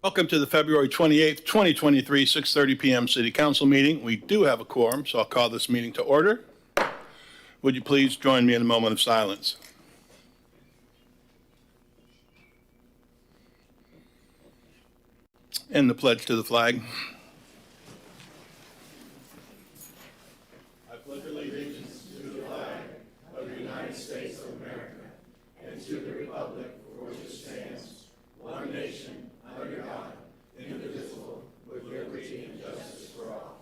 Welcome to the February 28th, 2023, 6:30 p.m. City Council meeting. We do have a quorum, so I'll call this meeting to order. Would you please join me in a moment of silence? And the pledge to the flag. I pledge allegiance to the flag of the United States of America and to the republic for which it stands, one nation, under God, indivisible, with liberty and justice for all.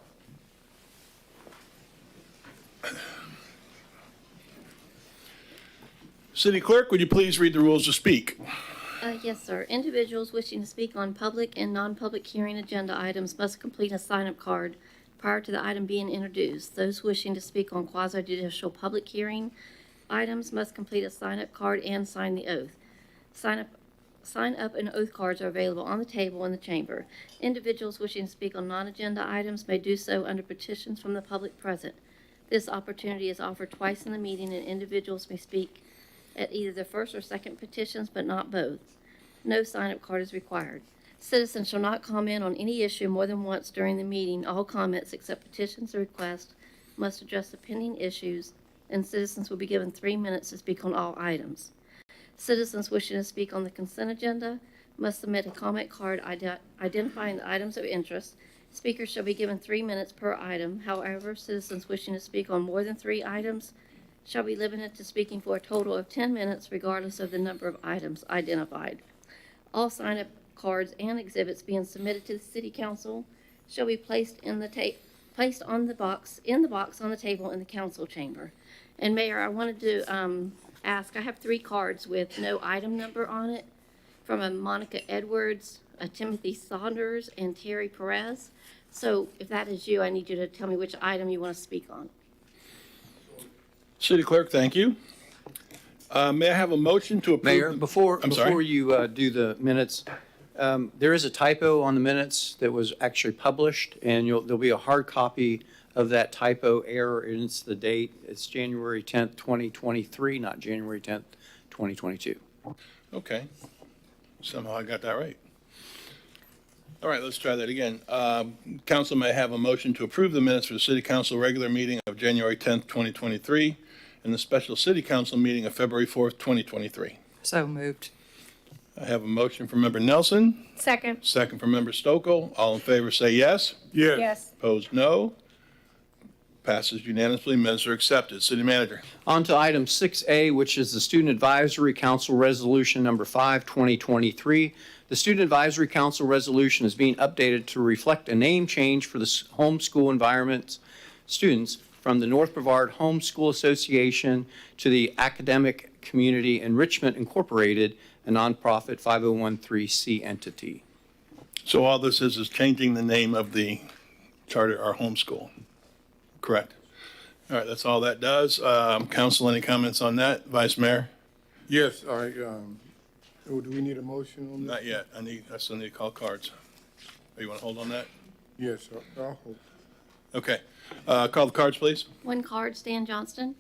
City Clerk, would you please read the rules to speak? Yes, sir. Individuals wishing to speak on public and non-public hearing agenda items must complete a sign-up card prior to the item being introduced. Those wishing to speak on quasi-judicial public hearing items must complete a sign-up card and sign the oath. Sign up and oath cards are available on the table in the chamber. Individuals wishing to speak on non-agenda items may do so under petitions from the public present. This opportunity is offered twice in the meeting, and individuals may speak at either the first or second petitions, but not both. No sign-up card is required. Citizens shall not comment on any issue more than once during the meeting. All comments except petitions or requests must address the pending issues, and citizens will be given 3 minutes to speak on all items. Citizens wishing to speak on the consent agenda must submit a comment card identifying the items of interest. Speakers shall be given 3 minutes per item. However, citizens wishing to speak on more than 3 items shall be limited to speaking for a total of 10 minutes, regardless of the number of items identified. All sign-up cards and exhibits being submitted to the City Council shall be placed in the placed on the box on the table in the council chamber. And Mayor, I wanted to ask, I have 3 cards with no item number on it from a Monica Edwards, a Timothy Saunders, and Terry Perez. So if that is you, I need you to tell me which item you want to speak on. City Clerk, thank you. May I have a motion to approve? Mayor, before you do the minutes, there is a typo on the minutes that was actually published, and there'll be a hard copy of that typo error, and it's the date. It's January 10th, 2023, not January 10th, 2022. Okay. Somehow I got that right. All right, let's try that again. Council may have a motion to approve the minutes for the City Council regular meeting of January 10th, 2023, and the special City Council meeting of February 4th, 2023. So moved. I have a motion from Member Nelson. Second. Second from Member Stokel. All in favor say yes. Yes. Opposed, no. Passes unanimously. Minutes are accepted. City Manager. On to item 6A, which is the Student Advisory Council Resolution Number 5, 2023. The Student Advisory Council resolution is being updated to reflect a name change for the homeschool environment students from the North Brevard Homeschool Association to the Academic Community Enrichment Incorporated, a nonprofit 5013C entity. So all this is changing the name of the charter or homeschool. Correct. All right, that's all that does. Council, any comments on that? Vice Mayor? Yes, do we need a motion on that? Not yet. I still need to call cards. Oh, you want to hold on that? Yes, I'll hold. Okay. Call the cards, please. 1 card, Stan Johnston.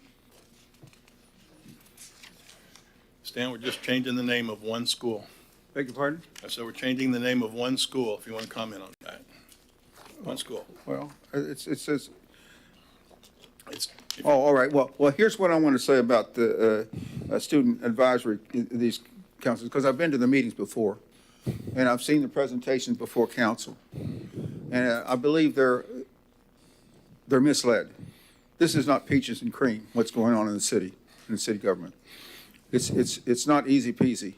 Stan, we're just changing the name of one school. Beg your pardon? I said we're changing the name of one school, if you want to comment on that. One school. Well, it says, It's, all right. Well, here's what I want to say about the student advisory, these councils, because I've been to the meetings before, and I've seen the presentations before council, and I believe they're misled. This is not peaches and cream, what's going on in the city government. It's not easy peasy.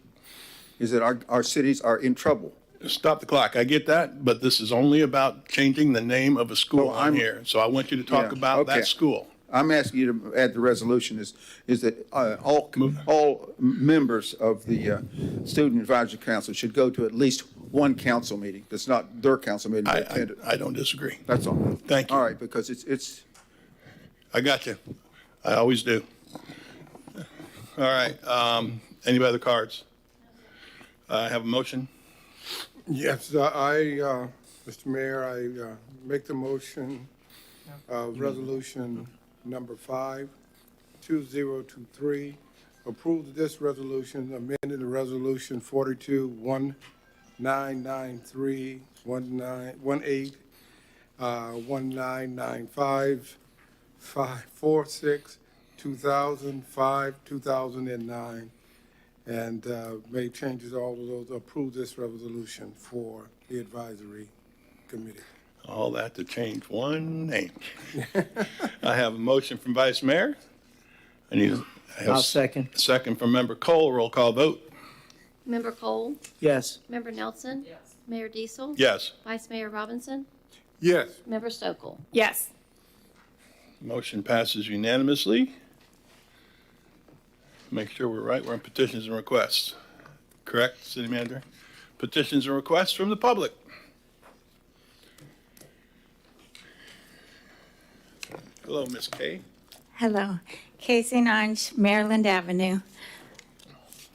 Is that our cities are in trouble. Stop the clock. I get that, but this is only about changing the name of a school on here. So I want you to talk about that school. I'm asking you to add the resolution is that all members of the Student Advisory Council should go to at least one council meeting. That's not their council meeting. I don't disagree. That's all. Thank you. All right, because it's. I got you. I always do. All right. Any other cards? I have a motion. Yes, Mr. Mayor, I make the motion of resolution number 5, 2023. Approve this resolution, amending the resolution 42-1 993 18 1995 546 2005 2009, and made changes to all of those. Approve this resolution for the advisory committee. All that to change one name. I have a motion from Vice Mayor. I have I'll second. Second from Member Cole. Roll call vote. Member Cole? Yes. Member Nelson? Yes. Mayor Diesel? Yes. Vice Mayor Robinson? Yes. Member Stokel? Yes. Motion passes unanimously. Make sure we're right. We're on petitions and requests. Correct, City Manager? Petitions and requests from the public. Hello, Ms. Kay. Hello, Casey Nange, Maryland Avenue.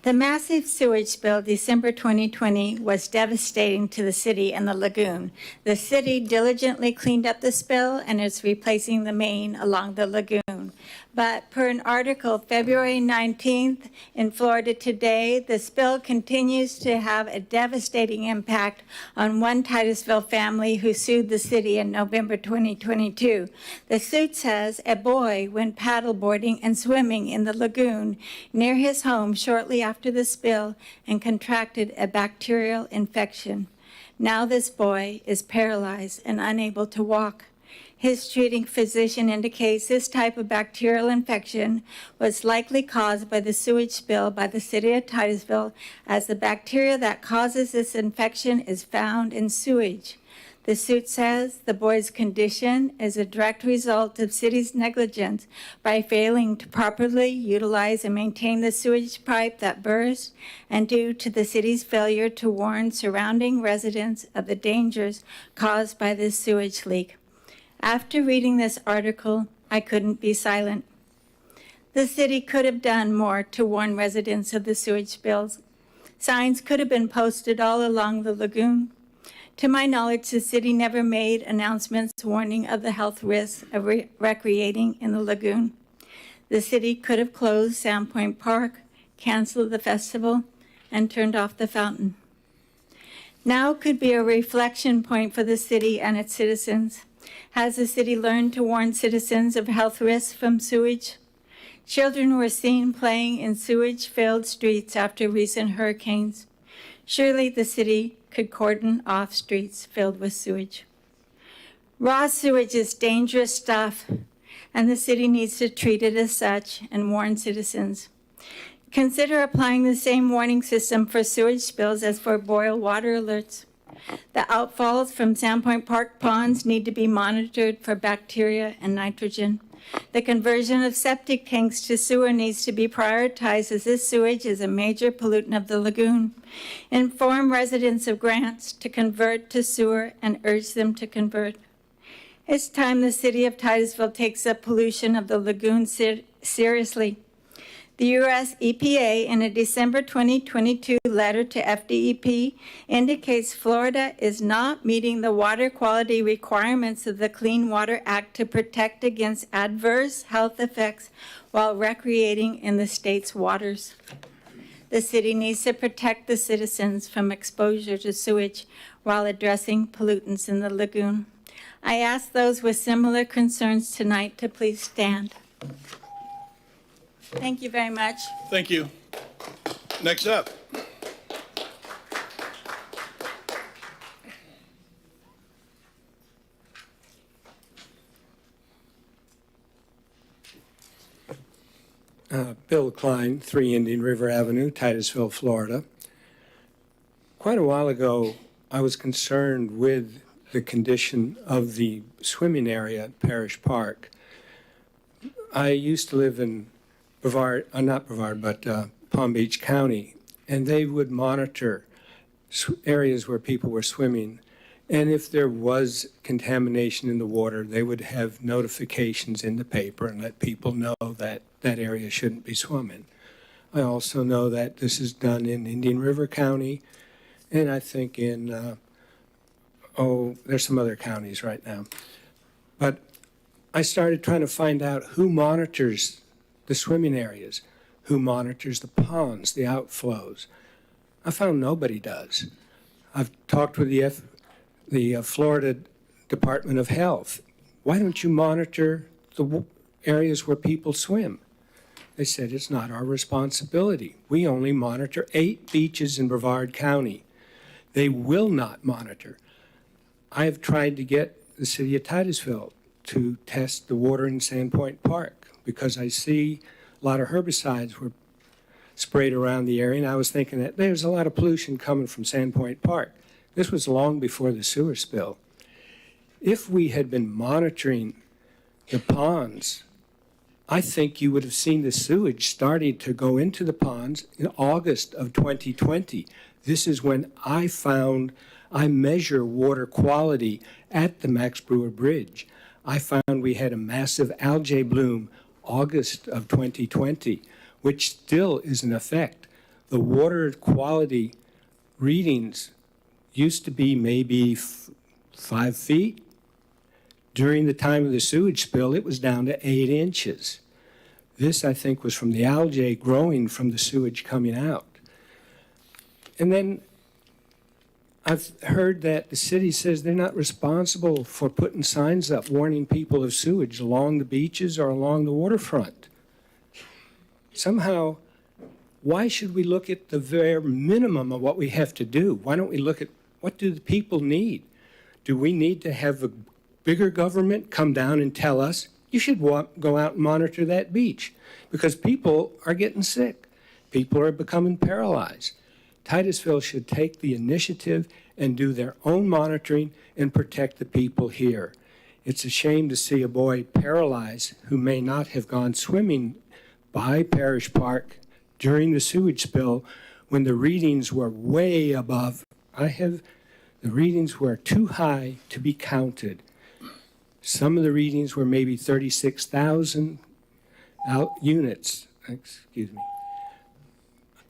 The massive sewage spill December 2020 was devastating to the city and the lagoon. The city diligently cleaned up the spill and is replacing the main along the lagoon. But per an article February 19th in Florida Today, the spill continues to have a devastating impact on one Titusville family who sued the city in November 2022. The suit says a boy went paddleboarding and swimming in the lagoon near his home shortly after the spill and contracted a bacterial infection. Now this boy is paralyzed and unable to walk. His treating physician indicates this type of bacterial infection was likely caused by the sewage spill by the city of Titusville, as the bacteria that causes this infection is found in sewage. The suit says the boy's condition is a direct result of city's negligence by failing to properly utilize and maintain the sewage pipe that burst, and due to the city's failure to warn surrounding residents of the dangers caused by this sewage leak. After reading this article, I couldn't be silent. The city could have done more to warn residents of the sewage spills. Signs could have been posted all along the lagoon. To my knowledge, the city never made announcements warning of the health risks of recreating in the lagoon. The city could have closed Sandpoint Park, canceled the festival, and turned off the fountain. Now could be a reflection point for the city and its citizens. Has the city learned to warn citizens of health risks from sewage? Children were seen playing in sewage-filled streets after recent hurricanes. Surely the city could cordon off streets filled with sewage. Raw sewage is dangerous stuff, and the city needs to treat it as such and warn citizens. Consider applying the same warning system for sewage spills as for boil water alerts. The outfalls from Sandpoint Park ponds need to be monitored for bacteria and nitrogen. The conversion of septic tanks to sewer needs to be prioritized, as this sewage is a major pollutant of the lagoon. Inform residents of grants to convert to sewer and urge them to convert. It's time the city of Titusville takes the pollution of the lagoon seriously. The U.S. EPA, in a December 2022 letter to FDEP, indicates Florida is not meeting the water quality requirements of the Clean Water Act to protect against adverse health effects while recreating in the state's waters. The city needs to protect the citizens from exposure to sewage while addressing pollutants in the lagoon. I ask those with similar concerns tonight to please stand. Thank you very much. Thank you. Next up. Bill Klein, 3 Indian River Avenue, Titusville, Florida. Quite a while ago, I was concerned with the condition of the swimming area at Parish Park. I used to live in Palm Beach County, and they would monitor areas where people were swimming. And if there was contamination in the water, they would have notifications in the paper and let people know that that area shouldn't be swimming. I also know that this is done in Indian River County, and I think in, there's some other counties right now. But I started trying to find out who monitors the swimming areas, who monitors the ponds, the outflows. I found nobody does. I've talked with the Florida Department of Health. Why don't you monitor the areas where people swim? They said it's not our responsibility. We only monitor 8 beaches in Brevard County. They will not monitor. I have tried to get the city of Titusville to test the water in Sandpoint Park because I see a lot of herbicides were sprayed around the area, and I was thinking that there's a lot of pollution coming from Sandpoint Park. This was long before the sewer spill. If we had been monitoring the ponds, I think you would have seen the sewage starting to go into the ponds in August of 2020. This is when I measure water quality at the Max Brewer Bridge. I found we had a massive algae bloom August of 2020, which still is in effect. The water quality readings used to be maybe 5 feet. During the time of the sewage spill, it was down to 8 inches. This, I think, was from the algae growing from the sewage coming out. And then I've heard that the city says they're not responsible for putting signs up warning people of sewage along the beaches or along the waterfront. Somehow, why should we look at the very minimum of what we have to do? Why don't we look at what do the people need? Do we need to have a bigger government come down and tell us, you should go out and monitor that beach? Because people are getting sick. People are becoming paralyzed. Titusville should take the initiative and do their own monitoring and protect the people here. It's a shame to see a boy paralyzed who may not have gone swimming by Parish Park during the sewage spill when the readings were way above. The readings were too high to be counted. Some of the readings were maybe 36,000 units, excuse me.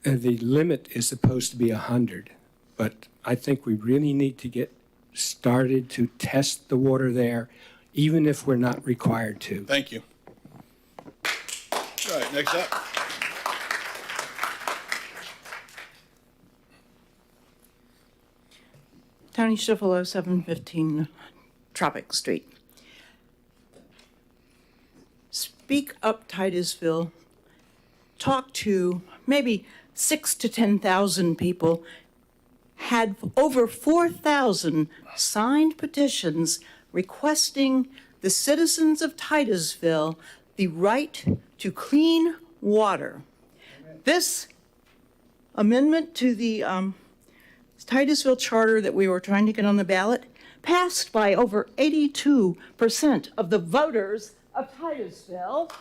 The limit is supposed to be 100, but I think we really need to get started to test the water there, even if we're not required to. Thank you. All right, next up. Tony Schiffelo, 715 Tropic Street. Speak Up Titusville. Talk to maybe 6,000 to 10,000 people, had over 4,000 signed petitions requesting the citizens of Titusville the right to clean water. This amendment to the Titusville Charter that we were trying to get on the ballot passed by over 82% of the voters of Titusville.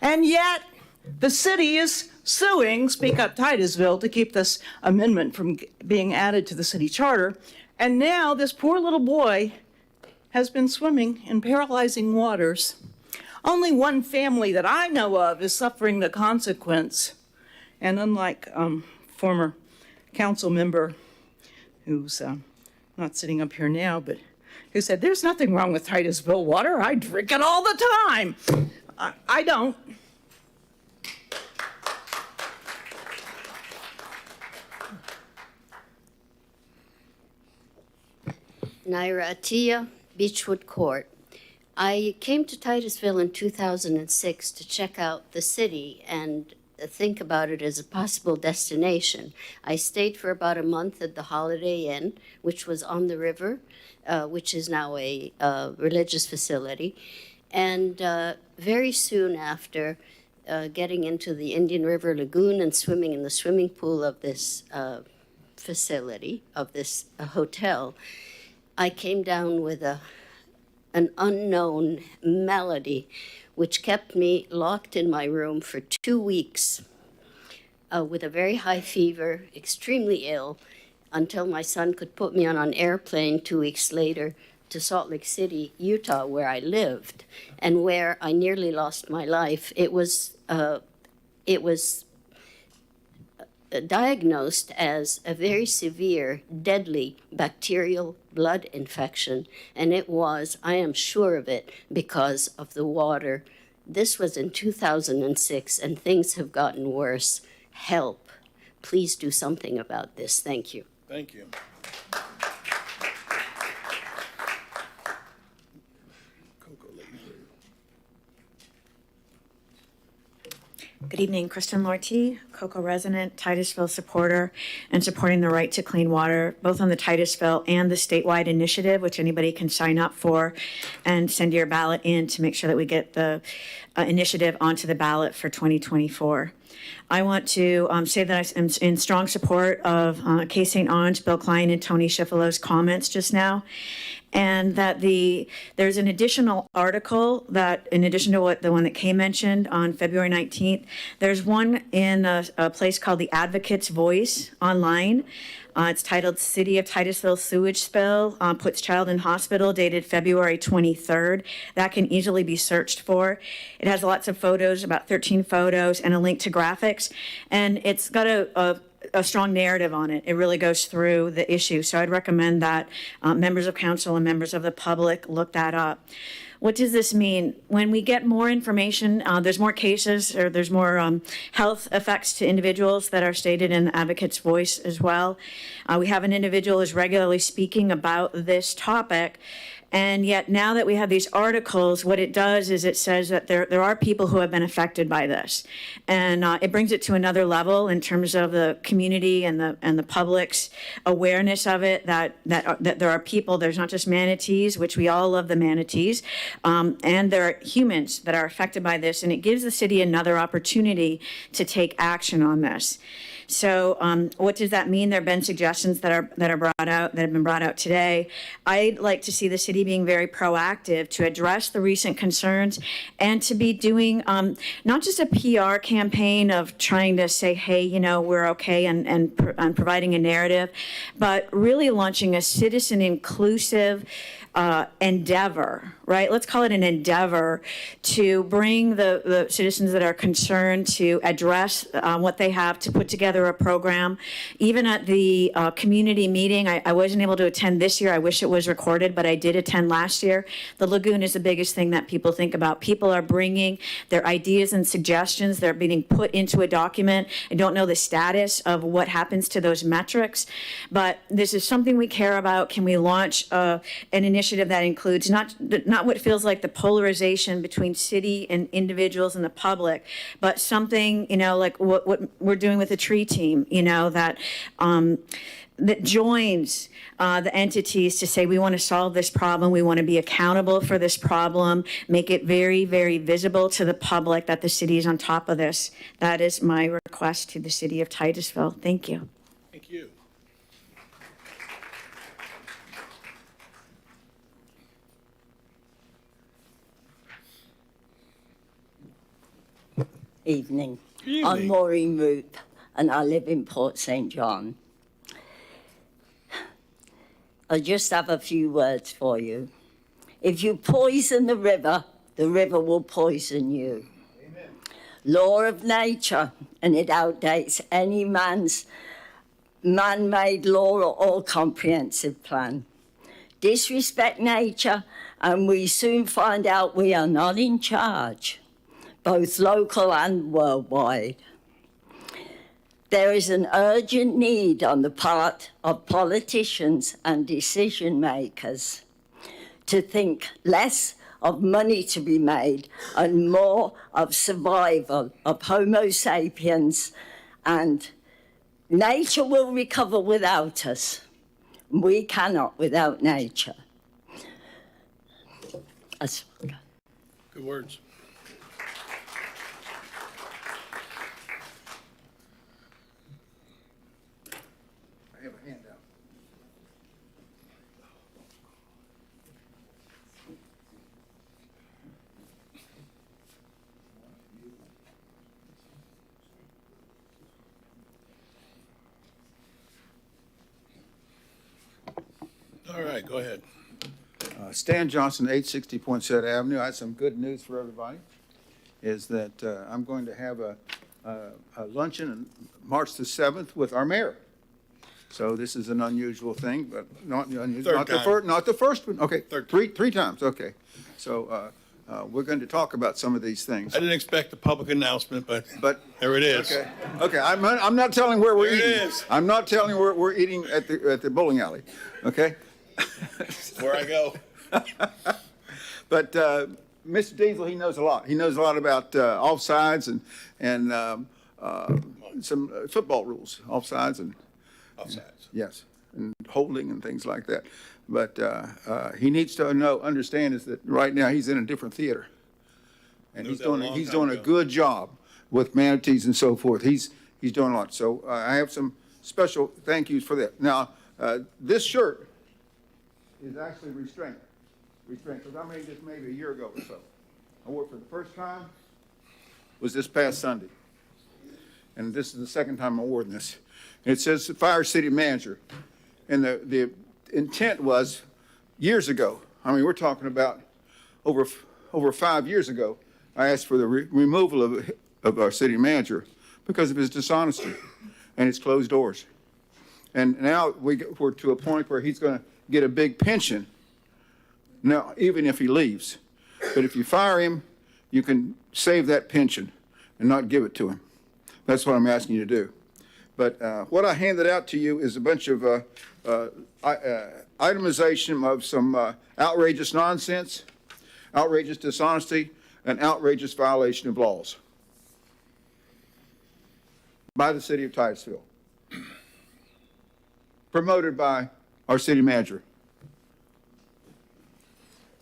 And yet, the city is suing Speak Up Titusville to keep this amendment from being added to the city charter. And now this poor little boy has been swimming in paralyzing waters. Only one family that I know of is suffering the consequence. And unlike former council member who's not sitting up here now, but who said, there's nothing wrong with Titusville water. I drink it all the time. I don't. Naira Atia, Beechwood Court. I came to Titusville in 2006 to check out the city and think about it as a possible destination. I stayed for about a month at the Holiday Inn, which was on the river, which is now a religious facility. And very soon after getting into the Indian River Lagoon and swimming in the swimming pool of this facility, of this hotel, I came down with an unknown malady which kept me locked in my room for 2 weeks with a very high fever, extremely ill, until my son could put me on an airplane 2 weeks later to Salt Lake City, Utah, where I lived and where I nearly lost my life. It was diagnosed as a very severe, deadly bacterial blood infection, and it was, I am sure of it, because of the water. This was in 2006, and things have gotten worse. Help. please do something about this. Thank you. Thank you. Cocoa lady. Good evening, Kristen Lortie, Cocoa resident, Titusville supporter, and supporting the right to clean water, both on the Titusville and the statewide initiative, which anybody can sign up for and send your ballot in to make sure that we get the initiative onto the ballot for 2024. I want to say that I'm in strong support of Kay St. Ange, Bill Klein, and Tony Schiffelow's comments just now. And that there's an additional article that, in addition to the one that Kay mentioned on February 19th, there's one in a place called the Advocate's Voice online. It's titled City of Titusville Sewage Spill Puts Child in Hospital, dated February 23rd. That can easily be searched for. It has lots of photos, about 13 photos, and a link to graphics. And it's got a strong narrative on it. It really goes through the issue. So I'd recommend that members of council and members of the public look that up. What does this mean? When we get more information, there's more cases, or there's more health effects to individuals that are stated in the Advocate's Voice as well. We have an individual who's regularly speaking about this topic. And yet now that we have these articles, what it does is it says that there are people who have been affected by this. And it brings it to another level in terms of the community and the public's awareness of it, that there are people, there's not just manatees, which we all love the manatees, and there are humans that are affected by this. And it gives the city another opportunity to take action on this. So what does that mean? There have been suggestions that have been brought out today. I'd like to see the city being very proactive to address the recent concerns and to be doing not just a PR campaign of trying to say, hey, you know, we're okay, and providing a narrative, but really launching a citizen inclusive endeavor, right? Let's call it an endeavor to bring the citizens that are concerned to address what they have, to put together a program. Even at the community meeting, I wasn't able to attend this year. I wish it was recorded, but I did attend last year. The lagoon is the biggest thing that people think about. People are bringing their ideas and suggestions. They're being put into a document. I don't know the status of what happens to those metrics, but this is something we care about. Can we launch an initiative that includes not what feels like the polarization between city and individuals and the public, but something, you know, like what we're doing with the tree team, you know, that joins the entities to say we want to solve this problem, we want to be accountable for this problem, make it very, very visible to the public that the city is on top of this. That is my request to the city of Titusville. Thank you. Thank you. Evening. Evening. I'm Maureen Roop, and I live in Port St. John. I just have a few words for you. If you poison the river will poison you. Amen. Law of nature, and it outdates any man's man-made law or comprehensive plan. Disrespect nature, and we soon find out we are not in charge, both local and worldwide. There is an urgent need on the part of politicians and decision makers to think less of money to be made and more of survival of Homo sapiens, and nature will recover without us. We cannot without nature. Good words. I have a handout. All right, go ahead. Stan Johnson, 860 Poinsett Avenue. I have some good news for everybody, is that I'm going to have a luncheon on March the 7th with our mayor. So this is an unusual thing, but not unusual. Third time. Not the first one. Okay, Third three times, okay. So we're going to talk about some of these things. I didn't expect a public announcement, but But there it is. Okay, I'm not telling where we're There it eating. is. I'm not telling where we're eating at the bowling alley, okay? Where I go. But Mr. Diesel, he knows a lot. He knows a lot about offsides and some football rules, offsides and, Offsides. yes, and holding and things like that. But he needs to understand is that right now he's in a different theater. And Knew he's that a long doing time a ago. good job with manatees and so forth. He's doing a lot. So I have some special thank yous for that. Now, this shirt is actually restraint, because I made this maybe a year ago or so. I wore it for the first time, was this past Sunday. And this is the second time I wore this. And it says Fire City Manager. And the intent was years ago, I mean, we're talking about over 5 years ago, I asked for the removal of our city manager because of his dishonesty and his closed doors. And now we're to a point where he's going to get a big pension, now, even if he leaves. But if you fire him, you can save that pension and not give it to him. That's what I'm asking you to do. But what I handed out to you is a bunch of itemization of some outrageous nonsense, outrageous dishonesty, and outrageous violation of laws by the city of Titusville, promoted by our city manager.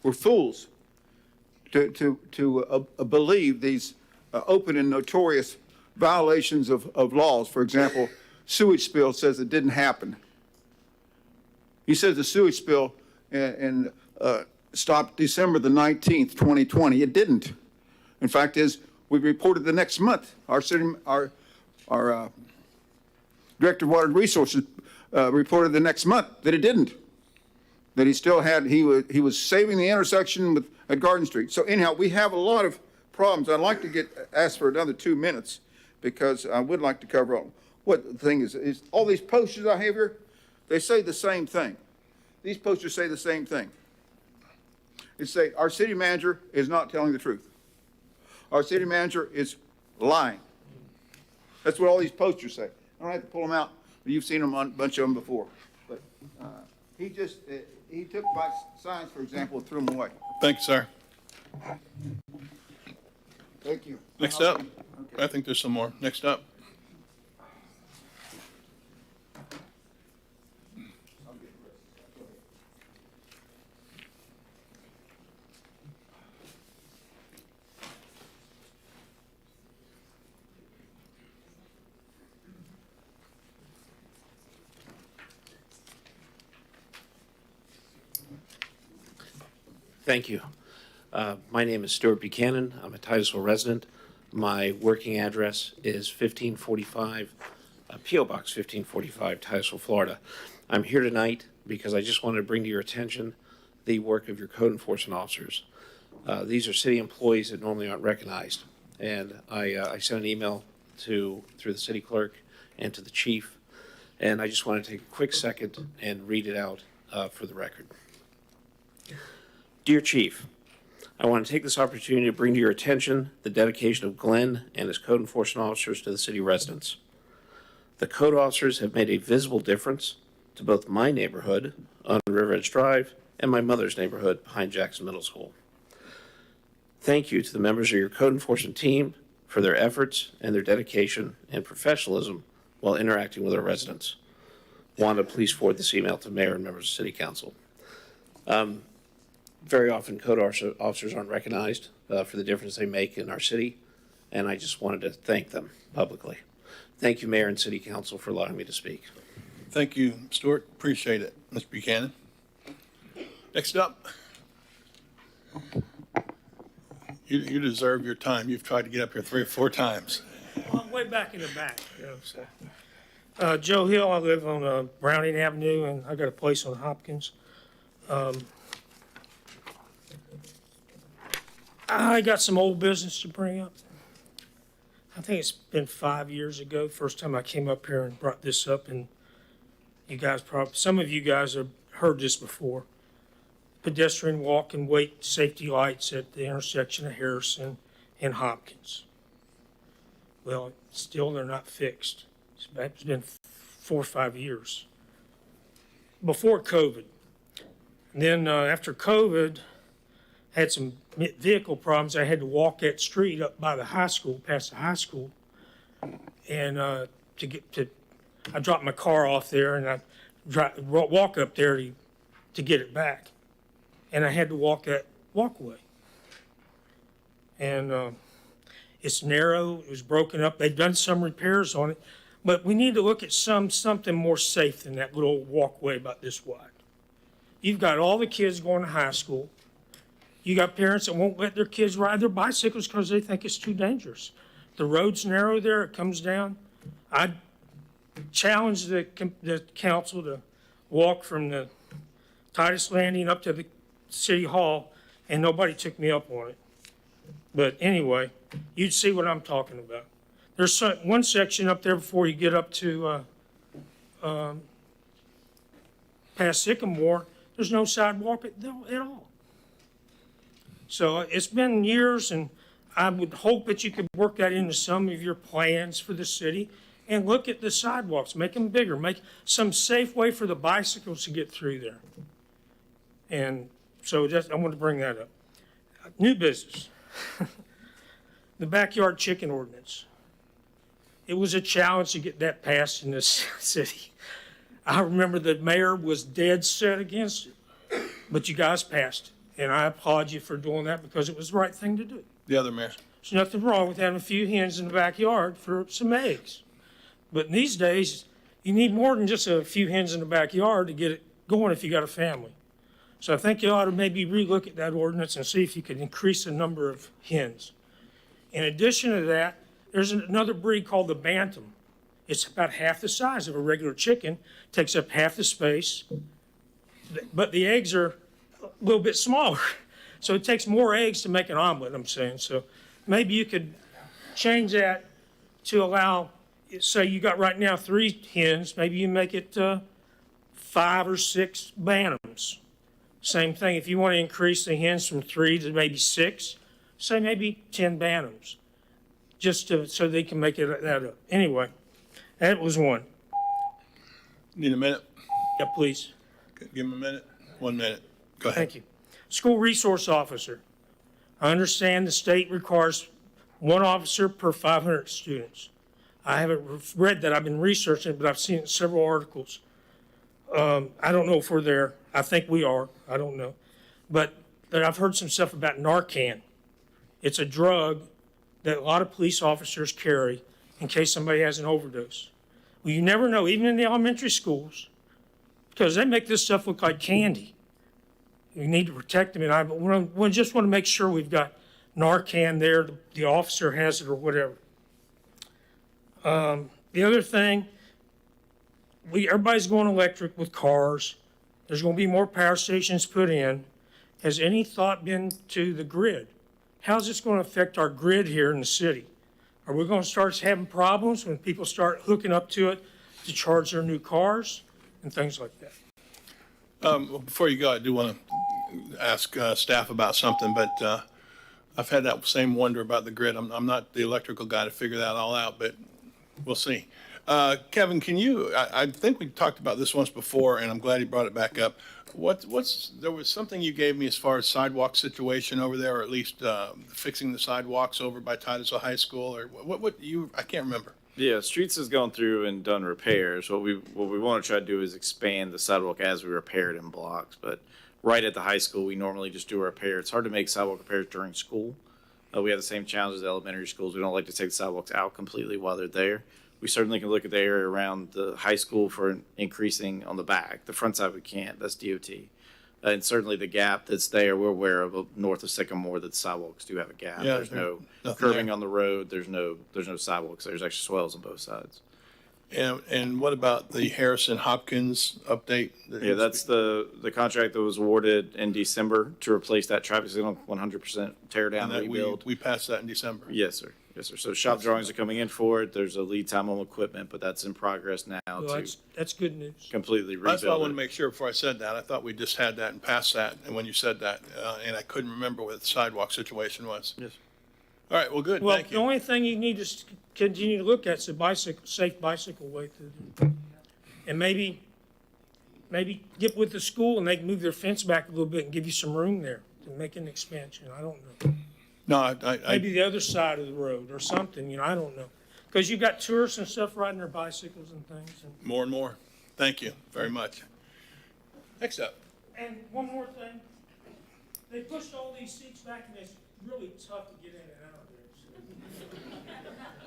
We're fools to believe these open and notorious violations of laws. For example, sewage spill says it didn't happen. He says the sewage spill stopped December the 19th, 2020. It didn't. In fact, we reported the next month. Our Director of Water Resources reported the next month that it didn't. That he still had, he was saving the intersection at Garden Street. So anyhow, we have a lot of problems. I'd like to ask for another 2 minutes because I would like to cover all. What the thing is all these posters I have here, they say the same thing. These posters say the same thing. It say our city manager is not telling the truth. Our city manager is lying. That's what all these posters say. I don't have to pull them out. You've seen them on a bunch of them before. But he took my signs, for example, and threw them away. Thank you, sir. Thank you. Next up, I think there's some more. Next up. Thank you. My name is Stuart Buchanan. I'm a Titusville resident. My working address is 1545, P.O. Box 1545, Titusville, Florida. I'm here tonight because I just wanted to bring to your attention the work of your code enforcement officers. These are city employees that normally aren't recognized. And I sent an email through the city clerk and to the chief. And I just want to take a quick second and read it out for the record. Dear Chief, I want to take this opportunity to bring to your attention the dedication of Glenn and his code enforcement officers to the city residents. The code officers have made a visible difference to both my neighborhood on River Edge Drive and my mother's neighborhood behind Jackson Middle School. Thank you to the members of your code enforcement team for their efforts and their dedication and professionalism while interacting with our residents. Wanda, please forward this email to Mayor and members of City Council. Very often code officers aren't recognized for the difference they make in our city, and I just wanted to thank them publicly. Thank you, Mayor and City Council, for allowing me to speak. Thank you, Stuart. Appreciate it, Mr. Buchanan. Next up. You deserve your time. You've tried to get up here 3 or 4 times. Well, I'm way back in the back, you know, so. Joe Hill, I live on Browning Avenue, and I got a place on Hopkins. I got some old business to bring up. I think it's been 5 years ago, first time I came up here and brought this up, and you guys some of you guys have heard this before. pedestrian walk and wait safety lights at the intersection of Harrison and Hopkins. Well, still they're not fixed. It's been 4 or 5 years. Before COVID. And then after COVID, had some vehicle problems. I had to walk that street up by the high school, past the high school. And I dropped my car off there and I walk up there to get it back. And I had to walk that walkway. And it's narrow, it was broken up. They've done some repairs on it, but we need to look at something more safe than that little walkway about this wide. You've got all the kids going to high school. You got parents that won't let their kids ride their bicycles because they think it's too dangerous. The road's narrow there, it comes down. I challenged the council to walk from the Titus Landing up to the City Hall, and nobody took me up on it. But anyway, you'd see what I'm talking about. There's one section up there before you get up to past Sycamore, there's no sidewalk at all. So it's been years, and I would hope that you could work that into some of your plans for the city and look at the sidewalks, make them bigger, make some safe way for the bicycles to get through there. And so I want to bring that up. New business. The backyard chicken ordinance. It was a challenge to get that passed in this city. I remember the mayor was dead set against it, but you guys passed it. And I applaud you for doing that because it was the right thing to do. The other mayor. There's nothing wrong with having a few hens in the backyard for some eggs. But these days, you need more than just a few hens in the backyard to get it going if you got a family. So I think you ought to maybe relook at that ordinance and see if you could increase the number of hens. In addition to that, there's another breed called the Bantam. It's about half the size of a regular chicken, takes up half the space, but the eggs are a little bit smaller. So it takes more eggs to make an omelet, I'm saying. So maybe you could change that to allow, say you got right now 3 hens, maybe you make it 5 or 6 bantams. Same thing, if you want to increase the hens from 3 to maybe 6, say maybe 10 bantams, just so they can make it that up. Anyway, that was one. Need a minute? Yeah, please. Give him a minute. 1 minute. Go ahead. Thank you. School resource officer. I understand the state requires 1 officer per 500 students. I haven't read that. I've been researching it, but I've seen it in several articles. I don't know if we're there. I think we are. I don't know. But I've heard some stuff about Narcan. It's a drug that a lot of police officers carry in case somebody has an overdose. Well, you never know, even in the elementary schools, because they make this stuff look like candy. We need to protect them, and we just want to make sure we've got Narcan there, the officer has it or whatever. The other thing, everybody's going electric with cars. There's going to be more power stations put in. Has any thought been to the grid? How's this going to affect our grid here in the city? Are we going to start having problems when people start hooking up to it to charge their new cars and things like that? Before you go, I do want to ask staff about something, but I've had that same wonder about the grid. I'm not the electrical guy to figure that all out, but we'll see. Kevin, can you, I think we talked about this once before, and I'm glad you brought it back up. There was something you gave me as far as sidewalk situation over there, or at least fixing the sidewalks over by Titusville High School, or I can't remember. Yeah, Streets has gone through and done repairs. What we want to try to do is expand the sidewalk as we repair it in blocks. But right at the high school, we normally just do a repair. It's hard to make sidewalk repairs during school. We have the same challenges as elementary schools. We don't like to take the sidewalks out completely while they're there. We certainly can look at the area around the high school for increasing on the back. The front side we can't. That's DOT. And certainly the gap that's there, we're aware of north of Sycamore that the sidewalks do have a gap. Yeah, there's no curbing on the road. There's no sidewalks. There's actually swells on both sides. And what about the Harrison Hopkins update? Yeah, that's the contract that was awarded in December to replace that traffic signal, 100% tear down, And that rebuild. we passed that in December. Yes, sir. Yes, sir. So shop drawings are coming in for it. There's a lead time on equipment, but that's in progress now Well, to that's good news. completely That's what I rebuild wanted to it. make sure before I said that. I thought we just had that and passed that, and when you said that, and I couldn't remember what the sidewalk situation was. Yes. All right, well, good, Well, thank the you. only thing you need to continue to look at is a safe bicycle way through. And maybe get with the school and they can move their fence back a little bit and give you some room there to make an expansion. I don't know. No, I, Maybe the other side of the road or something, I don't know. Because you've got tourists and stuff riding their bicycles and things. more and more. Thank you very much. Next up. And one more thing, they pushed all these seats back and it's really tough to get in and out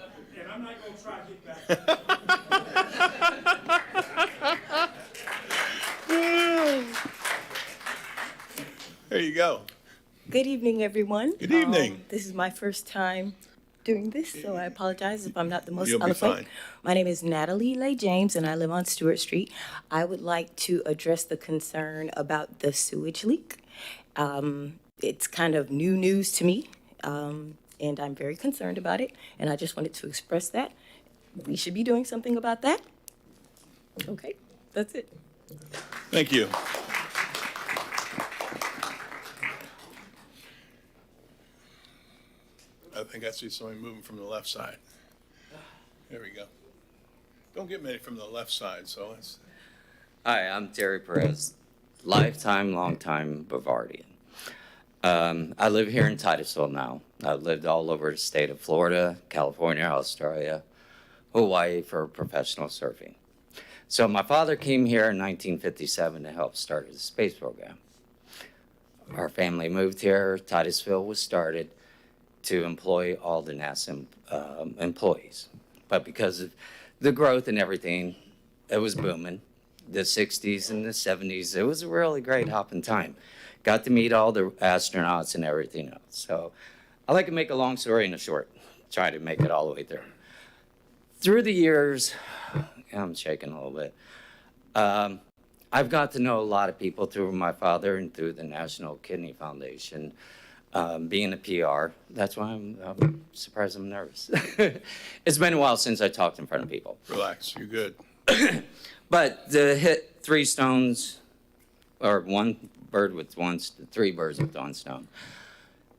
of there. And I'm not gonna try to get back. There you go. Good evening, everyone. Good evening. This is my first time doing this, so I apologize if I'm not the most You'll be eloquent. fine. My name is Natalie Leigh James, and I live on Stewart Street. I would like to address the concern about the sewage leak. It's kind of new news to me, and I'm very concerned about it, and I just wanted to express that. We should be doing something about that. Okay, that's it. Thank you. I think I see somebody moving from the left side. There we go. Don't get many from the left side, so it's, Hi, I'm Terry Perez, lifetime, longtime Bavardian. I live here in Titusville now. I've lived all over the state of Florida, California, Australia, Hawaii for professional surfing. So my father came here in 1957 to help start the space program. Our family moved here. Titusville was started to employ all the NASA employees. But because of the growth and everything, it was booming. The 60s and the 70s, it was a really great hopping time. Got to meet all the astronauts and everything else. So I like to make a long story in a short, try to make it all the way through. Through the years, I'm shaking a little bit. I've got to know a lot of people through my father and through the National Kidney Foundation. Being a PR, that's why I'm surprised I'm nervous. It's been a while since I talked in front of people. relax, you're good. But to hit three stones, or one bird with three birds with one stone.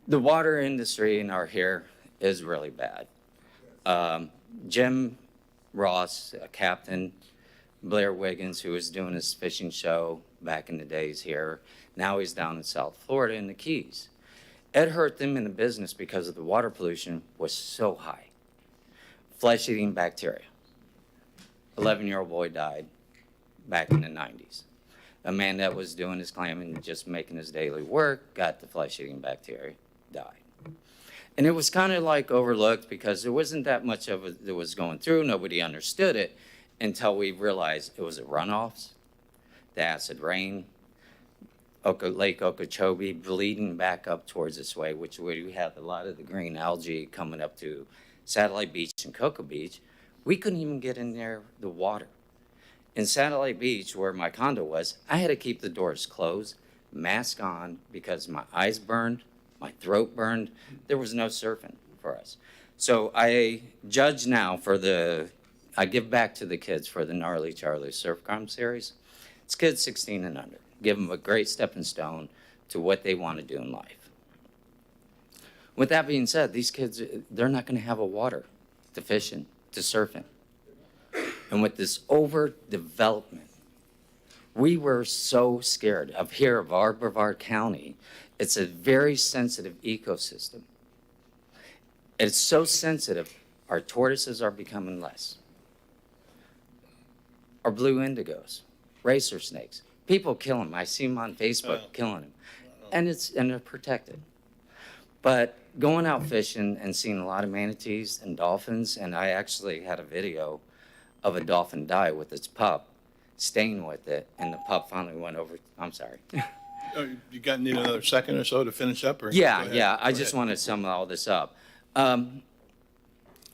The water industry in our here is really bad. Jim Ross, a captain, Blair Wiggins, who was doing his fishing show back in the days here, now he's down in South Florida in the Keys. It hurt them in the business because of the water pollution was so high. Flesh-eating bacteria. 11-year-old boy died back in the 90s. A man that was doing his clamming and just making his daily work got the flesh-eating bacteria, died. And it was kind of like overlooked because there wasn't that much of it that was going through. Nobody understood it until we realized it was the runoffs, the acid rain, Lake Okeechobee bleeding back up towards this way, which where we had a lot of the green algae coming up to Satellite Beach and Cocoa Beach. We couldn't even get in there, the water. In Satellite Beach, where my condo was, I had to keep the doors closed, mask on, because my eyes burned, my throat burned. There was no surfing for us. So I judge now I give back to the kids for the Gnarly Charlie Surf Climb series. It's kids 16 and under. Give them a great stepping stone to what they want to do in life. With that being said, these kids, they're not going to have a water to fish in, to surf in. And with this overdevelopment, we were so scared of our Brevard County. It's a very sensitive ecosystem. It's so sensitive, our tortoises are becoming less. Our blue indigos, racer snakes. People kill them. I see them on Facebook killing them. And they're protected. But going out fishing and seeing a lot of manatees and dolphins, and I actually had a video of a dolphin die with its pup, staying with it, and the pup finally went over. I'm sorry. Oh, you need another second or so to finish up? Or Yeah. I Go just ahead. want to sum all this up.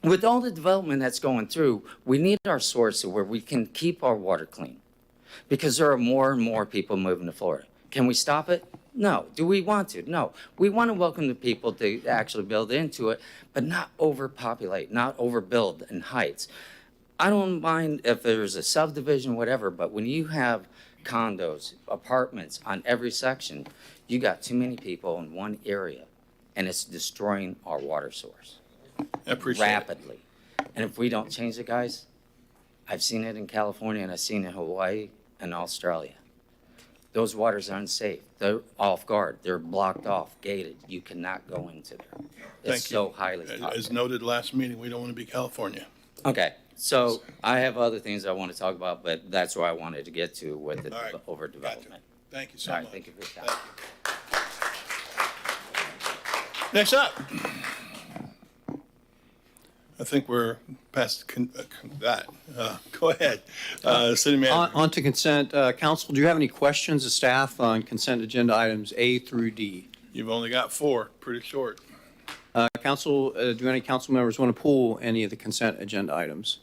With all the development that's going through, we need our source where we can keep our water clean, because there are more and more people moving to Florida. Can we stop it? No. Do we want to? No. We want to welcome the people to actually build into it, but not overpopulate, not overbuild in heights. I don't mind if there's a subdivision, whatever, but when you have condos, apartments on every section, you got too many people in one area, and it's destroying our water source I appreciate it. rapidly. And if we don't change it, guys, I've seen it in California and I've seen it in Hawaii and Australia. Those waters are unsafe. They're off guard. They're blocked off, gated. You cannot go into there. Thank It's you. so highly As toxic. noted last meeting, we don't want to be California. Okay, so I have other things I want to talk about, but that's where I wanted to get to with the All right. overdevelopment. Thank you so All right, much. thank you for your time. Next up. I think we're past that. Go ahead. City manager. On to consent. Council, do you have any questions of staff on consent agenda items A through D? You've only got 4, pretty short. Council, do any council members want to pull any of the consent agenda items?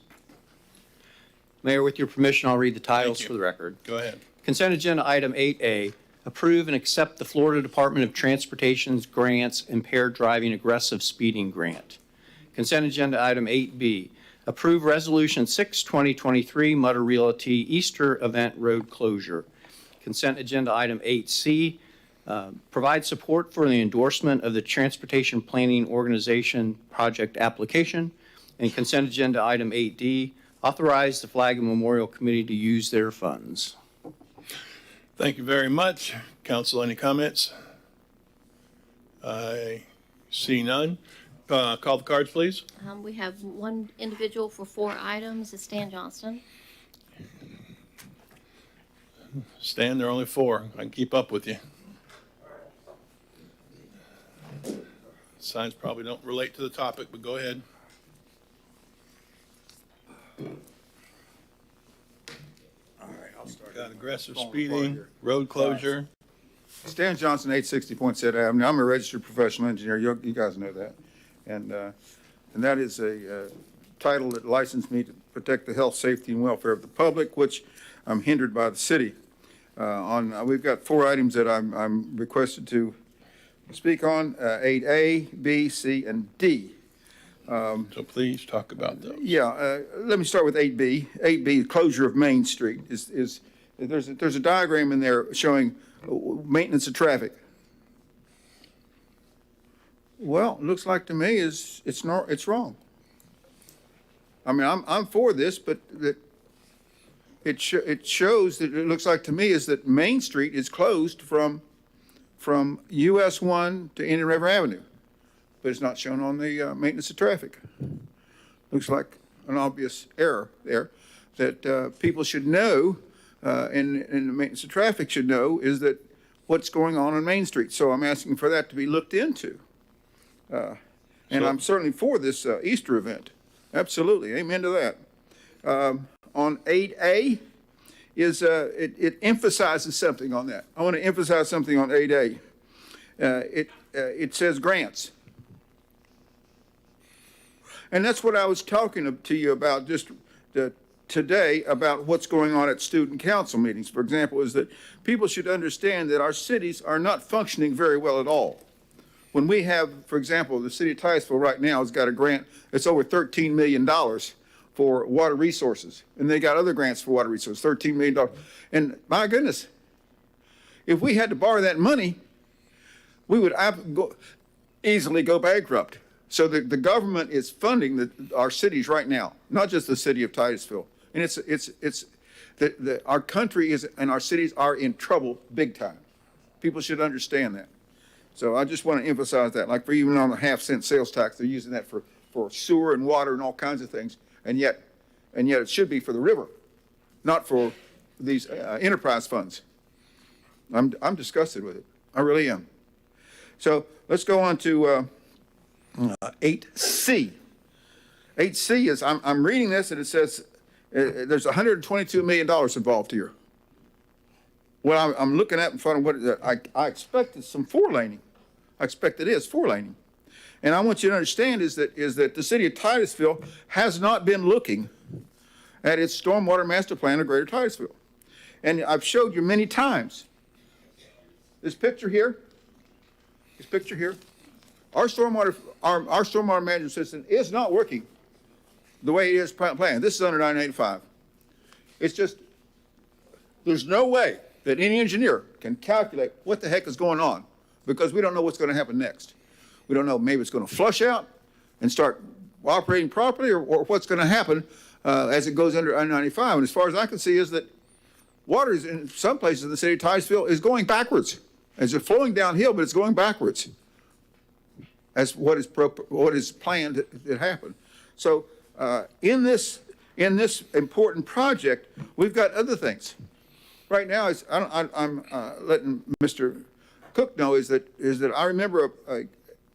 Mayor, with your permission, I'll read the titles you. for the record. Go ahead. Consent agenda item 8A, approve and accept the Florida Department of Transportation's grants impaired driving aggressive speeding grant. Consent agenda item 8B, approve resolution 6/2023 Mutter Realty Easter event road closure. Consent agenda item 8C, provide support for the endorsement of the Transportation Planning Organization project application. And consent agenda item 8D, authorize the Flag and Memorial Committee to use their funds. Thank you very much. Council, any comments? I see none. Call the cards, please. We have one individual for 4 items, it's Stan Johnston. Stan, there are only 4. I can keep up with you. Signs probably don't relate to the topic, but go ahead. All right, I'll start. Got aggressive Going speeding, forward here. road closure. Stan Johnson, 860 Poinsett Avenue. I'm a registered professional engineer. You guys know that. And that is a title that licensed me to protect the health, safety, and welfare of the public, which I'm hindered by the city. We've got 4 items that I'm requested to speak on, 8A, B, C, and D. So please talk about those. Yeah, let me start with 8B. 8B, closure of Main Street. There's a diagram in there showing maintenance of traffic. Well, it looks like to me it's wrong. I mean, I'm for this, but it shows that it looks like to me is that Main Street is closed from US 1 to Indian River Avenue, but it's not shown on the maintenance of traffic. Looks like an obvious error there that people should know, and the maintenance of traffic should know, is that what's going on Main Street. So I'm asking for that to be looked into. And I'm certainly for this Easter event. Absolutely, amen to that. On 8A, it emphasizes something on that. I want to emphasize something on 8A. It says grants. And that's what I was talking to you about just today about what's going on at student council meetings. For example, is that people should understand that our cities are not functioning very well at all. When we have, for example, the city of Titusville right now has got a grant that's over $13 million for water resources. And they got other grants for water resources, $13 million. And my goodness, if we had to borrow that money, we would easily go bankrupt. So the government is funding our cities right now, not just the city of Titusville. And our country and our cities are in trouble big time. People should understand that. So I just want to emphasize that, like for even on the half-cent sales tax, they're using that for sewer and water and all kinds of things, and yet it should be for the river, not for these enterprise funds. I'm disgusted with it. I really am. So let's go on to 8C. 8C is I'm reading this and it says there's $122 million involved here. What I'm looking at in front of what I expected some 4-laning. I expect it is 4-laning. And I want you to understand is that the city of Titusville has not been looking at its stormwater master plan of Greater Titusville. And I've showed you many times this picture here, our stormwater management system is not working the way it is planned. This is under 985. It's just, there's no way that any engineer can calculate what the heck is going on because we don't know what's going to happen next. We don't know, maybe it's going to flush out and start operating properly or what's going to happen as it goes under 995. And as far as I can see is that water is in some places in the city of Titusville is going backwards. As it's flowing downhill, but it's going backwards. As what is planned to happen. So in this important project, we've got other things. Right now, I'm letting Mr. Cook know is that I remember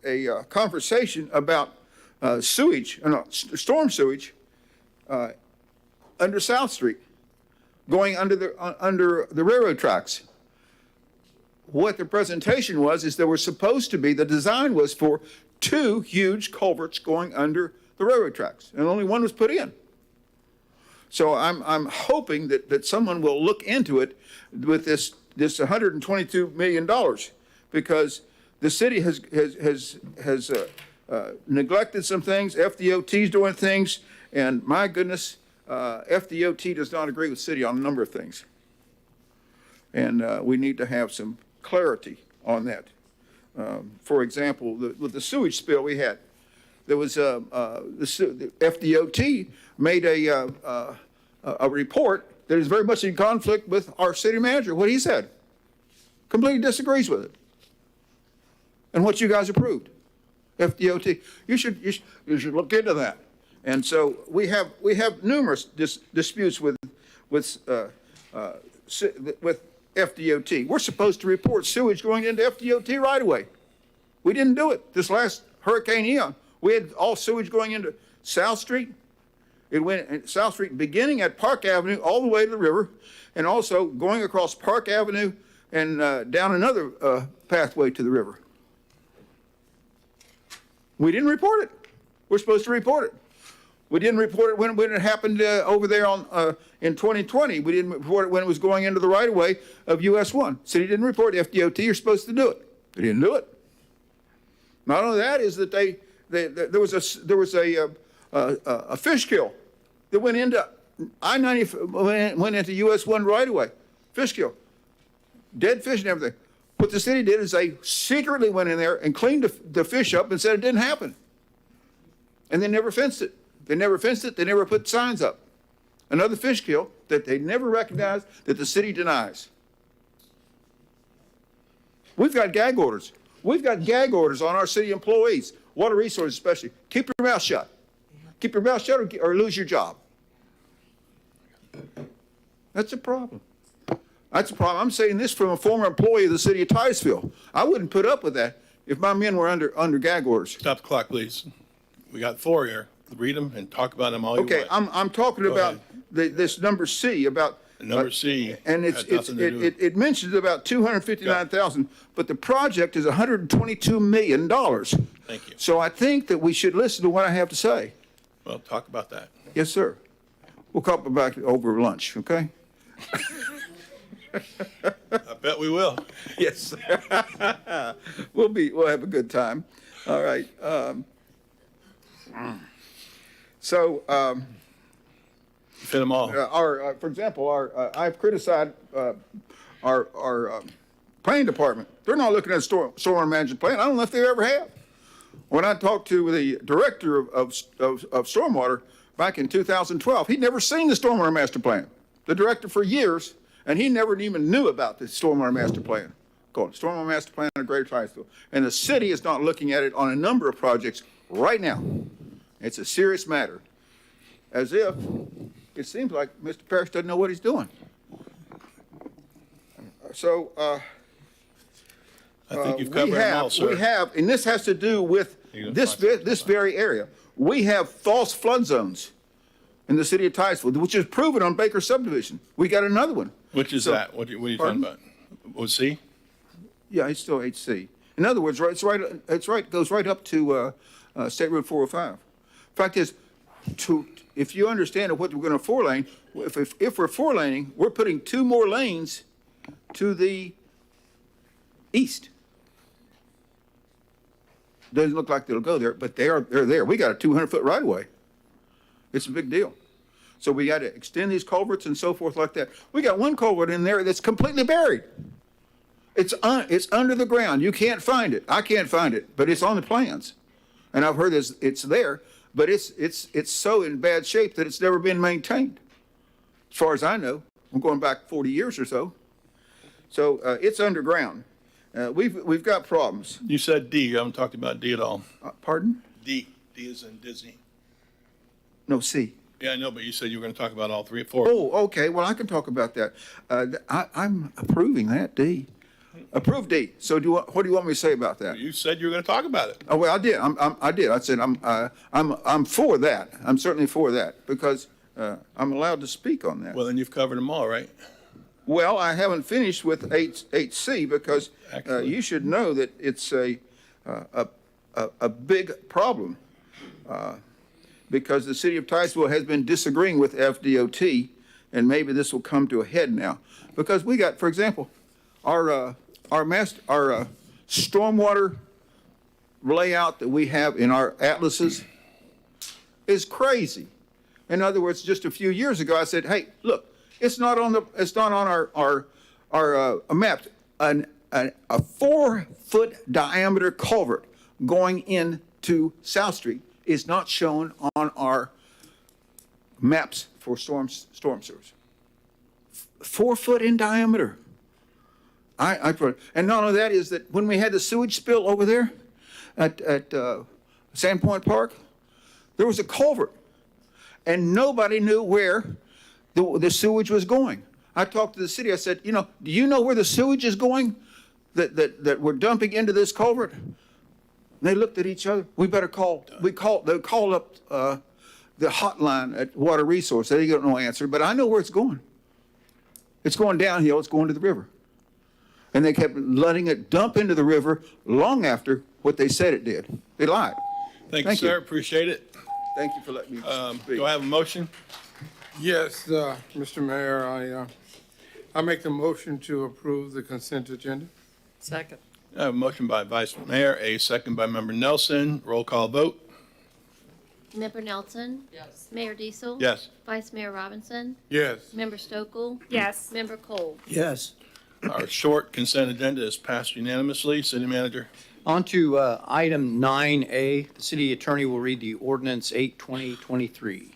a conversation about storm sewage under South Street, going under the railroad tracks. What the presentation was is there was supposed to be, the design was for 2 huge culverts going under the railroad tracks, and only one was put in. So I'm hoping that someone will look into it with this $122 million, because the city has neglected some things. FDOT's doing things, and my goodness, FDOT does not agree with city on a number of things, and we need to have some clarity on that. For example, with the sewage spill we had, there was the FDOT made a report that is very much in conflict with our city manager. What he said completely disagrees with it, and what you guys approved. FDOT, you should look into that. And so we have numerous disputes with FDOT. We're supposed to report sewage going into FDOT right away. We didn't do it. This last Hurricane Ian, we had all sewage going into South Street. It went South Street beginning at Park Avenue all the way to the river, and also going across Park Avenue and down another pathway to the river. We didn't report it. We're supposed to report it. We didn't report it when it happened over there in 2020. We didn't report it when it was going into the right-of-way of US 1. City didn't report it. FDOT, you're supposed to do it. They didn't do it. Not only that is that there was a fish kill that went into I-90, went into US 1 right-of-way. Fish kill. Dead fish and everything. What the city did is they secretly went in there and cleaned the fish up and said it didn't happen. And they never fenced it. They never fenced it. They never put signs up. Another fish kill that they never recognized, that the city denies. We've got gag orders. We've got gag orders on our city employees, water resources especially. Keep your mouth shut. Keep your mouth shut or lose your job. That's a problem. That's a problem. I'm saying this from a former employee of the city of Titusville. I wouldn't put up with that if my men were under gag orders. Stop the clock, please. We got 4 here. Read them and talk about them all you want. Okay, I'm talking about this number C, about number C, and it mentions about 259,000, but the project is $122 million. Thank you. So I think that we should listen to what I have to say. Well, talk about that. Yes, sir. We'll come back over lunch, okay? I bet we will. Yes, sir. We'll have a good time. All right. So, fit them all. For example, I've criticized our planning department. They're not looking at stormwater management plan. I don't know if they ever have. When I talked to the director of stormwater back in 2012, he'd never seen the stormwater master plan. The director for years, and he never even knew about the stormwater master plan. Called stormwater master plan in Greater Titusville, and the city is not looking at it on a number of projects right now. It's a serious matter. As if it seems like Mr. Parrish doesn't know what he's doing. So I think you've covered them all, sir. We have, and this has to do with this very area. We have false flood zones in the city of Titusville, which is proven on Baker subdivision. We got another one. Which is that? What are you talking about? Was C? Yeah, it's still HC. In other words, goes right up to State Road 405. Fact is, if you understand what we're going to 4-lane, if we're 4-laning, we're putting 2 more lanes to the east. Doesn't look like they'll go there, but they're there. We got a 200-foot right-of-way. It's a big deal. So we got to extend these culverts and so forth like that. We got one culvert in there that's completely buried. It's under the ground. You can't find it. I can't find it, but it's on the plans. And I've heard it's there, but it's so in bad shape that it's never been maintained. As far as I know, I'm going back 40 years or so. So it's underground. We've got problems. You said D. You haven't talked about D at all. Pardon? D. D is in Disney. No, C. Yeah, I know, but you said you were going to talk about all 3 or 4. Oh, okay. Well, I can talk about that. I'm approving that, D. Approve D. So what do you want me to say about that? You said you were going to talk about it. Oh, well, I did. I did. I said I'm for that. I'm certainly for that because I'm allowed to speak on that. Well, then you've covered them all, right? Well, I haven't finished with 8C because you should know that it's a big problem because the city of Titusville has been disagreeing with FDOT, and maybe this will come to a head now because we got, for example, our stormwater layout that we have in our atlases is crazy. In other words, just a few years ago, I said, "Hey, look, it's not on our maps. A 4-foot diameter culvert going into South Street is not shown on our maps for storm sewers. 4 foot in diameter." And not only that is that when we had the sewage spill over there at Sandpoint Park, there was a culvert, and nobody knew where the sewage was going. I talked to the city. I said, do you know where the sewage is going that we're dumping into this culvert? And they looked at each other. We better call. They called up the hotline at Water Resource. They got no answer, but I know where it's going. It's going downhill. It's going to the river. And they kept letting it dump into the river long after what they said it did. They lied. Thank you, sir. Appreciate it. Thank you for letting me speak. Do I have a motion? Yes, Mr. Mayor, I make the motion to approve the consent agenda. Second. I have a motion by Vice Mayor, a second by Member Nelson. Roll call vote. Member Nelson? Yes. Mayor Diesel? Yes. Vice Mayor Robinson? Yes. Member Stokel? Yes. Member Cole? Yes. Our short consent agenda is passed unanimously. City Manager. On to item 9A. The city attorney will read the ordinance 8/2023.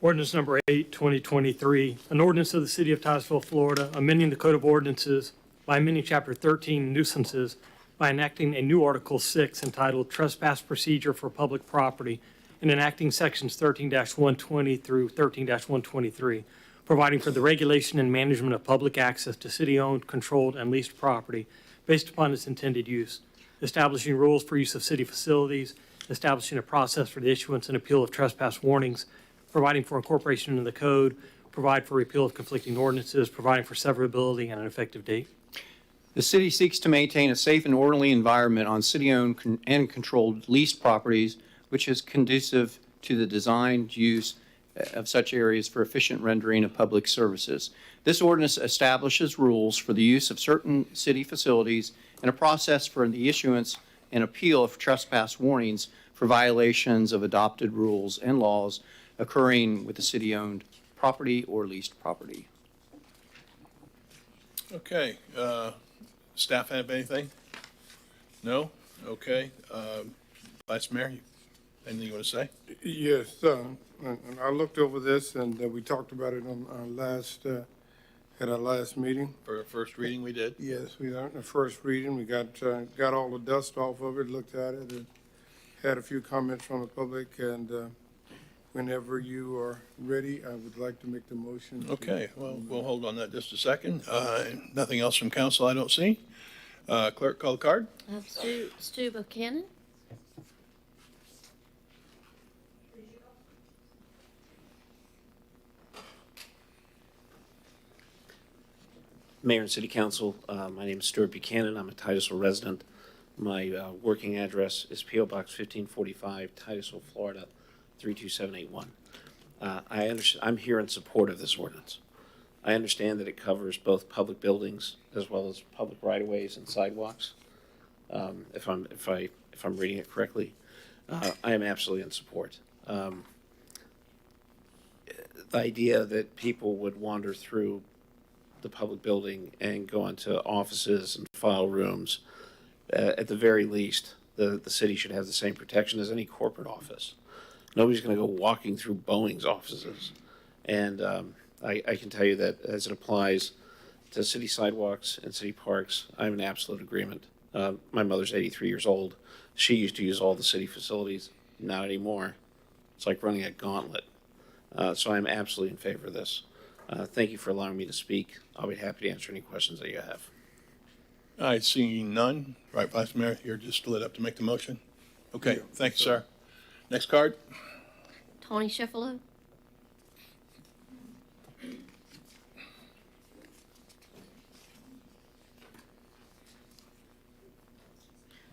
Ordinance number 8, 2023, an ordinance of the City of Titusville, Florida, amending the Code of Ordinances by amending Chapter 13 nuisances by enacting a new Article 6 entitled Trespass Procedure for Public Property and enacting Sections 13-120 through 13-123, providing for the regulation and management of public access to city-owned, controlled, and leased property based upon its intended use, establishing rules for use of city facilities, establishing a process for the issuance and appeal of trespass warnings, providing for incorporation into the code, provide for repeal of conflicting ordinances, providing for severability and an effective date. The city seeks to maintain a safe and orderly environment on city-owned and controlled leased properties, which is conducive to the design, use of such areas for efficient rendering of public services. This ordinance establishes rules for the use of certain city facilities and a process for the issuance and appeal of trespass warnings for violations of adopted rules and laws occurring with the city-owned property or leased property. Okay. Staff have anything? No? Okay. Vice Mayor, anything you want to say? Yes, and I looked over this and we talked about it on our at our last meeting. For a first reading, we did. Yes, we got the first reading. We got all the dust off of it, looked at it, and had a few comments from the public. And whenever you are ready, I would like to make the motion. Okay, well, we'll hold on that just a second. Nothing else from council I don't see. Clerk, call the card. Stu Buchanan? Mayor and City Council, my name is Stuart Buchanan. I'm a Titusville resident. My working address is P.O. Box 1545, Titusville, Florida, 32781. I'm here in support of this ordinance. I understand that it covers both public buildings as well as public right-of-ways and sidewalks. If I'm reading it correctly, I am absolutely in support. The idea that people would wander through the public building and go into offices and file rooms, at the very least, the city should have the same protection as any corporate office. Nobody's going to go walking through Boeing's offices. And I can tell you that as it applies to city sidewalks and city parks, I'm in absolute agreement. My mother's 83 years old. She used to use all the city facilities. Not anymore. It's like running a gauntlet. So I'm absolutely in favor of this. Thank you for allowing me to speak. I'll be happy to answer any questions that you have. I see none. Right, Vice Mayor, you're just lit up to make the motion? Okay, thank you, sir. Next card. Tony Sheffalo.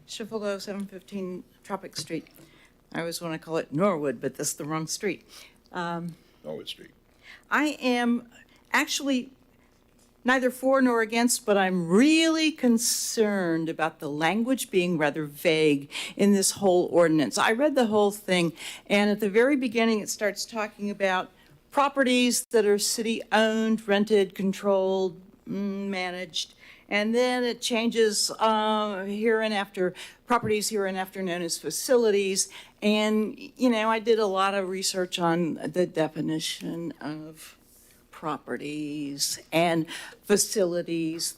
Sheffalo, 715 Tropic Street. I always want to call it Norwood, but this is the wrong street. Norwood Street. I am actually neither for nor against, but I'm really concerned about the language being rather vague in this whole ordinance. I read the whole thing, and at the very beginning, it starts talking about properties that are city-owned, rented, controlled, managed, and then it changes hereinafter, properties hereinafter known as facilities. And, you know, I did a lot of research on the definition of properties and facilities,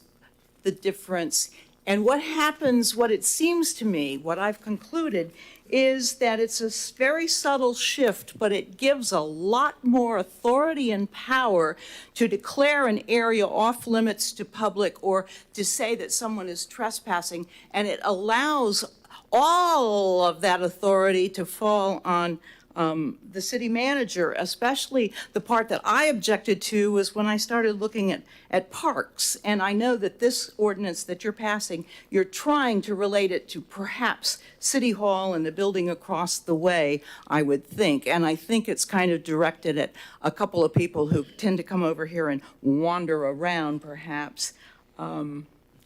the difference. And what happens, what it seems to me, what I've concluded, is that it's a very subtle shift, but it gives a lot more authority and power to declare an area off limits to public or to say that someone is trespassing, and it allows all of that authority to fall on the city manager. Especially the part that I objected to was when I started looking at parks. And I know that this ordinance that you're passing, you're trying to relate it to perhaps City Hall and the building across the way, I would think. And I think it's kind of directed at a couple of people who tend to come over here and wander around perhaps,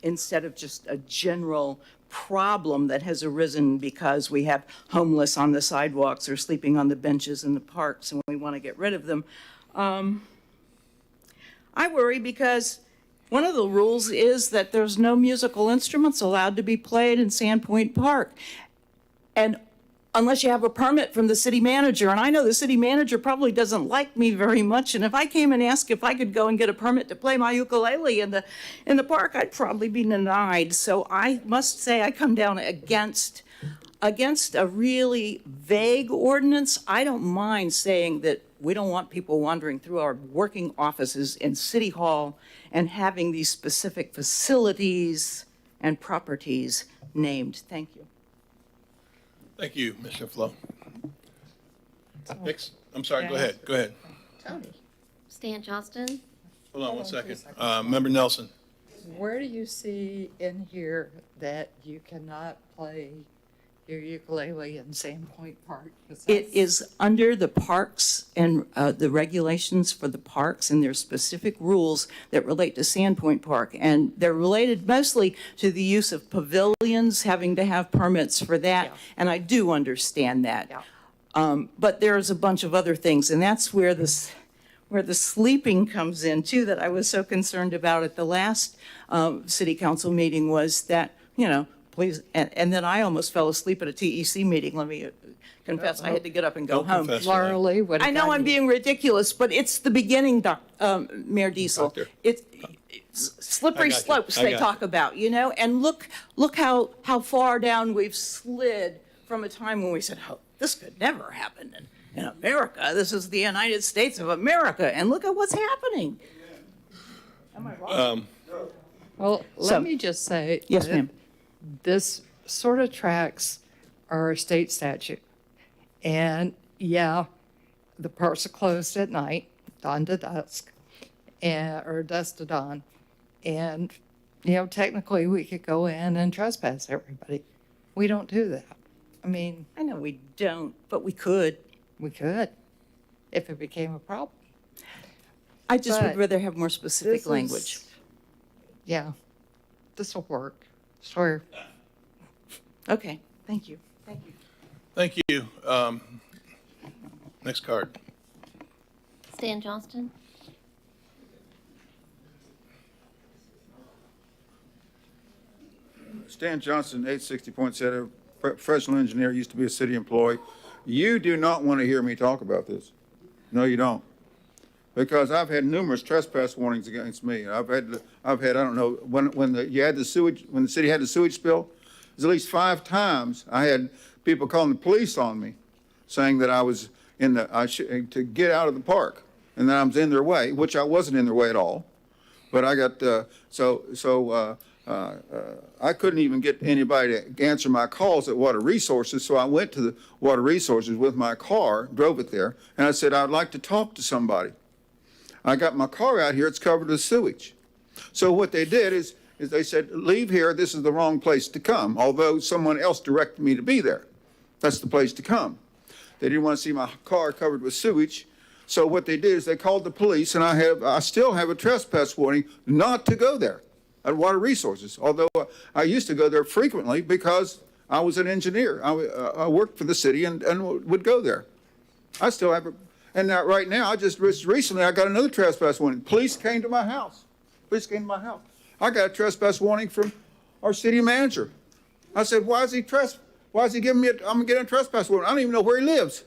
instead of just a general problem that has arisen because we have homeless on the sidewalks or sleeping on the benches in the parks and we want to get rid of them. I worry because one of the rules is that there's no musical instruments allowed to be played in Sandpoint Park. And unless you have a permit from the city manager, and I know the city manager probably doesn't like me very much, and if I came and asked if I could go and get a permit to play my ukulele in the park, I'd probably be denied. So I must say I come down against a really vague ordinance. I don't mind saying that we don't want people wandering through our working offices in City Hall and having these specific facilities and properties named. Thank you. Thank you, Mr. Flo. Next, I'm sorry, go ahead. Tony. Stan Johnston. Hold on 1 second. Member Nelson. Where do you see in here that you cannot play your ukulele in Sandpoint Park? It is under the parks and the regulations for the parks, and there's specific rules that relate to Sandpoint Park. And they're related mostly to the use of pavilions, having to have permits for that. Yeah. And I do understand that. Yeah. But there's a bunch of other things, and that's where the sleeping comes in too, that I was so concerned about at the last city council meeting, was that, you know, please, and then I almost fell asleep at a TEC meeting. Let me confess, I had to get up and go home. Laura Lee, what I know I'm being ridiculous, but it's the beginning, Mayor Diesel. It's slippery slopes they talk about, you know? And look how far down we've slid from a time when we said, oh, this could never happen in America. This is the United States of America, and look at what's happening. Am I wrong? Well, let me just say. Yes, ma'am. This sort of tracks our state statute. And yeah, the parks are closed at night, dawn to dusk, or dusk to dawn. And, you know, technically we could go in and trespass everybody. We don't do that. I mean. I know we don't, but we could. We could, if it became a problem. I just would But rather have more specific this is- language. Yeah, this will work. Sure. Okay, thank you. Thank you. Thank you. Next card. Stan Johnston? Stan Johnson, 860 Poinsettia, professional engineer, used to be a city employee. You do not want to hear me talk about this. No, you don't. Because I've had numerous trespass warnings against me. I've had, I don't know, when the city had the sewage spill, there's at least 5 times I had people calling the police on me, saying that I was to get out of the park, and that I was in their way, which I wasn't in their way at all. But I got, I couldn't even get anybody to answer my calls at Water Resources, so I went to the Water Resources with my car, drove it there, and I said, I'd like to talk to somebody. I got my car out here, it's covered with sewage. So what they did is they said, leave here, this is the wrong place to come, although someone else directed me to be there. That's the place to come. They didn't want to see my car covered with sewage. So what they did is they called the police, and I still have a trespass warning not to go there at Water Resources, although I used to go there frequently because I was an engineer. I worked for the city and would go there. I still have and now, right now, recently I got another trespass warning. Police came to my house. Police came to my house. I got a trespass warning from our city manager. I said, why is he giving me I'm getting a trespass warning? I don't even know where he lives.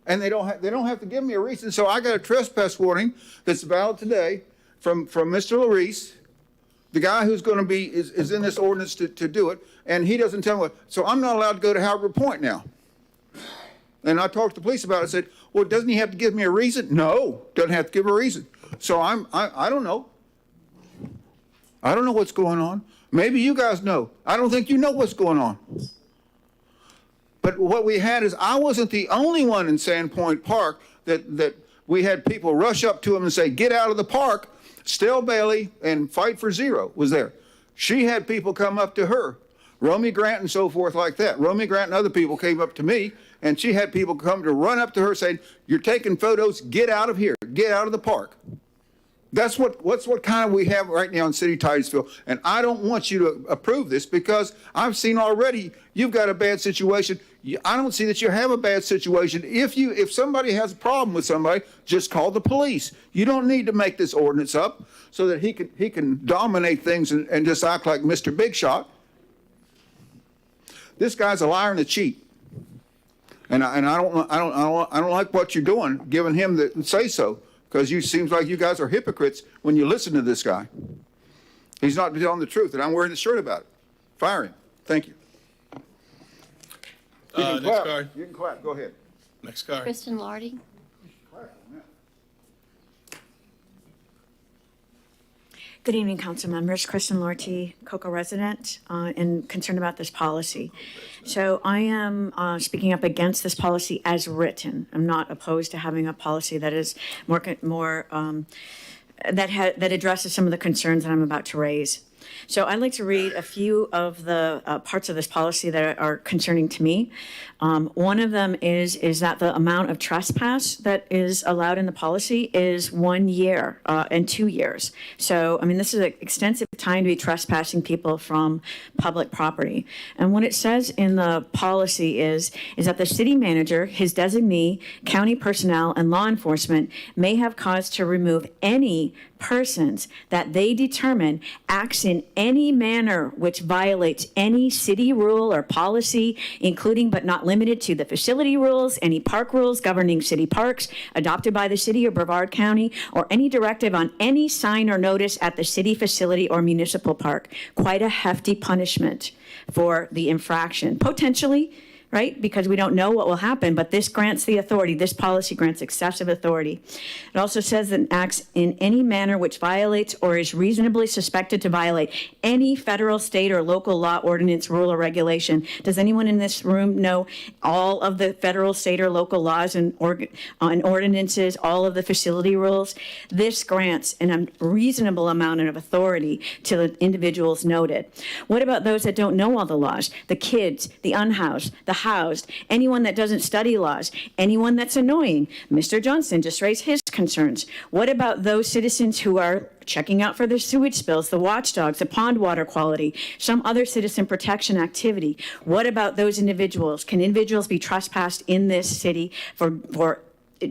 And they don't have to give me a reason. So I got a trespass warning that's valid today from Mr. Larice, the guy who's going to be, is in this ordinance to do it, and he doesn't tell me what. So I'm not allowed to go to Howard Point now. And I talked to the police about it. I said, well, doesn't he have to give me a reason? No, doesn't have to give a reason. So I don't know. I don't know what's going on. Maybe you guys know. I don't think you know what's going on. But what we had is I wasn't the only one in Sandpoint Park that we had people rush up to him and say, get out of the park. Stell Bailey and Fight for Zero was there. She had people come up to her, Romy Grant and so forth like that. Romy Grant and other people came up to me, and she had people come to run up to her saying, you're taking photos, get out of here, get out of the park. That's what kind of we have right now in City of Titusville. And I don't want you to approve this because I've seen already you've got a bad situation. I don't see that you have a bad situation. If somebody has a problem with somebody, just call the police. You don't need to make this ordinance up so that he can dominate things and just act like Mr. Big Shot. This guy's a liar and a cheat. And I don't like what you're doing, giving him the say so. Because you seems like you guys are hypocrites when you listen to this guy. He's not telling the truth, and I'm wearing the shirt about it. Fire him. Thank you. You can Next clap. card. You can clap. Go ahead. Next card. Kristen Lardy? Good evening, council members. Kristen Lorty, Cocoa resident, and concerned about this policy. So I am speaking up against this policy as written. I'm not opposed to having a policy that is more that addresses some of the concerns that I'm about to raise. So I'd like to read a few of the parts of this policy that are concerning to me. One of them is that the amount of trespass that is allowed in the policy is 1 year and 2 years. So, I mean, this is an extensive time to be trespassing people from public property. And what it says in the policy is that the city manager, his designee, county personnel, and law enforcement may have cause to remove any persons that they determine acts in any manner which violates any city rule or policy, including but not limited to the facility rules, any park rules governing city parks adopted by the city or Brevard County, or any directive on any sign or notice at the city facility or municipal park. Quite a hefty punishment for the infraction, potentially, right? Because we don't know what will happen, but this grants the authority. This policy grants excessive authority. It also says that acts in any manner which violates or is reasonably suspected to violate any federal, state, or local law, ordinance, rule, or regulation. Does anyone in this room know all of the federal, state, or local laws and ordinances, all of the facility rules? This grants an unreasonable amount of authority to the individuals noted. What about those that don't know all the laws? The kids, the unhoused, the housed, anyone that doesn't study laws, anyone that's annoying. Mr. Johnson just raised his concerns? What about those citizens who are checking out for their sewage spills, the watchdogs, the pond water quality, some other citizen protection activity? What about those individuals? Can individuals be trespassed in this city for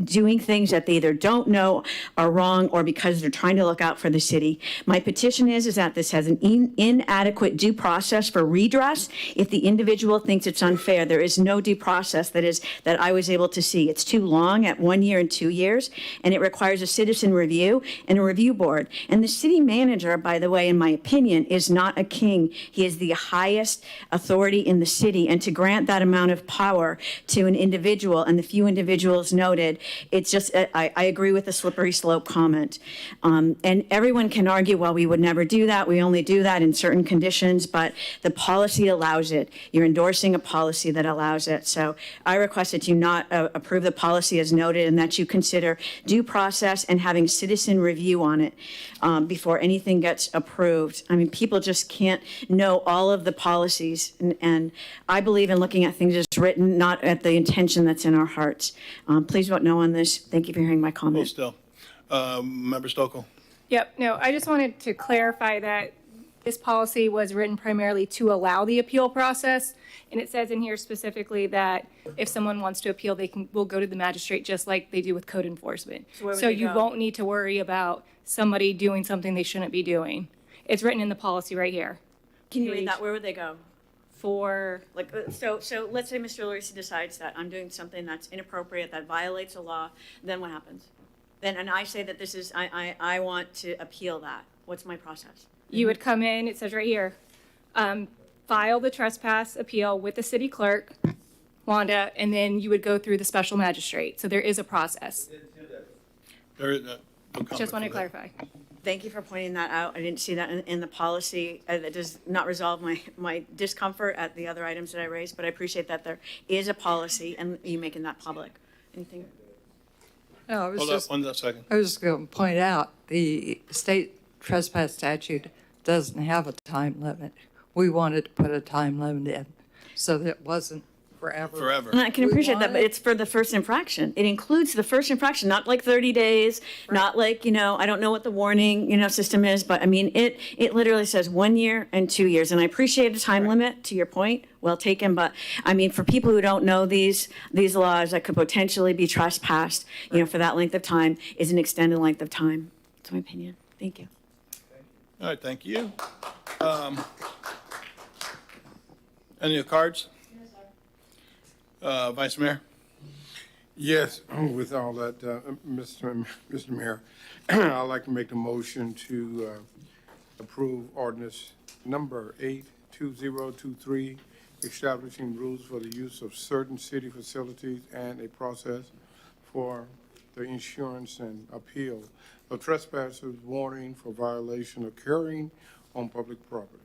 doing things that they either don't know are wrong or because they're trying to look out for the city? My petition is that this has an inadequate due process for redress. If the individual thinks it's unfair, there is no due process that I was able to see. It's too long at 1 year and 2 years, and it requires a citizen review and a review board. And the city manager, by the way, in my opinion, is not a king. He is the highest authority in the city, and to grant that amount of power to an individual, and the few individuals noted, it's just, I agree with the slippery slope comment. And everyone can argue, well, we would never do that. We only do that in certain conditions, but the policy allows it. You're endorsing a policy that allows it. So I request that you not approve the policy as noted and that you consider due process and having citizen review on it before anything gets approved. I mean, people just can't know all of the policies. And I believe in looking at things as written, not at the intention that's in our hearts. Please vote no on this. Thank you for hearing my comment. Still. Member Stokel. Yep, no, I just wanted to clarify that this policy was written primarily to allow the appeal process. And it says in here specifically that if someone wants to appeal, will go to the magistrate just like they do with code enforcement. So you won't need to worry about somebody doing something they shouldn't be doing. It's written in the policy right here. Can you read that? Where would they go? For So let's say Mr. Lewis decides that I'm doing something that's inappropriate, that violates a law, then what happens? Then, and I say that this is, I want to appeal that. What's my process? You would come in, it says right here, file the trespass appeal with the city clerk, Wanda, and then you would go through the special magistrate. So there is a process. Just want to clarify. Thank you for pointing that out. I didn't see that in the policy. That does not resolve my discomfort at the other items that I raised, but I appreciate that there is a policy and you making that public. Anything? No, Hold up 1 second. I was just going to point out, the state trespass statute doesn't have a time limit. We wanted to put a time limit in so that it wasn't forever. And I can appreciate that, but it's for the first infraction. It includes the first infraction, not like 30 days, not like, I don't know what the warning, system is, but I mean, it literally says 1 year and 2 years. And I appreciate the time limit, to your point, well taken, but I mean, for people who don't know these laws that could potentially be trespassed, for that length of time is an extended length of time. That's my opinion. Thank you. All right, thank you. Any cards? Vice Mayor? Yes, with all that, Mr. Mayor, I'd like to make the motion to approve ordinance number 82023, establishing rules for the use of certain city facilities and a process for the insurance and appeal of trespassers, warning for violation occurring on public property.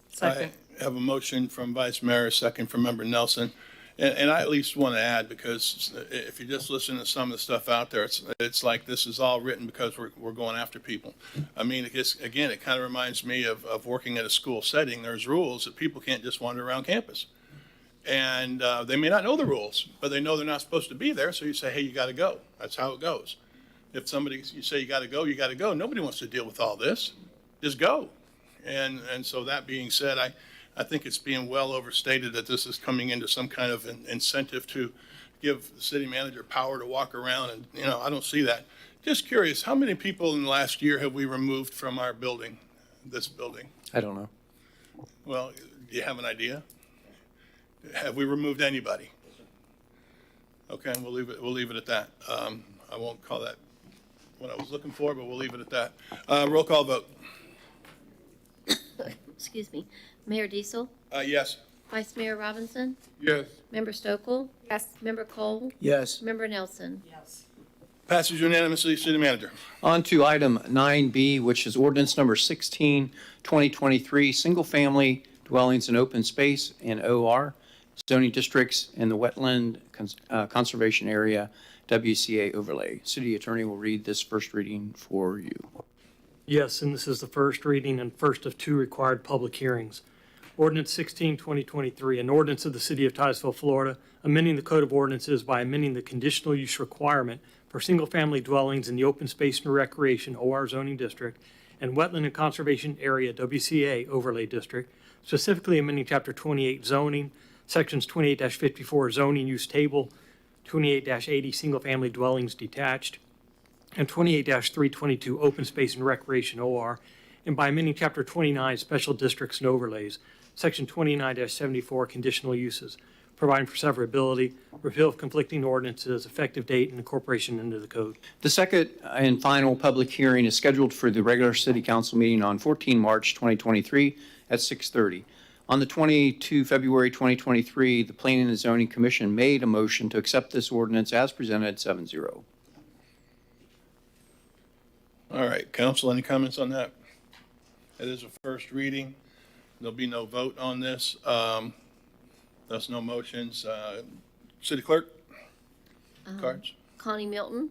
Second. I have a motion from Vice Mayor, a second from Member Nelson. And I at least want to add, because if you just listen to some of the stuff out there, it's like this is all written because we're going after people. I mean, again, it kind of reminds me of working at a school setting. There's rules that people can't just wander around campus. And they may not know the rules, but they know they're not supposed to be there. So you say, hey, you got to go. That's how it goes. If you say you got to go, you got to go. Nobody wants to deal with all this. Just go. And so that being said, I think it's being well overstated that this is coming into some kind of an incentive to give the city manager power to walk around, and I don't see that. Just curious, how many people in the last year have we removed from our building, this building? I don't know. Well, do you have an idea? Have we removed anybody? Okay, we'll leave it at that. I won't call that what I was looking for, but we'll leave it at that. Roll call vote. Excuse me. Mayor Diesel? Yes. Vice Mayor Robinson? Yes. Member Stokel? Yes. Member Cole? Yes. Member Nelson? Passes unanimously. City Manager. On to item 9B, which is ordinance number 16, 2023, single-family dwellings in open space and OR, zoning districts in the wetland conservation area, WCA overlay. City Attorney will read this first reading for you. Yes, and this is the first reading and first of 2 required public hearings. Ordinance 16, 2023, an ordinance of the City of Titusville, Florida, amending the Code of Ordinances by amending the conditional use requirement for single-family dwellings in the open space and recreation OR zoning district and wetland and conservation area WCA overlay district, specifically amending Chapter 28 zoning, Sections 28-54 zoning use table, 28-80 single-family dwellings detached, and 28-322 open space and recreation OR, and by amending Chapter 29 special districts and overlays, Section 29-74 conditional uses, providing for severability, repeal of conflicting ordinances, effective date, and incorporation into the code. The second and final public hearing is scheduled for the regular city council meeting on 14 March 2023 at 6:30. On the 22 February 2023, the Planning and Zoning Commission made a motion to accept this ordinance as presented 7-0. All right, council, any comments on that? It is a first reading. There'll be no vote on this. Thus, no motions. City Clerk? Cards? Connie Milton.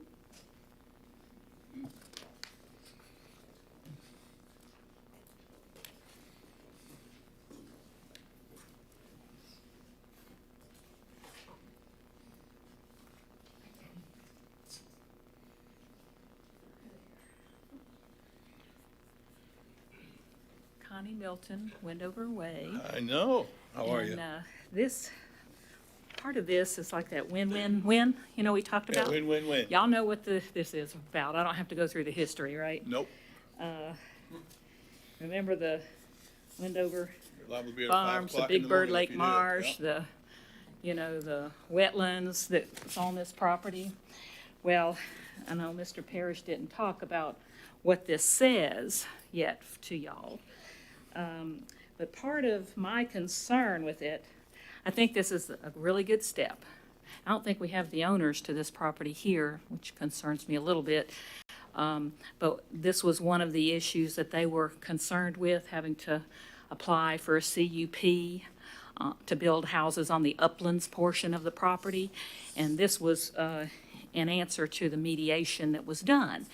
Connie Milton, Wendover Way. I know. How are you? And this, part of this is like that win-win-win, you know, we talked about. Yeah, win-win-win. Y'all know what this is about. I don't have to go through the history, right? Nope. Remember the Wendover Liable to be at 5 Farms, the o'clock in Big the Bird morning if Lake you do. Marsh, Yeah. the wetlands that's on this property. Well, I know Mr. Parrish didn't talk about what this says yet to y'all. But part of my concern with it, I think this is a really good step. I don't think we have the owners to this property here, which concerns me a little bit. But this was one of the issues that they were concerned with, having to apply for a CUP to build houses on the uplands portion of the property. And this was an answer to the mediation that was done.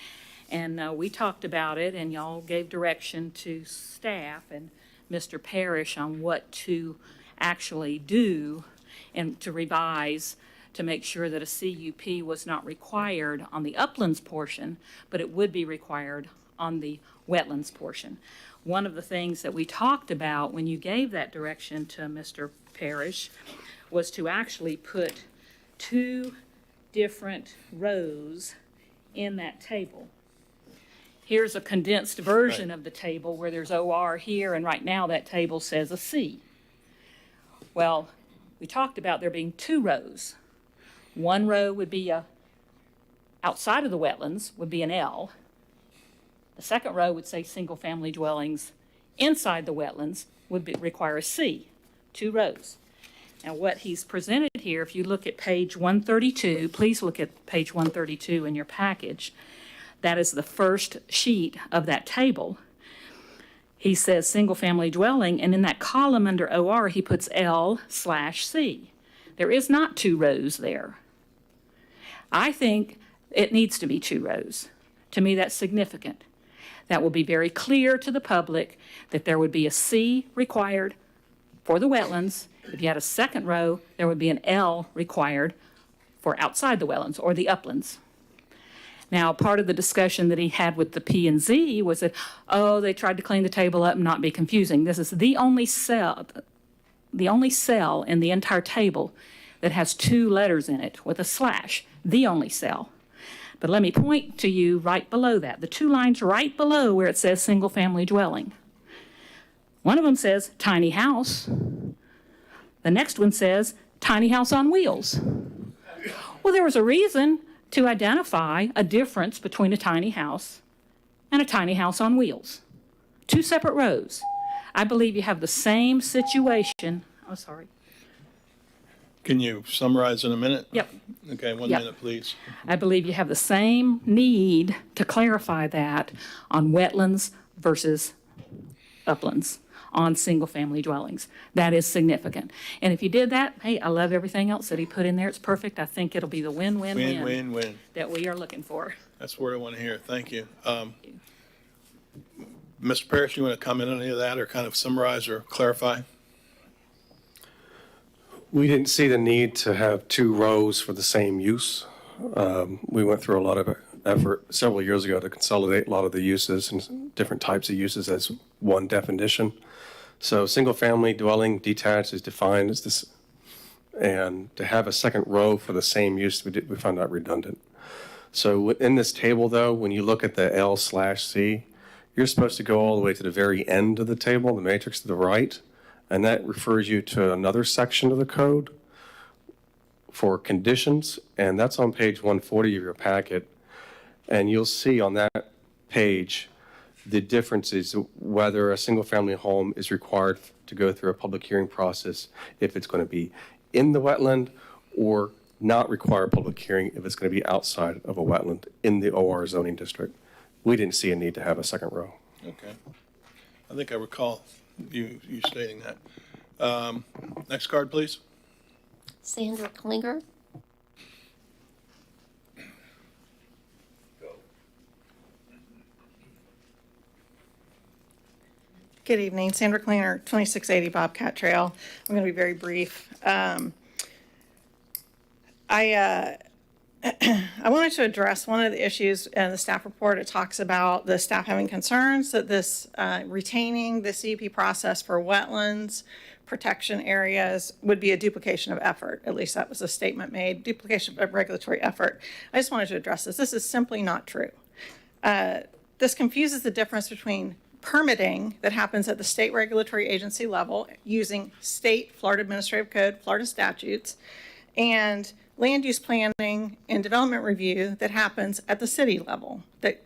And we talked about it, and y'all gave direction to staff and Mr. Parrish on what to actually do and to revise to make sure that a CUP was not required on the uplands portion, but it would be required on the wetlands portion. One of the things that we talked about when you gave that direction to Mr. Parrish was to actually put 2 different rows in that table. Here's a condensed version of the table where there's OR here, and right now that table says a C. Well, we talked about there being 2 rows. One row would be outside of the wetlands, would be an L. The second row would say single-family dwellings inside the wetlands would require a C, 2 rows. Now what he's presented here, if you look at page 132, please look at page 132 in your package. That is the first sheet of that table. He says single-family dwelling, and in that column under OR, he puts L/C. There is not 2 rows there. I think it needs to be 2 rows. To me, that's significant. That will be very clear to the public that there would be a C required for the wetlands. If you had a second row, there would be an L required for outside the wetlands or the uplands. Now, part of the discussion that he had with the P&Z was that, they tried to clean the table up and not be confusing. This is the only cell in the entire table that has 2 letters in it with a slash, the only cell. But let me point to you right below that, the 2 lines right below where it says single-family dwelling. One of them says tiny house. The next one says tiny house on wheels. Well, there was a reason to identify a difference between a tiny house and a tiny house on wheels. 2 separate rows. I believe you have the same situation. Oh, sorry. Can you summarize in a minute? Yep. Okay, 1 Yep. minute, please. I believe you have the same need to clarify that on wetlands versus uplands on single-family dwellings. That is significant. And if you did that, hey, I love everything else that he put in there. It's perfect. I think it'll be the win-win-win Win-win-win. that we are looking for. That's what I want to hear. Thank you. Mr. Parrish, you want to comment on any of that or kind of summarize or clarify? We didn't see the need to have 2 rows for the same use. We went through a lot of effort several years ago to consolidate a lot of the uses and different types of uses as one definition. So single-family dwelling detached is defined as this, and to have a second row for the same use, we found that redundant. So within this table, though, when you look at the L/C, you're supposed to go all the way to the very end of the table, the matrix to the right, and that refers you to another section of the code for conditions, and that's on page 140 of your packet. And you'll see on that page the differences, whether a single-family home is required to go through a public hearing process if it's going to be in the wetland, or not require a public hearing if it's going to be outside of a wetland in the OR zoning district. We didn't see a need to have a second row. Okay. I think I recall you stating that. Next card, please. Sandra Klinger. Good evening, Sandra Cleaner, 2680 Bobcat Trail. I'm going to be very brief. I wanted to address one of the issues in the staff report. It talks about the staff having concerns that this retaining the CUP process for wetlands protection areas would be a duplication of effort. At least that was a statement made, duplication of regulatory effort. I just wanted to address this. This is simply not true. This confuses the difference between permitting that happens at the state regulatory agency level using state Florida Administrative Code, Florida statutes, and land use planning and development review that happens at the city level that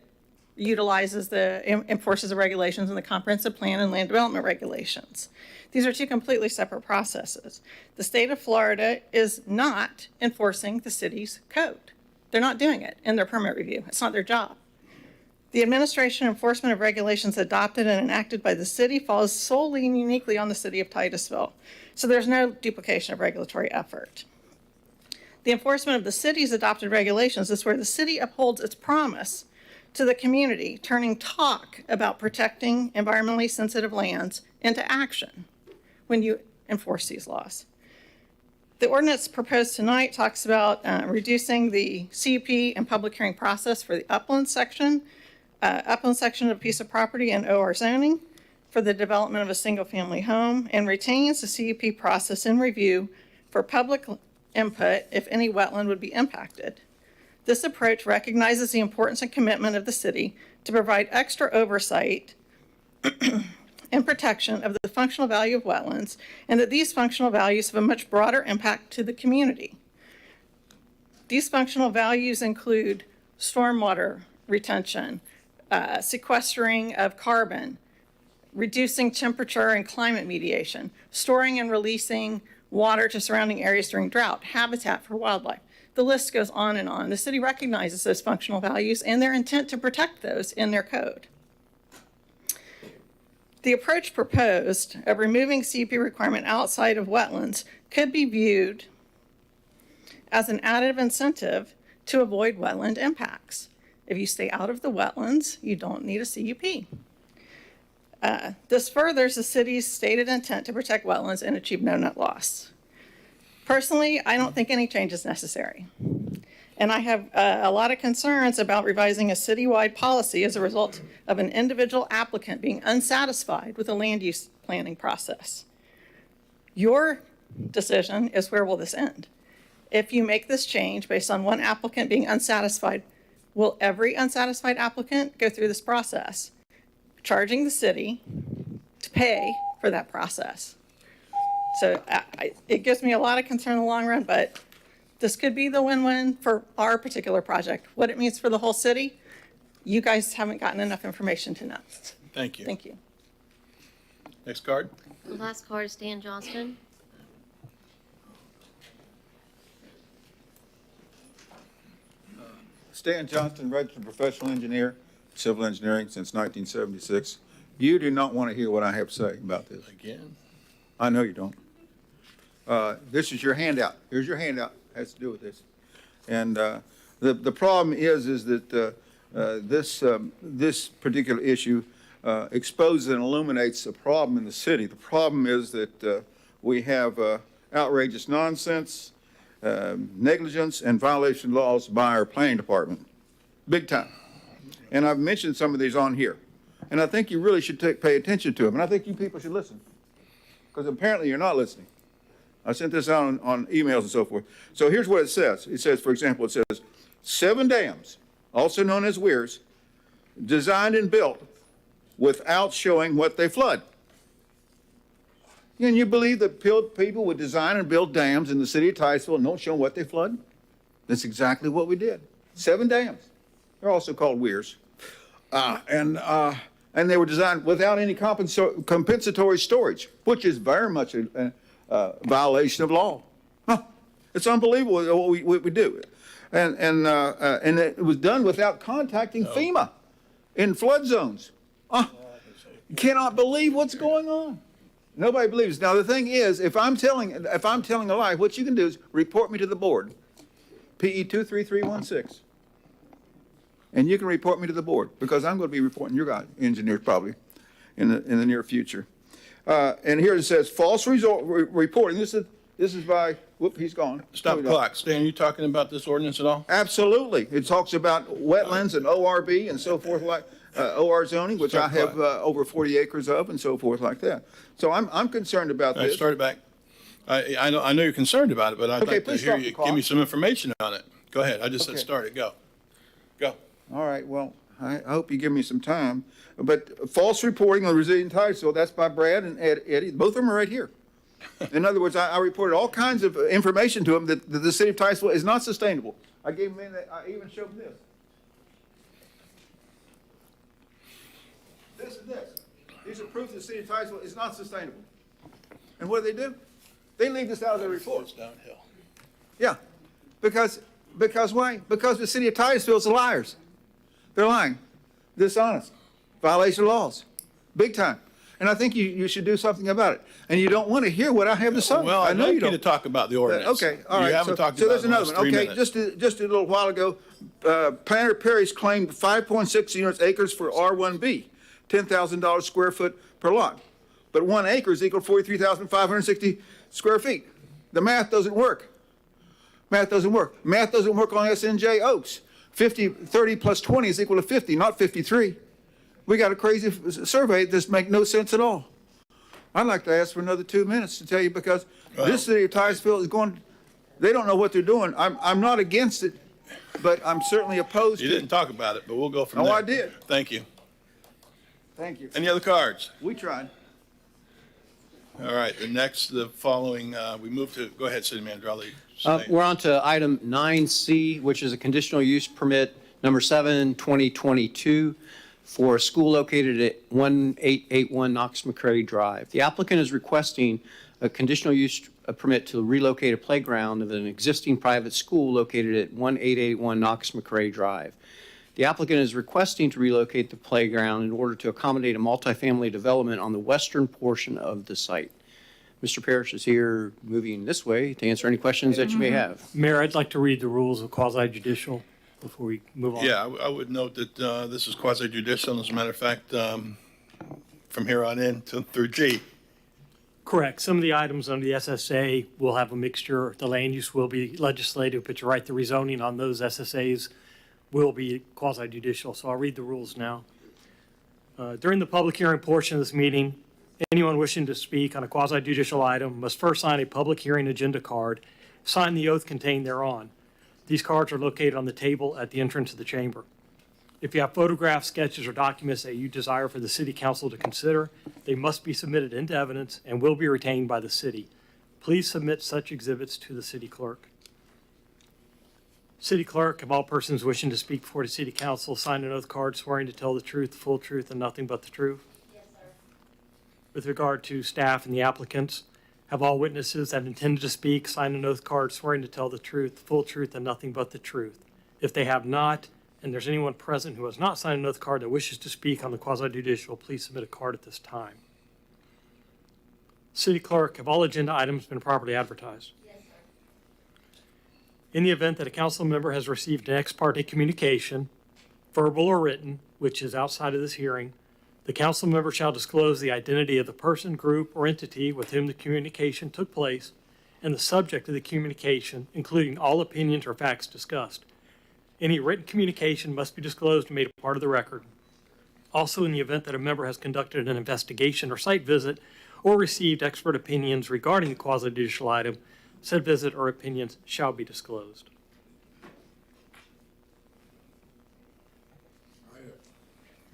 utilizes enforces the regulations in the comprehensive plan and land development regulations. These are two completely separate processes. The state of Florida is not enforcing the city's code. They're not doing it in their permit review. It's not their job. The administration and enforcement of regulations adopted and enacted by the city falls solely and uniquely on the city of Titusville. So there's no duplication of regulatory effort. The enforcement of the city's adopted regulations is where the city upholds its promise to the community, turning talk about protecting environmentally sensitive lands into action when you enforce these laws. The ordinance proposed tonight talks about reducing the CUP and public hearing process for the upland section of a piece of property in OR zoning for the development of a single-family home, and retains the CUP process in review for public input if any wetland would be impacted. This approach recognizes the importance and commitment of the city to provide extra oversight and protection of the functional value of wetlands, and that these functional values have a much broader impact to the community. These functional values include stormwater retention, sequestering of carbon, reducing temperature and climate mediation, storing and releasing water to surrounding areas during drought, habitat for wildlife. The list goes on and on. The city recognizes those functional values and their intent to protect those in their code. The approach proposed of removing CUP requirement outside of wetlands could be viewed as an additive incentive to avoid wetland impacts. If you stay out of the wetlands, you don't need a CUP. This furthers the city's stated intent to protect wetlands and achieve no net loss. Personally, I don't think any change is necessary. And I have a lot of concerns about revising a citywide policy as a result of an individual applicant being unsatisfied with the land use planning process. Your decision is where will this end? If you make this change based on one applicant being unsatisfied, will every unsatisfied applicant go through this process, charging the city to pay for that process? So it gives me a lot of concern in the long run, but this could be the win-win for our particular project. What it means for the whole city, you guys haven't gotten enough information to know. Thank you. Thank you. Next card. The last card is Stan Johnston. Stan Johnston, registered professional engineer, civil engineering since 1976. You do not want to hear what I have to say about this. Again? I know you don't. This is your handout. Here's your handout. It has to do with this. And the problem is that this particular issue exposes and illuminates a problem in the city. The problem is that we have outrageous nonsense, negligence and violation laws by our planning department, big time. And I've mentioned some of these on here. And I think you really should pay attention to them. And I think you people should listen, because apparently you're not listening. I sent this out on emails and so forth. So here's what it says. It says, for example, it says, 7 dams, also known as weirs, designed and built without showing what they flood. And you believe that people would design and build dams in the city of Titusville and don't show what they flood? That's exactly what we did. 7 dams. They're also called weirs. And they were designed without any compensatory storage, which is very much a violation of law. It's unbelievable what we do. And it was done without contacting FEMA in flood zones. You cannot believe what's going on. Nobody believes. Now, the thing is, if I'm telling a lie, what you can do is report me to the board, PE 23316. And you can report me to the board, because I'm going to be reporting your guy, engineers probably, in the near future. And here it says false reporting. This is by, whoop, he's gone. Stop the clock. Stan, are you talking about this ordinance at all? Absolutely. It talks about wetlands and ORB and so forth, like OR zoning, which I have over 40 acres of and so forth like that. So I'm concerned about this. Start it back. I know you're concerned about it, but I'd like to hear you give me some information on it. Go ahead. I just said start it. Go. All right, well, I hope you give me some time. But false reporting on resilient Titusville, that's by Brad and Eddie. Both of them are right here. In other words, I reported all kinds of information to them that the city of Titusville is not sustainable. I gave them I even showed them this. This and this. These are proof the city of Titusville is not sustainable. And what do? They leave this out of their report. It's downhill. Yeah, because why? Because the city of Titusville is liars. They're lying, dishonest, violation of laws, big time. And I think you should do something about it. And you don't want to hear what I have to say. Well, I know you don't. To talk about the ordinance. Okay, all right. You haven't talked so about there's another one. Okay, just a little while ago, Planter Parish claimed 5.6 acres for R1B, $10,000 square foot per lot. But 1 acre is equal to 43,560 square feet. The math doesn't work. Math doesn't work. Math doesn't work on SNJ Oaks. 30 plus 20 is equal to 50, not 53. We got a crazy survey that just make no sense at all. I'd like to ask for another 2 minutes to tell you, because this city of Titusville is going, they don't know what they're doing. I'm not against it, but I'm certainly opposed to it. You didn't talk about it, but we'll go from there. Oh, I did. Thank you. Thank you. Any other cards? We tried. All right, the following, we move to, go ahead, City Manager, I'll let you say. We're on to item 9C, which is a conditional use permit number 7, 2022, for a school located at 1881 Knox McCray Drive. The applicant is requesting a conditional use permit to relocate a playground of an existing private school located at 1881 Knox McCray Drive. The applicant is requesting to relocate the playground in order to accommodate a multifamily development on the western portion of the site. Mr. Parrish is here moving this way to answer any questions that you may have. Mayor, I'd like to read the rules of quasi-judicial before we move on. Yeah, I would note that this is quasi-judicial. As a matter of fact, from here on in through G. Correct. Some of the items under the SSA will have a mixture. The land use will be legislative, but you're right, the rezoning on those SSAs will be quasi-judicial. So I'll read the rules now. During the public hearing portion of this meeting, anyone wishing to speak on a quasi-judicial item must first sign a public hearing agenda card, sign the oath contained thereon. These cards are located on the table at the entrance of the chamber. If you have photographs, sketches, or documents that you desire for the city council to consider, they must be submitted into evidence and will be retained by the city. Please submit such exhibits to the city clerk. City clerk, have all persons wishing to speak before the city council sign an oath card swearing to tell the truth, the full truth, and nothing but the truth? Yes, sir. With regard to staff and the applicants, have all witnesses that intended to speak sign an oath card swearing to tell the truth, the full truth, and nothing but the truth? If they have not, and there's anyone present who has not signed an oath card that wishes to speak on the quasi-judicial, please submit a card at this time. City clerk, have all agenda items been properly advertised? Yes, sir. In the event that a council member has received an ex parte communication, verbal or written, which is outside of this hearing, the council member shall disclose the identity of the person, group, or entity with whom the communication took place and the subject of the communication, including all opinions or facts discussed. Any written communication must be disclosed and made a part of the record. Also, in the event that a member has conducted an investigation or site visit or received expert opinions regarding the quasi-judicial item, said visit or opinions shall be disclosed.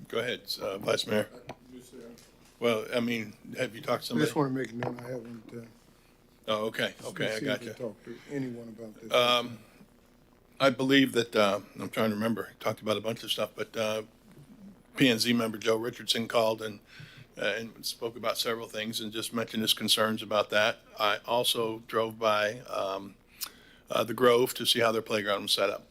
Go ahead, Vice Mayor. Well, I mean, have you talked to I somebody? just want to make a note, I haven't. Oh, okay, okay, I received got or you. talked to anyone about this. I believe that, I'm trying to remember, talked about a bunch of stuff, but P&Z member Joe Richardson called and spoke about several things and just mentioned his concerns about that. I also drove by the Grove to see how their playground was set up.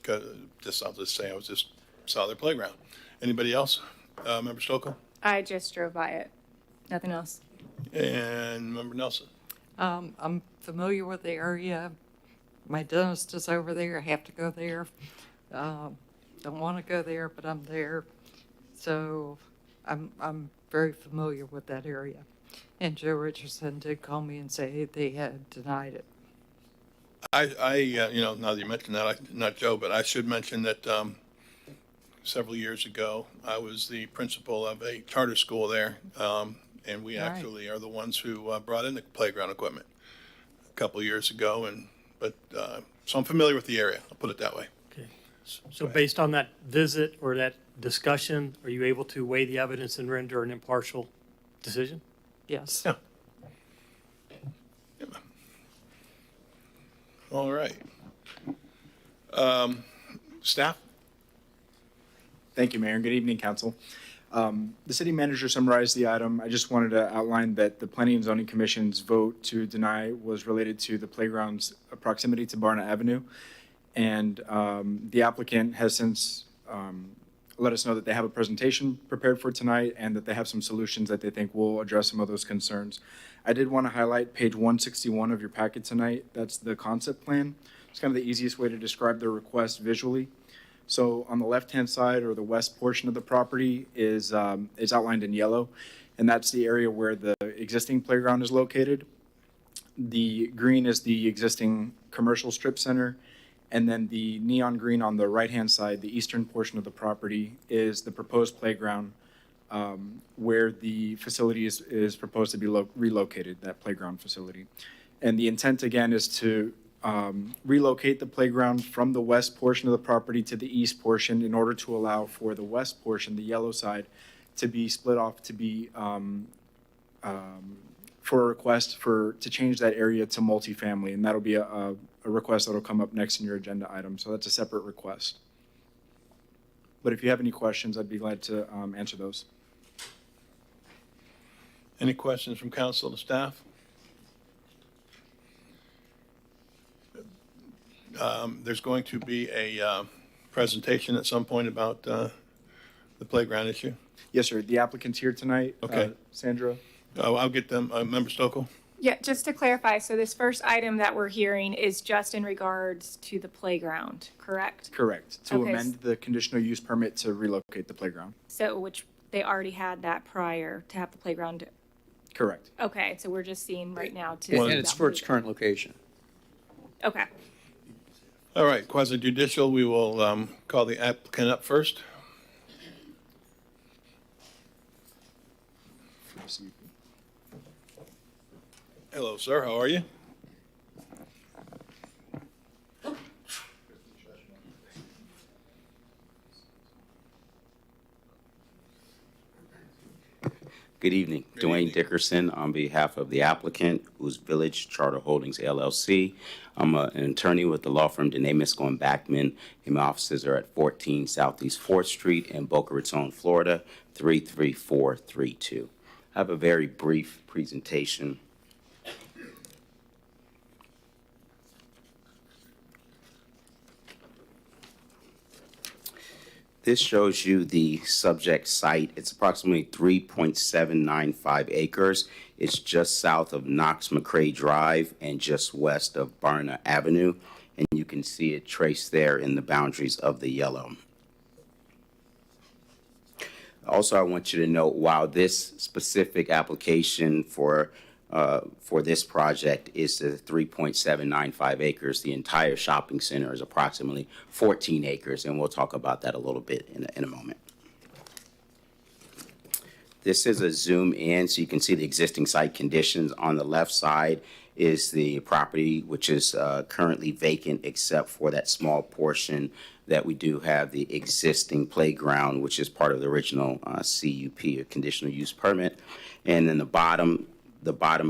I'll just say, I just saw their playground. Anybody else? Member Stokel? I just drove by it. Nothing else. And Member Nelson? I'm familiar with the area. My dentist is over there. I have to go there. Don't want to go there, but I'm there. So I'm very familiar with that area. And Joe Richardson did call me and say they had denied it. You know, now that you mentioned that, not Joe, but I should mention that several years ago, I was the principal of a charter school there, and we actually are the ones who brought in the playground equipment a couple of years ago, so I'm familiar with the area, I'll put it that way. Okay. So based on that visit or that discussion, are you able to weigh the evidence and render an impartial decision? Yes. Yeah. All right. Staff? Thank you, Mayor, and good evening, Council. The city manager summarized the item. I just wanted to outline that the Planning and Zoning Commission's vote to deny was related to the playground's proximity to Barna Avenue. And the applicant has since let us know that they have a presentation prepared for tonight and that they have some solutions that they think will address some of those concerns. I did want to highlight page 161 of your packet tonight. That's the concept plan. It's kind of the easiest way to describe the request visually. So on the left-hand side, or the west portion of the property, is outlined in yellow, and that's the area where the existing playground is located. The green is the existing commercial strip center, and then the neon green on the right-hand side, the eastern portion of the property, is the proposed playground where the facility is proposed to be relocated, that playground facility. And the intent, again, is to relocate the playground from the west portion of the property to the east portion in order to allow for the west portion, the yellow side, to be split off to be for a request to change that area to multifamily, and that'll be a request that'll come up next in your agenda item. So that's a separate request. But if you have any questions, I'd be glad to answer those. Any questions from council to staff? There's going to be a presentation at some point about the playground issue. Yes, sir. The applicant's here tonight. Okay. Sandra. I'll get them. Member Stokel? Yeah, just to clarify, so this first item that we're hearing is just in regards to the playground, correct? Correct. To Okay. amend the conditional use permit to relocate the playground. So, which they already had that prior to have the playground. Correct. Okay, so we're just seeing right now to. And it's for its current location. Okay. All right, quasi judicial, we will call the applicant up first. Hello, sir, how are you? Good evening. Dwayne Dickerson on behalf of the applicant, who's Village Charter Holdings LLC. I'm an attorney with the law firm Dene Misko and Backman, and my offices are at 14 Southeast 4th Street in Boca Raton, Florida, 33432. I have a very brief presentation. This shows you the subject site. It's approximately 3.795 acres. It's just south of Knox McCrae Drive and just west of Barna Avenue. And you can see it traced there in the boundaries of the yellow. Also, I want you to note, while this specific application for for this project is the 3.795 acres. The entire shopping center is approximately 14 acres, and we'll talk about that a little bit in a moment. This is a zoom in so you can see the existing site conditions. On the left side is the property, which is currently vacant except for that small portion that we do have the existing playground, which is part of the original CUP, a conditional use permit. And then the bottom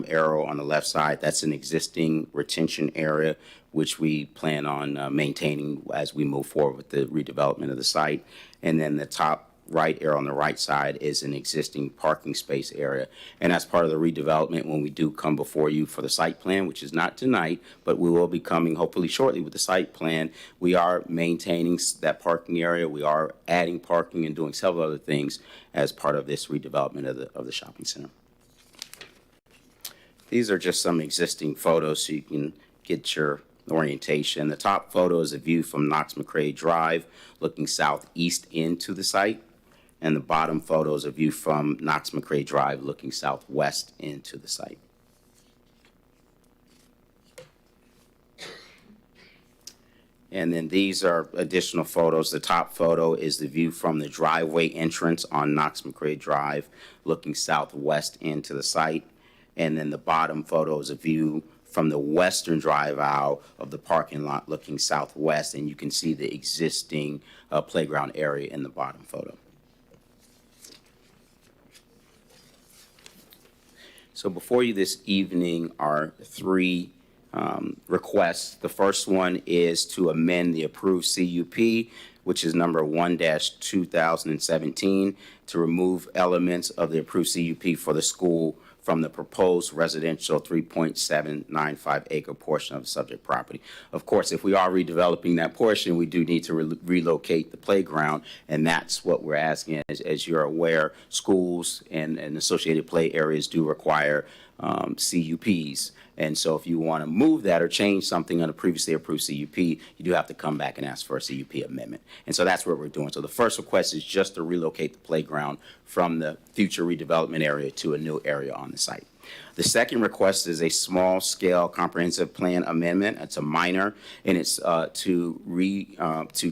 arrow on the left side, that's an existing retention area, which we plan on maintaining as we move forward with the redevelopment of the site. And then the top right arrow on the right side is an existing parking space area. And as part of the redevelopment, when we do come before you for the site plan, which is not tonight, but we will be coming hopefully shortly with the site plan, we are maintaining that parking area. We are adding parking and doing several other things as part of this redevelopment of the shopping center. These are just some existing photos so you can get your orientation. The top photo is a view from Knox-McCrae Drive looking southeast into the site. And the bottom photo is a view from Knox-McCrae Drive looking southwest into the site. And then these are additional photos. The top photo is the view from the driveway entrance on Knox-McCrae Drive looking southwest into the site. And then the bottom photo is a view from the western drive aisle of the parking lot looking southwest, and you can see the existing playground area in the bottom photo. So before you this evening are three requests. The first one is to amend the approved CUP, which is number 1-2017, to remove elements of the approved CUP for the school from the proposed residential 3.795 acre portion of the subject property. Of course, if we are redeveloping that portion, we do need to relocate the playground, and that's what we're asking. As you're aware, schools and associated play areas do require CUPs. And so if you want to move that or change something on a previously approved CUP, you do have to come back and ask for a CUP amendment. And so that's what we're doing. So the first request is just to relocate the playground from the future redevelopment area to a new area on the site. The second request is a small-scale comprehensive plan amendment. It's a minor, and it's to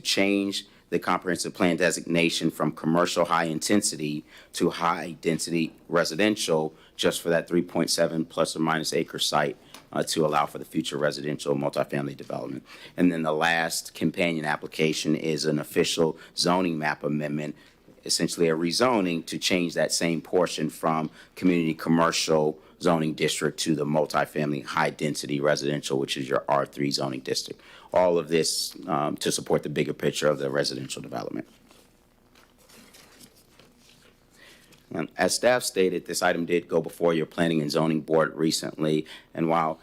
change the comprehensive plan designation from commercial high intensity to high density residential, just for that 3.7 plus or minus acre site to allow for the future residential multifamily development. And then the last companion application is an official zoning map amendment, essentially a rezoning to change that same portion from community commercial zoning district to the multifamily high density residential, which is your R3 zoning district. All of this to support the bigger picture of the residential development. As staff stated, this item did go before your Planning and Zoning Board recently, and while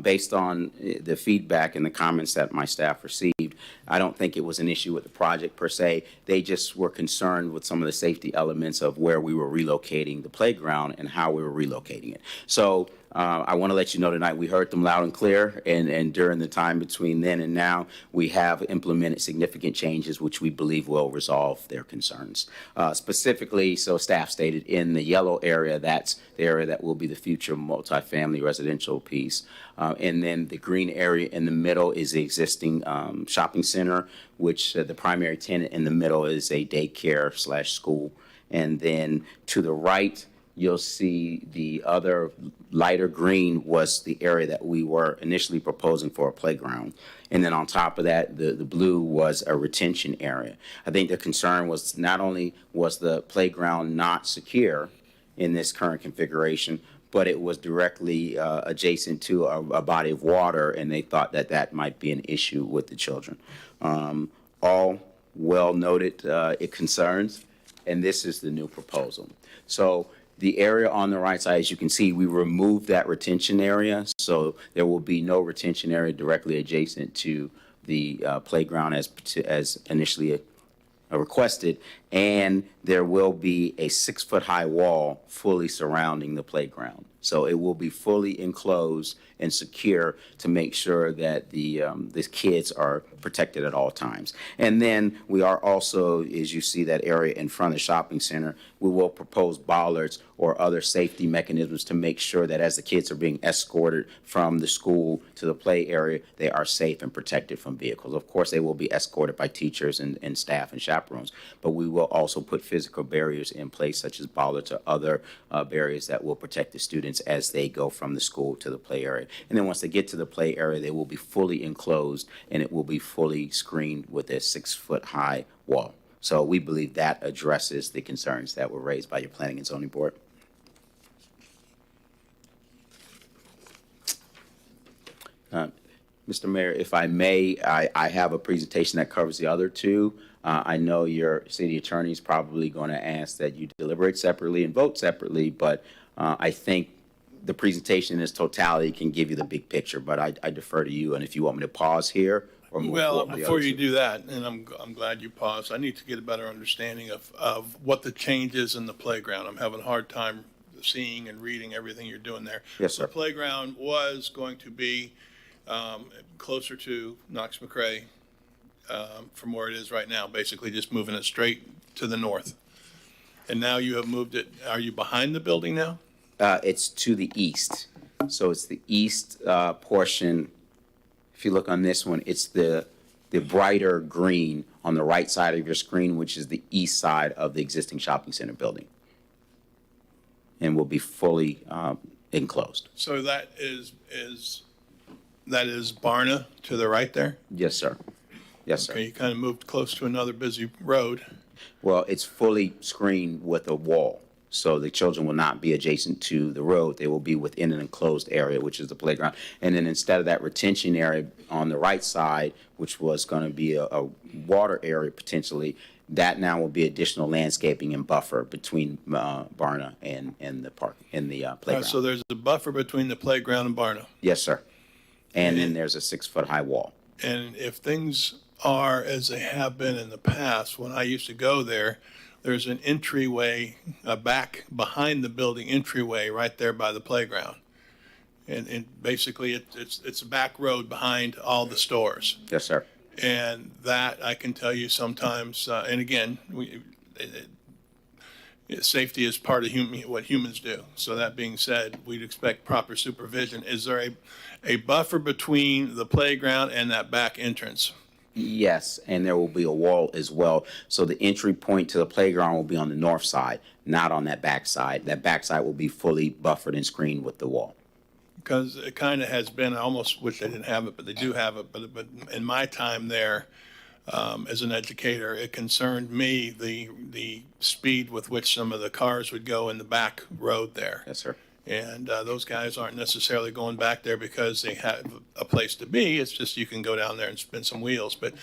based on the feedback and the comments that my staff received, I don't think it was an issue with the project per se. They just were concerned with some of the safety elements of where we were relocating the playground and how we were relocating it. So I want to let you know tonight we heard them loud and clear, and during the time between then and now, we have implemented significant changes which we believe will resolve their concerns. Specifically, so staff stated, in the yellow area, that's the area that will be the future multifamily residential piece. And then the green area in the middle is the existing shopping center, which the primary tenant in the middle is a daycare/school. And then to the right, you'll see the other lighter green was the area that we were initially proposing for a playground. And then on top of that, the blue was a retention area. I think the concern was not only was the playground not secure in this current configuration, but it was directly adjacent to a body of water, and they thought that that might be an issue with the children. All well noted concerns, and this is the new proposal. So the area on the right side, as you can see, we removed that retention area, so there will be no retention area directly adjacent to the playground as initially requested, and there will be a 6-foot high wall fully surrounding the playground. So it will be fully enclosed and secure to make sure that the kids are protected at all times. And then we are also, as you see that area in front of the shopping center, we will propose bollards or other safety mechanisms to make sure that as the kids are being escorted from the school to the play area, they are safe and protected from vehicles. Of course, they will be escorted by teachers and staff and chaperones, but we will also put physical barriers in place, such as bollards or other barriers that will protect the students as they go from the school to the play area. And then once they get to the play area, they will be fully enclosed and it will be fully screened with a 6-foot-high wall. So we believe that addresses the concerns that were raised by your Planning and Zoning Board. Mr. Mayor, if I may, I have a presentation that covers the other two. I know your city attorney is probably going to ask that you deliberate separately and vote separately, but I think the presentation in its totality can give you the big picture, but I defer to you. And if you want me to pause here or move Well, forward with the before other you two. do that, and I'm glad you paused, I need to get a better understanding of what the change is in the playground. I'm having a hard time seeing and reading everything you're doing there. Yes, sir. The playground was going to be closer to Knox McCrae from where it is right now, basically just moving it straight to the north. And now you have moved it, are you behind the building now? It's to the east. So it's the east portion. If you look on this one, it's the brighter green on the right side of your screen, which is the east side of the existing shopping center building. And will be fully enclosed. So that is Barna to the right there? Yes, sir. Yes, sir. Okay, you kind of moved close to another busy road. Well, it's fully screened with a wall. So the children will not be adjacent to the road. They will be within an enclosed area, which is the playground. And then instead of that retention area on the right side, which was going to be a water area potentially, that now will be additional landscaping and buffer between Barna and the park and the playground. So there's a buffer between the playground and Barna. Yes, sir. And then there's a 6-foot-high wall. And if things are as they have been in the past, when I used to go there, there's an entryway, a back behind the building entryway right there by the playground. And basically it's a back road behind all the stores. Yes, sir. And that I can tell you sometimes, and again, safety is part of what humans do. So that being said, we'd expect proper supervision. Is there a buffer between the playground and that back entrance? Yes, and there will be a wall as well. So the entry point to the playground will be on the north side, not on that back side. That back side will be fully buffered and screened with the wall. Because it kind of has been, I almost wish they didn't have it, but they do have it. But in my time there, as an educator, it concerned me the speed with which some of the cars would go in the back road there. Yes, sir. And those guys aren't necessarily going back there because they have a place to be. It's just you can go down there and spin some wheels. But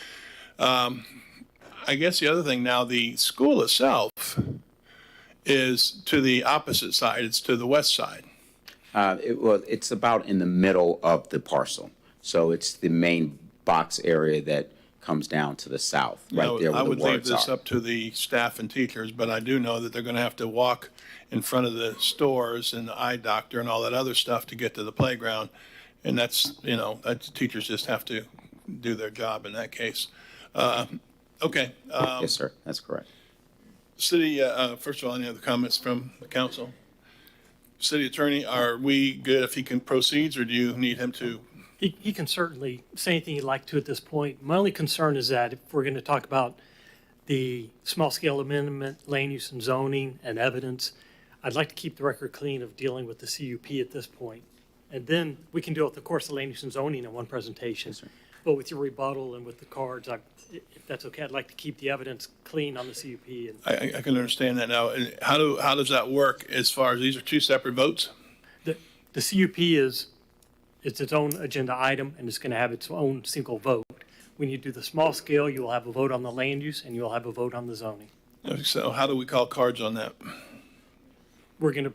I guess the other thing now, the school itself is to the opposite side. It's to the west side. It's about in the middle of the parcel. So it's the main box area that comes down to the south, right there where I the would leave words this are. up to the staff and teachers, but I do know that they're going to have to walk in front of the stores and the eye doctor and all that other stuff to get to the playground. And that's, teachers just have to do their job in that case. Okay. Yes, sir. That's correct. City, first of all, any other comments from the council? City attorney, are we good if he can proceed, or do you need him to? He can certainly say anything he'd like to at this point. My only concern is that if we're going to talk about the small-scale amendment, land use and zoning, and evidence, I'd like to keep the record clean of dealing with the CUP at this point. And then we can deal with, of course, the land use and zoning in one presentation. Yes, sir. But with your rebuttal and with the cards, if that's okay, I'd like to keep the evidence clean on the CUP. And I can understand that now. And how does that work as far as these are two separate votes? the CUP is its own agenda item, and it's going to have its own single vote. When you do the small scale, you will have a vote on the land use, and you'll have a vote on the zoning. So how do we call cards on that? We're going to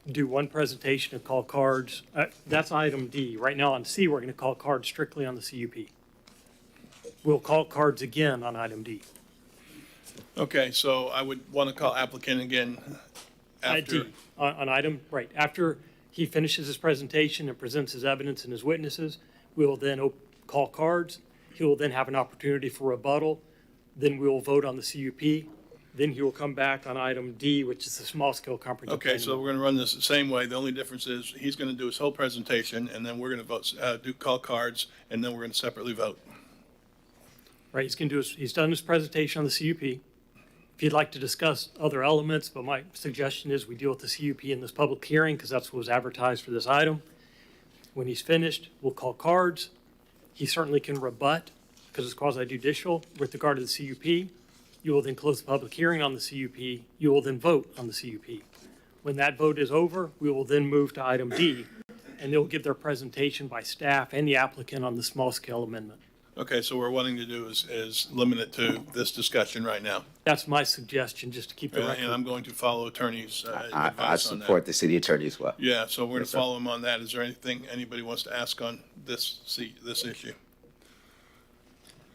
do one presentation and call cards. That's item D. Right now on C, we're going to call cards strictly on the CUP. We'll call cards again on item D. Okay, so I would want to call applicant again after. D, on item, right, after He finishes his presentation and presents his evidence and his witnesses. We will then call cards. He will then have an opportunity for rebuttal. Then we will vote on the CUP. Then he will come back on item D, which is the small-scale comprehensive plan. Okay, so we're going to run this the same way. The only difference is he's going to do his whole presentation, and then we're going to vote, call cards, and then we're going to separately vote. Right, he's done his presentation on the CUP. If you'd like to discuss other elements, but my suggestion is we deal with the CUP in this public hearing because that's what was advertised for this item. When he's finished, we'll call cards. He certainly can rebut because it's quasi-judicial with regard to the CUP. You will then close the public hearing on the CUP. You will then vote on the CUP. When that vote is over, we will then move to item D, and they'll give their presentation by staff and the applicant on the small-scale amendment. Okay, so what we're wanting to do is limit it to this discussion right now. That's my suggestion, just to keep the record. And I'm going to follow attorney's I advice on that. support the city attorney as well. Yeah, so we're going Yes, to sir. follow him on that. Is there anything anybody wants to ask on this issue?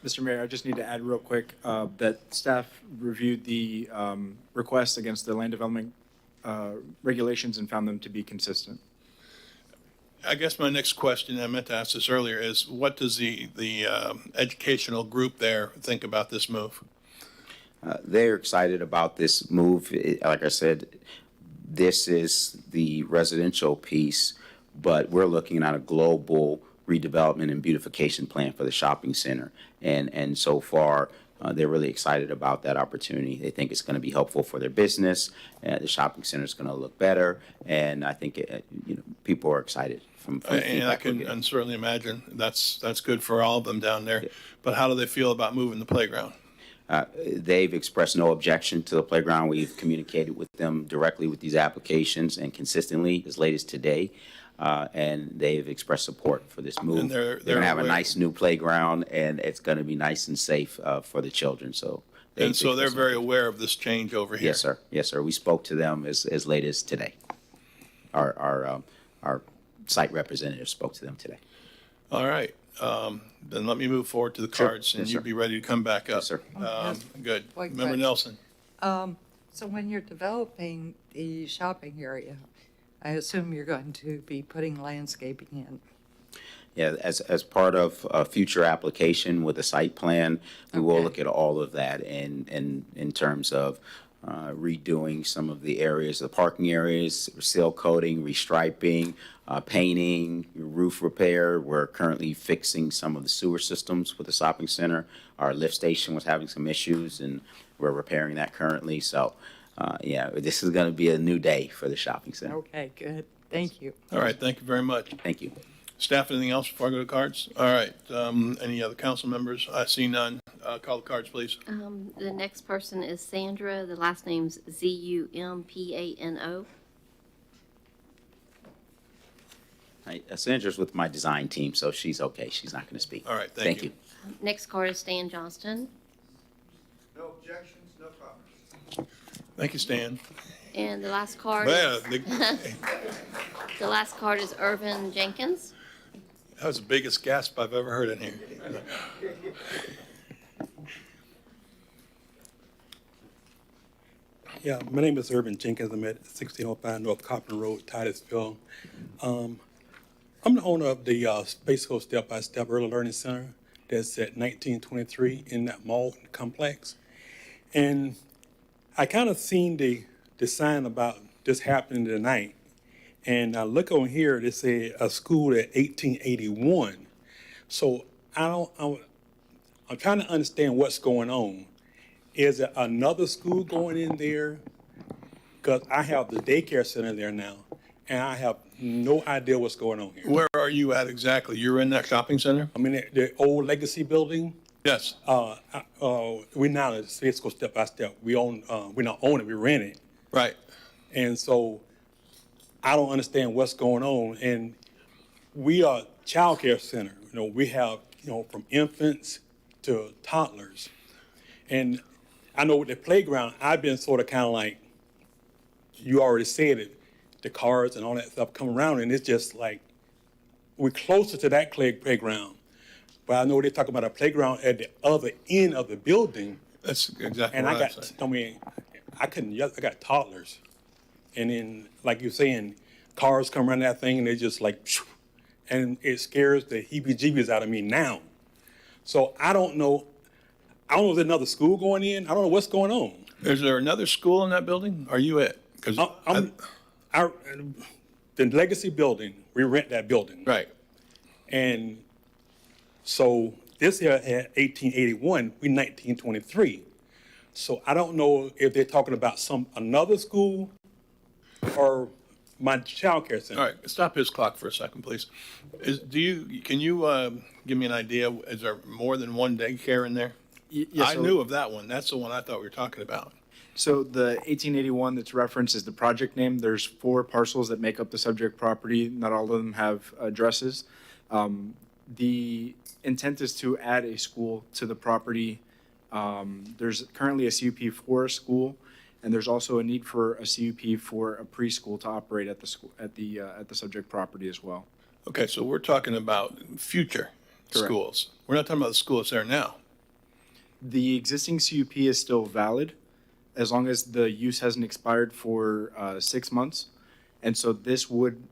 Mr. Mayor, I just need to add real quick that staff reviewed the request against the land development regulations and found them to be consistent. I guess my next question, I meant to ask this earlier, is what does the educational group there think about this move? They're excited about this move. Like I said, this is the residential piece, but we're looking at a global redevelopment and beautification plan for the shopping center. And so far, they're really excited about that opportunity. They think it's going to be helpful for their business. The shopping center is going to look better. And I think people are excited. From And I can certainly imagine that's good for all of them down there. But how do they feel about moving the playground? They've expressed no objection to the playground. We've communicated with them directly with these applications and consistently as late as today. And they've expressed support for this move. And they're going to have a aware. nice new playground, and it's going to be nice and safe for the children. So And so they're very aware of this change over here. Yes, sir. Yes, sir. We spoke to them as late as today. Our site representative spoke to them today. All right. Then let me move forward to the Sure. cards, and Yes, you'll sir. be ready to come back up. Yes, sir. Good. One Member question. Nelson? So when you're developing the shopping area, I assume you're going to be putting landscaping in. Yeah, as part of a future application with a site plan, we will look at all of that in terms of redoing some of the areas, the parking areas, seal coating, restriping, painting, roof repair. We're currently fixing some of the sewer systems with the shopping center. Our lift station was having some issues, and we're repairing that currently. So, yeah, this is going to be a new day for the shopping center. Okay, good. Thank you. All right, thank you very much. Thank you. Staff, anything else before I go to cards? All right, any other council members? I see none. Call the cards, please. The next person is Sandra. The last name's Zumpano. Sandra's with my design team, so she's okay. She's not going to speak. All right, thank you. Next card is Stan Johnston. No objections, no comments. Thank you, Stan. And the last card Well, the last card is Irvin Jenkins. that was the biggest gasp I've ever heard in here. Yeah, my name is Irvin Jenkins. I'm at 1605 North Coppin Road, Titusville. I'm the owner of the Space Coast Step by Step Early Learning Center that's at 1923 in that mall complex. And I kind of seen the sign about this happening tonight. And I look on here, they say a school at 1881. So I'm trying to understand what's going on. Is it another school going in there? Because I have the daycare center there now, and I have no idea what's going on here. Where are you at exactly? You're in that shopping center? I'm in the old Legacy building. Yes. We now at Space Coast Step by Step. We not own it, we rent it. Right. And so I don't understand what's going on. And we are a child care center. We have, from infants to toddlers. And I know with the playground, I've been sort of kind of like, you already said it, the cars and all that stuff come around, and it's just like, we're closer to that playground. But I know they talk about a playground at the other end of the building. That's exactly and what I got toddlers. And then, like you're saying, cars come around that thing and they're just like, phew, and it scares the heebie-jeebies out of me now. So I don't know if there's another school going in. I don't know what's going on. Is there another school in that building? Are you it? Because the Legacy building, we rent that building. Right. And so this here had 1881, we 1923. So I don't know if they're talking about another school or my child care center. All right, stop his clock for a second, please. Can you give me an idea, is there more than one daycare in there? Yes, I knew of that one. That's the one I thought we were talking about. So the 1881 that's referenced is the project name. There's 4 parcels that make up the subject property. Not all of them have addresses. The intent is to add a school to the property. There's currently a CUP for a school, and there's also a need for a CUP for a preschool to operate at the school at the subject property as well. Okay, so we're talking about future Correct. schools. We're not talking about the school that's there now. The existing CUP is still valid as long as the use hasn't expired for 6 months. And so this would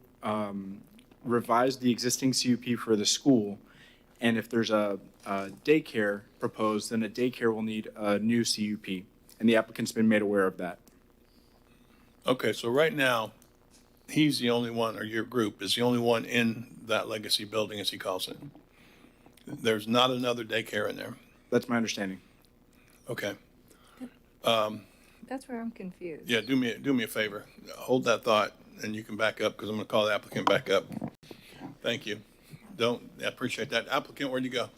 revise the existing CUP for the school. And if there's a daycare proposed, then a daycare will need a new CUP. And the applicant's been made aware of that. Okay, so right now, he's the only one, or your group is the only one in that Legacy building, as he calls it. There's not another daycare in there. That's my understanding. Okay. That's where I'm confused. Yeah, do me a favor. Hold that thought, and you can back up, because I'm going to call the applicant back up. Thank you. I appreciate that. Applicant, where'd you go?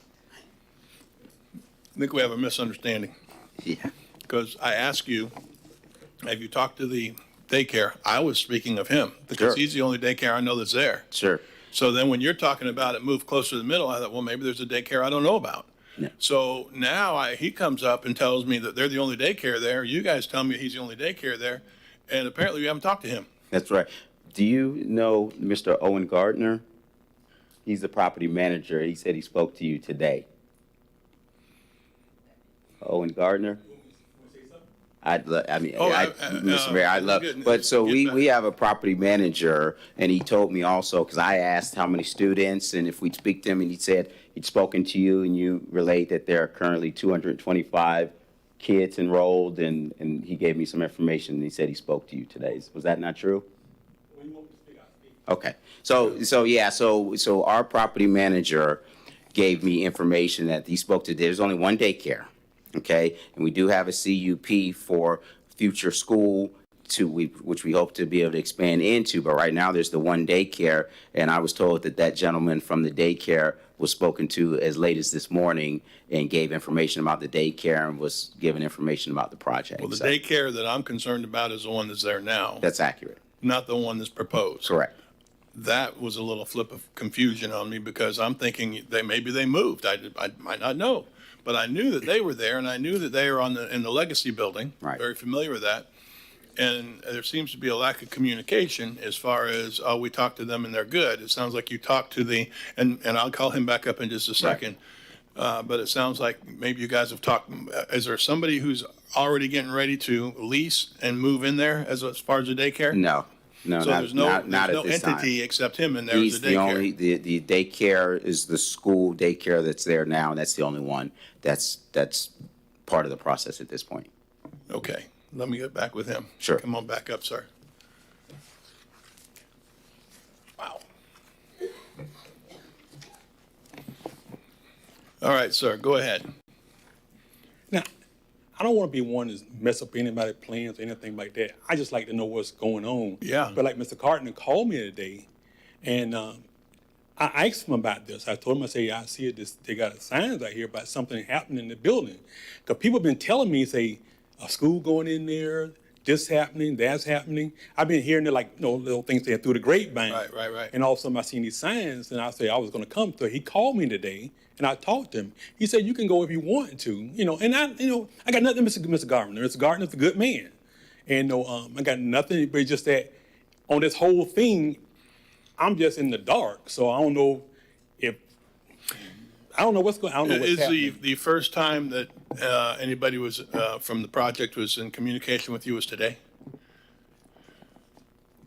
I think we have a misunderstanding. Yeah. Because I asked you, have you talked to the daycare? I was speaking of him, because Sure. he's the only daycare I know that's there. Sure. So then when you're talking about it move closer to the middle, I thought, well, maybe there's a daycare I don't know about. Yeah. So now he comes up and tells me that they're the only daycare there. You guys tell me he's the only daycare there, and apparently you haven't talked to him. That's right. Do you know Mr. Owen Gardner? He's the property manager. He said he spoke to you today. Owen Gardner? Mr. Mayor, I'd love, but so we have a property manager, and he told me also, because I asked how many students and if we'd speak to him, and he said he'd spoken to you, and you relayed that there are currently 225 kids enrolled, and he gave me some information, and he said he spoke to you today. Was that not true? Okay, so our property manager gave me information that he spoke to, there's only one daycare. Okay, and we do have a CUP for future school which we hope to be able to expand into, but right now there's the one daycare, and I was told that gentleman from the daycare was spoken to as late as this morning and gave information about the daycare and was given information about the project. Well, the daycare that I'm concerned about is the one that's there now. That's accurate. Not the one that's proposed. Correct. That was a little flip of confusion on me, because I'm thinking maybe they moved. I might not know. But I knew that they were there, and I knew that they were in the Legacy building. Right. Very familiar with that. And there seems to be a lack of communication as far as, we talked to them and they're good. It sounds like you talked to and I'll call him back up in just a second. Right. But it sounds like maybe you guys have talked. Is there somebody who's already getting ready to lease and move in there as far as the daycare? No. So there's no entity except him in there as the daycare. The daycare is the school daycare that's there now, and that's the only one that's part of the process at this point. Okay, let me get back with him. Sure. Come on back up, sir. Wow. All right, sir, go ahead. Now, I don't want to be one to mess up anybody's plans or anything like that. I just like to know what's going on. Yeah. But like Mr. Carton called me today, and I asked him about this. I told him, I see it. They got signs out here about something happening in the building. Because people have been telling me, say, a school going in there, this happening, that's happening. I've been hearing it like, little things saying through the grapevine. Right. And all of a sudden I seen these signs, and I said I was going to come. So he called me today, and I talked to him. He said, you can go if you want to, and I got nothing, Mr. Gardner. Mr. Gardner's a good man. And I got nothing, but just that on this whole thing, I'm just in the dark. So I don't know what's going on. I don't know what's happening. Is the first time that anybody was from the project was in communication with you was today?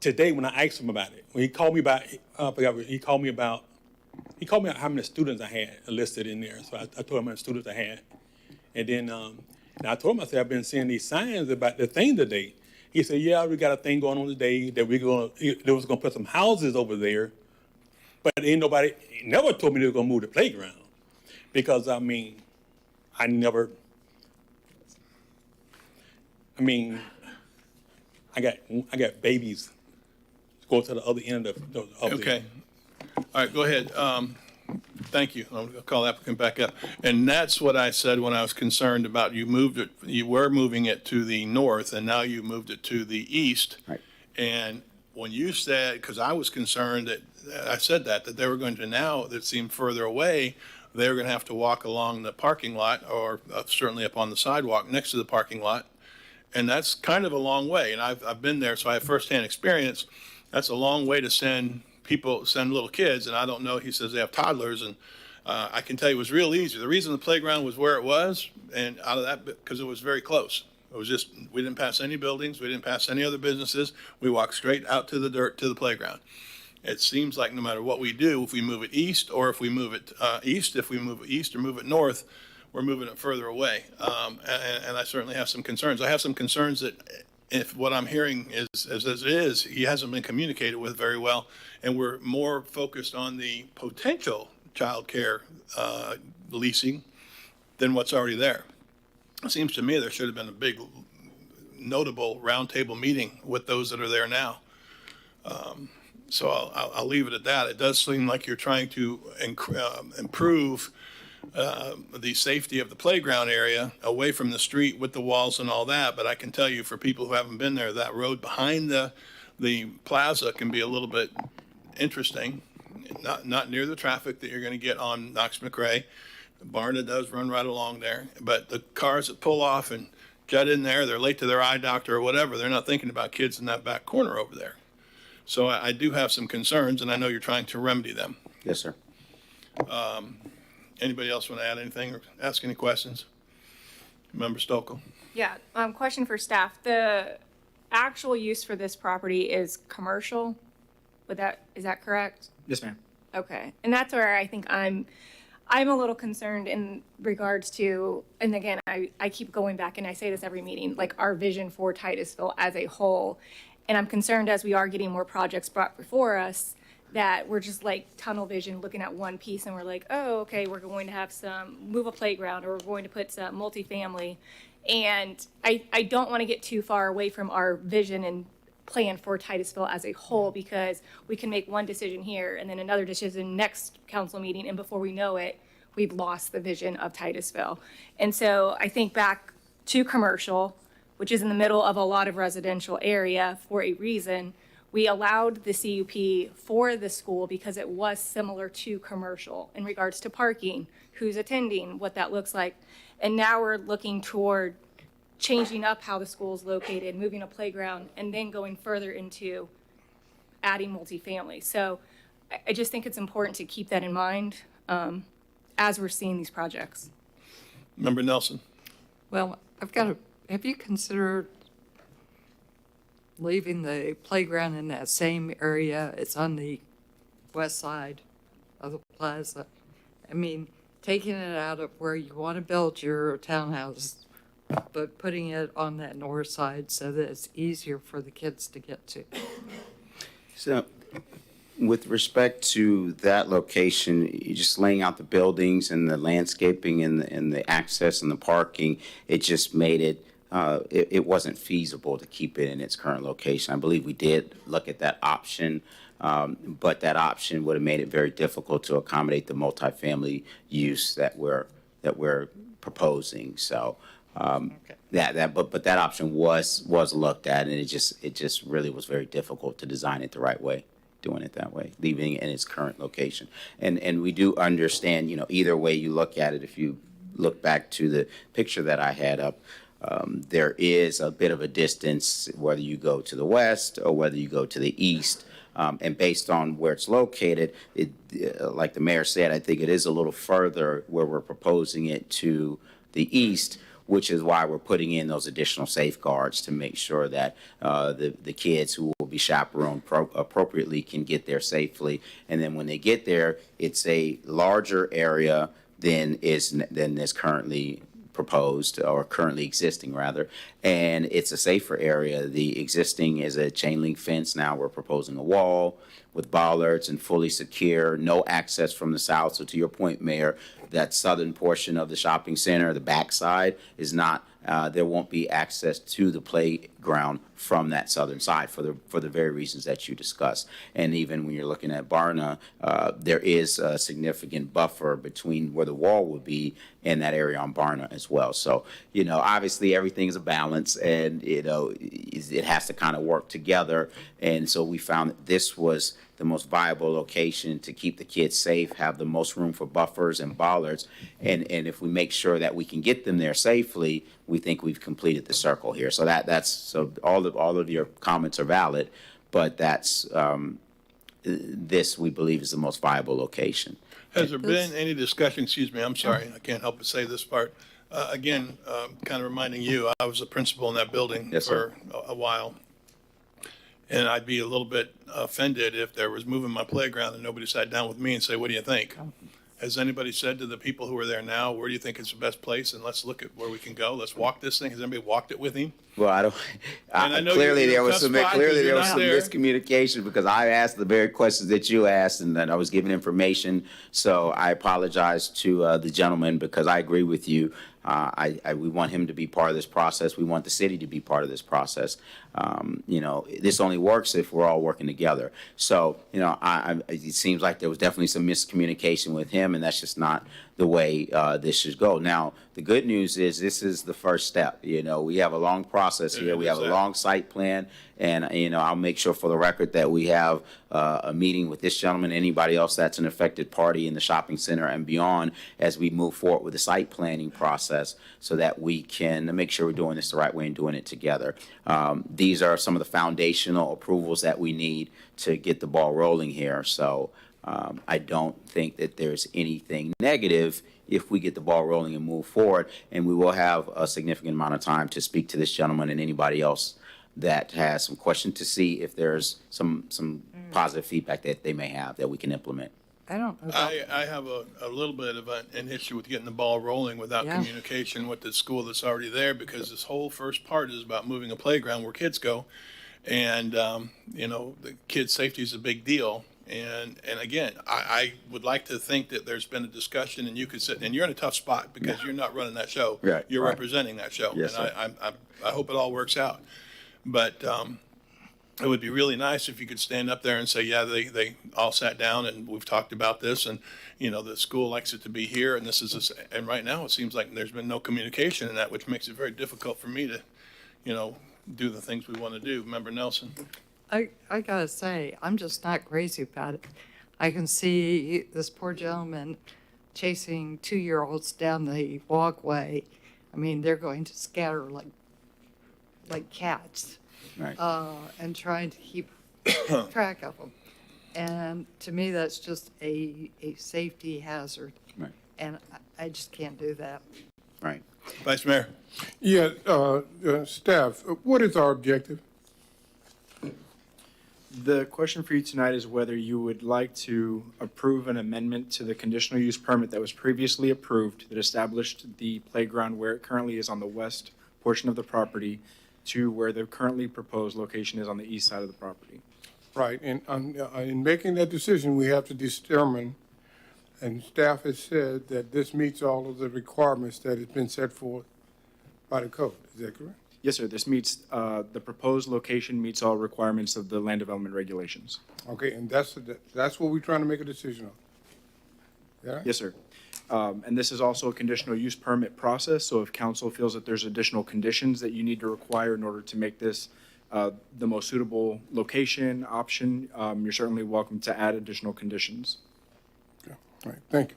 today when I asked him about it, when he called me about, he called me about how many students I had listed in there. So I told him how many students I had. And then and I told him, I said, I've been seeing these signs about the thing today. He said, yeah, we got a thing going on today that they was gonna put some houses over there. But ain't nobody never told me they were gonna move the playground. Because I got babies go to the other end of the Okay. All right, go ahead. Thank you. I'll call the applicant back up. And that's what I said when I was concerned about you were moving it to the north, and now you moved it to the east. Right. And when you said, because I was concerned I said that they were going to now, that seemed further away, they were going to have to walk along the parking lot or certainly up on the sidewalk next to the parking lot. And that's kind of a long way. And I've been there, so I have firsthand experience. That's a long way to send little kids. And I don't know, he says they have toddlers. And I can tell you it was real easy. The reason the playground was where it was, and out of that, because it was very close. It was just, we didn't pass any buildings. We didn't pass any other businesses. We walked straight out to the dirt to the playground. It seems like no matter what we do, if we move it east or if we move it east, if we move it east or move it north, we're moving it further away. And I certainly have some concerns. I have some concerns that if what I'm hearing is as it is, he hasn't been communicated with very well, and we're more focused on the potential child care leasing than what's already there. It seems to me there should have been a big, notable roundtable meeting with those that are there now. So I'll leave it at that. It does seem like you're trying to improve the safety of the playground area away from the street with the walls and all that. But I can tell you, for people who haven't been there, that road behind the plaza can be a little bit interesting. Not near the traffic that you're going to get on Knox-McRae. Barna does run right along there. But the cars that pull off and jet in there, they're late to their eye doctor or whatever. They're not thinking about kids in that back corner over there. So I do have some concerns, and I know you're trying to remedy them. Yes, sir. Anybody else want to add anything or ask any questions? Member Stokel? Yeah, question for staff. The actual use for this property is commercial? Is that correct? Yes, ma'am. Okay, and that's where I think I'm a little concerned in regards to, and again, I keep going back and I say this every meeting, like our vision for Titusville as a whole. And I'm concerned as we are getting more projects brought before us that we're just like tunnel vision looking at one piece and we're like, oh, okay, we're going to have move a playground or we're going to put some multifamily. And I don't want to get too far away from our vision and plan for Titusville as a whole, because we can make one decision here and then another decision next council meeting, and before we know it, we've lost the vision of Titusville. And so I think back to commercial, which is in the middle of a lot of residential area for a reason. We allowed the CUP for the school because it was similar to commercial in regards to parking, who's attending, what that looks like. And now we're looking toward changing up how the school is located, moving a playground, and then going further into adding multifamily. So I just think it's important to keep that in mind as we're seeing these projects. Member Nelson? Well, have you considered leaving the playground in that same area? It's on the west side of the plaza. I mean, taking it out of where you want to build your townhouse, but putting it on that north side so that it's easier for the kids to get to. So, with respect to that location, you're just laying out the buildings and the landscaping and the access and the parking, it just made it, it wasn't feasible to keep it in its current location. I believe we did look at that option, but that option would have made it very difficult to accommodate the multifamily use that we're proposing. So, but that option was looked at, and it just really was very difficult to design it the right way, doing it that way, leaving it in its current location. And we do understand, either way you look at it, if you look back to the picture that I had up, there is a bit of a distance whether you go to the west or whether you go to the east. And based on where it's located, like the mayor said, I think it is a little further where we're proposing it to the east, which is why we're putting in those additional safeguards to make sure that the kids who will be be chaperoned appropriately can get there safely. And then when they get there, it's a larger area than is currently proposed, or currently existing rather, and it's a safer area. The existing is a chain link fence. Now we're proposing a wall with bollards and fully secure, no access from the south. So to your point, Mayor, that southern portion of the shopping center, the backside, is not, there won't be access to the playground from that southern side for the very reasons that you discussed. And even when you're looking at Barna, there is a significant buffer between where the wall would be and that area on Barna as well. So, obviously everything is a balance, and, it has to kind of work together. And so we found that this was the most viable location to keep the kids safe, have the most room for buffers and bollards. And if we make sure that we can get them there safely, we think we've completed the circle here. So so all of your comments are valid, but that's, this we believe is the most viable location. Has there been any discussion, excuse me, I'm sorry, I can't help but say this part. Again, kind of reminding you, I was a principal in that building for a while. And I'd be a little bit offended if there was moving my playground and nobody sat down with me and say, what do you think? Has anybody said to the people who are there now, where do you think is the best place? And let's look at where we can go. Let's walk this thing. Has anybody walked it with him? Well, I know clearly there was some miscommunication, because I asked the very questions that you asked, and then I was given information. So I apologize to the gentleman, because I agree with you. We want him to be part of this process. We want the city to be part of this process. This only works if we're all working together. So, it seems like there was definitely some miscommunication with him, and that's just not the way this should go. Now, the good news is this is the first step. We have a long process here. We have a long site plan, and, I'll make sure for the record that we have a meeting with this gentleman, anybody else that's an affected party in the shopping center and beyond, as we move forward with the site planning process, so that we can make sure we're doing this the right way and doing it together. These are some of the foundational approvals that we need to get the ball rolling here. So I don't think that there's anything negative if we get the ball rolling and move forward, and we will have a significant amount of time to speak to this gentleman and anybody else that has some questions, to see if there's some positive feedback that they may have that we can implement. I don't know. I have a little bit of an issue with getting the ball rolling without communication with the school that's already there, because this whole first part is about moving a playground where kids go. And, the kids' safety is a big deal. And again, I would like to think that there's been a discussion, and you could sit, and you're in a tough spot because you're not running that show. Right. You're representing that show. Yes, and I hope it all works out. But it would be really nice if you could stand up there and say, yeah, they all sat down and we've talked about this, and, the school likes it to be here, and this is, and right now it seems like there's been no communication in that, which makes it very difficult for me to, do the things we want to do. Member Nelson? I gotta say, I'm just not crazy about it. I can see this poor gentleman chasing 2-year-olds down the walkway. I mean, they're going to scatter like cats. Right. And trying to keep track of them. And to me, that's just a safety hazard. Right. And I just can't do that. Right. Vice Mayor? Yeah, staff, what is our objective? The question for you tonight is whether you would like to approve an amendment to the conditional use permit that was previously approved that established the playground where it currently is on the west portion of the property to where the currently proposed location is on the east side of the property. Right, and in making that decision, we have to determine, and staff has said that this meets all of the requirements that has been set forth by the code. Is that correct? Yes, sir. This meets, the proposed location meets all requirements of the land development regulations. Okay, and that's what we're trying to make a decision on. Yeah? Yes, sir. And this is also a conditional use permit process, so if council feels that there's additional conditions that you need to require in order to make this the most suitable location option, you're certainly welcome to add additional conditions. Okay. All right, thank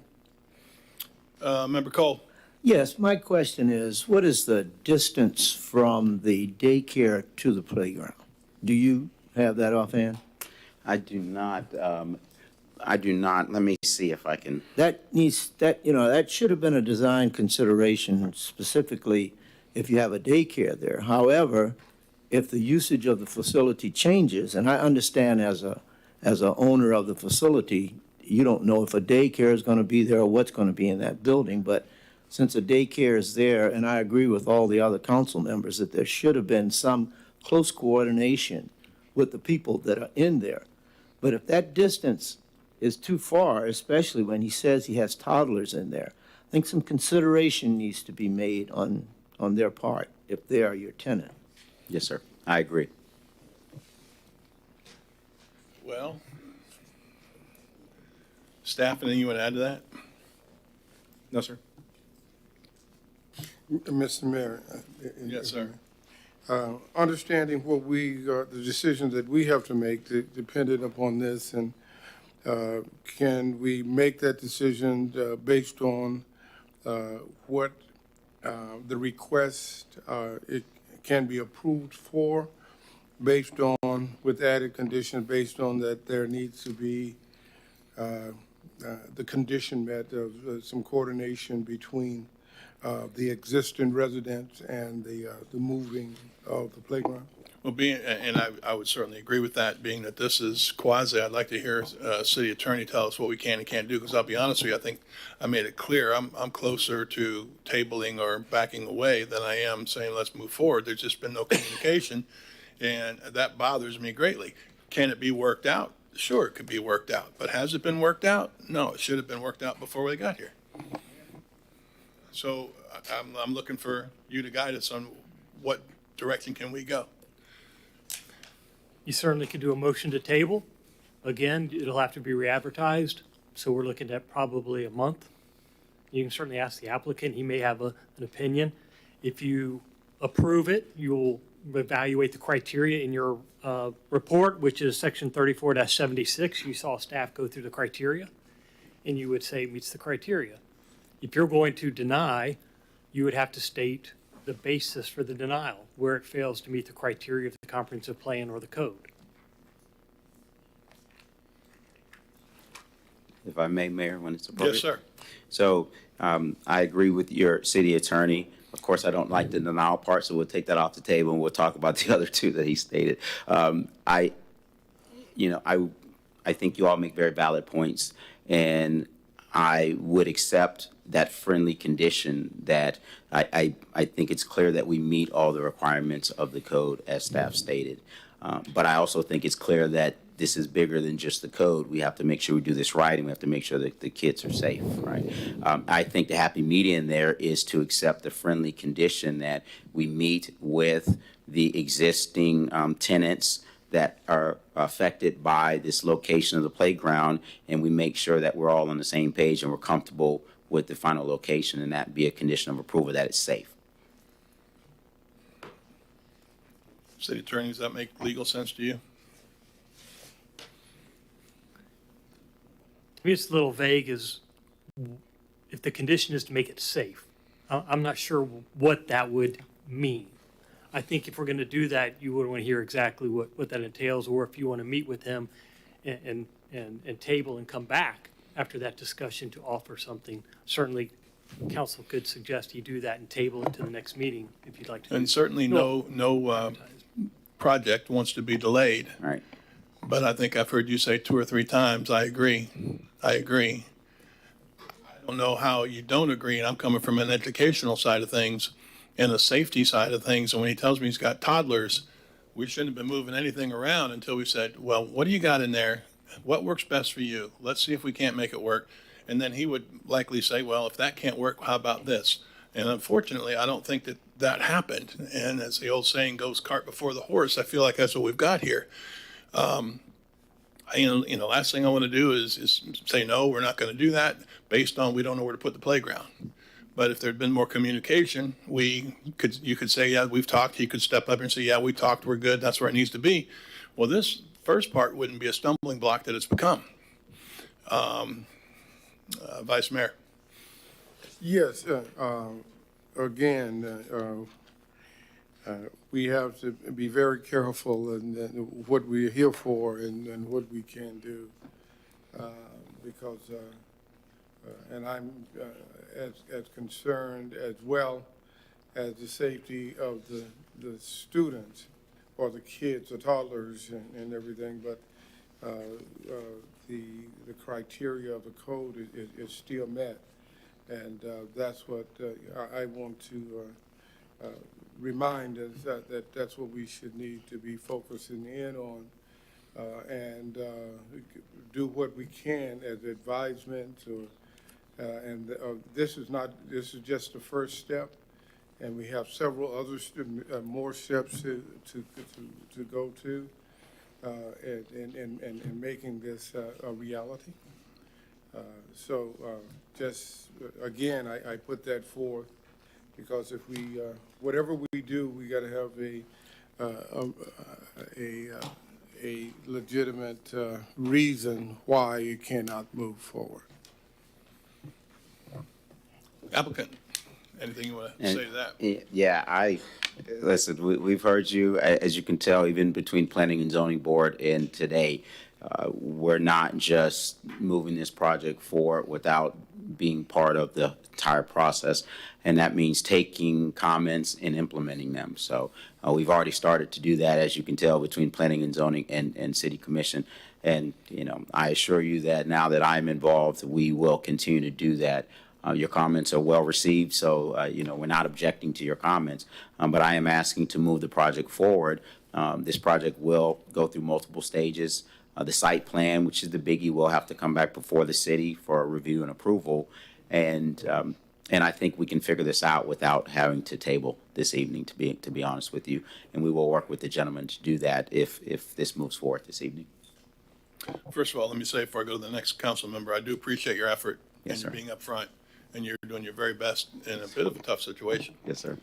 you. Member Cole? Yes, my question is, what is the distance from the daycare to the playground? Do you have that offhand? I do not. Let me see if I can. That should have been a design consideration, specifically if you have a daycare there. However, if the usage of the facility changes, and I understand as a owner of the facility, you don't know if a daycare is going to be there or what's going to be in that building, but since a daycare is there, and I agree with all the other council members that there should have been some close coordination with the people that are in there. But if that distance is too far, especially when he says he has toddlers in there, I think some consideration needs to be made on their part if they are your tenant. Yes, sir. I agree. Well, staff, anything you want to add to that? No, sir. Mr. Mayor. Yes, sir. Understanding what the decisions that we have to make dependent upon this, and can we make that decision based on what the request it can be approved for, based on, with added condition, based on that there needs to be the condition met of some coordination between the existing residents and the moving of the playground? Well, I would certainly agree with that, being that this is quasi, I'd like to hear city attorney tell us what we can and can't do, because I'll be honest with you, I think I made it clear, I'm closer to tabling or backing away than I am saying, let's move forward. There's just been no communication, and that bothers me greatly. Can it be worked out? Sure, it could be worked out, but has it been worked out? No, it should have been worked out before we got here. So I'm looking for you to guide us on what direction can we go. You certainly could do a motion to table. Again, it'll have to be re-advertised, so we're looking at probably a month. You can certainly ask the applicant. He may have an opinion. If you approve it, you'll evaluate the criteria in your report, which is section 34-76. You saw staff go through the criteria, and you would say it meets the criteria. If you're going to deny, you would have to state the basis for the denial, where it fails to meet the criteria of the comprehensive plan or the code. If I may, Mayor, when it's appropriate. Yes, sir. So I agree with your city attorney. Of course, I don't like the denial part, so we'll take that off the table and we'll talk about the other two that he stated. I think you all make very valid points, and I would accept that friendly condition that I think it's clear that we meet all the requirements of the code as staff stated. But I also think it's clear that this is bigger than just the code. We have to make sure we do this right, and we have to make sure that the kids are safe, right? I think the happy median there is to accept the friendly condition that we meet with the existing tenants that are affected by this location of the playground, and we make sure that we're all on the same page and we're comfortable with the final location, and that be a condition of approval that it's safe. City attorney, does that make legal sense to you? To me, it's a little vague as if the condition is to make it safe. I'm not sure what that would mean. I think if we're going to do that, you would want to hear exactly what that entails, or if you want to meet with him and table and come back after that discussion to offer something. Certainly, council could suggest you do that and table it to the next meeting if you'd like to. And certainly no project wants to be delayed. Right. But I think I've heard you say 2 or 3 times, I agree. I don't know how you don't agree, and I'm coming from an educational side of things and a safety side of things. And when he tells me he's got toddlers, we shouldn't have been moving anything around until we said, well, what do you got in there? What works best for you? Let's see if we can't make it work. And then he would likely say, well, if that can't work, how about this? And unfortunately, I don't think that happened. And as the old saying goes, cart before the horse, I feel like that's what we've got here. Last thing I want to do is say, no, we're not going to do that based on we don't know where to put the playground. But if there'd been more communication, you could say, yeah, we've talked. He could step up and say, yeah, we talked, we're good. That's where it needs to be. Well, this first part wouldn't be a stumbling block that it's become. Vice Mayor. Yes, again, we have to be very careful in what we're here for and what we can do, because, and I'm as concerned as well as the safety of the students for the kids, the toddlers and everything, but the criteria of the code is still met. And that's what I want to remind us that that's what we should need to be focusing in on, and do what we can as advisement. And this is just the first step, and we have several other more steps to go to in making this a reality. So just again, I put that forth because if we whatever we do, we got to have a legitimate reason why it cannot move forward. Applicant, anything you want to say to that? Yeah, listen, we've heard you, as you can tell, even between Planning and Zoning Board and today, we're not just moving this project forward without being part of the entire process, and that means taking comments and implementing them. So we've already started to do that, as you can tell, between Planning and Zoning and City Commission. And, I assure you that now that I'm involved, we will continue to do that. Your comments are well received, so, we're not objecting to your comments, but I am asking to move the project forward. This project will go through multiple stages. The site plan, which is the biggie, will have to come back before the city for a review and approval. And I think we can figure this out without having to table this evening, to be honest with you. And we will work with the gentleman to do that if this moves forward this evening. First of all, let me say before I go to the next council member, I do appreciate your effort Yes, and sir. being up front, and you're doing your very best in a bit of a tough situation. Yes, sir.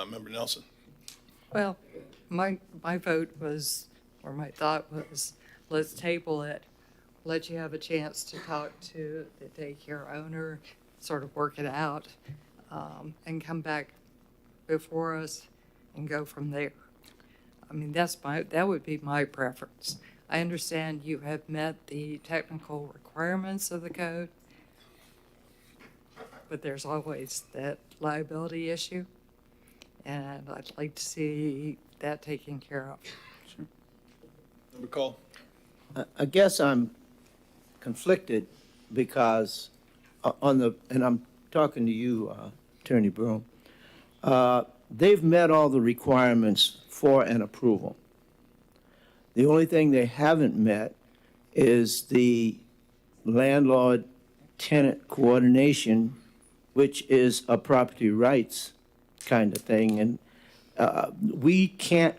Member Nelson. Well, my vote was, or my thought was, let's table it, let you have a chance to talk to the daycare owner, sort of work it out, and come back before us and go from there. I mean, that would be my preference. I understand you have met the technical requirements of the code, but there's always that liability issue, and I'd like to see that taken care of. Member Cole. I guess I'm conflicted because and I'm talking to you, Attorney Broom, they've met all the requirements for an approval. The only thing they haven't met is the landlord-tenant coordination, which is a property rights kind of thing. And we can't,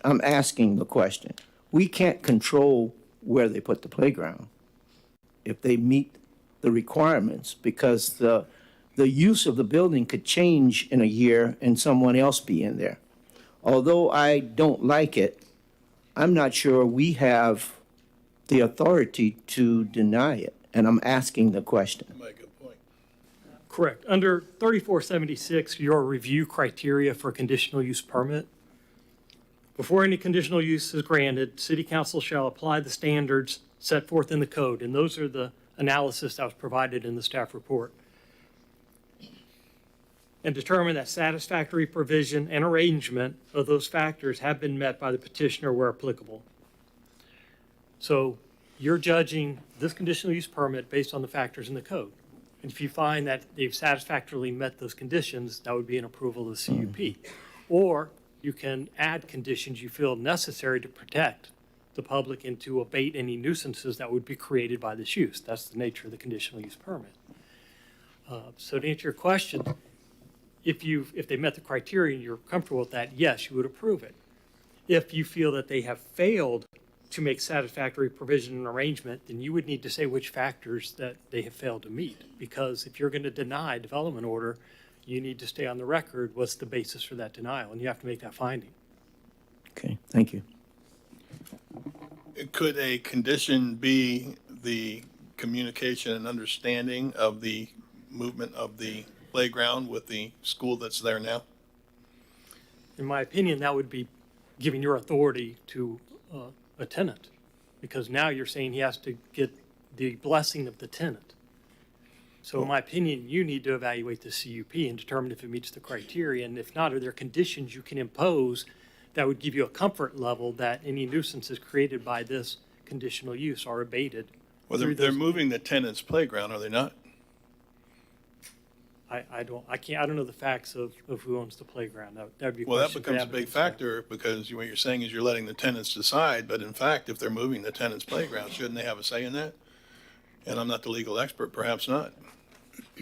I'm asking the question, we can't control where they put the playground if they meet the requirements, because the use of the building could change in a year and someone else be in there. Although I don't like it, I'm not sure we have the authority to deny it, and I'm asking the question. Correct. Under 3476, your review criteria for conditional use permit. Before any conditional use is granted, City Council shall apply the standards set forth in the code, and those are the analysis that was provided in the staff report, and determine that satisfactory provision and arrangement of those factors have been met by the petitioner where applicable. So you're judging this conditional use permit based on the factors in the code. And if you find that they've satisfactorily met those conditions, that would be an approval of the CUP. Or you can add conditions you feel necessary to protect the public and to abate any nuisances that would be created by this use. That's the nature of the conditional use permit. So to answer your question, if they met the criteria and you're comfortable with that, yes, you would approve it. If you feel that they have failed to make satisfactory provision and arrangement, then you would need to say which factors that they have failed to meet. Because if you're going to deny development order, you need to stay on the record what's the basis for that denial, and you have to make that finding. Okay, thank you. Could a condition be the communication and understanding of the movement of the playground with the school that's there now? In my opinion, that would be giving your authority to a tenant, because now you're saying he has to get the blessing of the tenant. So in my opinion, you need to evaluate the CUP and determine if it meets the criteria, and if not, are there conditions you can impose that would give you a comfort level that any nuisances created by this conditional use are abated. Well, through they're those- moving the tenant's playground, are they not? I don't know the facts of who owns the playground. That'd be a Well, that question for becomes a big advocacy. factor because what you're saying is you're letting the tenants decide, but in fact, if they're moving the tenant's playground, shouldn't they have a say in that? And I'm not the legal expert, perhaps not.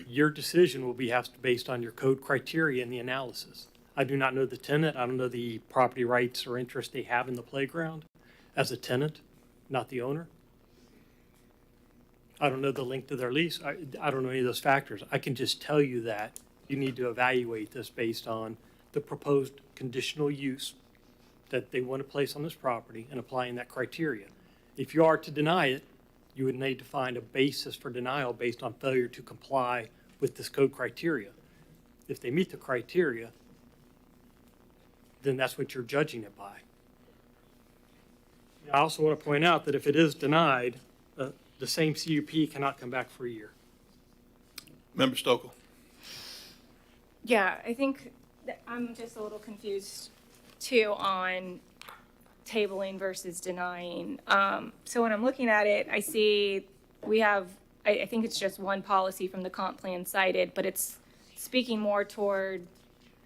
Your decision will be based on your code criteria and the analysis. I do not know the tenant. I don't know the property rights or interest they have in the playground as a tenant, not the owner. I don't know the length of their lease. I don't know any of those factors. I can just tell you that you need to evaluate this based on the proposed conditional use that they want to place on this property and applying that criteria. If you are to deny it, you would need to find a basis for denial based on failure to comply with this code criteria. If they meet the criteria, then that's what you're judging it by. I also want to point out that if it is denied, the same CUP cannot come back for a year. Member Stokel? Yeah, I think that I'm just a little confused too on tabling versus denying. So when I'm looking at it, I see we have, I think it's just one policy from the comp plan cited, but it's speaking more toward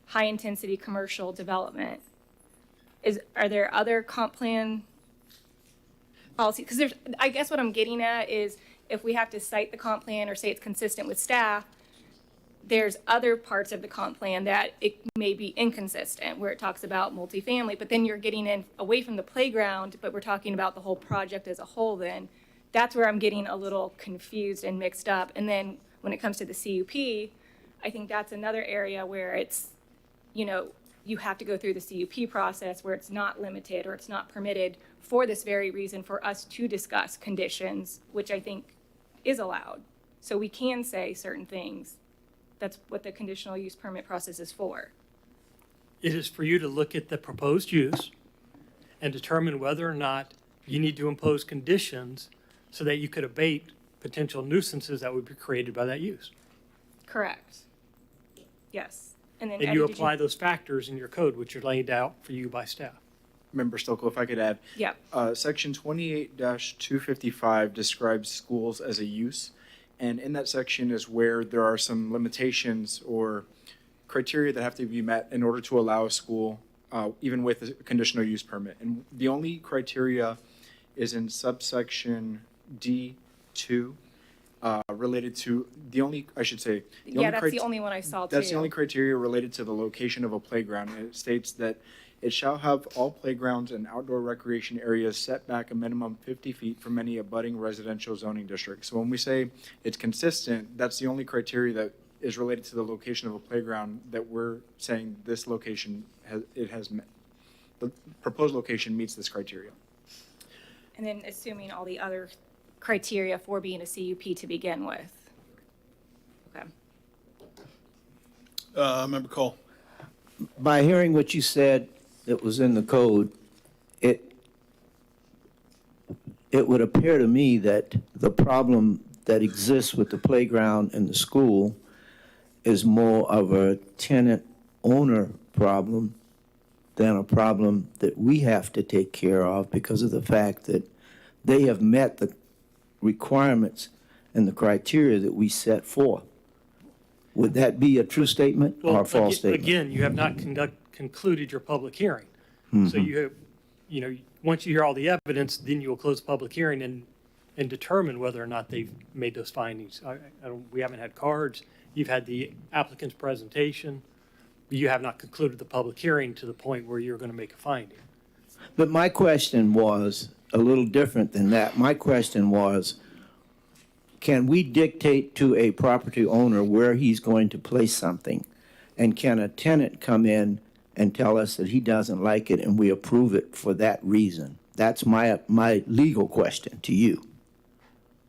high-intensity commercial development. Are there other comp plan policies? Because I guess what I'm getting at is if we have to cite the comp plan or say it's consistent with staff, there's other parts of the comp plan that it may be inconsistent, where it talks about multifamily, but then you're getting in away from the playground, but we're talking about the whole project as a whole then. That's where I'm getting a little confused and mixed up. And then when it comes to the CUP, I think that's another area where it's, you have to go through the CUP process where it's not limited or it's not permitted for this very reason for us to discuss conditions, which I think is allowed. So we can say certain things. That's what the conditional use permit process is for. It is for you to look at the proposed use and determine whether or not you need to impose conditions so that you could abate potential nuisances that would be created by that use. Correct. Yes. And then And you apply those factors in your code, which are laid out for you by staff. Member Stokel, if I could add. Yeah. Section 28-255 describes schools as a use. And in that section is where there are some limitations or criteria that have to be met in order to allow a school, even with a conditional use permit. And the only criteria is in subsection D2, related to the only, I should say. That's the only one I saw too. That's the only criteria related to the location of a playground. And it states that it shall have all playgrounds and outdoor recreation areas set back a minimum 50 feet from any abutting residential zoning district. So when we say it's consistent, that's the only criteria that is related to the location of a playground that we're saying this location has met. The proposed location meets this criteria. And then assuming all the other criteria for being a CUP to begin with. Okay. Member Cole? By hearing what you said that was in the code, it would appear to me that the problem that exists with the playground and the school is more of a tenant-owner problem than a problem that we have to take care of because of the fact that they have met the requirements and the criteria that we set forth. Would that be a true statement or a false statement? Again, you have not concluded your public hearing. So you have, once you hear all the evidence, then you will close the public hearing and determine whether or not they've made those findings. We haven't had cards. You've had the applicant's presentation. You have not concluded the public hearing to the point where you're going to make a finding. But my question was a little different than that. My question was, can we dictate to a property owner where he's going to place something? And can a tenant come in and tell us that he doesn't like it and we approve it for that reason? That's my legal question to you.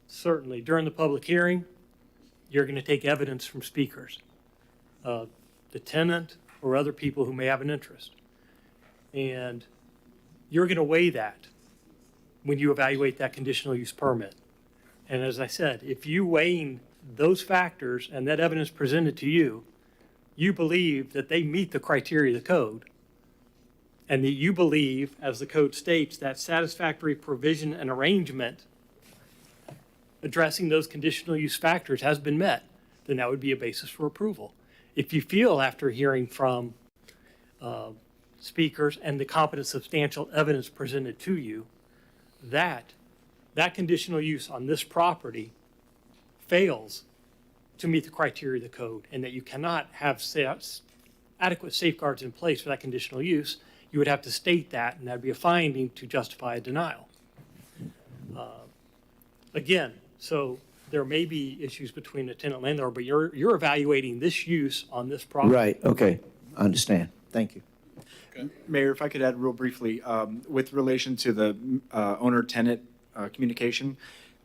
Certainly. During the public hearing, you're going to take evidence from speakers, the tenant or other people who may have an interest. And you're going to weigh that when you evaluate that conditional use permit. And as I said, if you weighing those factors and that evidence presented to you, you believe that they meet the criteria of the code, and that you believe, as the code states, that satisfactory provision and arrangement addressing those conditional use factors has been met, then that would be a basis for approval. If you feel, after hearing from speakers and the competent substantial evidence presented to you, that conditional use on this property fails to meet the criteria of the code, and that you cannot have adequate safeguards in place for that conditional use, you would have to state that, and that'd be a finding to justify a denial. Again, so there may be issues between the tenant and landlord, but you're evaluating this use on this property. Right, okay, I understand. Thank you. Mayor, if I could add real briefly, with relation to the owner-tenant communication,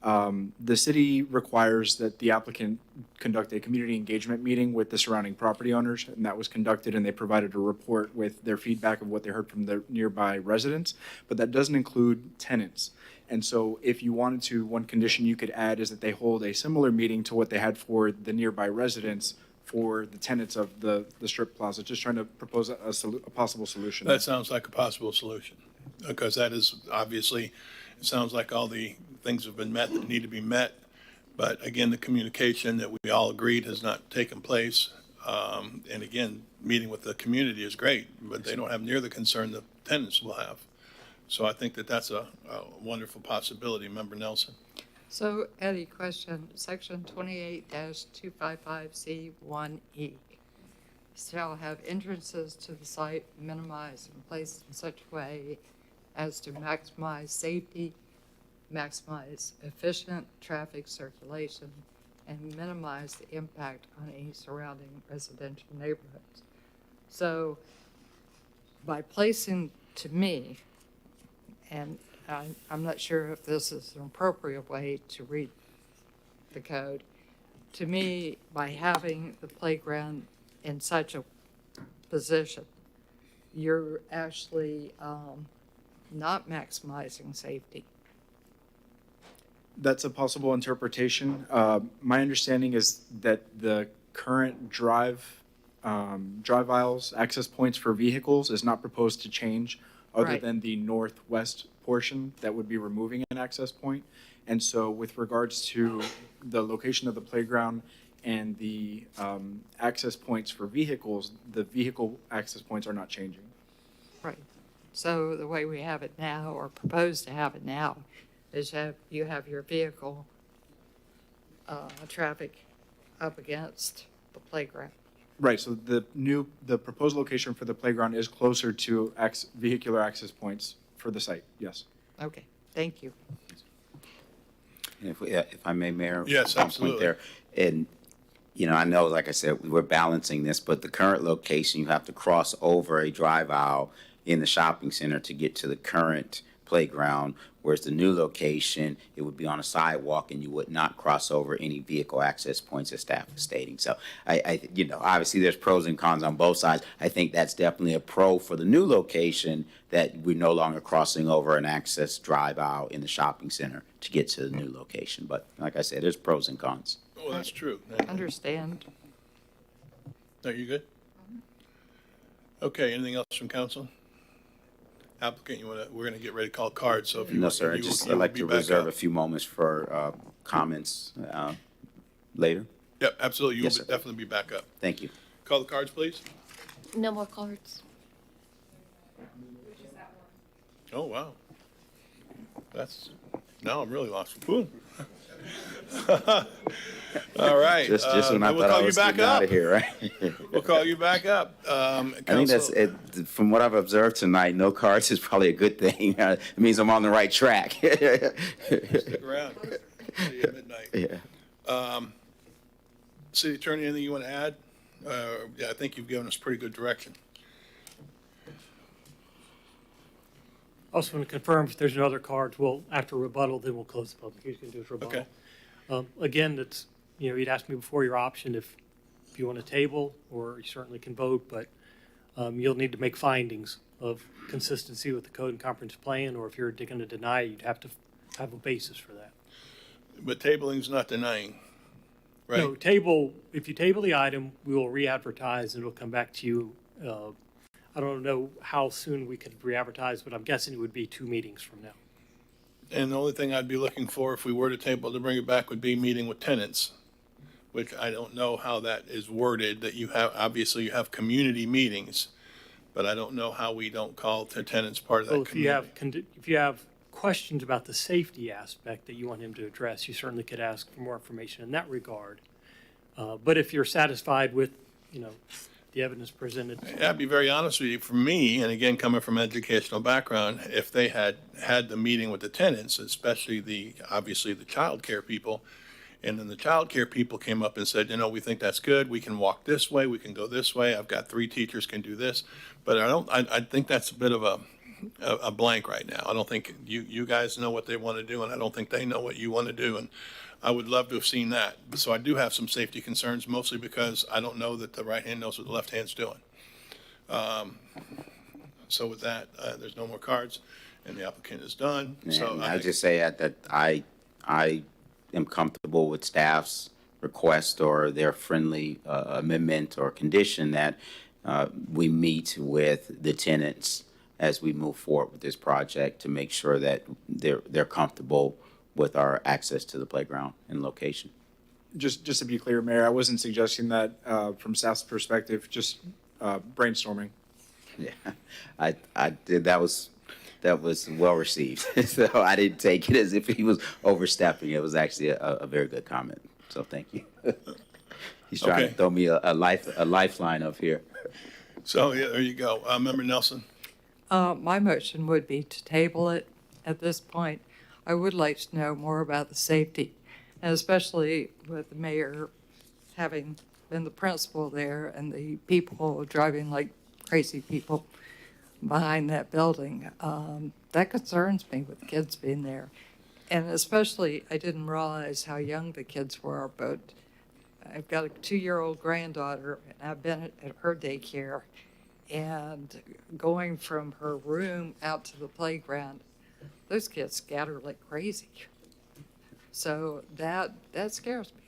the city requires that the applicant conduct a community engagement meeting with the surrounding property owners, and that was conducted, and they provided a report with their feedback of what they heard from the nearby residents, but that doesn't include tenants. And so if you wanted to, one condition you could add is that they hold a similar meeting to what they had for the nearby residents for the tenants of the strip plaza, just trying to propose a possible solution. That sounds like a possible solution, because that is obviously, it sounds like all the things have been met that need to be met. But again, the communication that we all agreed has not taken place. And again, meeting with the community is great, but they don't have near the concern the tenants will have. So I think that that's a wonderful possibility. Member Nelson? So, Eddie, question, section 28-255C1E shall have entrances to the site minimized and placed in such a way as to maximize safety, maximize efficient traffic circulation, and minimize the impact on any surrounding residential neighborhoods. So, by placing, to me, and I'm not sure if this is an appropriate way to read the code. To me, by having the playground in such a position, you're actually not maximizing safety. That's a possible interpretation. My understanding is that the current drive aisles, access points for vehicles is not proposed to change, other Right. than the northwest portion that would be removing an access point. And so with regards to the location of the playground and the access points for vehicles, the vehicle access points are not changing. Right. So the way we have it now, or propose to have it now, is you have your vehicle traffic up against the playground. Right, so the proposed location for the playground is closer to vehicular access points for the site, yes. Okay, thank you. If I may, Mayor? Yes, one point absolutely. there. And, I know, like I said, we're balancing this, but the current location, you have to cross over a drive aisle in the shopping center to get to the current playground, whereas the new location, it would be on a sidewalk and you would not cross over any vehicle access points as staff is stating. So I obviously there's pros and cons on both sides. I think that's definitely a pro for the new location, that we're no longer crossing over an access drive aisle in the shopping center to get to the new location. But like I said, there's pros and cons. Oh, that's true. Understand. Are you good? Okay, anything else from council? Applicant, we're going to get ready to call cards, so if you No, want, sir, I'd like to reserve a few moments for comments later. Yep, absolutely. You Yes, will sir. definitely be back up. Thank you. Call the cards, please. No more cards. Oh, wow. Now I'm really lost. Boom. All right. Just when I we'll thought call I was you back getting out up. of here, right? We'll call you back up. I think that's it. From what I've observed tonight, no cards is probably a good thing. It means I'm on the right track. Stick around. See you at midnight. Yeah. City Attorney, anything you want to add? Yeah, I think you've given us pretty good direction. Also want to confirm if there's no other cards, after rebuttal, then we'll close the public. You can do is rebuttal. Okay. Again, that's, you'd asked me before your option if you want to table, or you certainly can vote, but you'll need to make findings of consistency with the code and comprehensive plan, or if you're going to deny, you'd have to have a basis for that. But tabling's not denying, right? No, if you table the item, we will re-advertise and it'll come back to you. I don't know how soon we could re-advertise, but I'm guessing it would be 2 meetings from now. And the only thing I'd be looking for if we were to table to bring it back would be meeting with tenants, which I don't know how that is worded, that you have, obviously you have community meetings, but I don't know how we don't call the tenants part of that Well, community. if you have questions about the safety aspect that you want him to address, you certainly could ask for more information in that regard. But if you're satisfied with, the evidence presented. I'd be very honest with you, for me, and again, coming from an educational background, if they had the meeting with the tenants, especially obviously the childcare people, and then the childcare people came up and said, we think that's good, we can walk this way, we can go this way, I've got 3 teachers can do this, but I think that's a bit of a blank right now. I don't think you guys know what they want to do, and I don't think they know what you want to do, and I would love to have seen that. So I do have some safety concerns, mostly because I don't know that the right hand knows what the left hand's doing. So with that, there's no more cards, and the applicant is done. So And I'll just say that I am comfortable with staff's request or their friendly amendment or condition that we meet with the tenants as we move forward with this project to make sure that they're comfortable with our access to the playground and location. Just to be clear, Mayor, I wasn't suggesting that from staff's perspective, just brainstorming. Yeah, I did. That was well received. So I didn't take it as if he was overstepping. It was actually a very good comment. So thank you. He's trying to throw me a lifeline up here. So yeah, there you go. Member Nelson. My motion would be to table it at this point. I would like to know more about the safety, and especially with the mayor having been the principal there and the people driving like crazy people behind that building. That concerns me with kids being there. And especially, I didn't realize how young the kids were, but I've got a 2-year-old granddaughter, and I've been at her daycare, and going from her room out to the playground, those kids scatter like crazy. So that scares me.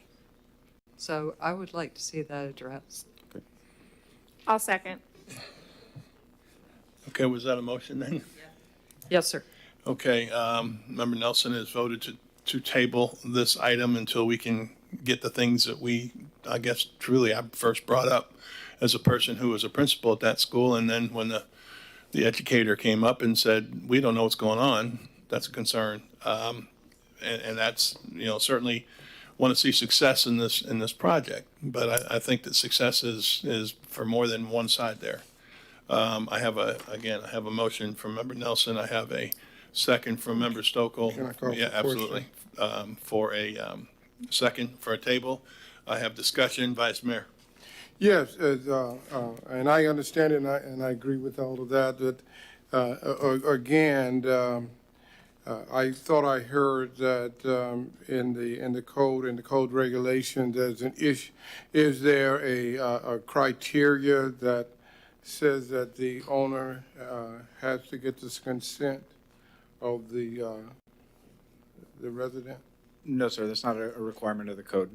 So I would like to see that addressed. I'll second. Okay, was that a motion then? Yes, sir. Okay, Member Nelson has voted to table this item until we can get the things that I guess truly I first brought up as a person who was a principal at that school. And then when the educator came up and said, we don't know what's going on, that's a concern. And that's, certainly want to see success in this project. But I think that success is for more than one side there. I have a motion from Member Nelson. I have a second from Member Stokel. Can I call Yeah, for absolutely. For a second for a table. I have discussion, Vice Mayor. Yes, and I understand it, and I agree with all of that. That again, I thought I heard that in the code regulation, there's an issue. Is there a criteria that says that the owner has to get the consent of the resident? No, sir, that's not a requirement of the code.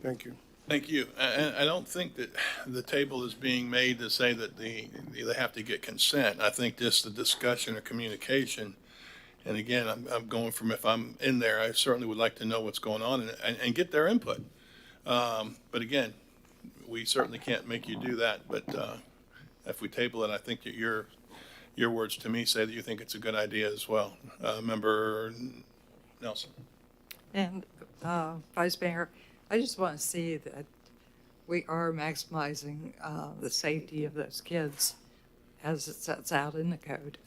Thank you. Thank you. I don't think that the table is being made to say that they have to get consent. I think just the discussion or communication. And again, I'm going from, if I'm in there, I certainly would like to know what's going on and get their input. But again, we certainly can't make you do that. But if we table it, I think that your words to me say that you think it's a good idea as well. Member Nelson. And Vice Mayor, I just want to see that we are maximizing the safety of those kids as it sets out in the code.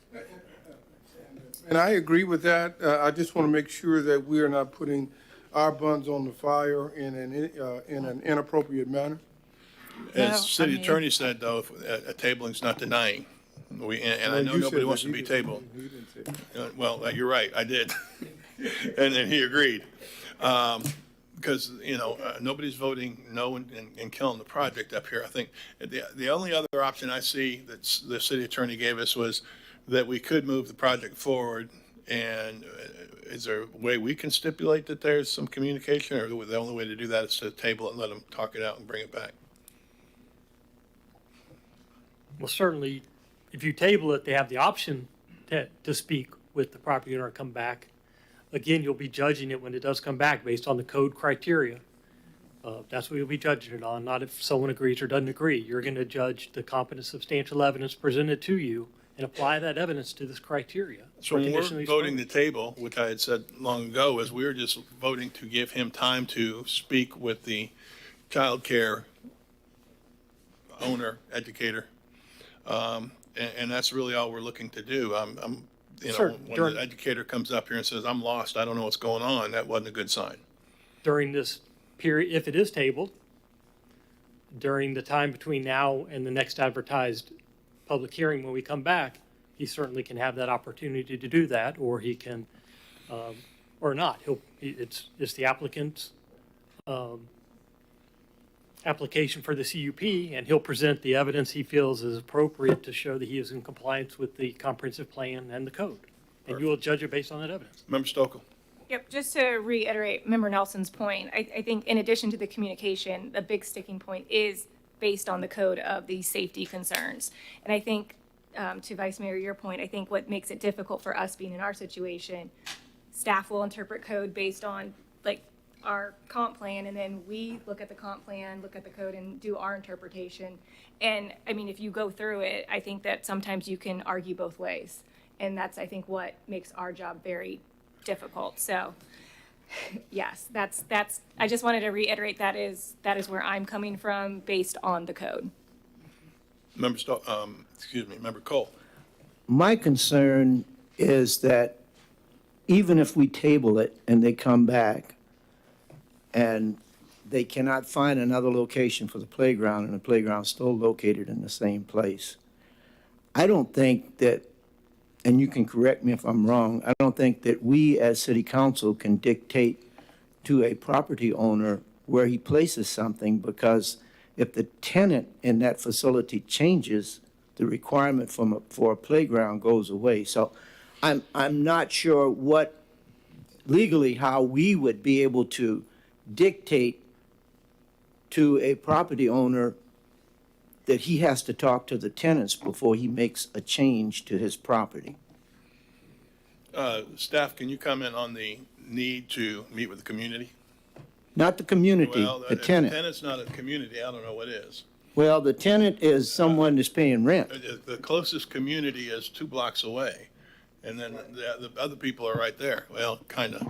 And I agree with that. I just want to make sure that we are not putting our buns on the fire in an inappropriate manner. As City Attorney said, though, a tabling's not denying. I know nobody wants to be tabled. Well, you're right, I did. And then he agreed. Because, nobody's voting no and killing the project up here. I think the only other option I see that the city attorney gave us was that we could move the project forward. And is there a way we can stipulate that there's some communication, or the only way to do that is to table it and let them talk it out and bring it back? Well, certainly, if you table it, they have the option to speak with the property owner and come back. Again, you'll be judging it when it does come back based on the code criteria. That's what you'll be judging it on, not if someone agrees or doesn't agree. You're going to judge the competent substantial evidence presented to you and apply that evidence to this criteria. So when we're voting the table, which I had said long ago, is we were just voting to give him time to speak with the child care owner, educator. And that's really all we're looking to do. You know, Sure. when the educator comes up here and says, I'm lost, I don't know what's going on, that wasn't a good sign. During this period, if it is tabled, during the time between now and the next advertised public hearing when we come back, he certainly can have that opportunity to do that, or he can, or not. It's the applicant's application for the CUP, and he'll present the evidence he feels is appropriate to show that he is in compliance with the comprehensive plan and the code. And you will judge it based on that evidence. Member Stokel. Yep, just to reiterate Member Nelson's point, I think in addition to the communication, the big sticking point is based on the code of the safety concerns. And I think, to Vice Mayor, your point, I think what makes it difficult for us being in our situation, staff will interpret code based on like our comp plan, and then we look at the comp plan, look at the code, and do our interpretation. And I mean, if you go through it, I think that sometimes you can argue both ways. And that's, I think, what makes our job very difficult. So yes, that's, I just wanted to reiterate that is where I'm coming from based on the code. Member Cole. My concern is that even if we table it and they come back and they cannot find another location for the playground and the playground's still located in the same place, I don't think that, and you can correct me if I'm wrong, I don't think that we as city council can dictate to a property owner where he places something, because if the tenant in that facility changes, the requirement for a playground goes away. So I'm not sure what, legally, how we would be able to dictate to a property owner that he has to talk to the tenants before he makes a change to his property. Staff, can you comment on the need to meet with the community? Not the community, Well, the if tenant. the tenant's not a community, I don't know what is. Well, the tenant is someone that's paying rent. The closest community is 2 blocks away, and then the other people are right there. Well, kind of.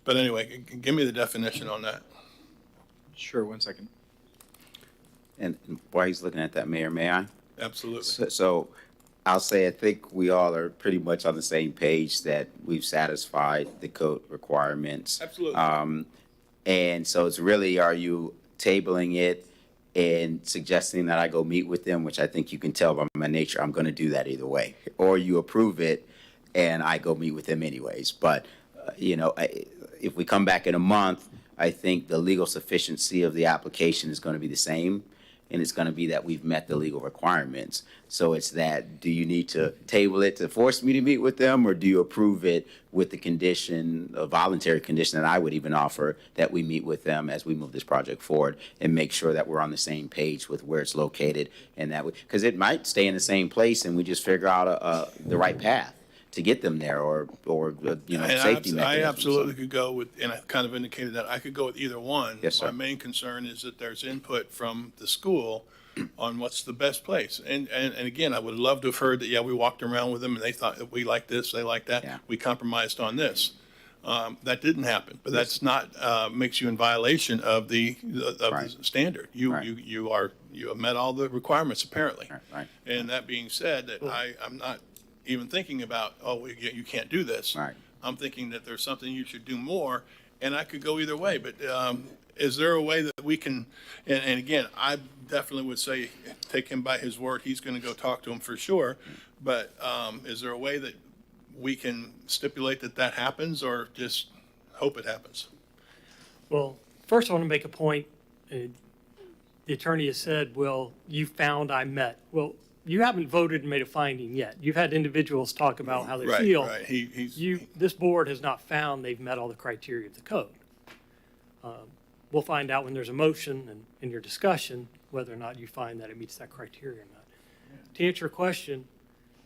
But anyway, give me the definition on that. Sure, 1 second. And while he's looking at that, Mayor, may I? Absolutely. So I'll say I think we all are pretty much on the same page that we've satisfied the code requirements. Absolutely. And so it's really, are you tabling it and suggesting that I go meet with them, which I think you can tell by my nature, I'm going to do that either way. Or you approve it and I go meet with them anyways. But, if we come back in a month, I think the legal sufficiency of the application is going to be the same. And it's going to be that we've met the legal requirements. So it's that, do you need to table it to force me to meet with them, or do you approve it with the condition, a voluntary condition that I would even offer, that we meet with them as we move this project forward and make sure that we're on the same page with where it's located, and that because it might stay in the same place and we just figure out the right path to get them there, or safety mechanisms. I absolutely could go with, and I kind of indicated that, I could go with either one. Yes, sir. My main concern is that there's input from the school on what's the best place. And again, I would love to have heard that, yeah, we walked around with them and they thought that we like this, they like that. Yeah. We compromised on this. That didn't happen, but that's not, makes you in violation of the standard. You have met all the requirements apparently. Right. And that being said, that I'm not even thinking about, you can't do this. Right. I'm thinking that there's something you should do more, and I could go either way. But is there a way that we can, and again, I definitely would say take him by his word. He's going to go talk to him for sure. But is there a way that we can stipulate that happens, or just hope it happens? Well, first I want to make a point. The attorney has said, well, you found I met. Well, you haven't voted and made a finding yet. You've had individuals talk about how they feel. Right. This board has not found they've met all the criteria of the code. We'll find out when there's a motion and in your discussion whether or not you find that it meets that criteria or not. to answer your question,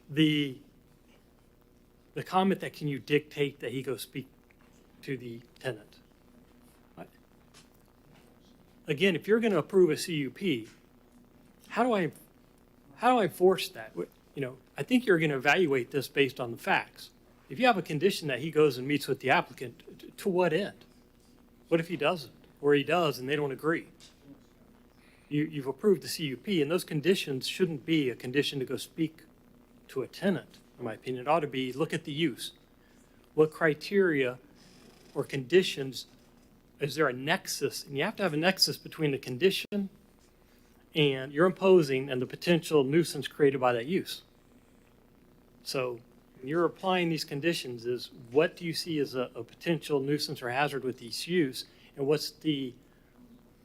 the comment that can you dictate that he go speak to the tenant? Again, if you're going to approve a CUP, how do I enforce that? You know, I think you're going to evaluate this based on the facts. If you have a condition that he goes and meets with the applicant, to what end? What if he doesn't, or he does and they don't agree? You've approved the CUP, and those conditions shouldn't be a condition to go speak to a tenant, in my opinion. It ought to be, look at the use. What criteria or conditions, is there a nexus? And you have to have a nexus between the condition and you're imposing and the potential nuisance created by that use. So when you're applying these conditions, is what do you see as a potential nuisance or hazard with each use, and what's the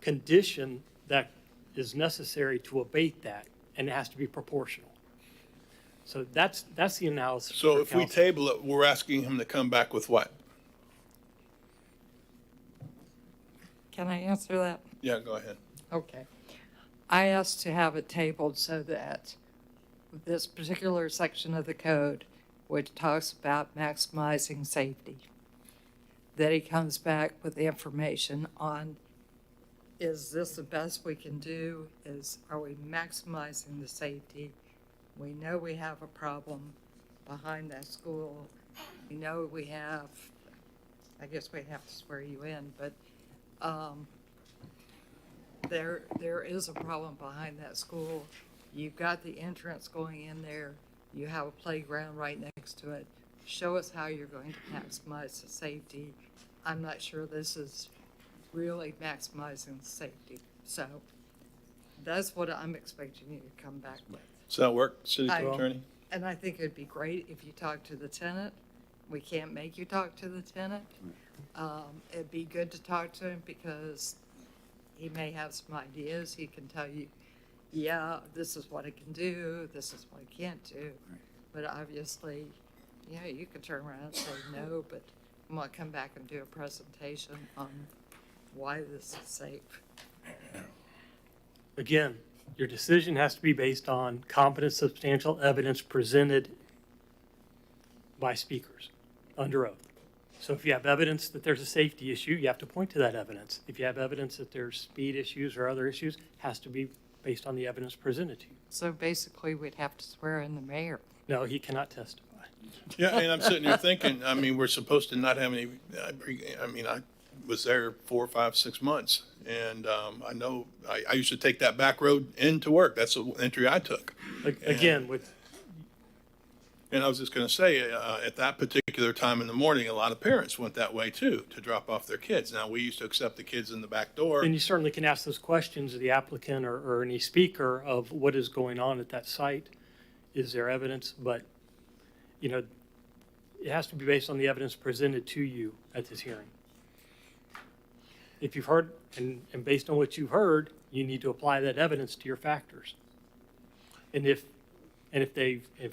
condition that is necessary to abate that, and it has to be proportional. So that's the analysis. So for if we council. table it, we're asking him to come back with what? Can I answer that? Yeah, go ahead. Okay. I asked to have it tabled so that this particular section of the code, which talks about maximizing safety, that he comes back with the information on, is this the best we can do? Are we maximizing the safety? We know we have a problem behind that school. We know we have, I guess we have to swear you in, but there is a problem behind that school. You've got the entrance going in there. You have a playground right next to it. Show us how you're going to maximize the safety. I'm not sure this is really maximizing safety. So that's what I'm expecting you to come back with. Does that work, City I- Attorney? And I think it'd be great if you talk to the tenant. We can't make you talk to the tenant. It'd be good to talk to him because he may have some ideas. He can tell you, yeah, this is what I can do, this is what I can't do. But obviously, yeah, you could turn around and say no, but I'm gonna come back and do a presentation on why this is safe. Again, your decision has to be based on competent, substantial evidence presented by speakers under oath. So if you have evidence that there's a safety issue, you have to point to that evidence. If you have evidence that there's speed issues or other issues, it has to be based on the evidence presented to you. So basically, we'd have to swear in the mayor. No, he cannot testify. Yeah, and I'm sitting here thinking, I mean, we're supposed to not have any, I mean, I was there 4, 5, 6 months, and I know, I used to take that back road into work. That's the entry I took. Again, with And I was just going to say, at that particular time in the morning, a lot of parents went that way too, to drop off their kids. Now, we used to accept the kids in the back door. And you certainly can ask those questions of the applicant or any speaker of what is going on at that site. Is there evidence? But, you know, it has to be based on the evidence presented to you at this hearing. If you've heard, and based on what you've heard, you need to apply that evidence to your factors. And if in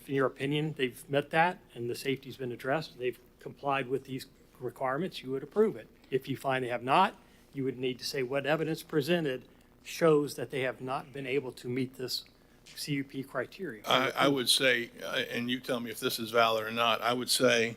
your opinion, they've met that and the safety's been addressed, they've complied with these requirements, you would approve it. If you find they have not, you would need to say what evidence presented shows that they have not been able to meet this CUP criteria. I would say, and you tell me if this is valid or not, I would say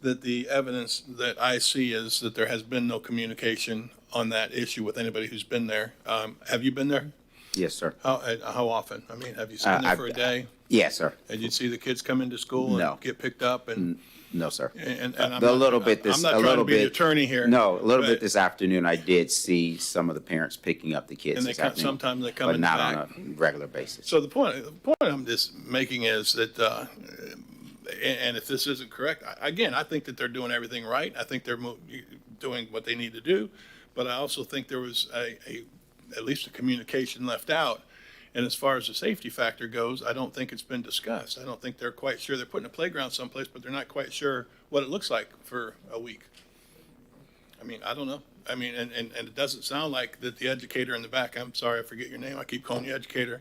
that the evidence that I see is that there has been no communication on that issue with anybody who's been there. Have you been there? Yes, sir. How often? I mean, have you been there for a day? Yes, sir. Did you see the kids come into school No. and get picked up? And No, sir. I'm a not- little bit this. I'm not a trying little to be the bit, attorney here. No, a little but- bit this afternoon. I did see some of the parents picking up the kids. And they this come, afternoon, sometimes they come but in the not back. on a regular basis. So the point I'm just making is that, and if this isn't correct, again, I think that they're doing everything right. I think they're doing what they need to do, but I also think there was at least a communication left out. And as far as the safety factor goes, I don't think it's been discussed. I don't think they're quite sure. They're putting a playground someplace, but they're not quite sure what it looks like for a week. I mean, I don't know. I mean, and it doesn't sound like that the educator in the back, I'm sorry, I forget your name. I keep calling you educator.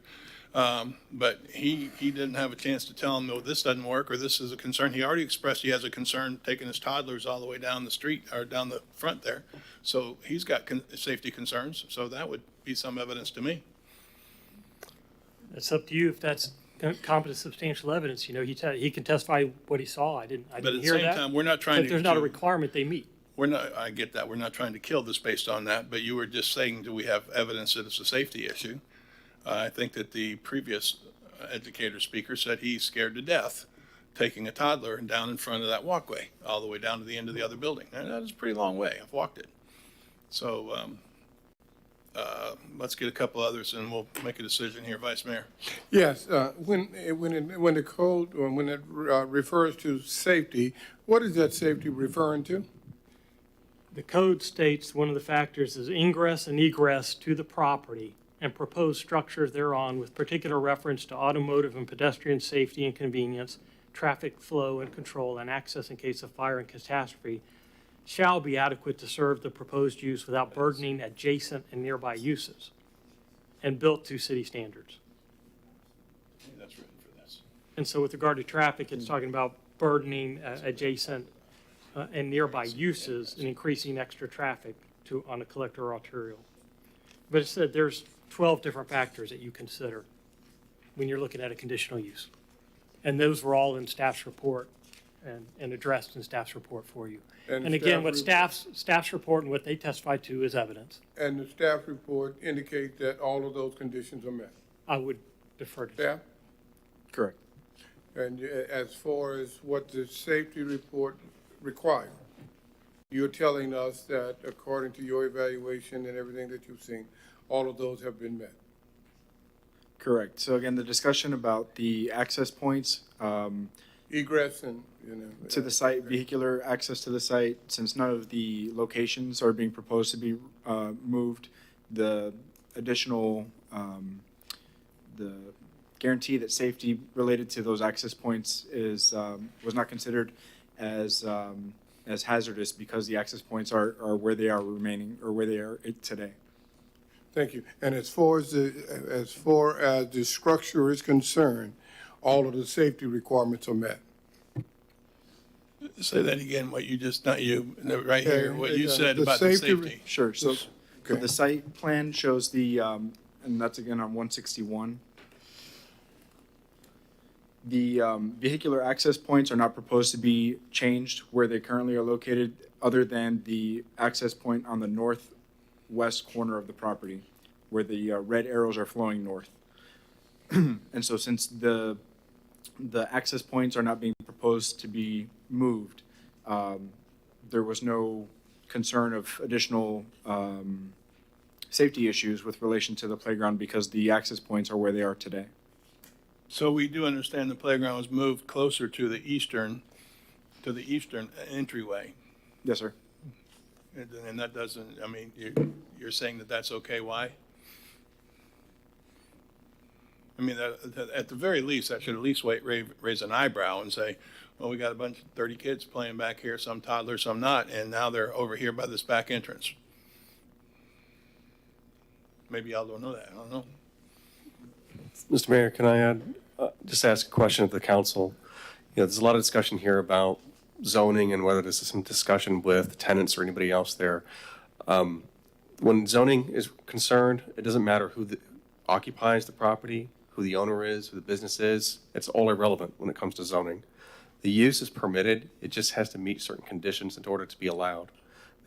But he didn't have a chance to tell him, no, this doesn't work, or this is a concern. He already expressed he has a concern taking his toddlers all the way down the street or down the front there. So he's got safety concerns. So that would be some evidence to me. It's up to you if that's competent substantial evidence, he can testify what he saw. I didn't But at the hear same that. time, we're not trying But there's not a to, requirement they meet. I get that, we're not trying to kill this based on that, but you were just saying, do we have evidence that it's a safety issue? I think that the previous educator speaker said he's scared to death taking a toddler down in front of that walkway, all the way down to the end of the other building. And that is a pretty long way. I've walked it. So let's get a couple others and we'll make a decision here, Vice Mayor. Yes, when the code, or when it refers to safety, what is that safety referring to? The code states one of the factors is ingress and egress to the property and proposed structures thereon with particular reference to automotive and pedestrian safety and convenience, traffic flow and control, and access in case of fire and catastrophe shall be adequate to serve the proposed use without burdening adjacent and nearby uses and built to city standards. That's written for this. And so with regard to traffic, it's talking about burdening adjacent and nearby uses and increasing extra traffic on a collector or arterial. But it said there's 12 different factors that you consider when you're looking at a conditional use. And those were all in staff's report and addressed in staff's report for you. And again, what staff's report and what they testified to is evidence. And the staff report indicates that all of those conditions are met. I would defer to Staff? Correct. And as far as what the safety report requires, you're telling us that according to your evaluation and everything that you've seen, all of those have been met? Correct. So again, the discussion about the access points, Egress and, to the site, vehicular access to the site, since none of the locations are being proposed to be moved, the additional, the guarantee that safety related to those access points was not considered as hazardous because the access points are where they are remaining, or where they are today. Thank you. And as far as the structure is concerned, all of the safety requirements are met? Say that again, what you just, not you, right here, what you said about the safety. Sure. So the site plan shows the, and that's again on 161. The vehicular access points are not proposed to be changed where they currently are located, other than the access point on the northwest corner of the property, where the red arrows are flowing north. And so since the access points are not being proposed to be moved, there was no concern of additional safety issues with relation to the playground because the access points are where they are today. So we do understand the playground was moved closer to the eastern entryway. Yes, sir. And that doesn't, I mean, you're saying that that's okay, why? I mean, at the very least, that should at least raise an eyebrow and say, well, we got a bunch of 30 kids playing back here, some toddlers, some not, and now they're over here by this back entrance. Maybe y'all don't know that, I don't know. Mr. Mayor, can I just ask a question of the council? There's a lot of discussion here about zoning and whether there's some discussion with tenants or anybody else there. When zoning is concerned, it doesn't matter who occupies the property, who the owner is, who the business is. It's all irrelevant when it comes to zoning. The use is permitted. It just has to meet certain conditions in order to be allowed.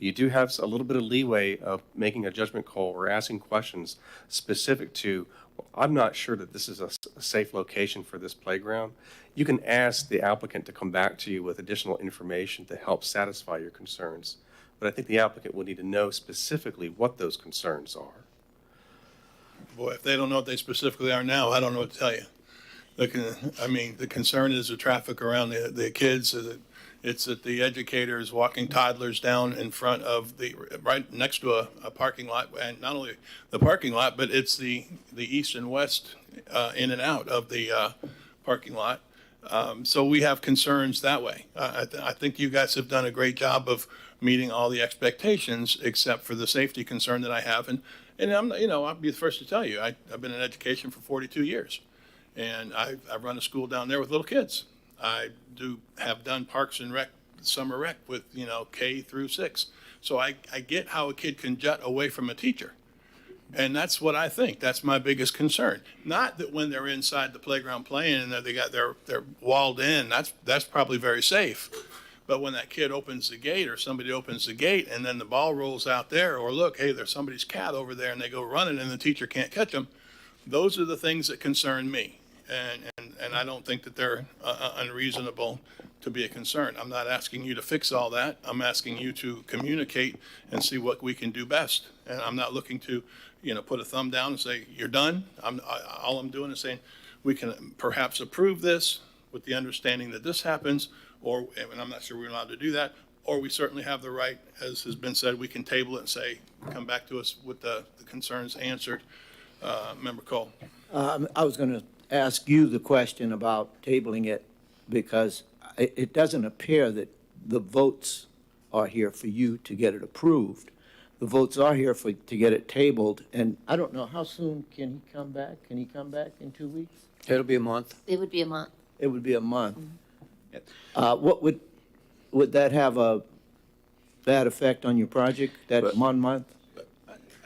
You do have a little bit of leeway of making a judgment call or asking questions specific to, well, I'm not sure that this is a safe location for this playground. You can ask the applicant to come back to you with additional information to help satisfy your concerns. But I think the applicant will need to know specifically what those concerns are. Boy, if they don't know what they specifically are now, I don't know what to tell you. The concern is the traffic around the kids. It's that the educators walking toddlers down in front of right next to a parking lot, and not only the parking lot, but it's the east and west in and out of the parking lot. So we have concerns that way. I think you guys have done a great job of meeting all the expectations, except for the safety concern that I have. And I'll be the first to tell you, I've been in education for 42 years, and I run a school down there with little kids. I have done parks and rec, summer rec with, K through 6. So I get how a kid can jut away from a teacher. And that's what I think. That's my biggest concern. Not that when they're inside the playground playing and they got they're walled in, that's probably very safe. But when that kid opens the gate or somebody opens the gate and then the ball rolls out there, or look, hey, there's somebody's cat over there and they go running and the teacher can't catch them, those are the things that concern me. And I don't think that they're unreasonable to be a concern. I'm not asking you to fix all that. I'm asking you to communicate and see what we can do best. And I'm not looking to, put a thumb down and say, you're done. All I'm doing is saying, we can perhaps approve this with the understanding that this happens, and I'm not sure we're allowed to do that, or we certainly have the right, as has been said, we can table it and say, come back to us with the concerns answered. Member Cole. I was going to ask you the question about tabling it, because it doesn't appear that the votes are here for you to get it approved. The votes are here to get it tabled, and I don't know, how soon can he come back? Can he come back in 2 weeks? It'll be a month. It would be a month. It would be a month. What would that have a bad effect on your project, that 1 month?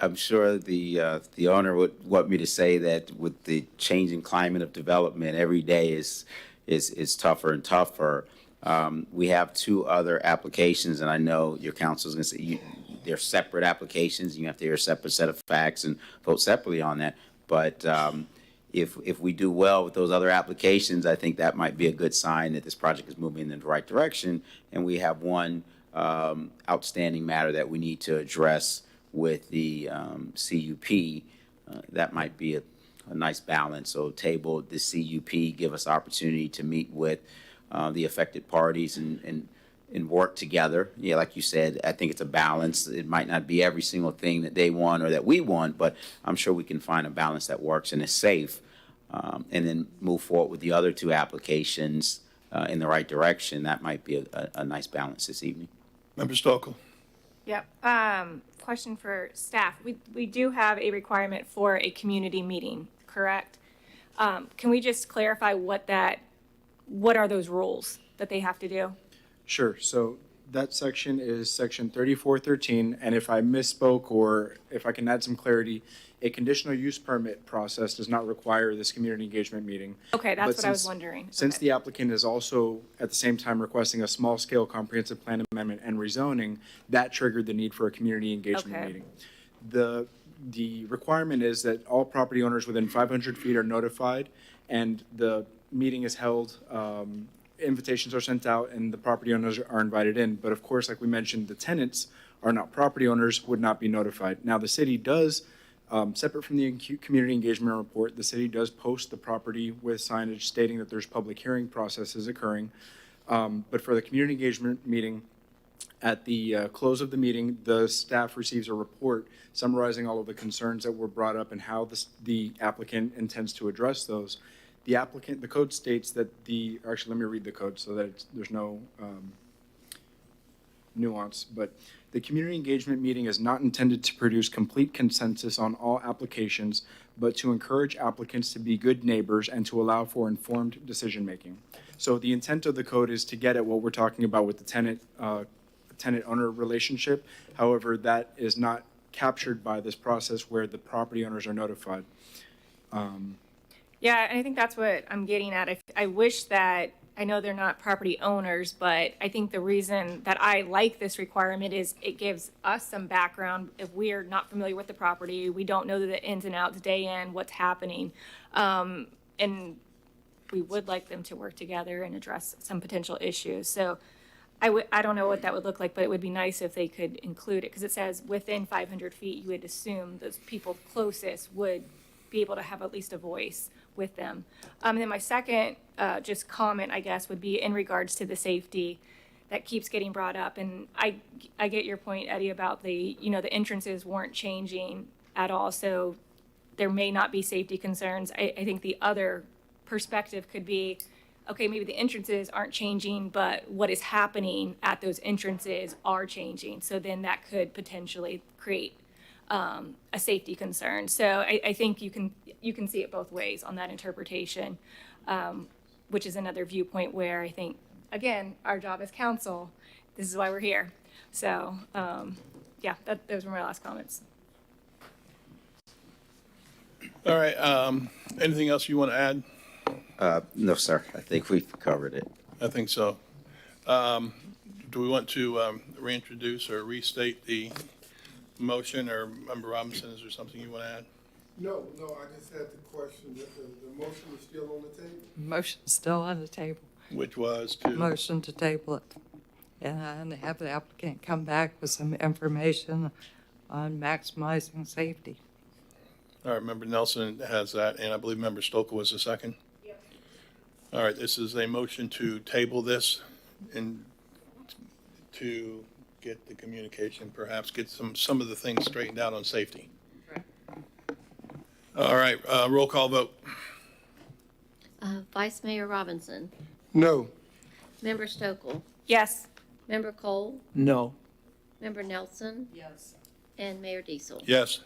I'm sure the owner would want me to say that with the changing climate of development, every day is tougher and tougher. We have 2 other applications, and I know your council is going to say they're separate applications. You have to hear a separate set of facts and vote separately on that. But if we do well with those other applications, I think that might be a good sign that this project is moving in the right direction. And we have one outstanding matter that we need to address with the CUP. That might be a nice balance. So table the CUP, give us opportunity to meet with the affected parties and work together. Yeah, like you said, I think it's a balance. It might not be every single thing that they want or that we want, but I'm sure we can find a balance that works and is safe, and then move forward with the other 2 applications in the right direction. That might be a nice balance this evening. Member Stokel. Yep. Question for staff. We do have a requirement for a community meeting, correct? Can we just clarify what are those rules that they have to do? Sure. So that section is section 3413, and if I misspoke or if I can add some clarity, a conditional use permit process does not require this community engagement meeting. Okay, that's what I was wondering. Since the applicant is also at the same time requesting a small-scale comprehensive plan amendment and rezoning, that triggered the need for a community engagement meeting. The requirement is that all property owners within 500 feet are notified, and the meeting is held, invitations are sent out, and the property owners are invited in. But of course, like we mentioned, the tenants are not property owners, would not be notified. Now, the city does, separate from the community engagement report, the city does post the property with signage stating that there's public hearing processes occurring. But for the community engagement meeting, at the close of the meeting, the staff receives a report summarizing all of the concerns that were brought up and how the applicant intends to address those. The code states that actually, let me read the code so that there's no nuance, but the community engagement meeting is not intended to produce complete consensus on all applications, but to encourage applicants to be good neighbors and to allow for informed decision-making. So the intent of the code is to get at what we're talking about with the tenant-owner relationship. However, that is not captured by this process where the property owners are notified. Yeah, and I think that's what I'm getting at. I wish that, I know they're not property owners, but I think the reason that I like this requirement is it gives us some background. If we're not familiar with the property, we don't know the ins and outs day in, what's happening. And we would like them to work together and address some potential issues. So I don't know what that would look like, but it would be nice if they could include it, because it says within 500 feet, you would assume those people closest would be able to have at least a voice with them. And then my second just comment, I guess, would be in regards to the safety that keeps getting brought up. And I get your point, Eddie, about the entrances weren't changing at all. So there may not be safety concerns. I think the other perspective could be, okay, maybe the entrances aren't changing, but what is happening at those entrances are changing. So then that could potentially create a safety concern. So I think you can see it both ways on that interpretation, which is another viewpoint where I think, again, our job as council, this is why we're here. So yeah, those were my last comments. All right, anything else you want to add? No, sir. I think we've covered it. I think so. Do we want to reintroduce or restate the motion, or Member Robinson, is there something you want to add? No, I just had the question, that the motion is still on the table? Motion's still on the table. Which was to? Motion to table it. And have the applicant come back with some information on maximizing safety. All right, Member Nelson has that, and I believe Member Stoker was the second? Yep. All right, this is a motion to table this and to get the communication, perhaps get some of the things straightened out on safety. All right, roll call vote. Vice Mayor Robinson. No. Member Stokel. Yes. Member Cole. No. Member Nelson. Yes. And Mayor Diesel. Yes.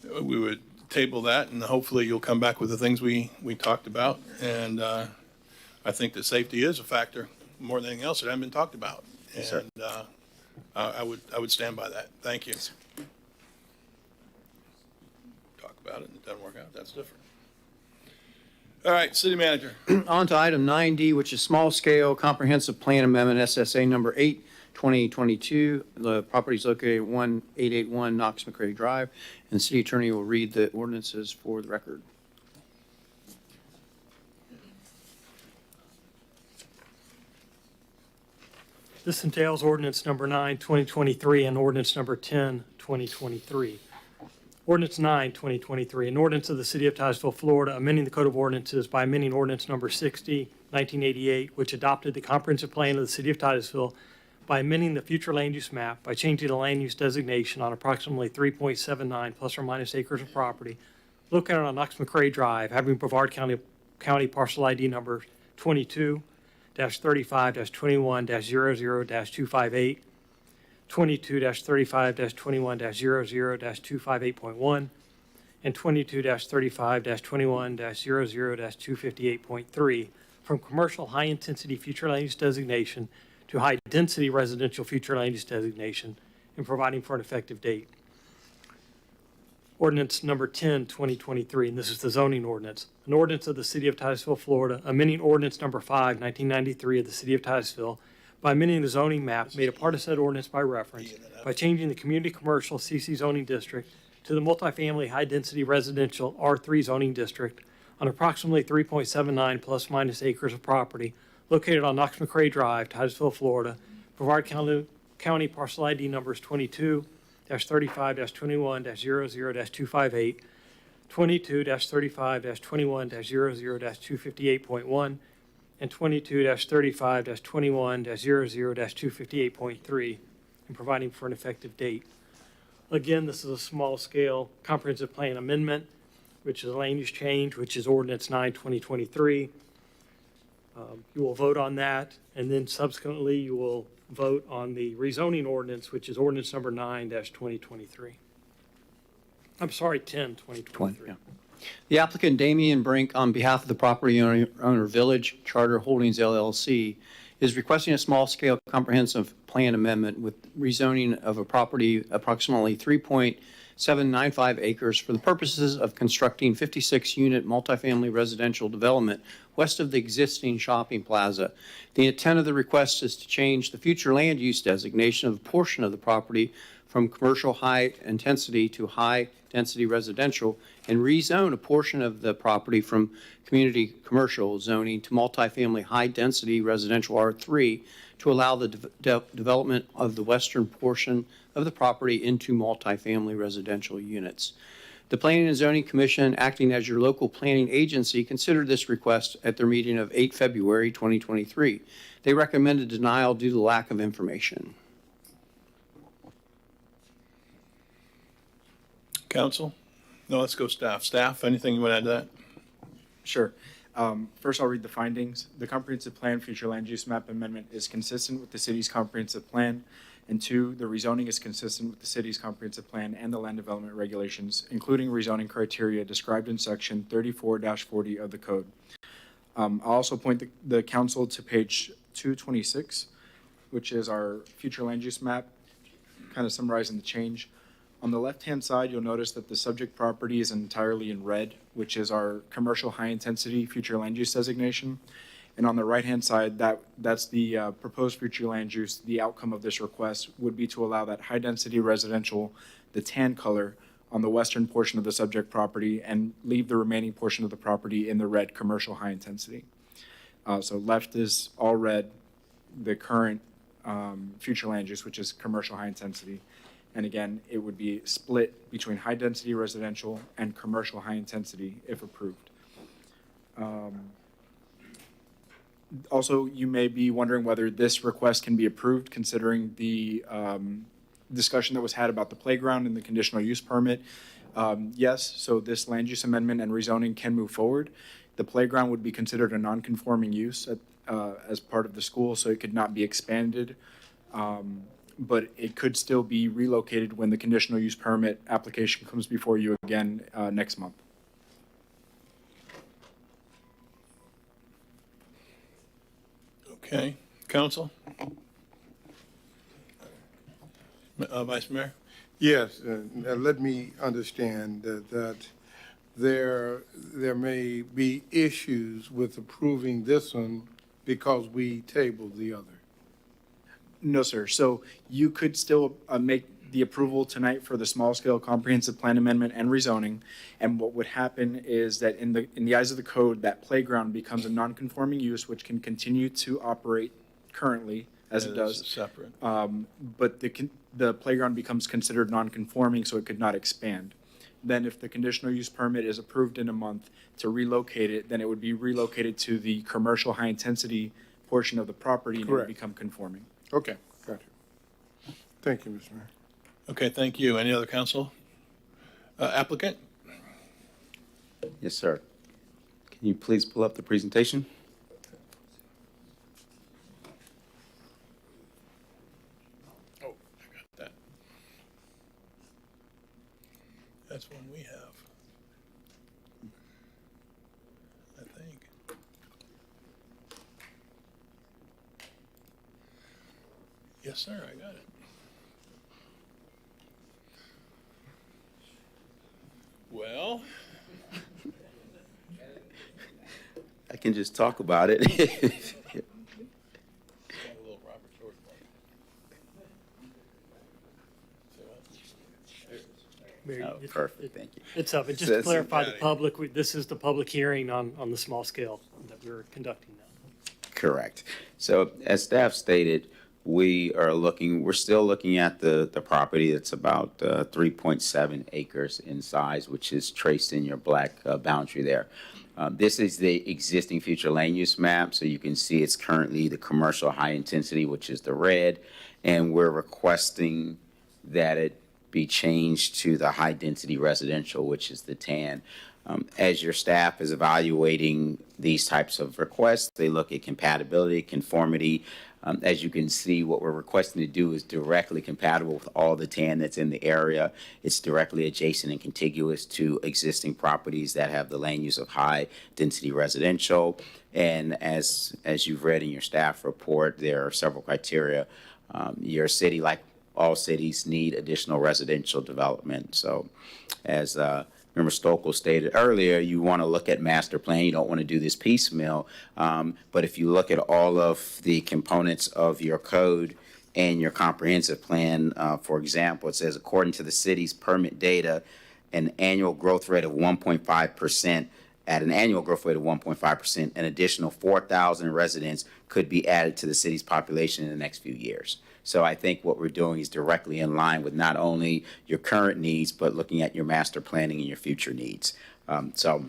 We would table that, and hopefully you'll come back with the things we talked about. And I think that safety is a factor more than anything else that hasn't been talked about. Yes, sir. And I would stand by that. Thank you. Talk about it and it doesn't work out. That's different. All right, City Manager. On to item 9D, which is small-scale comprehensive plan amendment, SSA number 8, 2022. The property is located at 1881 Knox McCrae Drive, and the city attorney will read the ordinances for the record. This entails ordinance number 9, 2023, and ordinance number 10, 2023. Ordinance 9, 2023, an ordinance of the City of Titusville, Florida, amending the Code of Ordinances by amending ordinance number 60, 1988, which adopted the comprehensive plan of the City of Titusville by amending the future land use map by changing the land use designation on approximately 3.79 plus or minus acres of property located on Knox McCrae Drive, having Brevard County parcel ID number 22-35-21-00-258, 22-35-21-00-258.1, and 22-35-21-00-258.3 from commercial high-intensity future land use designation to high-density residential future land use designation, and providing for an effective date. Ordinance number 10, 2023, and this is the zoning ordinance. An ordinance of the City of Titusville, Florida, amending ordinance number 5, 1993 of the City of Titusville by amending the zoning map made a part of said ordinance by reference by changing the community commercial CC zoning district to the multifamily high-density residential R3 zoning district on approximately 3.79 plus minus acres of property located on Knox McCrae Drive, Titusville, Florida. Brevard County parcel ID numbers 22-35-21-00-258, 22-35-21-00-258.1, and 22-35-21-00-258.3, and providing for an effective date. Again, this is a small-scale comprehensive plan amendment, which is a land use change, which is ordinance 9, 2023. You will vote on that, and then subsequently you will vote on the rezoning ordinance, which is ordinance number 9-2023. I'm sorry, 10, 2023. Yeah. The applicant Damian Brink, on behalf of the property owner Village Charter Holdings LLC, is requesting a small-scale comprehensive plan amendment with rezoning of a property approximately 3.795 acres for the purposes of constructing 56-unit multifamily residential development west of the existing shopping plaza. The intent of the request is to change the future land use designation of a portion of the property from commercial high intensity to high density residential and rezone a portion of the property from community commercial zoning to multifamily high density residential R3 to allow the development of the western portion of the property into multifamily residential units. The Planning and Zoning Commission, acting as your local planning agency, considered this request at their meeting of 8 February 2023. They recommended denial due to lack of information. Council? No, let's go staff. Staff, anything you want to add to that? Sure. First, I'll read the findings. The comprehensive plan future land use map amendment is consistent with the city's comprehensive plan. And 2, the rezoning is consistent with the city's comprehensive plan and the land development regulations, including rezoning criteria described in section 34-40 of the code. I'll also point the council to page 226, which is our future land use map, kind of summarizing the change. On the left-hand side, you'll notice that the subject property is entirely in red, which is our commercial high-intensity future land use designation. And on the right-hand side, that's the proposed future land use. The outcome of this request would be to allow that high-density residential, the tan color, on the western portion of the subject property and leave the remaining portion of the property in the red commercial high-intensity. So left is all red, the current future land use, which is commercial high-intensity. And again, it would be split between high-density residential and commercial high-intensity if approved. Also, you may be wondering whether this request can be approved considering the discussion that was had about the playground and the conditional use permit. Yes, so this land use amendment and rezoning can move forward. The playground would be considered a non-conforming use as part of the school, so it could not be expanded. But it could still be relocated when the conditional use permit application comes before you again next month. Okay, council? Vice Mayor? Yes, let me understand that there may be issues with approving this one because we tabled the other. No, sir. So you could still make the approval tonight for the small-scale comprehensive plan amendment and rezoning. And what would happen is that in the eyes of the code, that playground becomes a non-conforming use, which can continue to operate currently as it does. Separate. But the playground becomes considered non-conforming, so it could not expand. Then if the conditional use permit is approved in a month to relocate it, then it would be relocated to the commercial high-intensity portion of the property and it would become conforming. Okay, got you. Thank you, Mr. Mayor. Okay, thank you. Any other council? Applicant? Yes, sir. Can you please pull up the presentation? Oh, I got that. That's one we have. I think. Yes, sir, I got it. Well, I can just talk about it. Mayor, Oh, perfect, thank you. It's up. And just to clarify the public, this is the public hearing on the small scale that we're conducting now. Correct. So as staff stated, we're still looking at the property that's about 3.7 acres in size, which is traced in your black boundary there. This is the existing future land use map, so you can see it's currently the commercial high intensity, which is the red, and we're requesting that it be changed to the high density residential, which is the tan. As your staff is evaluating these types of requests, they look at compatibility, conformity. As you can see, what we're requesting to do is directly compatible with all the tan that's in the area. It's directly adjacent and contiguous to existing properties that have the land use of high density residential. And as you've read in your staff report, there are several criteria. Your city, like all cities, need additional residential development. So as Member Stokel stated earlier, you want to look at master plan. You don't want to do this piecemeal. But if you look at all of the components of your code and your comprehensive plan, for example, it says, according to the city's permit data, an annual growth rate of 1.5%, at an annual growth rate of 1.5%, an additional 4,000 residents could be added to the city's population in the next few years. So I think what we're doing is directly in line with not only your current needs, but looking at your master planning and your future needs. So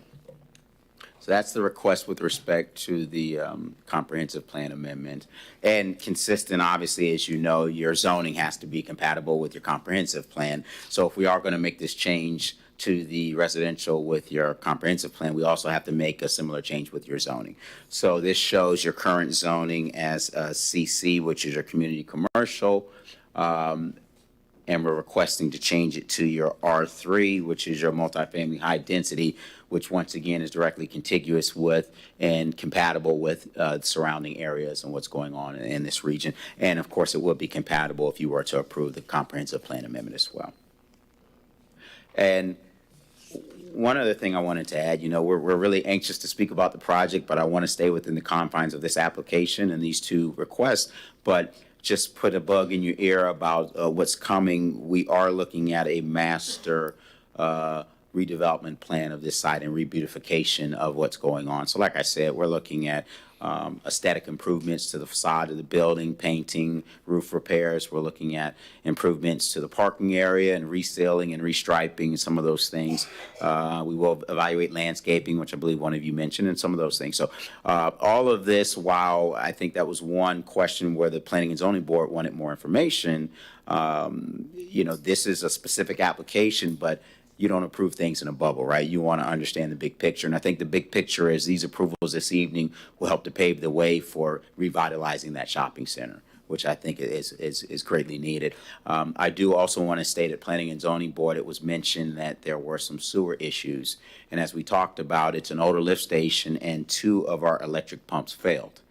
that's the request with respect to the comprehensive plan amendment. And consistent, obviously, as you know, your zoning has to be compatible with your comprehensive plan. So if we are going to make this change to the residential with your comprehensive plan, we also have to make a similar change with your zoning. So this shows your current zoning as CC, which is your community commercial, and we're requesting to change it to your R3, which is your multifamily high density, which once again is directly contiguous with and compatible with surrounding areas and what's going on in this region. And of course, it will be compatible if you were to approve the comprehensive plan amendment as well. And one other thing I wanted to add, we're really anxious to speak about the project, but I want to stay within the confines of this application and these two requests. But just put a bug in your ear about what's coming. We are looking at a master redevelopment plan of this site and rebeautification of what's going on. So like I said, we're looking at aesthetic improvements to the facade of the building, painting, roof repairs. We're looking at improvements to the parking area and resealing and restriping and some of those things. We will evaluate landscaping, which I believe one of you mentioned, and some of those things. So all of this, while I think that was one question where the Planning and Zoning Board wanted more information, this is a specific application, but you don't approve things in a bubble, right? You want to understand the big picture. And I think the big picture is these approvals this evening will help to pave the way for revitalizing that shopping center, which I think is greatly needed. I do also want to state at Planning and Zoning Board, it was mentioned that there were some sewer issues. And as we talked about, it's an older lift station and 2 of our electric pumps failed.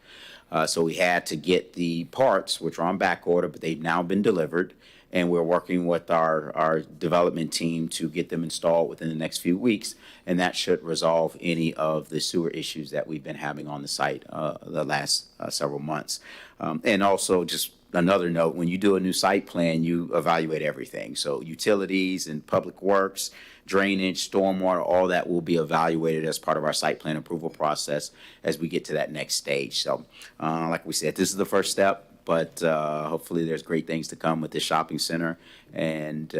So we had to get the parts, which are on back order, but they've now been delivered. And we're working with our development team to get them installed within the next few weeks. And that should resolve any of the sewer issues that we've been having on the site the last several months. And also, just another note, when you do a new site plan, you evaluate everything. So utilities and public works, drainage, stormwater, all that will be evaluated as part of our site plan approval process as we get to that next stage. So like we said, this is the first step. But hopefully there's great things to come with this shopping center, and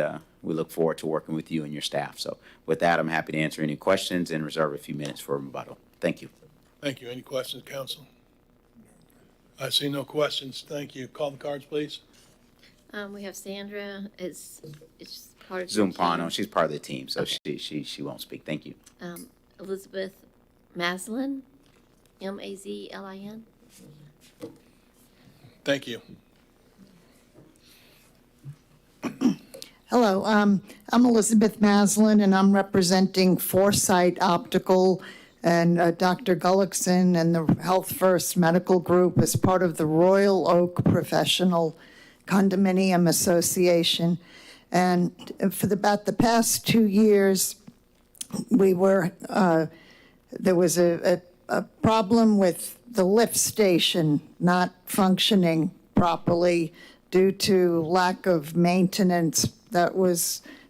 we look forward to working with you and your staff. So with that, I'm happy to answer any questions and reserve a few minutes for rebuttal. Thank you. Thank you. Any questions, council? I see no questions. Thank you. Call the cards, please. We have Sandra. It's part of the Zumpano, team. she's part of the team, so Okay. she won't speak. Thank you. Elizabeth Maslin, Mazlin. Thank you. Hello, I'm Elizabeth Maslin, and I'm representing Foresight Optical and Dr. Gullickson and the Health First Medical Group as part of the Royal Oak Professional Condominium Association. And for about the past 2 years, there was a problem with the lift station not functioning properly due to lack of maintenance that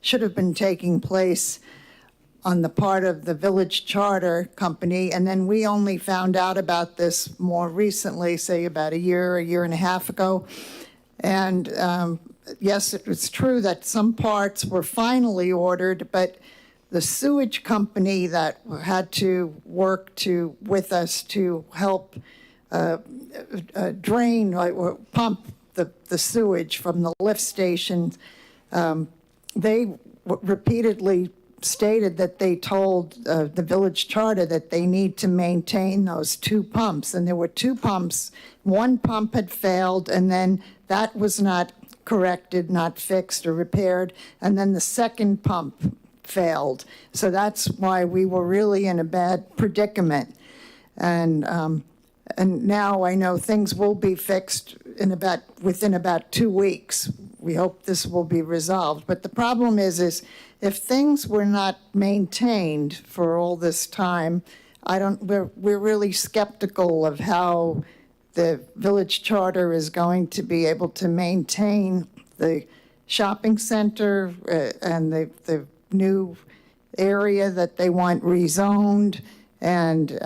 should have been taking place on the part of the Village Charter Company. And then we only found out about this more recently, say about a year and a half ago. And yes, it was true that some parts were finally ordered, but the sewage company that had to work with us to help drain or pump the sewage from the lift station, they repeatedly stated that they told the Village Charter that they need to maintain those 2 pumps. And there were 2 pumps. One pump had failed, and then that was not corrected, not fixed or repaired. And then the second pump failed. So that's why we were really in a bad predicament. And now I know things will be fixed within about 2 weeks. We hope this will be resolved. But the problem is if things were not maintained for all this time, we're really skeptical of how the Village Charter is going to be able to maintain the shopping center and the new area that they want rezoned, and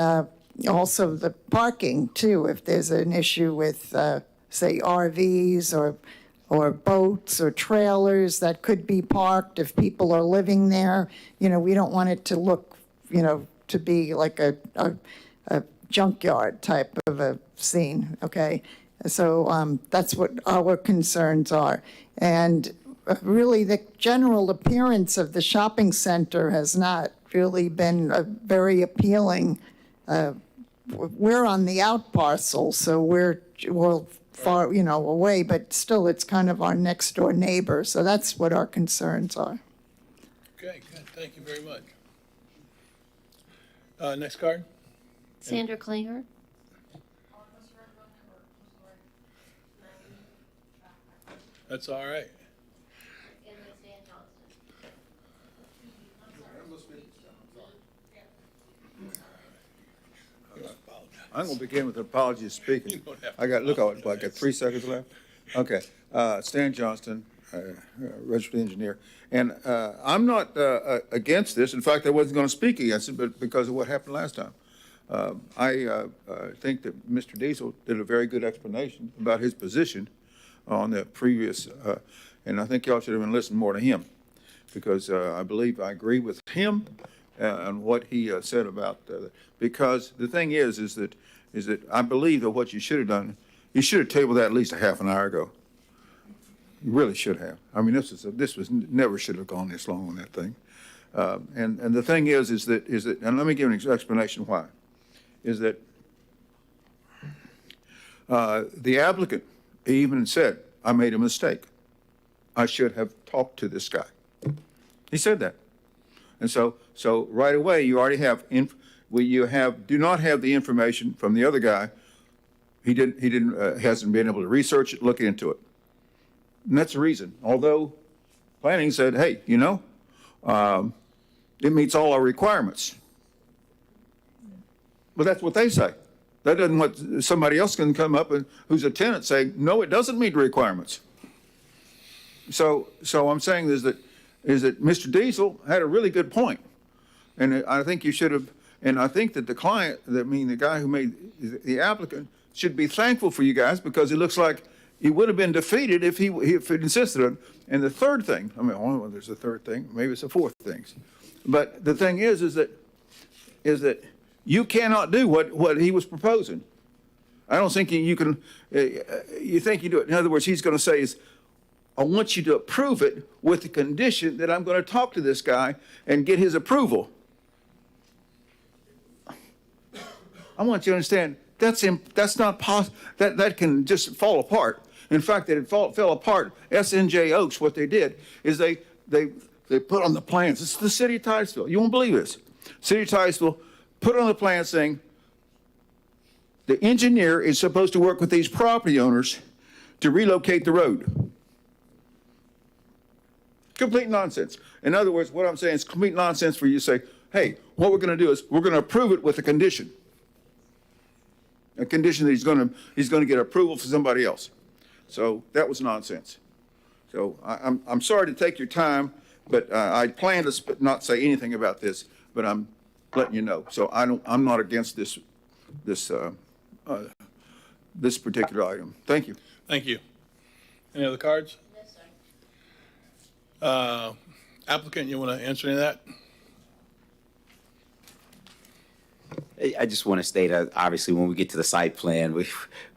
also the parking too, if there's an issue with, say, RVs or boats or trailers that could be parked if people are living there. We don't want it to look, to be like a junkyard type of a scene, okay? So that's what our concerns are. And really, the general appearance of the shopping center has not really been very appealing. We're on the out parcel, so we're far, away, but still, it's kind of our next door neighbor. So that's what our concerns are. Okay, good. Thank you very much. Next card. Sandra Klinger. That's all right. I'm going to begin with an apology of speaking. You don't have to I got 3 seconds left? Okay. Stan Johnston, registered engineer. And I'm not against this. In fact, I wasn't going to speak against it, but because of what happened last time. I think that Mr. Diesel did a very good explanation about his position on the previous, and I think y'all should have been listening more to him, because I believe I agree with him on what he said about, because the thing is that I believe that what you should have done, you should have tabled that at least a half an hour ago. You really should have. I mean, this was never should have gone this long on that thing. And the thing is that, and let me give an explanation why, is that the applicant even said, I made a mistake. I should have talked to this guy. He said that. And so right away, you already have, do not have the information from the other guy. He hasn't been able to research it, look into it. And that's the reason. Although planning said, hey, it meets all our requirements. But that's what they say. That doesn't what somebody else can come up and who's a tenant say, no, it doesn't meet the requirements. So I'm saying is that Mr. Diesel had a really good point. And I think you should have, and I think that the client, the guy who made the applicant should be thankful for you guys, because it looks like he would have been defeated if he insisted on. And the third thing, well, there's a third thing, maybe it's a fourth thing. But the thing is that you cannot do what he was proposing. I don't think you can, you think you do it. In other words, he's going to say is, I want you to approve it with the condition that I'm going to talk to this guy and get his approval. I want you to understand, that's not possible. That can just fall apart. In fact, that it fell apart. SNJ Oaks, what they did is they put on the plans. It's the city of Titusville. You won't believe this. City of Titusville put on the plan saying the engineer is supposed to work with these property owners to relocate the road. Complete nonsense. In other words, what I'm saying is complete nonsense for you to say, hey, what we're going to do is we're going to approve it with a condition. A condition that he's going to get approval for somebody else. So that was nonsense. So I'm sorry to take your time, but I plan to not say anything about this, but I'm letting you know. So I'm not against this particular item. Thank you. Thank you. Any other cards? Yes, sir. Applicant, you want to answer any of that? I just want to state, obviously, when we get to the site plan,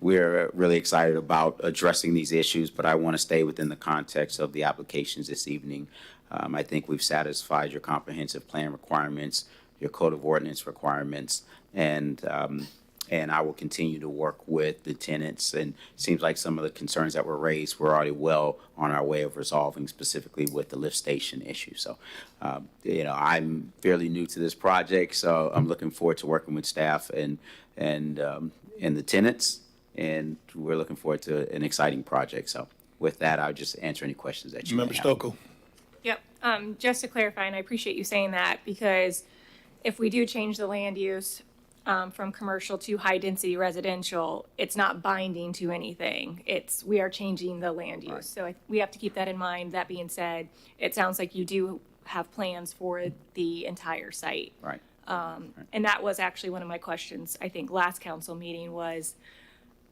we're really excited about addressing these issues, but I want to stay within the context of the applications this evening. I think we've satisfied your comprehensive plan requirements, your code of ordinance requirements, and I will continue to work with the tenants. And it seems like some of the concerns that were raised were already well on our way of resolving, specifically with the lift station issue. So, I'm fairly new to this project, so I'm looking forward to working with staff and the tenants, and we're looking forward to an exciting project. So, with that, I'll just answer any questions that you may have. Member Stokel. Yep. Just to clarify, and I appreciate you saying that, because if we do change the land use from commercial to high-density residential, it's not binding to anything. We are changing the land use. Right. So we have to keep that in mind. That being said, it sounds like you do have plans for the entire site. Right. And that was actually one of my questions, I think, last council meeting was,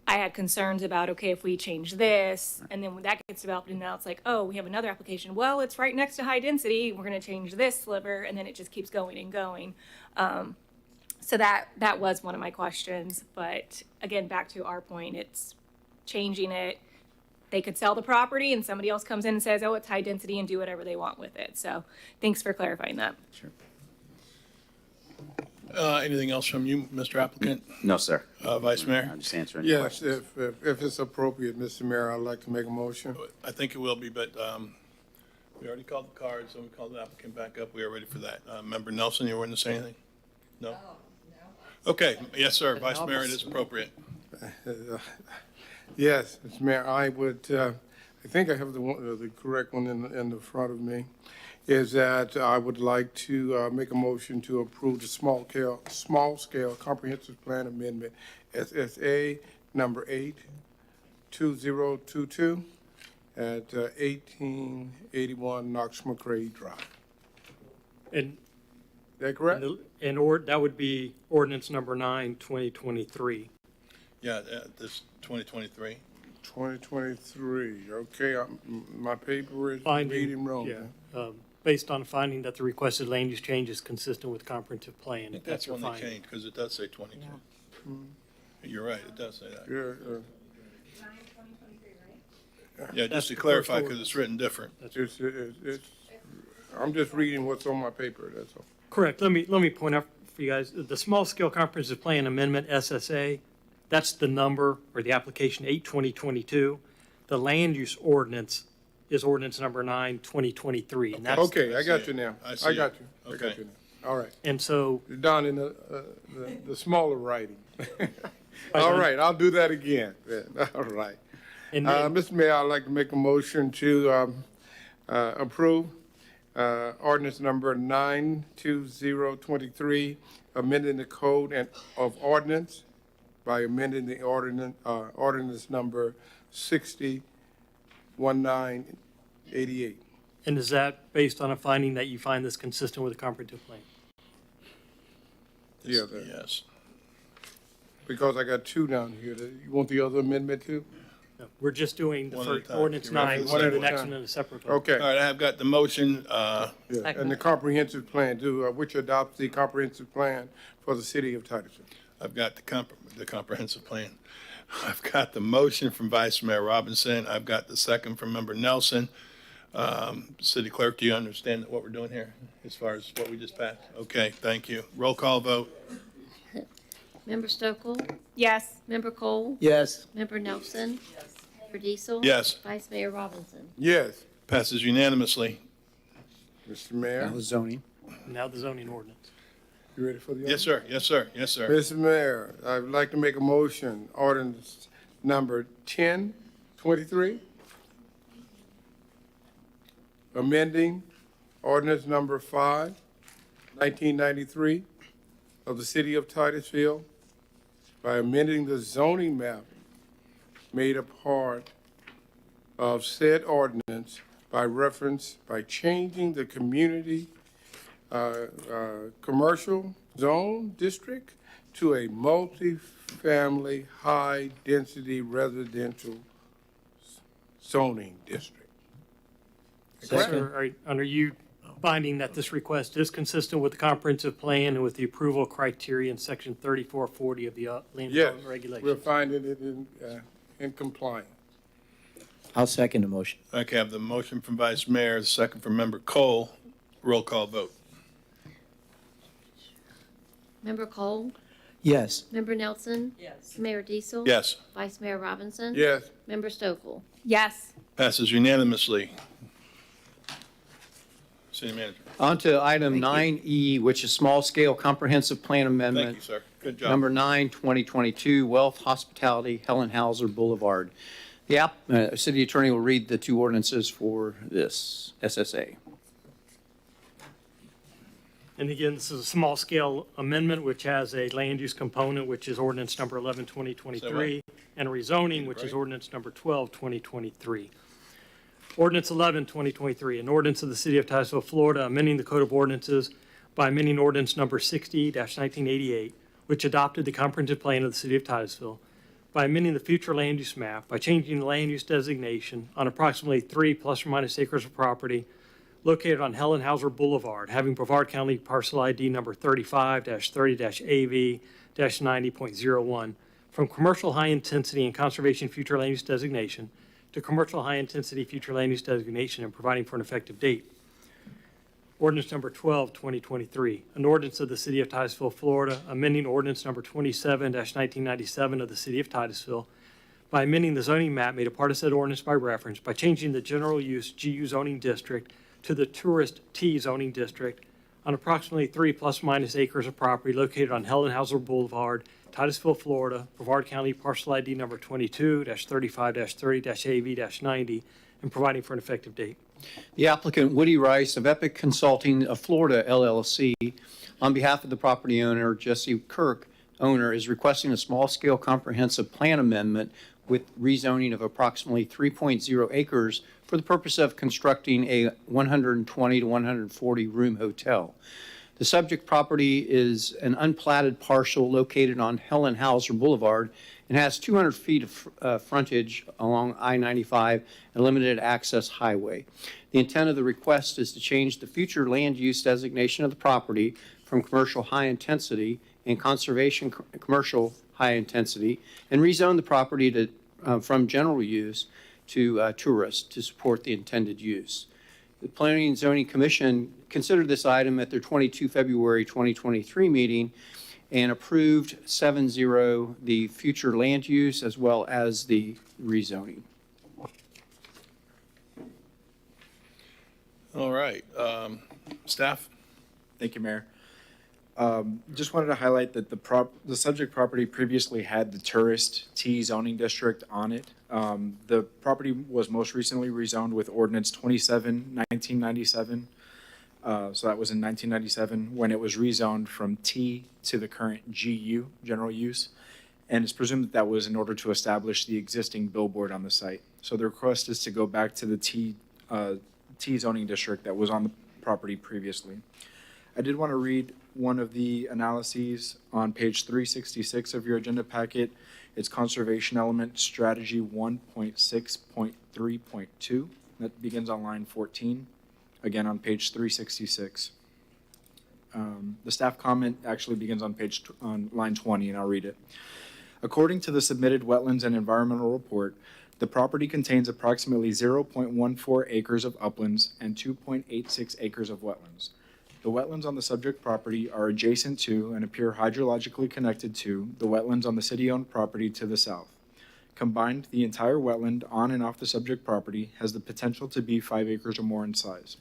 I had concerns about, okay, if we change this, and then when that gets developed, and now it's like, oh, we have another application. Well, it's right next to high density. We're going to change this sliver, and then it just keeps going and going. So that was one of my questions. But again, back to our point, it's changing it. They could sell the property, and somebody else comes in and says, oh, it's high density, and do whatever they want with it. So thanks for clarifying that. Sure. Anything else from you, Mr. Applicant? No, sir. Vice Mayor? I'm just answering Yes, questions. if it's appropriate, Mr. Mayor, I'd like to make a motion. I think it will be, but we already called the cards, and we called the applicant back up. We are ready for that. Member Nelson, you wanting to say anything? No? No. Okay. Yes, sir. Vice Mayor, it is appropriate. Yes, Mr. Mayor, I would, I think I have the correct one in the front of me. is that I would like to make a motion to approve the small-scale comprehensive plan amendment, SSA number 82022 at 1881 Knox McCrae Drive. And Is that correct? that would be ordinance number 9, 2023. Yeah, this 2023. 2023, okay, my paper is Finding- reading wrong. Yeah, based on finding that the requested land use change is consistent with comprehensive plan. I think That's that's your when they finding. changed, because it does say 22. You're right, it does say that. Yeah, Yeah, That's just to the clarify, first because it's written different. I'm just reading what's on my paper, that's all. Correct. Let me point out for you guys, the small scale comprehensive plan amendment, SSA, that's the number or the application 8/2022. The land use ordinance is ordinance number 9, 2023. And that's, Okay, I got you now. I see I it. got you. I Okay. got you now. All right. and so, Down in the smaller writing. All right, I'll do that again. Yeah, all right. and then- Mr. Mayor, I'd like to make a motion to approve ordinance number 92023, amending the code of ordinance by amending the ordinance number 601988. and is that based on a finding that you find this consistent with the comprehensive plan? Yeah, Yes. because I got two down here. You want the other amendment too? No, we're just doing the One at a first time. ordinance You're right. 9, One so at the a next time. one in a separate vote. Okay. All right, I've got the motion, Yeah, and the comprehensive plan, which adopts the comprehensive plan for the city of Titusville. I've got the comprehensive plan. I've got the motion from Vice Mayor Robinson. I've got the second from Member Nelson. City Clerk, do you understand what we're doing here as far as what we just passed? Okay, thank you. Roll call vote. Member Stokel? Yes. Member Cole? Yes. Member Nelson? Member Diesel? Yes. Vice Mayor Robinson? Yes, Passes unanimously. Mr. Mayor, Now zoning. Now the zoning ordinance. you ready for the other? Yes, sir. Yes, sir. Yes, sir. Mr. Mayor, I'd like to make a motion, ordinance number 1023, amending ordinance number 5, 1993 of the city of Titusville by amending the zoning map made a part of said ordinance by reference, by changing the community commercial zone district to a multi-family, high-density residential zoning district. Sir, are you finding that this request is consistent with the comprehensive plan and with the approval criteria in section 3440 of the land Yes, development we're regulations? finding it in compliance. I'll second the motion. Okay, I have the motion from Vice Mayor, the second from Member Cole. Roll call vote. Member Cole? Yes. Member Nelson? Yes. Mayor Diesel? Yes. Vice Mayor Robinson? Yes, Member Stokel? Yes. Passes unanimously. City Manager. On to item 9E, which is small scale comprehensive plan amendment. Thank you, sir. Good job. Number 9, 2022, Wealth Hospitality, Helen Hauser Boulevard. The city attorney will read the two ordinances for this SSA. And again, this is a small-scale amendment, which has a land use component, which is ordinance number 11, 2023, and a rezoning, which is ordinance number 12, 2023. Ordinance 11, 2023, an ordinance of the City of Titusville, Florida, amending the Code of Ordinances by amending ordinance number 60-1988, which adopted the comprehensive plan of the City of Titusville, by amending the future land use map, by changing the land use designation on approximately 3 plus or minus acres of property located on Helen Hauser Boulevard, having Brevard County parcel ID number 35-30-AV-90.01, from commercial high-intensity and conservation future land use designation to commercial high-intensity future land use designation and providing for an effective date. Ordinance number 12, 2023, an ordinance of the City of Titusville, Florida, amending ordinance number 27-1997 of the City of Titusville by amending the zoning map made a part of said ordinance by reference, by changing the general use GU zoning district to the tourist T zoning district on approximately 3 plus minus acres of property located on Helen Hauser Boulevard, Titusville, Florida, Brevard County parcel ID number 22-35-30-AV-90, and providing for an effective date. The applicant Woody Rice of Epic Consulting of Florida LLC, on behalf of the property owner Jesse Kirk, owner, is requesting a small-scale comprehensive plan amendment with rezoning of approximately 3.0 acres for the purpose of constructing a 120 to 140 room hotel. The subject property is an unplatted parcel located on Helen Hauser Boulevard and has 200 feet of frontage along I-95 and limited access highway. The intent of the request is to change the future land use designation of the property from commercial high intensity and conservation commercial high intensity and rezone the property to, from general use to tourists to support the intended use. The Planning and Zoning Commission considered this item at their 22 February 2023 meeting and approved 7-0 the future land use as well as the rezoning. All right. Staff? Thank you, Mayor. Just wanted to highlight that the subject property previously had the tourist T zoning district on it. The property was most recently rezoned with Ordinance 27, 1997. So that was in 1997 when it was rezoned from T to the current GU, general use. And it's presumed that that was in order to establish the existing billboard on the site. So the request is to go back to the T zoning district that was on the property previously. I did want to read one of the analyses on page 366 of your agenda packet. It's conservation element strategy 1.6.3.2. That begins on line 14, again on page 366. The staff comment actually begins on line 20, and I'll read it. According to the submitted wetlands and environmental report, the property contains approximately 0.14 acres of uplands and 2.86 acres of wetlands. The wetlands on the subject property are adjacent to and appear hydrologically connected to the wetlands on the city-owned property to the south. Combined, the entire wetland on and off the subject property has the potential to be 5 acres or more in size.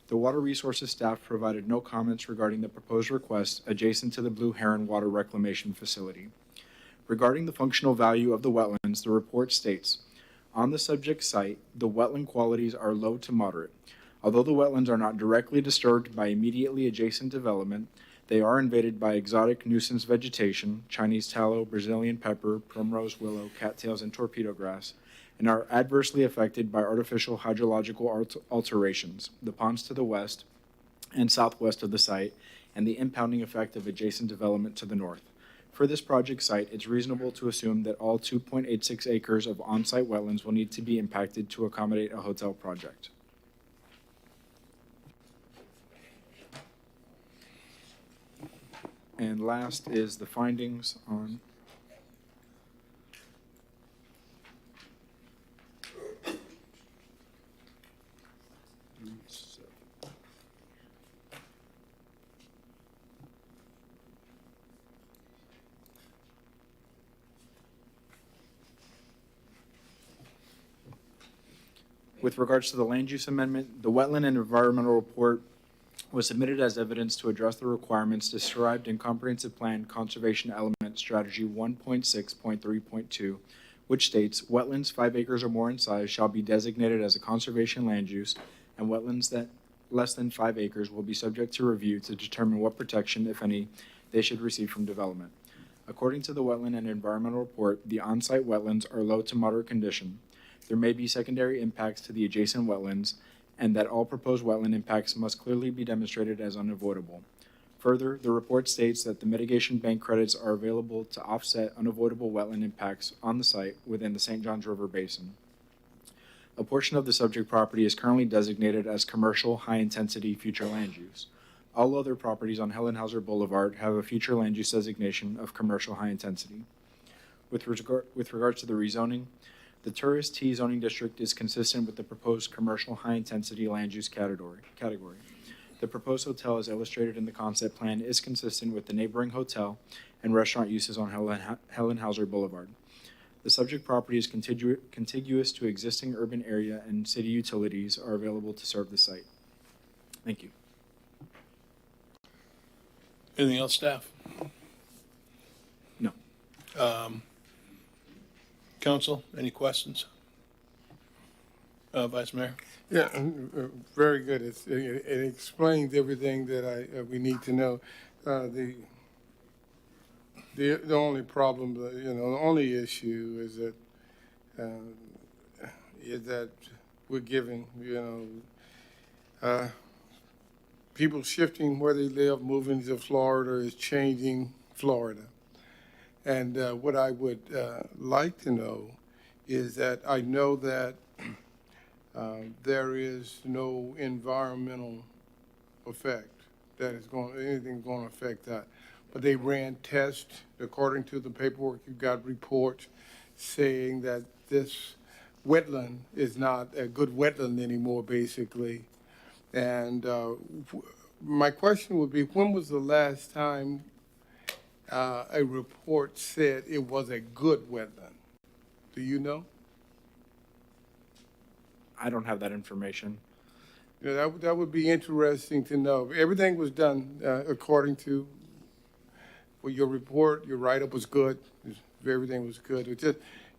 The Water Resources staff provided no comments regarding the proposed request adjacent to the Blue Heron Water Reclamation Facility. Regarding the functional value of the wetlands, the report states, on the subject site, the wetland qualities are low to moderate. Although the wetlands are not directly disturbed by immediately adjacent development, they are invaded by exotic nuisance vegetation, Chinese tallow, Brazilian pepper, primrose willow, cattails, and torpedo grass, and are adversely affected by artificial hydrological alterations, the ponds to the west and southwest of the site, and the impounding effect of adjacent development to the north. For this project site, it's reasonable to assume that all 2.86 acres of on-site wetlands will need to be impacted to accommodate a hotel project. And last is the findings on with regards to the land use amendment, the wetland and environmental report was submitted as evidence to address the requirements described in Comprehensive Plan Conservation Element Strategy 1.6.3.2, which states wetlands 5 acres or more in size shall be designated as a conservation land use, and wetlands that less than 5 acres will be subject to review to determine what protection, if any, they should receive from development. According to the Wetland and Environmental Report, the on-site wetlands are low to moderate condition. There may be secondary impacts to the adjacent wetlands, and that all proposed wetland impacts must clearly be demonstrated as unavoidable. Further, the report states that the mitigation bank credits are available to offset unavoidable wetland impacts on the site within the St. Johns River Basin. A portion of the subject property is currently designated as commercial high-intensity future land use. All other properties on Helen Hauser Boulevard have a future land use designation of commercial high-intensity. With regards to the rezoning, the tourist T zoning district is consistent with the proposed commercial high-intensity land use category. The proposed hotel, as illustrated in the concept plan, is consistent with the neighboring hotel and restaurant uses on Helen Hauser Boulevard. The subject property is contiguous to existing urban area, and city utilities are available to serve the site. Thank you. Anything else, staff? No. Council, any questions? Vice Mayor? Yeah, very good. It explains everything that we need to know. The only problem, the only issue is that we're giving, people shifting where they live, moving to Florida is changing Florida. And what I would like to know is that I know that there is no environmental effect that is anything going to affect that. But they ran tests, according to the paperwork, you got reports saying that this wetland is not a good wetland anymore, basically. And my question would be, when was the last time a report said it was a good wetland? Do you know? I don't have that information. Yeah, that would be interesting to know. Everything was done according to your report. Your write-up was good. Everything was good. It just,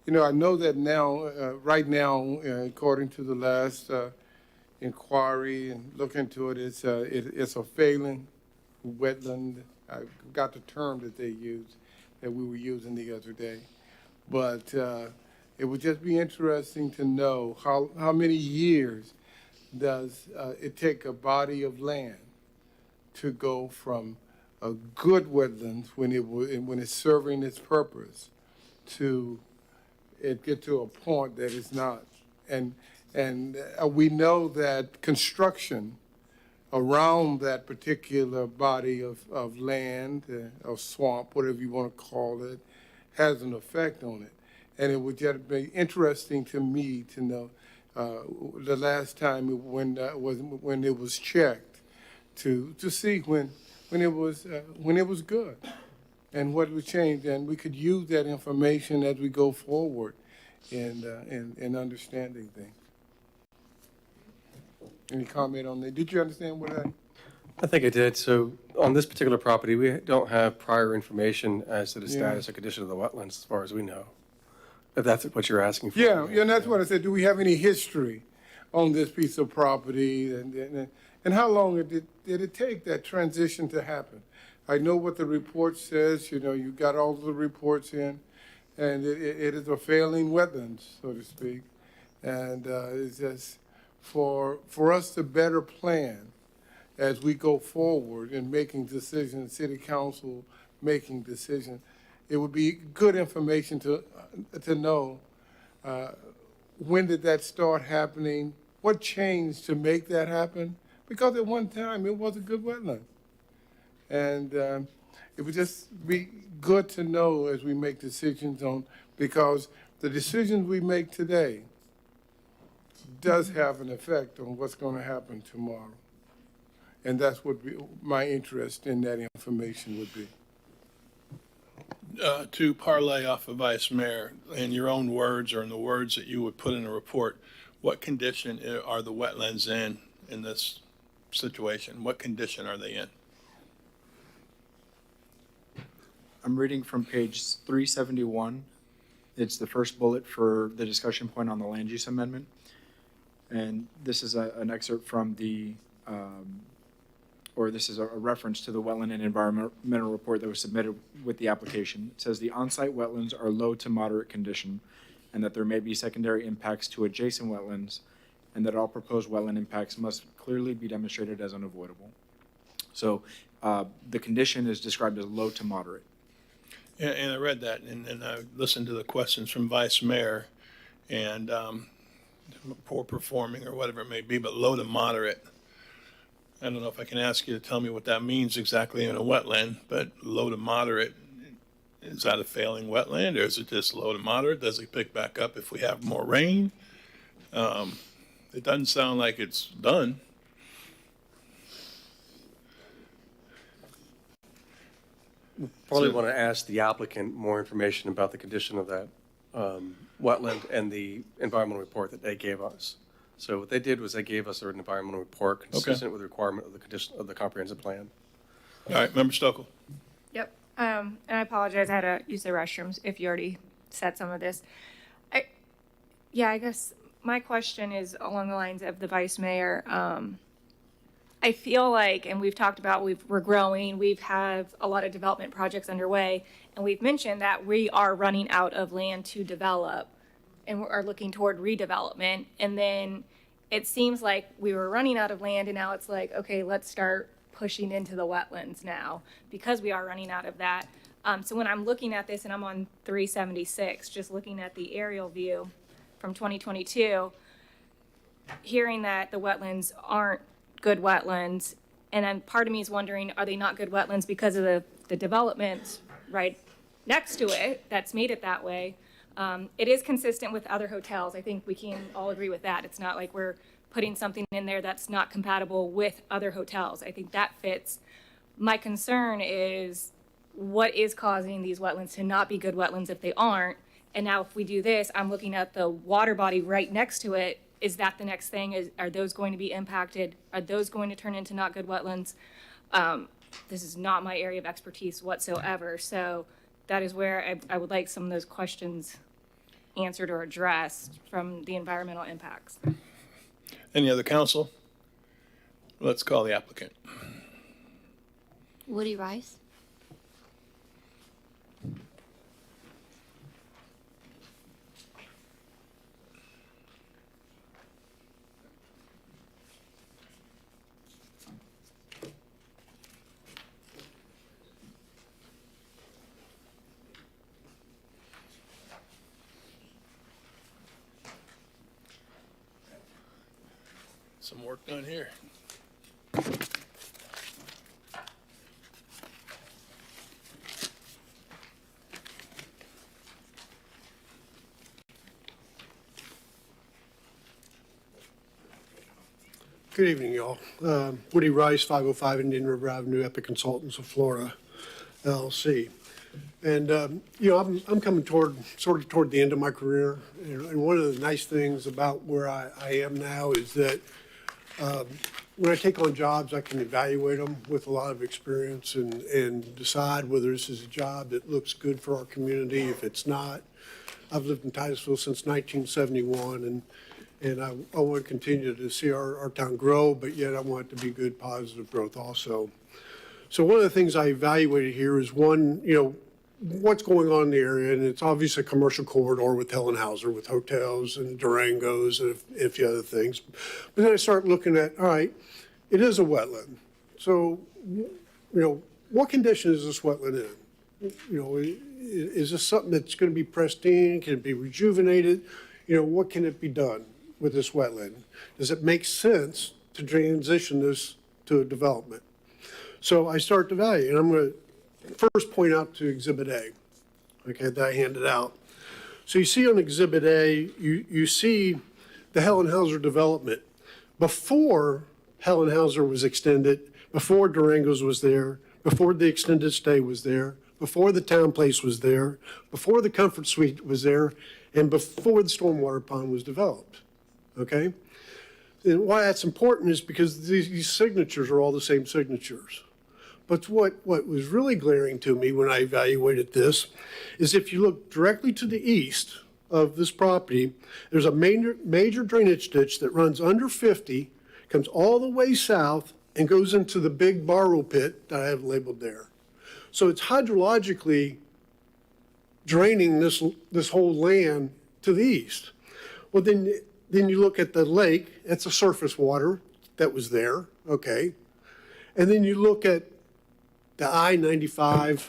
I know that now, right now, according to the last inquiry and look into it, it's a failing wetland. I forgot the term that they used, that we were using the other day. But it would just be interesting to know how many years does it take a body of land to go from a good wetland when it's serving its purpose to it get to a point that it's not. And we know that construction around that particular body of land, or swamp, whatever you want to call it, has an effect on it. And it would just be interesting to me to know the last time when it was checked to see when it was good and what would change, and we could use that information as we go forward in understanding things. Any comment on that? Did you understand what I think I did. So on this particular property, we don't have prior information as to the status or condition of the wetlands, as far as we know. If that's what you're asking for. Yeah, and that's what I said. Do we have any history on this piece of property, and how long did it take that transition to happen? I know what the report says. You got all the reports in, and it is a failing wetland, so to speak. And it's just for us to better plan as we go forward in making decisions, city council making decisions. It would be good information to know when did that start happening, what changed to make that happen, because at one time it was a good wetland. And it would just be good to know as we make decisions because the decisions we make today does have an effect on what's going to happen tomorrow. And that's what my interest in that information would be. To parlay off of Vice Mayor, in your own words or in the words that you would put in a report, what condition are the wetlands in this situation? What condition are they in? I'm reading from page 371. It's the first bullet for the discussion point on the land use amendment. And this is an excerpt from this is a reference to the wetland and environmental report that was submitted with the application. It says the on-site wetlands are low to moderate condition, and that there may be secondary impacts to adjacent wetlands, and that all proposed wetland impacts must clearly be demonstrated as unavoidable. So the condition is described as low to moderate. And I read that, and I listened to the questions from Vice Mayor, and poor performing or whatever it may be, but low to moderate. I don't know if I can ask you to tell me what that means exactly in a wetland, but low to moderate, is that a failing wetland, or is it just low to moderate? Does it pick back up if we have more rain? It doesn't sound like it's done. Probably want to ask the applicant more information about the condition of that wetland and the environmental report that they gave us. So what they did was they gave us an environmental report consistent with the requirement of the condition of the comprehensive plan. All right, Member Stokel. Yep. And I apologize. I had to use the restrooms if you already said some of this. I guess my question is along the lines of the vice mayor. I feel like, and we've talked about, we're growing, we've have a lot of development projects underway, and we've mentioned that we are running out of land to develop and are looking toward redevelopment. And then it seems like we were running out of land and now it's like, okay, let's start pushing into the wetlands now because we are running out of that. So when I'm looking at this and I'm on 376, just looking at the aerial view from 2022, hearing that the wetlands aren't good wetlands, and then part of me is wondering, are they not good wetlands because of the development right next to it that's made it that way? It is consistent with other hotels. I think we can all agree with that. It's not like we're putting something in there that's not compatible with other hotels. I think that fits. My concern is what is causing these wetlands to not be good wetlands if they aren't? And now if we do this, I'm looking at the water body right next to it. Is that the next thing? Are those going to be impacted? Are those going to turn into not good wetlands? This is not my area of expertise whatsoever. So that is where I would like some of those questions answered or addressed from the environmental impacts. Any other council? Let's call the applicant. Woody Rice? Some work done here. Good evening, y'all. Woody Rice, 505 Indian River Avenue, Epic Consultants of Florida, LLC. And, I'm coming toward the end of my career. And one of the nice things about where I am now is that when I take on jobs, I can evaluate them with a lot of experience and decide whether this is a job that looks good for our community. If it's not, I've lived in Titusville since 1971, and I want to continue to see our town grow, but yet I want it to be good, positive growth also. So one of the things I evaluated here is one, what's going on in the area, and it's obviously a commercial corridor with Helen Hauser, with hotels and Durangos and a few other things. But then I start looking at, all right, it is a wetland. So, what condition is this wetland in? Is this something that's going to be pristine? Can it be rejuvenated? What can it be done with this wetland? Does it make sense to transition this to a development? So I start to value, and I'm going to first point out to Exhibit A, okay, that I handed out. So you see on Exhibit A, you see the Helen Hauser development. Before Helen Hauser was extended, before Durango's was there, before the extended stay was there, before the town place was there, before the comfort suite was there, and before the stormwater pond was developed, okay? And why that's important is because these signatures are all the same signatures. But what was really glaring to me when I evaluated this is if you look directly to the east of this property, there's a major drainage ditch that runs under 50, comes all the way south, and goes into the big borrow pit that I have labeled there. So it's hydrologically draining this whole land to the east. Well, then you look at the lake, it's a surface water that was there, okay? And then you look at the I-95,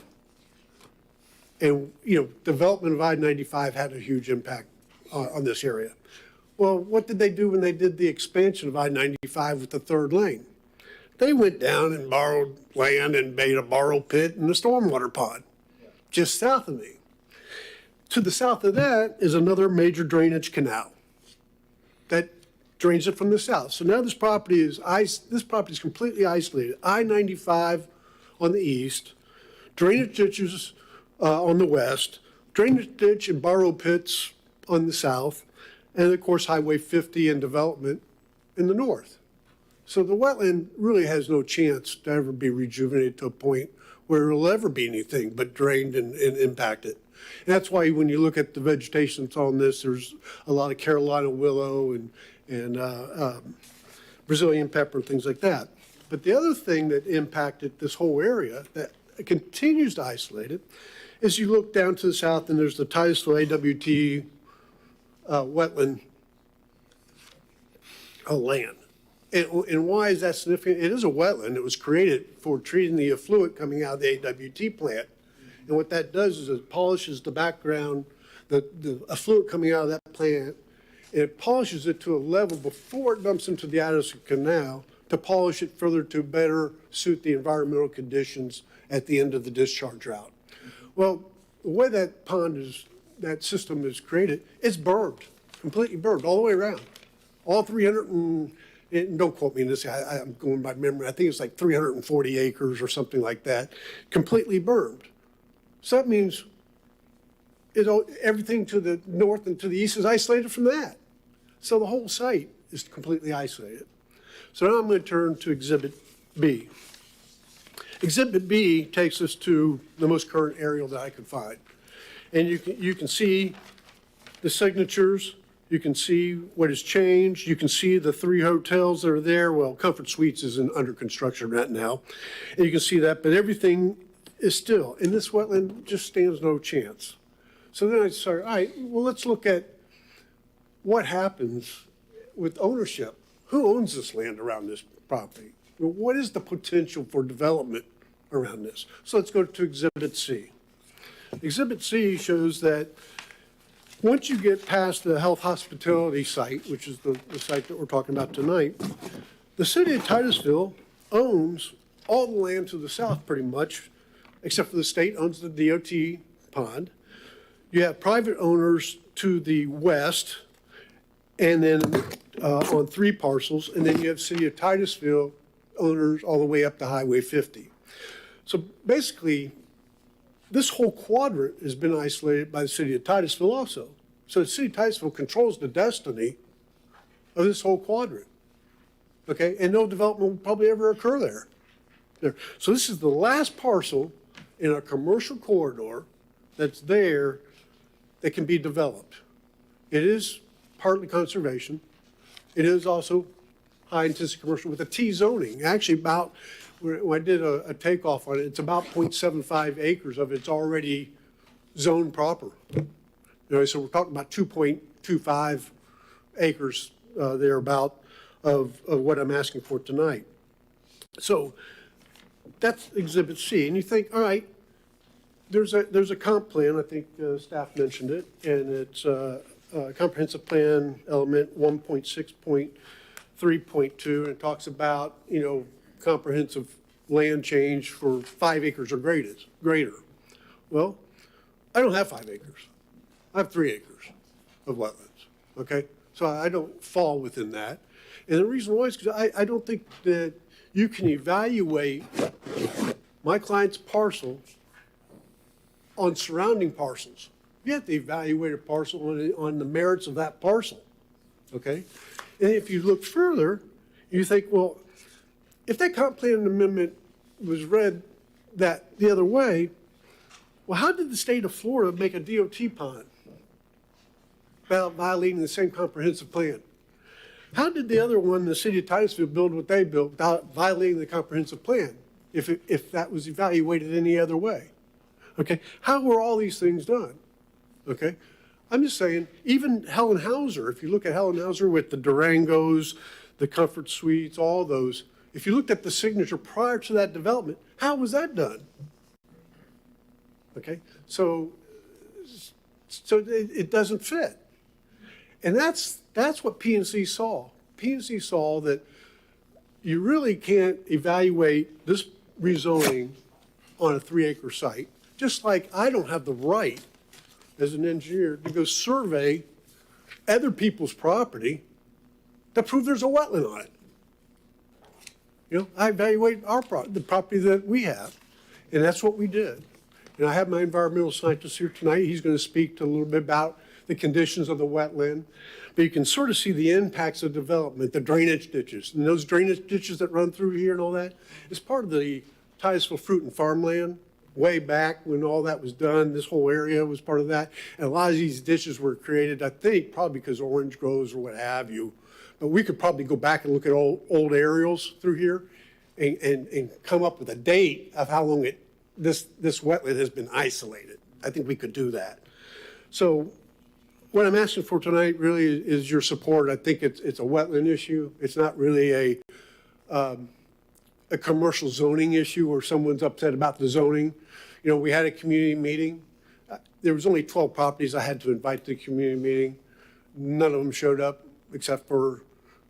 and, development of I-95 had a huge impact on this area. Well, what did they do when they did the expansion of I-95 with the third lane? They went down and borrowed land and made a borrow pit and a stormwater pond just south of me. To the south of that is another major drainage canal that drains it from the south. So now this property is completely isolated. I-95 on the east, drainage ditches on the west, drainage ditch and borrow pits on the south, and of course Highway 50 and development in the north. So the wetland really has no chance to ever be rejuvenated to a point where it'll ever be anything but drained and impacted. And that's why when you look at the vegetation that's on this, there's a lot of Carolina willow and Brazilian pepper and things like that. But the other thing that impacted this whole area that continues to isolate it is you look down to the south and there's the Titusville AWT wetland land. And why is that significant? It is a wetland. It was created for treating the effluent coming out of the AWT plant. And what that does is it polishes the background, the effluent coming out of that plant, and it polishes it to a level before it dumps into the Addison Canal to polish it further to better suit the environmental conditions at the end of the discharge route. Well, the way that that system is created, it's burned, completely burned all the way around. All 300 and don't quote me on this, I'm going by memory, I think it's like 340 acres or something like that, completely burned. So that means everything to the north and to the east is isolated from that. So the whole site is completely isolated. So now I'm going to turn to Exhibit B. Exhibit B takes us to the most current aerial that I could find. And you can see the signatures. You can see what has changed. You can see the 3 hotels that are there. Well, Comfort Suites is under construction right now. And you can see that, but everything is still. And this wetland just stands no chance. So then I started, all right, well, let's look at what happens with ownership. Who owns this land around this property? Well, what is the potential for development around this? So let's go to Exhibit C. Exhibit C shows that once you get past the health hospitality site, which is the site that we're talking about tonight, the city of Titusville owns all the land to the south pretty much, except for the state owns the DOT pond. You have private owners to the west, and then on 3 parcels, and then you have city of Titusville owners all the way up to Highway 50. So basically, this whole quadrant has been isolated by the city of Titusville also. So the city of Titusville controls the destiny of this whole quadrant. Okay, and no development will probably ever occur there. So this is the last parcel in a commercial corridor that's there that can be developed. It is partly conservation. It is also high intensity commercial with a T zoning. Actually, about when I did a takeoff on it, it's about 0.75 acres of it's already zoned proper. So we're talking about 2.25 acres thereabout of what I'm asking for tonight. So that's Exhibit C. And you think, all right, there's a comp plan. I think staff mentioned it, and it's comprehensive plan element 1.6.3.2, and it talks about, comprehensive land change for 5 acres or greater. Well, I don't have 5 acres. I have 3 acres of wetlands, okay? So I don't fall within that. And the reason why is because I don't think that you can evaluate my client's parcel on surrounding parcels. You have to evaluate a parcel on the merits of that parcel, okay? And if you look further, you think, well, if that comp plan amendment was read that the other way, well, how did the state of Florida make a DOT pond without violating the same comprehensive plan? How did the other one, the city of Titusville, build what they built without violating the comprehensive plan, if that was evaluated any other way? Okay, how were all these things done? Okay, I'm just saying, even Helen Hauser, if you look at Helen Hauser with the Durangos, the Comfort Suites, all those, if you looked at the signature prior to that development, how was that done? Okay, so it doesn't fit. And that's what PNC saw. PNC saw that you really can't evaluate this rezoning on a 3-acre site, just like I don't have the right as an engineer to go survey other people's property to prove there's a wetland on it. I evaluate the property that we have, and that's what we did. And I have my environmental scientist here tonight. He's going to speak to a little bit about the conditions of the wetland. But you can sort of see the impacts of development, the drainage ditches. And those drainage ditches that run through here and all that is part of the Titusville Fruit and Farmland way back when all that was done. This whole area was part of that. And a lot of these ditches were created, I think, probably because orange groves or what have you. But we could probably go back and look at old aerials through here and come up with a date of how long this wetland has been isolated. I think we could do that. So what I'm asking for tonight really is your support. I think it's a wetland issue. It's not really a commercial zoning issue where someone's upset about the zoning. You know, we had a community meeting. There was only 12 properties I had to invite to the community meeting. None of them showed up except for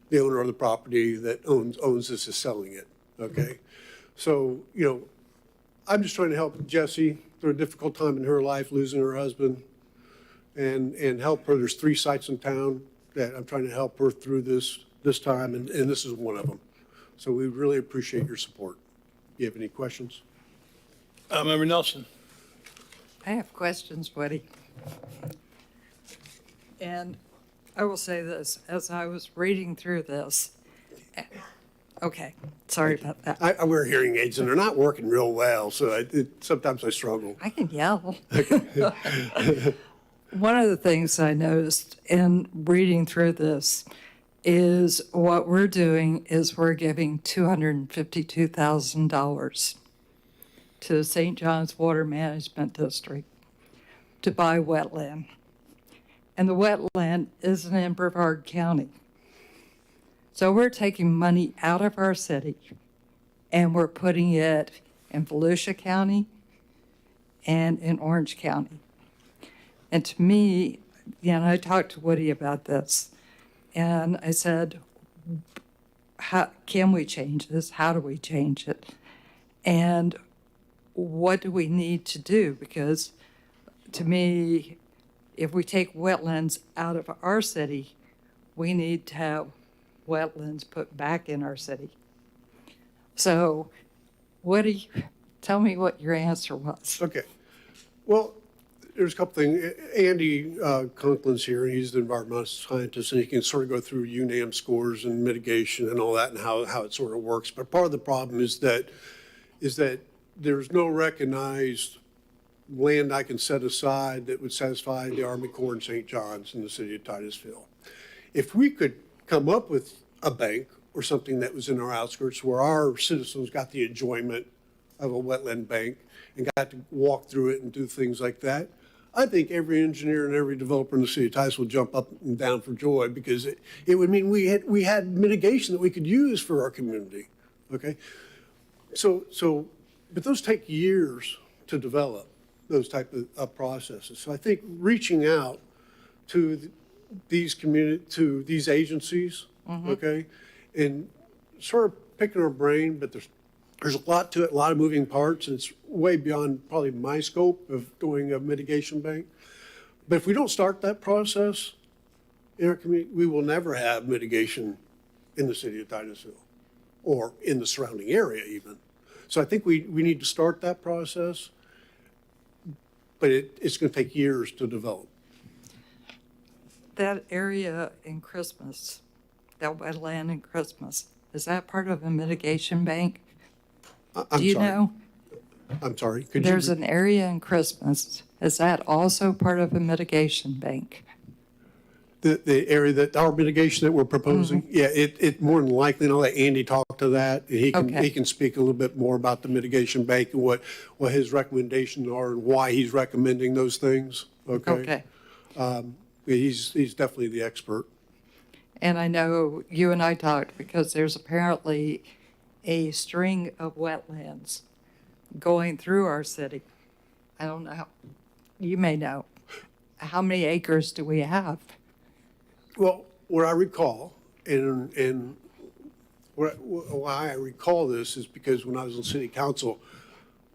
the owner of the property that owns this is selling it, okay? So, you know, I'm just trying to help Jessie through a difficult time in her life, losing her husband, and help her. There's 3 sites in town that I'm trying to help her through this time, and this is one of them. So we really appreciate your support. Do you have any questions? Member Nelson. I have questions, Woody. And I will say this, as I was reading through this, okay, sorry about that. I wear hearing aids, and they're not working real well, so sometimes I struggle. I can yell. One of the things I noticed in reading through this is what we're doing is we're giving $252,000 to the St. John's Water Management District to buy wetland. And the wetland isn't in Brevard County. So we're taking money out of our city and we're putting it in Volusia County and in Orange County. And to me, I talked to Woody about this, and I said, how can we change this? How do we change it? And what do we need to do? Because to me, if we take wetlands out of our city, we need to have wetlands put back in our city. So, Woody, tell me what your answer was. Okay. Well, there's a couple things. Andy Conklin's here. He's the environmental scientist, and he can sort of go through UNAM scores and mitigation and all that and how it sort of works. But part of the problem is that there's no recognized land I can set aside that would satisfy the Army Corps in St. John's in the city of Titusville. If we could come up with a bank or something that was in our outskirts where our citizens got the enjoyment of a wetland bank and got to walk through it and do things like that, I think every engineer and every developer in the city of Titusville would jump up and down for joy, because it would mean we had mitigation that we could use for our community, okay? But those take years to develop, those type of processes. So I think reaching out to these agencies, okay, and sort of picking our brain, but there's a lot to it, a lot of moving parts, and it's way beyond probably my scope of doing a mitigation bank. But if we don't start that process in our community, we will never have mitigation in the city of Titusville or in the surrounding area even. So I think we need to start that process, but it's going to take years to develop. That area in Christmas, that wetland in Christmas, is that part of a mitigation bank? Do you know? I'm sorry. There's an area in Christmas. Is that also part of a mitigation bank? The area that our mitigation that we're proposing, yeah, it more than likely, and I'll let Andy talk to that. He can speak a little bit more about the mitigation bank and what his recommendations are and why he's recommending those things. Okay. He's definitely the expert. And I know you and I talked because there's apparently a string of wetlands going through our city. I don't know. You may know. How many acres do we have? Well, what I recall, and why I recall this is because when I was on city council,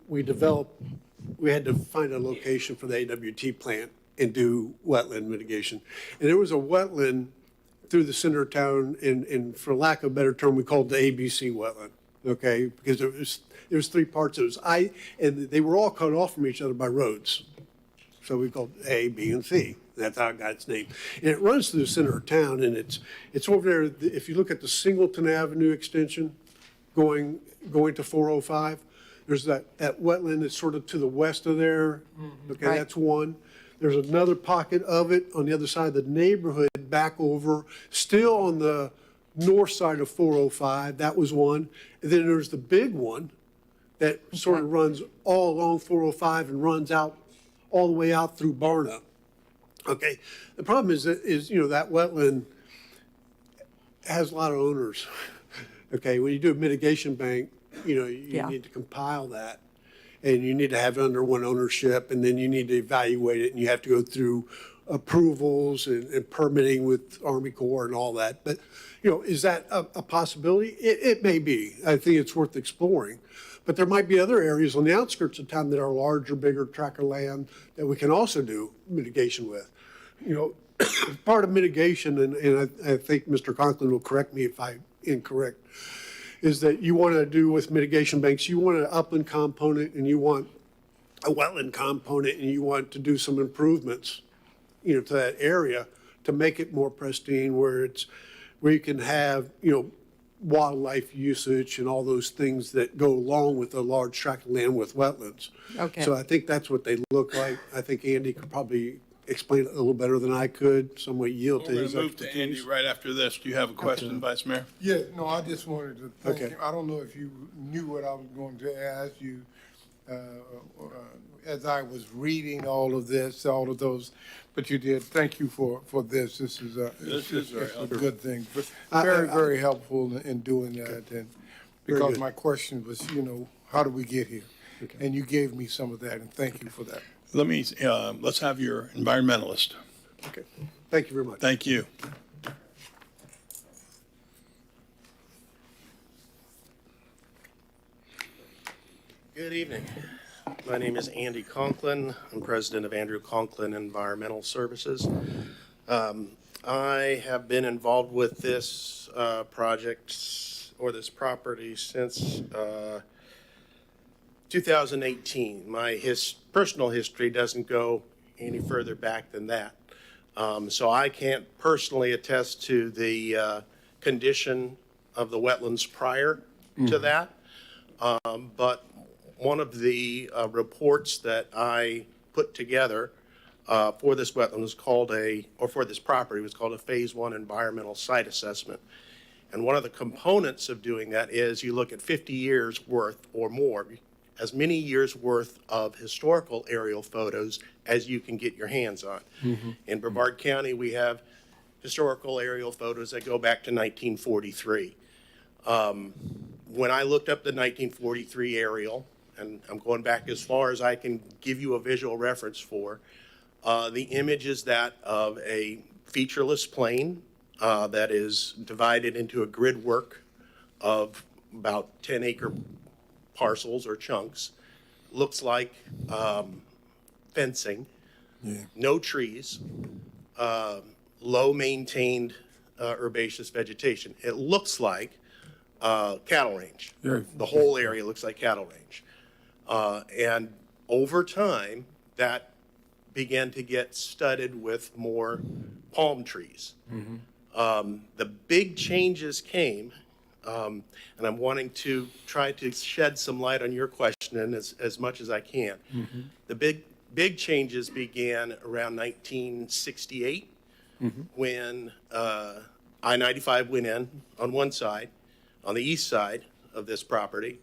we had to find a location for the AWT plant and do wetland mitigation. And there was a wetland through the center of town, and for lack of a better term, we called it the ABC wetland, okay? Because there was 3 parts. And they were all cut off from each other by roads. So we called it A, B, and C. That's how it got its name. And it runs through the center of town, and it's over there. If you look at the Singleton Avenue extension going to 405, There's that wetland that's sort of to the west of there. Okay, Right. that's one. There's another pocket of it on the other side of the neighborhood, back over, still on the north side of 405. That was one. And then there's the big one that sort of runs all along 405 and runs out all the way out through Barna. Okay, the problem is that that wetland has a lot of owners. Okay, when you do a mitigation bank, you need to compile that, and you need to have it under one ownership, and then you need to evaluate it, and you have to go through approvals and permitting with Army Corps and all that. But is that a possibility? It may be. I think it's worth exploring. But there might be other areas on the outskirts of town that are larger, bigger tract of land that we can also do mitigation with. Part of mitigation, and I think Mr. Conklin will correct me if I'm incorrect, is that you want to do with mitigation banks, you want an upland component and you want a wetland component, and you want to do some improvements, to that area to make it more pristine, where you can have, wildlife usage and all those things that go along with a large tract of land with wetlands. Okay. So I think that's what they look like. I think Andy could probably explain it a little better than I could, so I'm going to yield We're to going his to move to Andy expertise. right after this. Do you have a question, Vice Mayor? Yeah, no, I just wanted to thank Okay. you. I don't know if you knew what I was going to ask you. As I was reading all of this, all of those, but you did. Thank you for this. This is a good thing. Very, very helpful in doing that. And because good. my question was, how do we get here? And you gave me some of that, and thank you for that. Let's have your environmentalist. Okay. Thank you very much. Thank you. Good evening. My name is Andy Conklin. I'm president of Andrew Conklin Environmental Services. I have been involved with this project or this property since 2018. My personal history doesn't go any further back than that. So I can't personally attest to the condition of the wetlands prior to that. But one of the reports that I put together for this wetland was called for this property was called a Phase 1 Environmental Site Assessment. And one of the components of doing that is you look at 50 years worth or more, as many years worth of historical aerial photos as you can get your hands on. In Brevard County, we have historical aerial photos that go back to 1943. When I looked up the 1943 aerial, and I'm going back as far as I can give you a visual reference for, the image is that of a featureless plain that is divided into a grid work of about 10-acre parcels or chunks. Looks like fencing, no trees, low maintained herbaceous vegetation. It looks like cattle range. The whole area looks like cattle range. And over time, that began to get studded with more palm trees. The big changes came, and I'm wanting to try to shed some light on your question as much as I can. The big changes began around 1968 when I-95 went in on one side, on the east side of this property,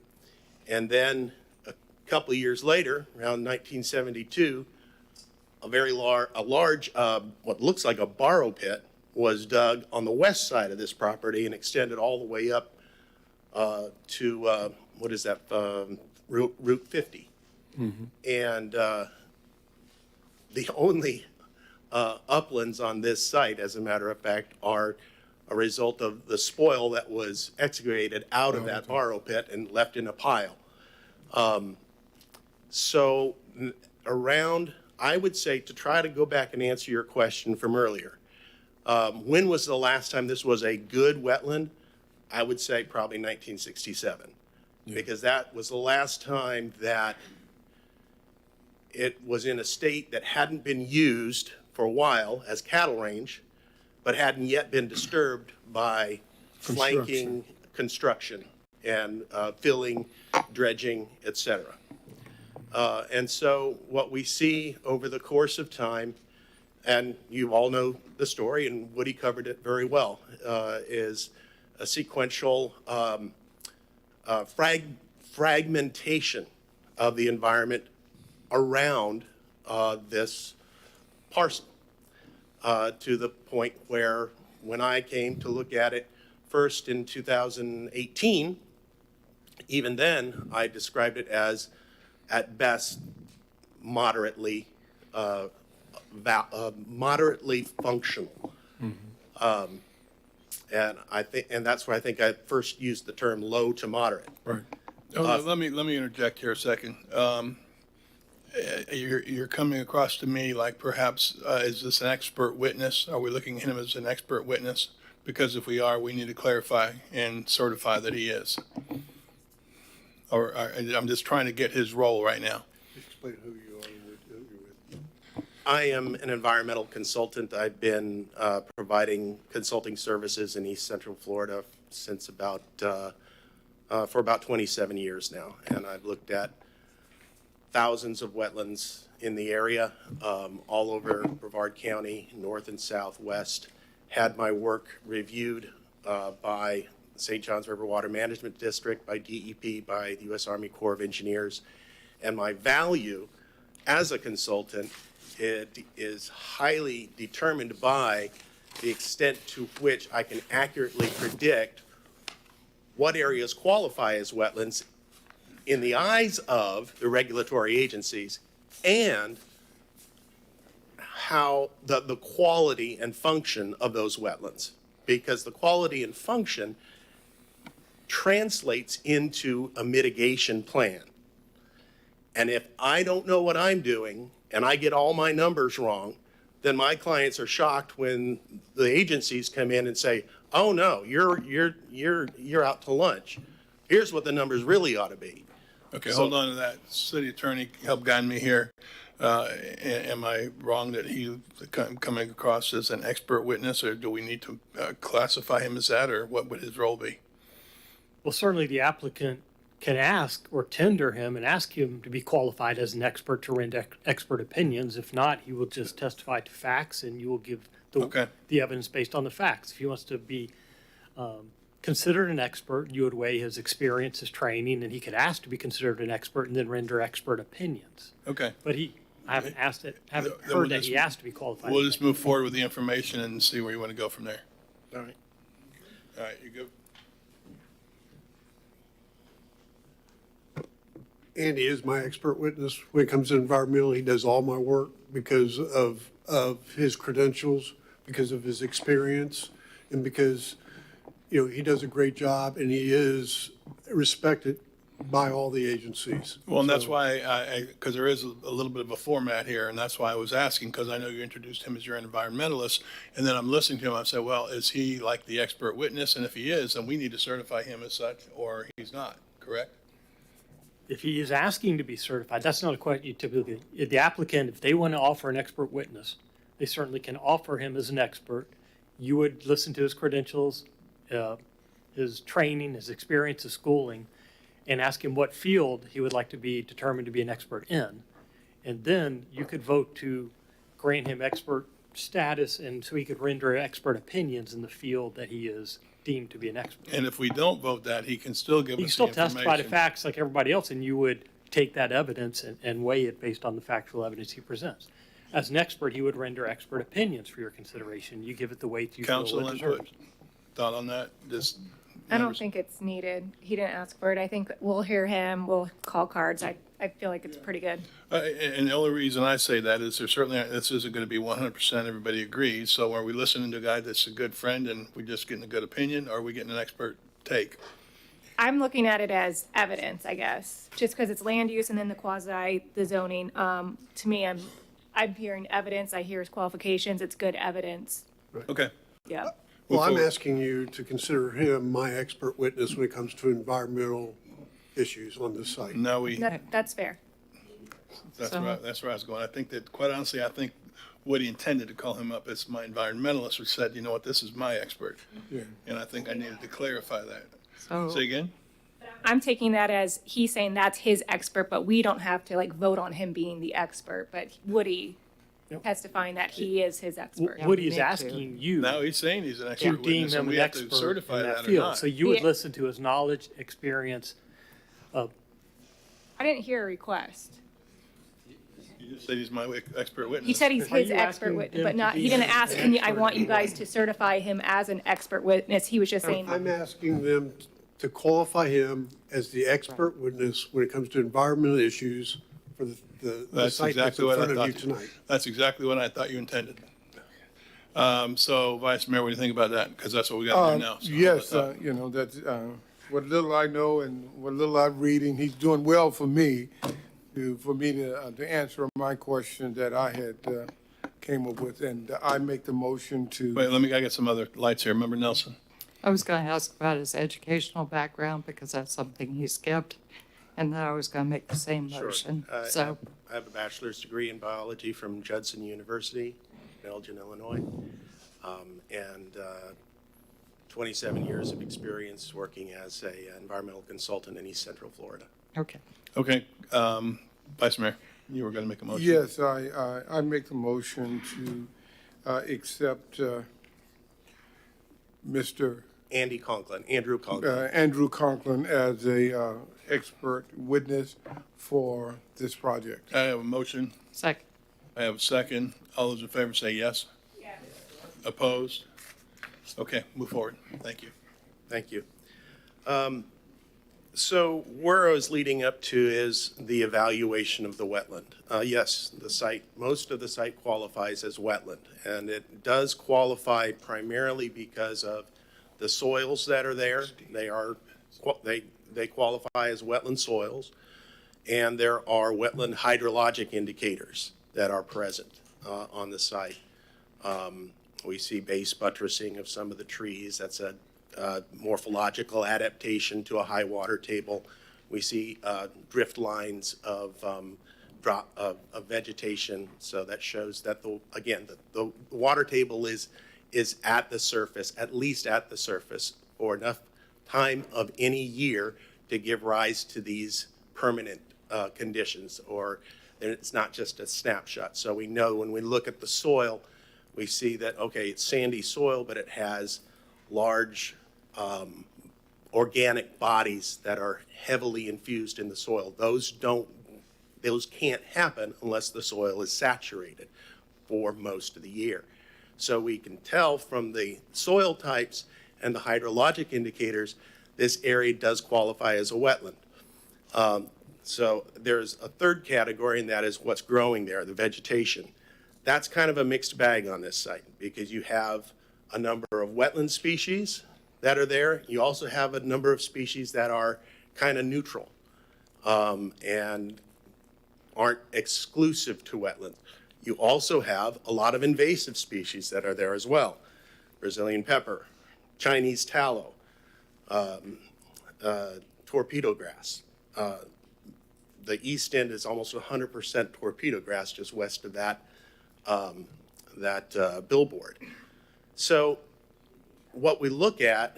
and then a couple of years later, around 1972, a large, what looks like a borrow pit was dug on the west side of this property and extended all the way up to, what is that, Route 50. And the only uplands on this site, as a matter of fact, are a result of the spoil that was excavated out of that borrow pit and left in a pile. So around, I would say, to try to go back and answer your question from earlier, when was the last time this was a good wetland? I would say probably 1967, because that was the last time that it was in a state that hadn't been used for a while as cattle range, but hadn't yet been disturbed by flanking construction and filling, dredging, et cetera. And so what we see over the course of time, and you all know the story, and Woody covered it very well, is a sequential fragmentation of the environment around this parcel, to the point where when I came to look at it first in 2018, even then I described it as, at best, moderately functional. And that's why I think I first used the term low to moderate. Right. Let me interject here a second. You're coming across to me like perhaps, is this an expert witness? Are we looking at him as an expert witness? Because if we are, we need to clarify and certify that he is. Or I'm just trying to get his role right now. Explain who you are and who you're with. I am an environmental consultant. I've been providing consulting services in East Central Florida since for about 27 years now. And I've looked at thousands of wetlands in the area, all over Brevard County, north and southwest. Had my work reviewed by St. Johns River Water Management District, by DEP, by the U.S. Army Corps of Engineers. And my value as a consultant, it is highly determined by the extent to which I can accurately predict what areas qualify as wetlands in the eyes of the regulatory agencies, and how the quality and function of those wetlands. Because the quality and function translates into a mitigation plan. And if I don't know what I'm doing and I get all my numbers wrong, then my clients are shocked when the agencies come in and say, "Oh no, you're out to lunch. Here's what the numbers really ought to be." Okay, hold on to that. City Attorney, help guide me here. Am I wrong that he coming across as an expert witness, or do we need to classify him as that, or what would his role be? Well, certainly the applicant can ask or tender him and ask him to be qualified as an expert to render expert opinions. If not, he will just testify to facts, and you will give the evidence based on the facts. If he wants to be considered an expert, you would weigh his experience, his training, and he could ask to be considered an expert and then render expert opinions. Okay. But I haven't heard that he asked to be qualified. We'll just move forward with the information and see where you want to go from there. All right. All right, you go. Andy is my expert witness when it comes to environmental. He does all my work because of his credentials, because of his experience, and because, he does a great job, and he is respected by all the agencies. Well, and that's why because there is a little bit of a format here, and that's why I was asking, because I know you introduced him as your environmentalist, and then I'm listening to him, I said, well, is he like the expert witness? And if he is, then we need to certify him as such, or he's not, correct? If he is asking to be certified, that's not a question you typically, the applicant, if they want to offer an expert witness, they certainly can offer him as an expert. You would listen to his credentials, his training, his experience, his schooling, and ask him what field he would like to be determined to be an expert in. And then you could vote to grant him expert status, and so he could render expert opinions in the field that he is deemed to be an expert. And if we don't vote that, he can still give us the information. He can still testify to facts like everybody else, and you would take that evidence and weigh it based on the factual evidence he presents. As an expert, he would render expert opinions for your consideration. You give it the weight you feel it Council deserves. input, thought on that? Just I don't think it's needed. He didn't ask for it. I think we'll hear him. We'll call cards. I feel like it's pretty good. And the only reason I say that is this isn't going to be 100% everybody agrees. So are we listening to a guy that's a good friend and we just getting a good opinion, or are we getting an expert take? I'm looking at it as evidence, I guess, just because it's land use and then the zoning. To me, I'm hearing evidence. I hear his qualifications. It's good evidence. Okay. Yeah. Well, I'm asking you to consider him my expert witness when it comes to environmental issues on this site. No, That's fair. that's where I was going. I think that, quite honestly, I think what he intended to call him up as my environmentalist, who said, you know what, this is my expert. Yeah. And I think I needed to clarify that. So Say again? I'm taking that as he's saying that's his expert, but we don't have to like vote on him being the expert, but Woody testifying that he is his expert. Woody is asking you Now he's saying he's an to expert deem witness, him and we an have to expert certify in that that or field. not. So you would Yeah. listen to his knowledge, experience. I didn't hear a request. You just said he's my expert witness. He said he's Are his you expert asking witness, him but to not, be he didn't an ask, I want you guys to certify him as an expert witness. He was just saying, I'm asking them to qualify him as the expert witness when it comes to environmental issues for the That's site that's exactly in what I front of you thought. tonight. That's exactly what I thought you intended. So Vice Mayor, what do you think about that? Because that's what we got to do now. So Yes, that's- you know, that's, what little I know and what little I'm reading, he's doing well for me to answer my question that I had came up with, and I make the motion to. Wait, I get some other lights here. Remember Nelson? I was going to ask about his educational background because that's something he skipped. And then I was going to make the same motion. So, I have a bachelor's degree in biology from Judson University, in Elgin, Illinois, and 27 years of experience working as a environmental consultant in East Central Florida. okay. Okay, Vice Mayor, you were going to make a motion. Yes, I make the motion to accept Mr. Andrew Conklin. Andrew Conklin as a expert witness for this project. I have a motion. Second. I have a second. All those in favor say yes. Yes. Opposed? Okay, move forward. Thank you. Thank you. So where I was leading up to is the evaluation of the wetland. Yes, most of the site qualifies as wetland, and it does qualify primarily because of the soils that are there. They qualify as wetland soils, and there are wetland hydrologic indicators that are present on the site. We see base buttressing of some of the trees. That's a morphological adaptation to a high water table. We see drift lines of vegetation, so that shows that the water table is at the surface, at least at the surface, for enough time of any year to give rise to these permanent conditions, or it's not just a snapshot. So we know when we look at the soil, we see that, okay, it's sandy soil, but it has large organic bodies that are heavily infused in the soil. Those can't happen unless the soil is saturated for most of the year. So we can tell from the soil types and the hydrologic indicators, this area does qualify as a wetland. So there's a third category, and that is what's growing there, the vegetation. That's kind of a mixed bag on this site because you have a number of wetland species that are there. You also have a number of species that are kind of neutral and aren't exclusive to wetlands. You also have a lot of invasive species that are there as well. Brazilian pepper, Chinese tallow, torpedo grass. The east end is almost 100% torpedo grass just west of that billboard. So what we look at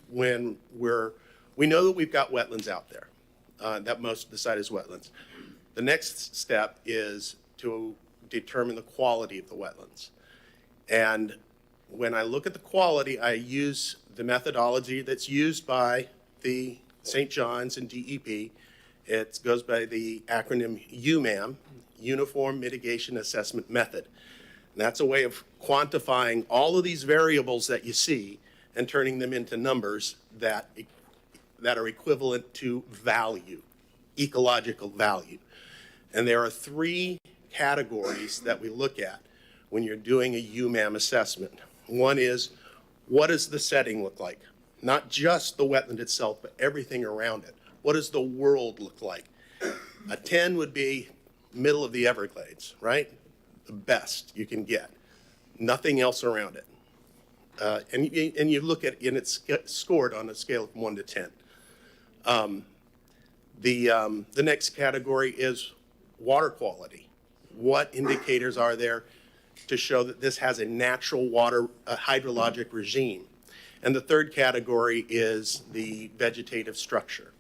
when we know that we've got wetlands out there, that most of the site is wetlands. The next step is to determine the quality of the wetlands. And when I look at the quality, I use the methodology that's used by the St. John's and DEP. It goes by the acronym UMAM, Uniform Mitigation Assessment Method. And that's a way of quantifying all of these variables that you see and turning them into numbers that are equivalent to value, ecological value. And there are three categories that we look at when you're doing a UMAM assessment. One is, what does the setting look like? Not just the wetland itself, but everything around it. What does the world look like? A 10 would be middle of the Everglades, right? The best you can get. Nothing else around it. And you look at it, and it's scored on a scale of 1 to 10. The next category is water quality. What indicators are there to show that this has a natural water hydrologic regime? And the third category is the vegetative structure.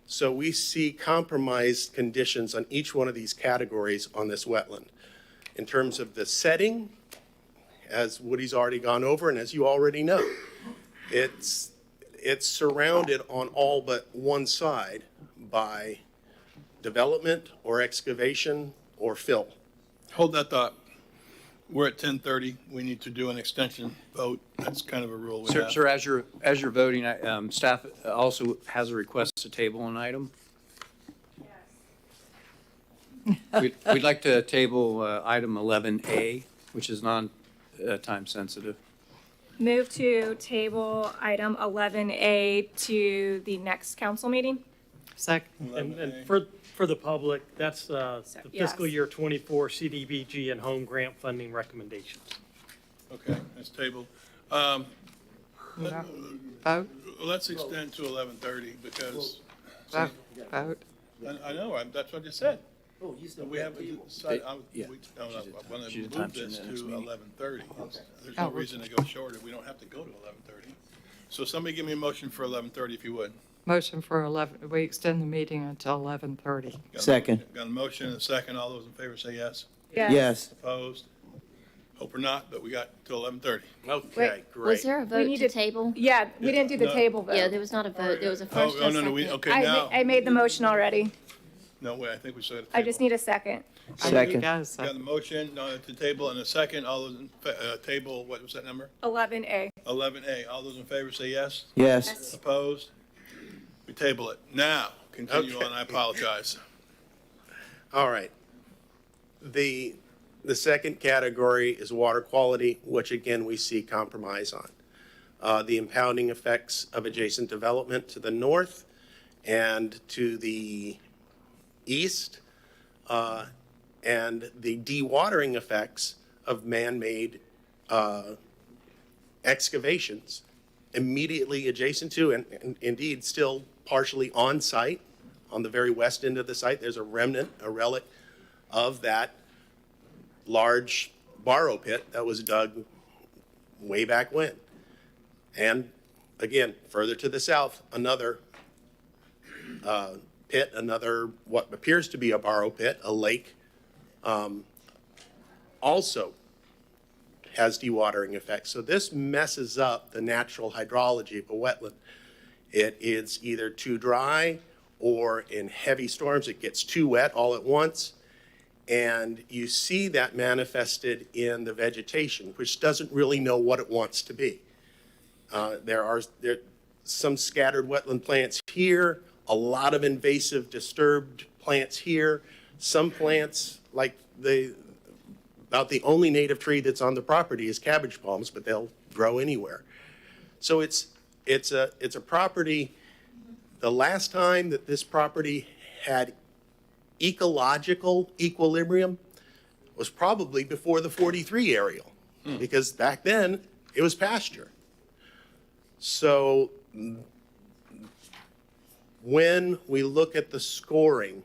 So we see compromised conditions on each one of these categories on this wetland. In terms of the setting, as Woody's already gone over, and as you already know, it's surrounded on all but one side by development or excavation or fill. Hold that thought. We're at 10:30. We need to do an extension vote. That's kind of a rule we Sir, have. sir, as you're voting, staff also has a request to table an item. We'd like to table item 11A, which is non-time sensitive. Move to table item 11A to the next council meeting. Second. And for the public, that's the fiscal yes. year '24 CDBG and home grant funding recommendations. Okay, that's tabled. Vote. Let's extend to 11:30 because, Vote. Vote. I know, that's what I just said. Oh, you We have to decide, I yeah. want She's to a move time this to sensitive meeting. 11:30. There's Oh, no reason to go shorter. We don't have to go to 11:30. So somebody give me a motion for 11:30 if you would. Motion for 11, we extend the meeting until 11:30. Second. Got a motion and a second. All those in favor say yes. Yes. Opposed? Hope or not, but we got till 11:30. Okay, Was great. there a vote need to to- table? Yeah, we didn't do the No. table vote. Yeah, there was not a vote. There was a first Oh, and a no, second. okay, now, I made the motion already. no way, I think we said. I just need a second. Second. You Got guys, the motion to table and a second. All those in, table, what was that number? 11A. 11A. All those in favor say yes. Yes. Opposed? We table it. Now, continue Okay. on. I apologize. All right. The second category is water quality, which again, we see compromise on. The impounding effects of adjacent development to the north and to the east, and the dewatering effects of man-made excavations immediately adjacent to, and indeed still partially on site. On the very west end of the site, there's a remnant, a relic of that large borrow pit that was dug way back when. And again, further to the south, another pit, another what appears to be a borrow pit, a lake, also has dewatering effects. So this messes up the natural hydrology of a wetland. It is either too dry or in heavy storms, it gets too wet all at once. And you see that manifested in the vegetation, which doesn't really know what it wants to be. There are some scattered wetland plants here, a lot of invasive disturbed plants here. Some plants, like about the only native tree that's on the property is cabbage palms, but they'll grow anywhere. So it's a property. The last time that this property had ecological equilibrium was probably before the 43 aerial, because back then it was pasture. So when we look at the scoring,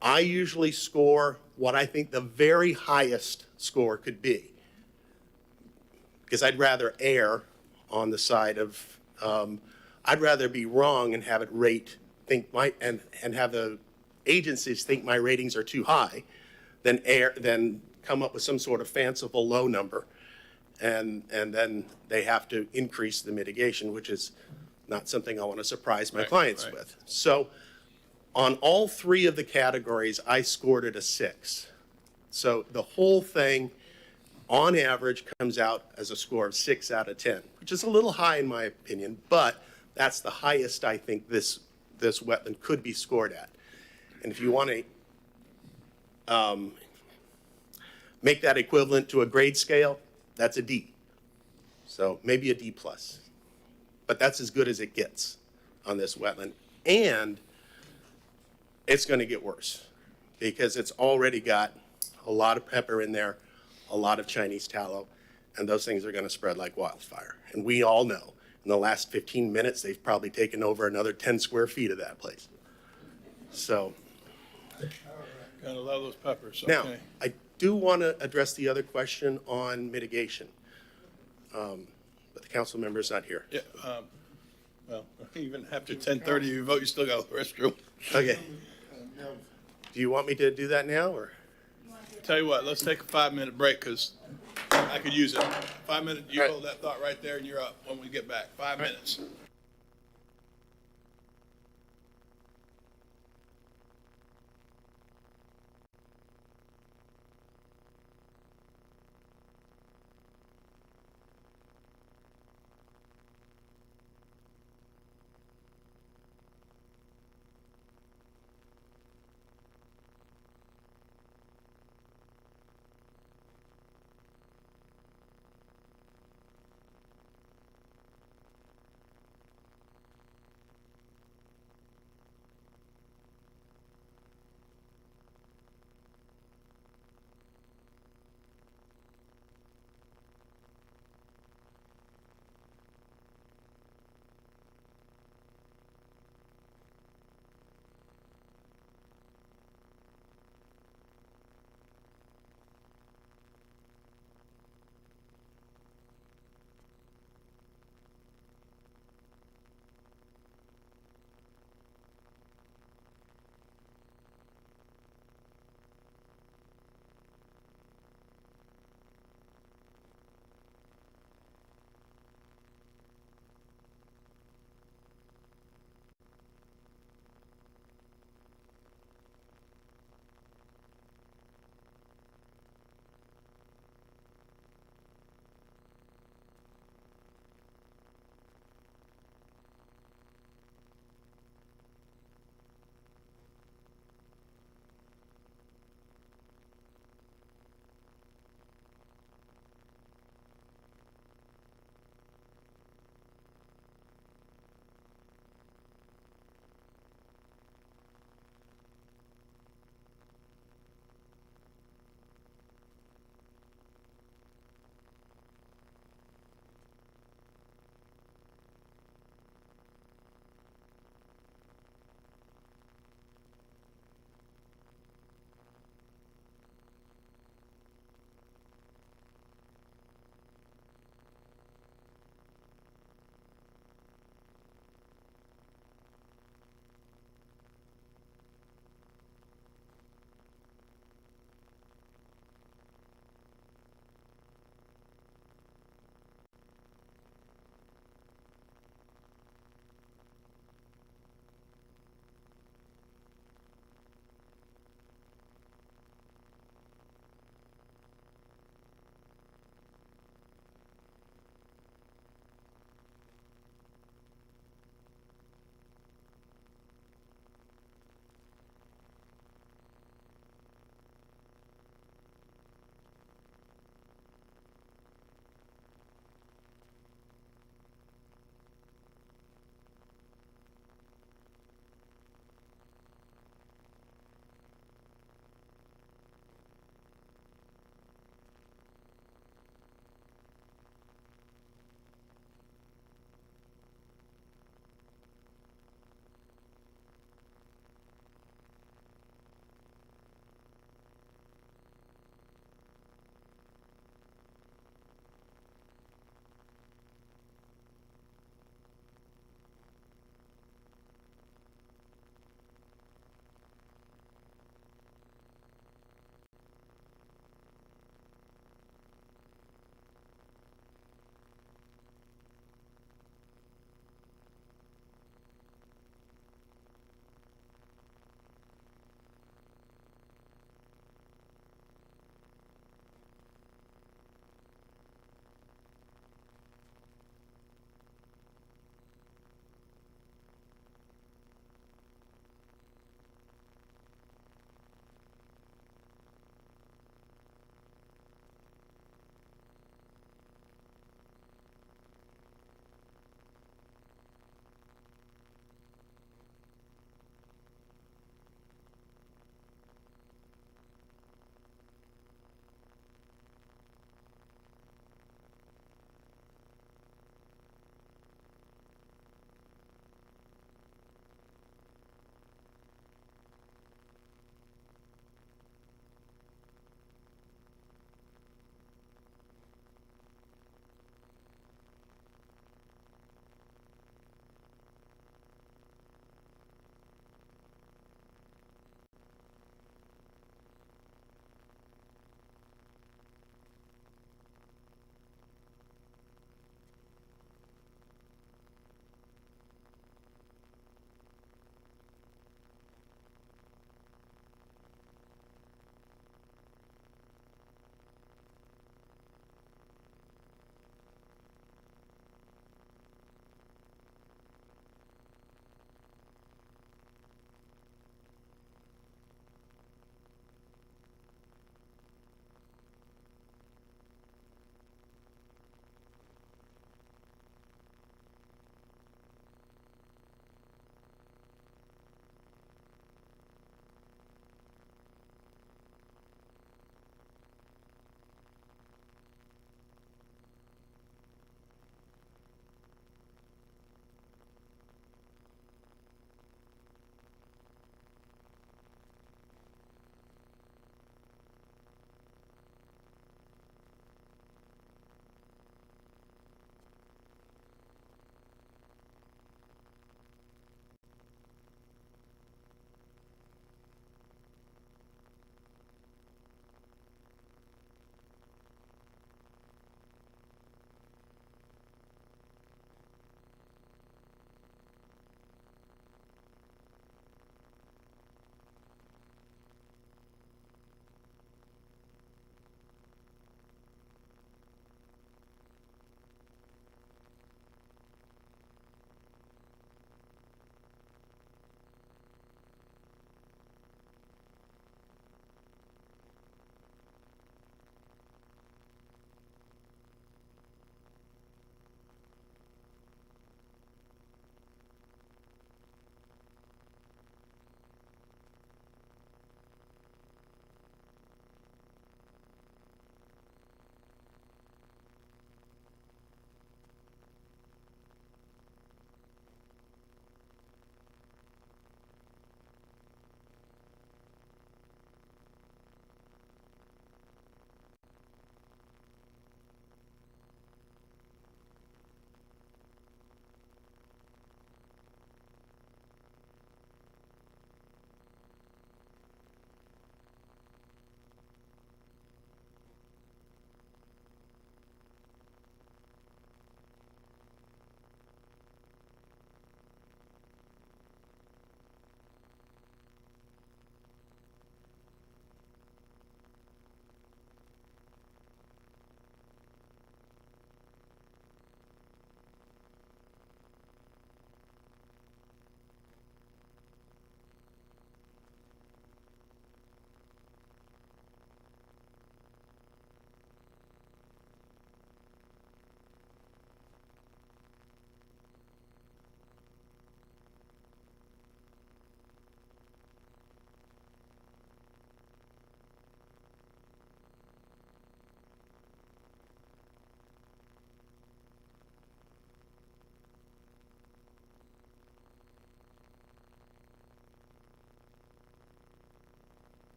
I usually score what I think the very highest score could be, because I'd rather err on the side of, I'd rather be wrong and have it and have the agencies think my ratings are too high than come up with some sort of fanciful low number. And then they have to increase the mitigation, which is not something I want to surprise my clients with. So on all three of the categories, I scored it a 6. So the whole thing, on average, comes out as a score of 6 out of 10, which is a little high in my opinion, but that's the highest I think this wetland could be scored at. And if you want to make that equivalent to a grade scale, that's a D. So maybe a D+. But that's as good as it gets on this wetland. And it's going to get worse because it's already got a lot of pepper in there, a lot of Chinese tallow, and those things are going to spread like wildfire. And we all know in the last 15 minutes, they've probably taken over another 10 square feet of that place. So. Gotta love those peppers, Now, okay. I do want to address the other question on mitigation. but the council member is not here. Yeah, well, even after 10:30, you vote, you still got the restroom. Okay. Do you want me to do that now, or? Tell you what, let's take a 5-minute break, because I could use it. 5 minutes, you hold that thought right there, and you're up when we get back. 5 minutes.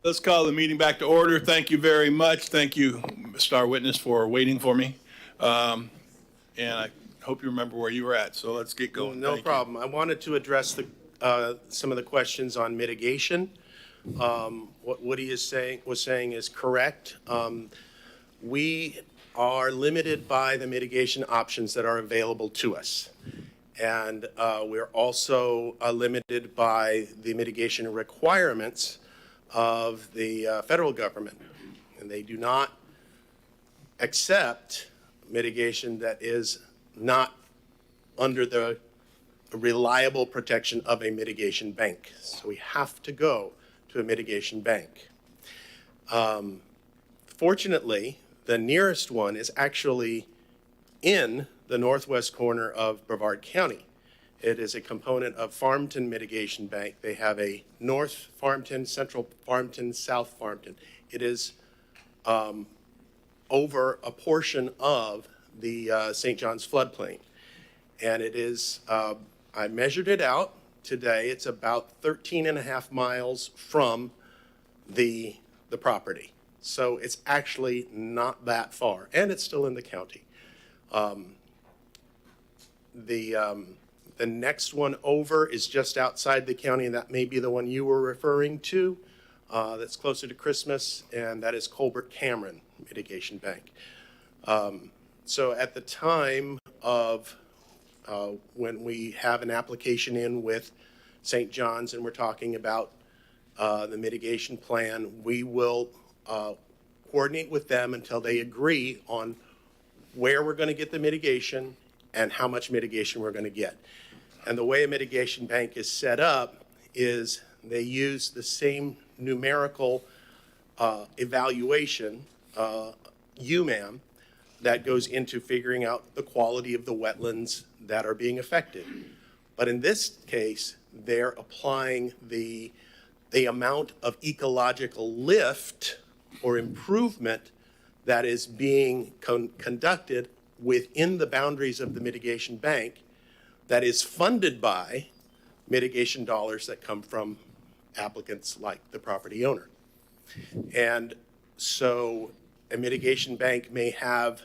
Let's call the meeting back to order. Thank you very much. Thank you, Star Witness, for waiting for me. And I hope you remember where you were at, so let's get going. No problem. I wanted to address some of the questions on mitigation. What Woody was saying is correct. We are limited by the mitigation options that are available to us. And we're also limited by the mitigation requirements of the federal government. And they do not accept mitigation that is not under the reliable protection of a mitigation bank. So we have to go to a mitigation bank. Fortunately, the nearest one is actually in the northwest corner of Brevard County. It is a component of Farmington Mitigation Bank. They have a North Farmington, Central Farmington, South Farmington. It is over a portion of the St. John's floodplain. And it is, I measured it out today, it's about 13 and a half miles from the property. So it's actually not that far, and it's still in the county. The next one over is just outside the county, and that may be the one you were referring to. That's closer to Christmas, and that is Colbert Cameron Mitigation Bank. So at the time of when we have an application in with St. John's and we're talking about the mitigation plan, we will coordinate with them until they agree on where we're going to get the mitigation and how much mitigation we're going to get. And the way a mitigation bank is set up is they use the same numerical evaluation, UMAM, that goes into figuring out the quality of the wetlands that are being affected. But in this case, they're applying the amount of ecological lift or improvement that is being conducted within the boundaries of the mitigation bank that is funded by mitigation dollars that come from applicants like the property owner. And so a mitigation bank may have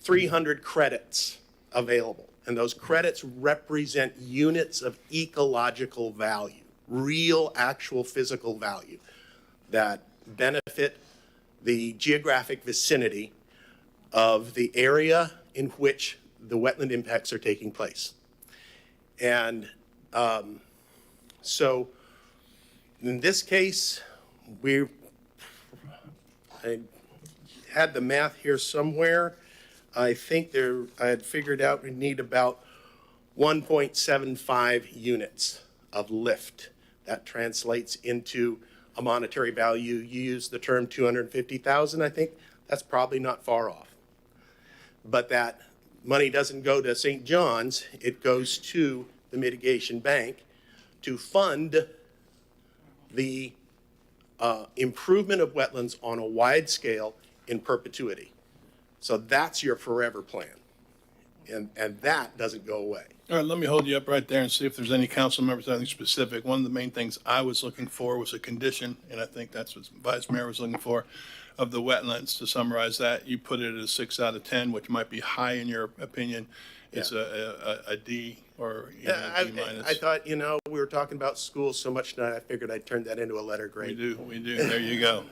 300 credits available, and those credits represent units of ecological value, real, actual physical value that benefit the geographic vicinity of the area in which the wetland impacts are taking place. And so in this case, I had the math here somewhere. I think I had figured out we need about 1.75 units of lift. That translates into a monetary value. You use the term 250,000, I think. That's probably not far off. But that money doesn't go to St. John's, it goes to the mitigation bank to fund the improvement of wetlands on a wide scale in perpetuity. So that's your forever plan. And that doesn't go away. All right, let me hold you up right there and see if there's any council members, anything specific. One of the main things I was looking for was a condition, and I think that's what Vice Mayor was looking for, of the wetlands. To summarize that, you put it at a 6 out of 10, which might be high in your opinion. It's a D or even a D minus. I thought, we were talking about schools so much tonight, I figured I'd turn that into a letter grade. We do. There you go.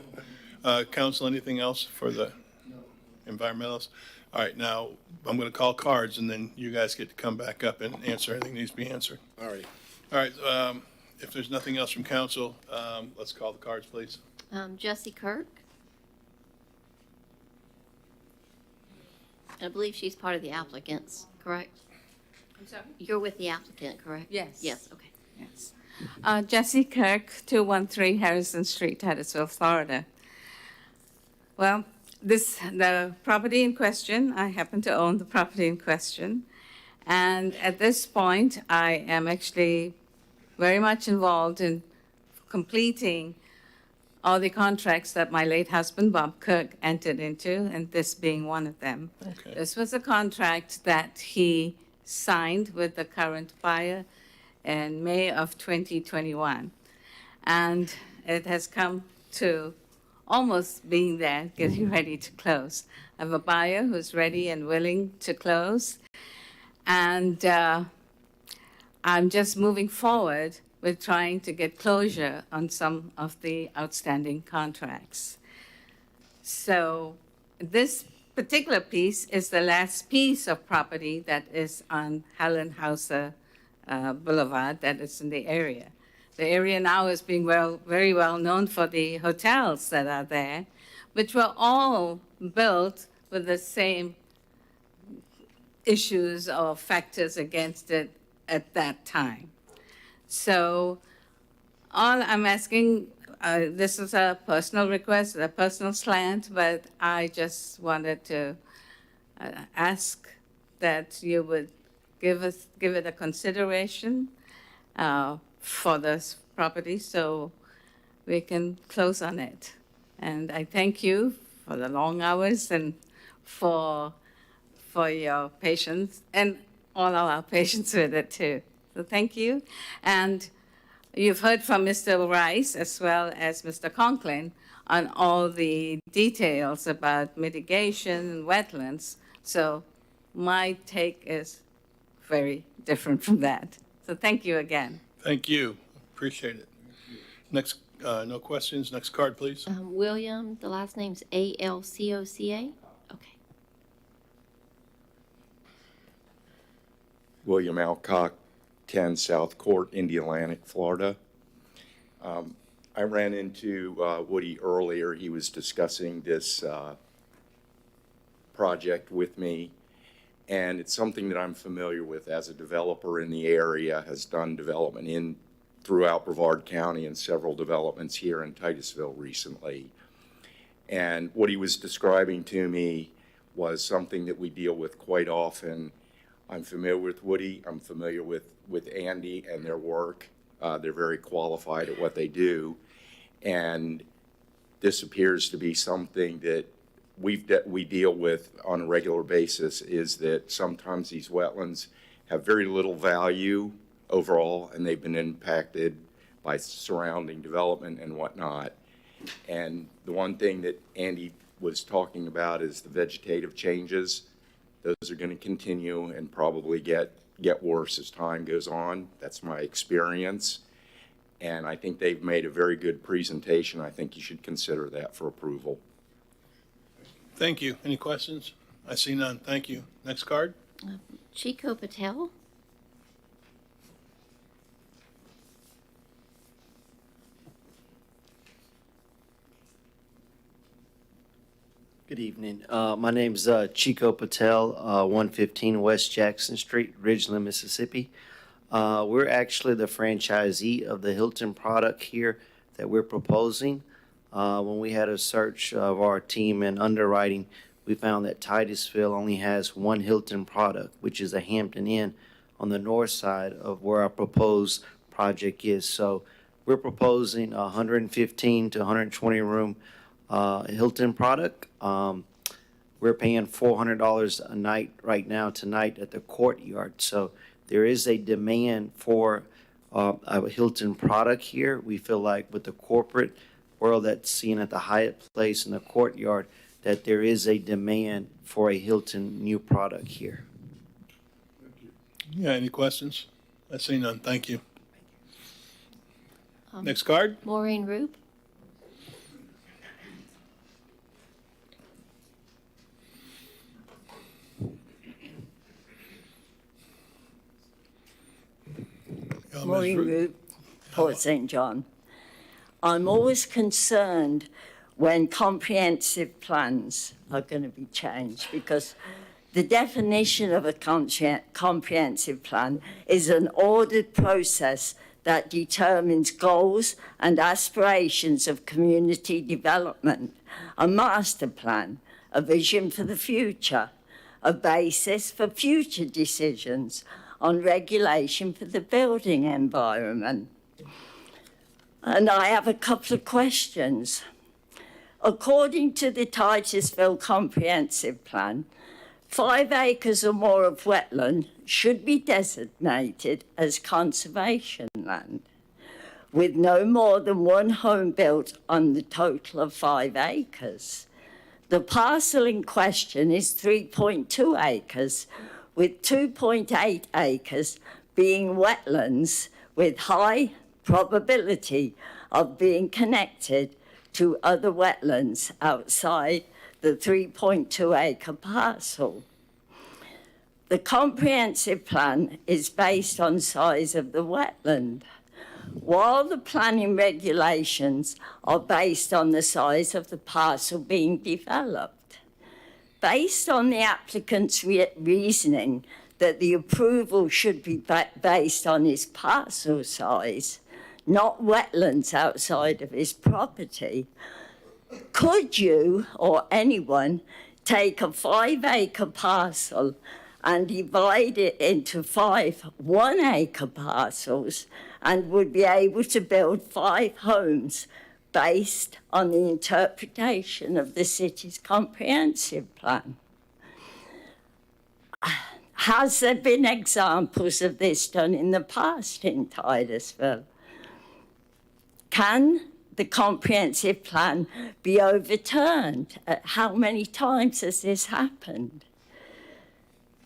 Council, anything else for the environmentalists? All right, now I'm going to call cards, and then you guys get to come back up and answer anything that needs to be answered. All right. All right, if there's nothing else from council, let's call the cards, please. Jesse Kirk. I believe she's part of the applicants, correct? I'm sorry? You're with the applicant, correct? Yes. Yes, okay. Yes. Jessie Kirk, 213 Harrison Street, Titusville, Florida. Well, the property in question, I happen to own the property in question. And at this point, I am actually very much involved in completing all the contracts that my late husband, Bob Kirk, entered into, and this being one of them. Okay. This was a contract that he signed with the current buyer in May of 2021. And it has come to almost being there, getting ready to close. I have a buyer who's ready and willing to close. And I'm just moving forward with trying to get closure on some of the outstanding contracts. So this particular piece is the last piece of property that is on Hallenhauser Boulevard that is in the area. The area now is being very well known for the hotels that are there, which were all built with the same issues or factors against it at that time. So all I'm asking, this is a personal request, a personal slant, but I just wanted to ask that you would give it a consideration for this property so we can close on it. And I thank you for the long hours and for your patience and all of our patience with it too. So thank you. And you've heard from Mr. Rice as well as Mr. Conklin on all the details about mitigation and wetlands. So my take is very different from that. So thank you again. Thank you. Appreciate it. Next, no questions. Next card, please. William, the last name's Alcoca. Okay. William Alcock, 10 South Court, Indialantic, Florida. I ran into Woody earlier. He was discussing this project with me, and it's something that I'm familiar with as a developer in the area, has done development throughout Brevard County and several developments here in Titusville recently. And what he was describing to me was something that we deal with quite often. I'm familiar with Woody. I'm familiar with Andy and their work. They're very qualified at what they do. And this appears to be something that we deal with on a regular basis, is that sometimes these wetlands have very little value overall, and they've been impacted by surrounding development and whatnot. And the one thing that Andy was talking about is the vegetative changes. Those are going to continue and probably get worse as time goes on. That's my experience. And I think they've made a very good presentation. I think you should consider that for approval. Thank you. Any questions? I see none. Thank you. Next card. Chico Patel. Good evening. My name's Chico Patel, 115 West Jackson Street, Ridgeland, Mississippi. We're actually the franchisee of the Hilton product here that we're proposing. When we had a search of our team and underwriting, we found that Titusville only has one Hilton product, which is a Hampton Inn on the north side of where our proposed project is. So we're proposing a 115 to 120 room Hilton product. We're paying $400 a night right now tonight at the Courtyard. So there is a demand for a Hilton product here. We feel like with the corporate world that's seen at the Hyatt Place and the Courtyard, that there is a demand for a Hilton new product here. Yeah, any questions? I see none. Thank you. Next card. Maureen Roop. Maureen Root, Port St. John. I'm always concerned when comprehensive plans are going to be changed, because the definition of a comprehensive plan is an ordered process that determines goals and aspirations of community development, a master plan, a vision for the future, a basis for future decisions on regulation for the building environment. And I have a couple of questions. According to the Titusville Comprehensive Plan, 5 acres or more of wetland should be designated as conservation land. with no more than one home built on the total of 5 acres. The parcel in question is 3.2 acres, with 2.8 acres being wetlands with high probability of being connected to other wetlands outside the 3.2 acre parcel. The comprehensive plan is based on size of the wetland, while the planning regulations are based on the size of the parcel being developed. Based on the applicant's reasoning that the approval should be based on his parcel size, not wetlands outside of his property, could you or anyone take a 5-acre parcel and divide it into 5 1-acre parcels and would be able to build 5 homes based on the interpretation of the city's comprehensive plan? Has there been examples of this done in the past in Titusville? Can the comprehensive plan be overturned? How many times has this happened?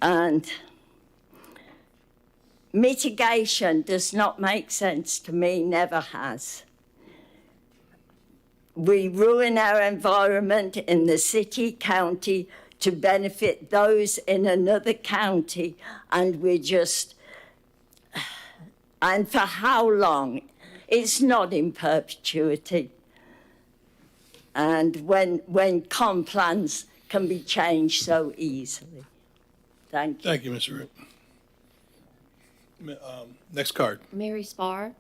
And mitigation does not make sense to me, never has. We ruin our environment in the city, county, to benefit those in another county, and we're just, and for how long? It's not in perpetuity. And when comp plans can be changed so easily. Thank you. Thank you, Mr. Root. Next card. Mary Spar.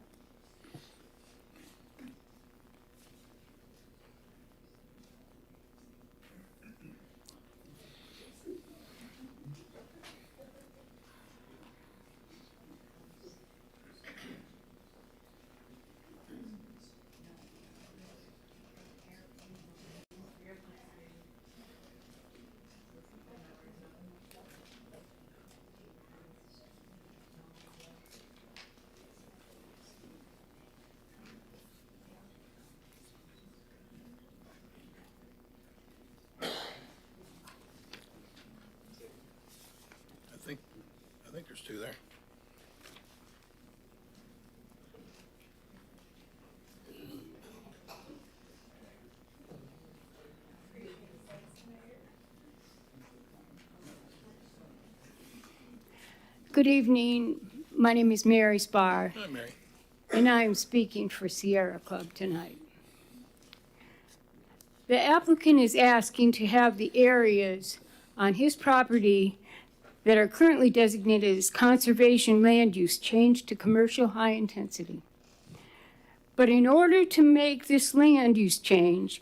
I think there's 2 there. Good evening. My name is Mary Spar. Hi, Mary. And I am speaking for Sierra Club tonight. The applicant is asking to have the areas on his property that are currently designated as conservation land use changed to commercial high intensity. But in order to make this land use change,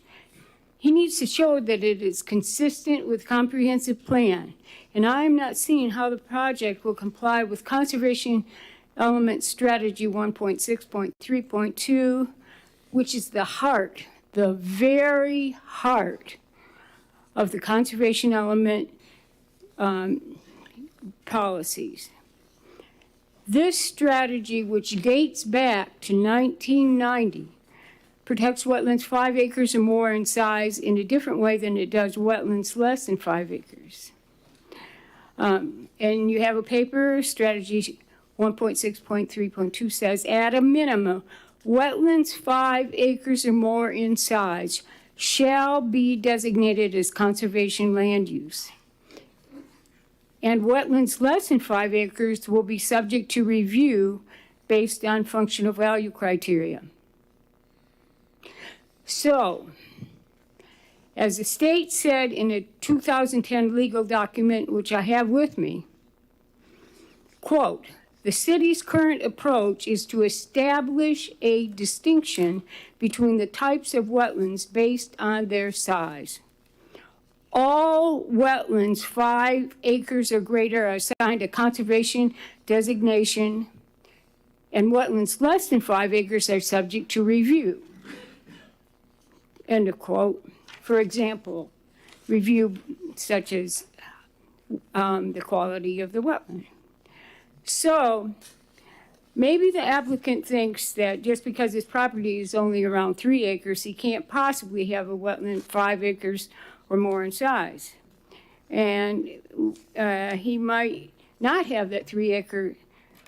he needs to show that it is consistent with comprehensive plan. And I'm not seeing how the project will comply with Conservation Element Strategy 1.6.3.2, which is the heart, the very heart of the conservation element policies. This strategy, which dates back to 1990, protects wetlands 5 acres or more in size in a different way than it does wetlands less than 5 acres. And you have a paper, strategy 1.6.3.2 says, at a minimum, wetlands 5 acres or more in size shall be designated as conservation land use. And wetlands less than 5 acres will be subject to review based on functional value criteria. So, as the state said in a 2010 legal document, which I have with me, quote, the city's current approach is to establish a distinction between the types of wetlands based on their size. All wetlands 5 acres or greater are assigned a conservation designation, and wetlands less than 5 acres are subject to review. End of quote. For example, review such as the quality of the wetland. So Maybe the applicant thinks that just because his property is only around 3 acres, he can't possibly have a wetland 5 acres or more in size. And he might not have that 3 acre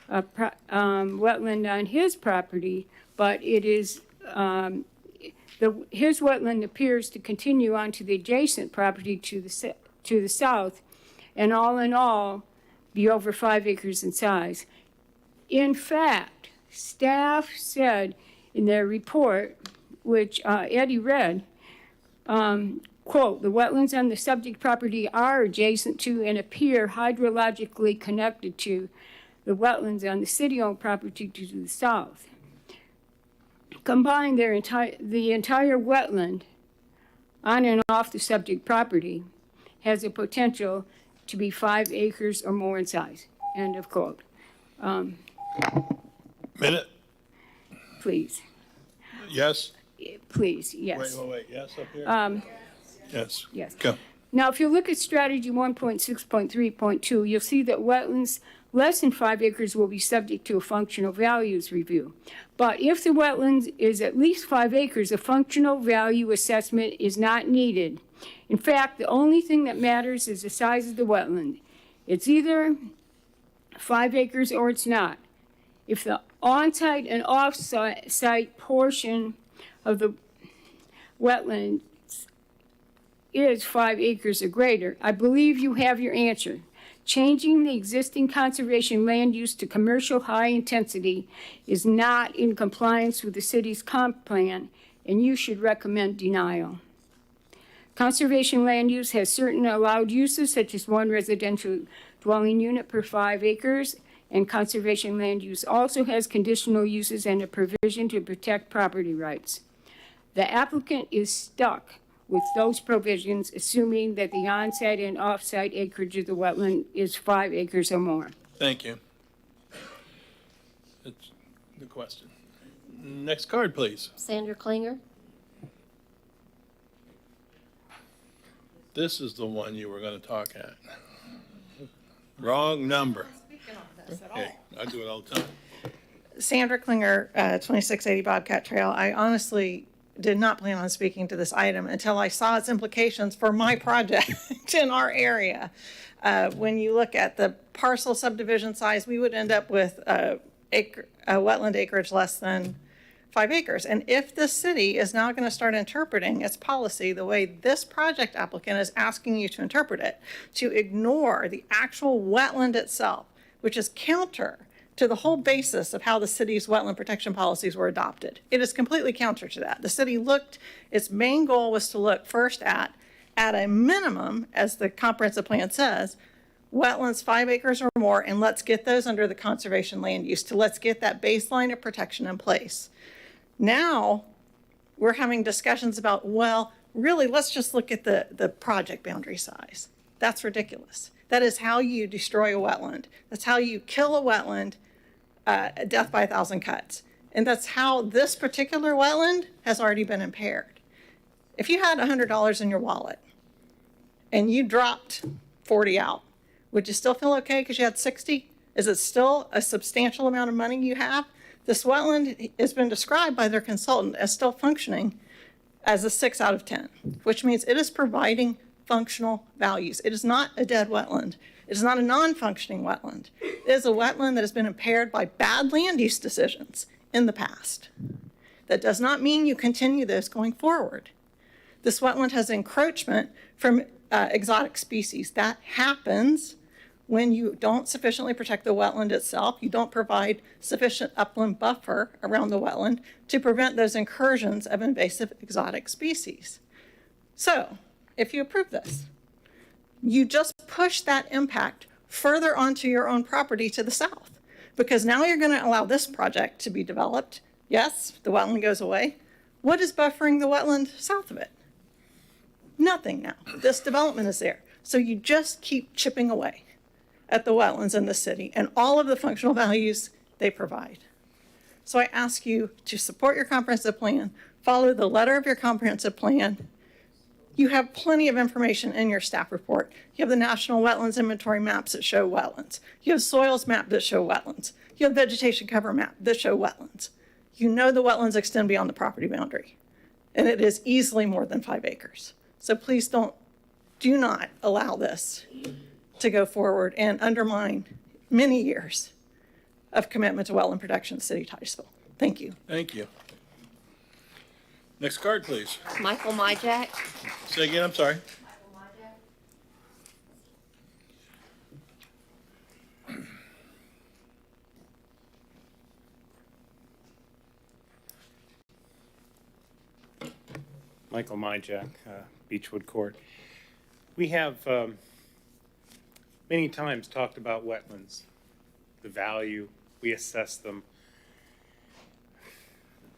wetland on his property, but it is, his wetland appears to continue onto the adjacent property to the south, and all in all, be over 5 acres in size. In fact, staff said in their report, which Eddie read, quote, "The wetlands on the subject property are adjacent to and appear hydrologically connected to the wetlands on the city-owned property to the south. Combined, the entire wetland on and off the subject property has a potential to be 5 acres or more in size." End of quote. Minute? Please. Yes? Please, yes. Wait, yes up here? Yes. Yes. Go. Now, if you look at strategy 1.6.3.2, you'll see that wetlands less than 5 acres will be subject to a functional values review. But if the wetlands is at least 5 acres, a functional value assessment is not needed. In fact, the only thing that matters is the size of the wetland. It's either 5 acres or it's not. If the on-site and off-site portion of the wetland is 5 acres or greater, I believe you have your answer. Changing the existing conservation land use to commercial high intensity is not in compliance with the city's comp plan, and you should recommend denial. Conservation land use has certain allowed uses, such as 1 residential dwelling unit per 5 acres, and conservation land use also has conditional uses and a provision to protect property rights. The applicant is stuck with those provisions, assuming that the on-site and off-site acreage of the wetland is 5 acres or more. Thank you. That's the question. Next card, please. Sandra Klinger. This is the one you were going to talk at. Wrong number. Hey, I do it all the time. Sandra Klinger, 2680 Bobcat Trail. I honestly did not plan on speaking to this item until I saw its implications for my project in our area. When you look at the parcel subdivision size, we would end up with a wetland acreage less than 5 acres. And if the city is now going to start interpreting its policy the way this project applicant is asking you to interpret it, to ignore the actual wetland itself, which is counter to the whole basis of how the city's wetland protection policies were adopted. It is completely counter to that. The city its main goal was to look first at a minimum, as the comprehensive plan says, wetlands 5 acres or more, and let's get those under the conservation land use, let's get that baseline of protection in place. Now, we're having discussions about, well, really, let's just look at the project boundary size. That's ridiculous. That is how you destroy a wetland. That's how you kill a wetland, death by 1,000 cuts. And that's how this particular wetland has already been impaired. If you had $100 in your wallet and you dropped 40 out, would you still feel okay because you had 60? Is it still a substantial amount of money you have? This wetland has been described by their consultant as still functioning as a 6 out of 10, which means it is providing functional values. It is not a dead wetland. It is not a non-functioning wetland. It is a wetland that has been impaired by bad land use decisions in the past. That does not mean you continue this going forward. This wetland has encroachment from exotic species. That happens when you don't sufficiently protect the wetland itself. You don't provide sufficient upland buffer around the wetland to prevent those incursions of invasive exotic species. So, if you approve this, you just push that impact further onto your own property to the south, because now you're going to allow this project to be developed. Yes, the wetland goes away. What is buffering the wetland south of it? Nothing now. This development is there. So you just keep chipping away at the wetlands in the city and all of the functional values they provide. So I ask you to support your comprehensive plan, follow the letter of your comprehensive plan, You have plenty of information in your staff report. You have the National Wetlands Inventory maps that show wetlands. You have soils map that show wetlands. You have vegetation cover map that show wetlands. You know the wetlands extend beyond the property boundary, and it is easily more than 5 acres. So please do not allow this to go forward and undermine many years of commitment to wetland protection in the city of Titusville. Thank you. Thank you. Next card, please. Michael Myjack. Say again, I'm sorry. Michael Myjack, Beechwood Court. We have many times talked about wetlands, the value, we assess them.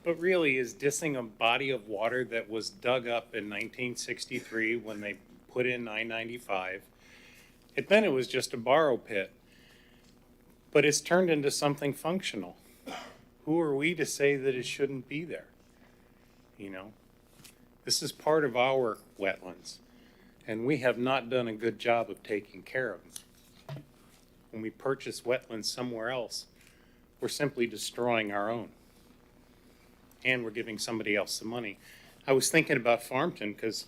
But really, is dissing a body of water that was dug up in 1963 when they put in I-95. Then it was just a borrow pit, but it's turned into something functional. Who are we to say that it shouldn't be there? You know, this is part of our wetlands, and we have not done a good job of taking care of them. When we purchase wetlands somewhere else, we're simply destroying our own. And we're giving somebody else the money. I was thinking about Farmington because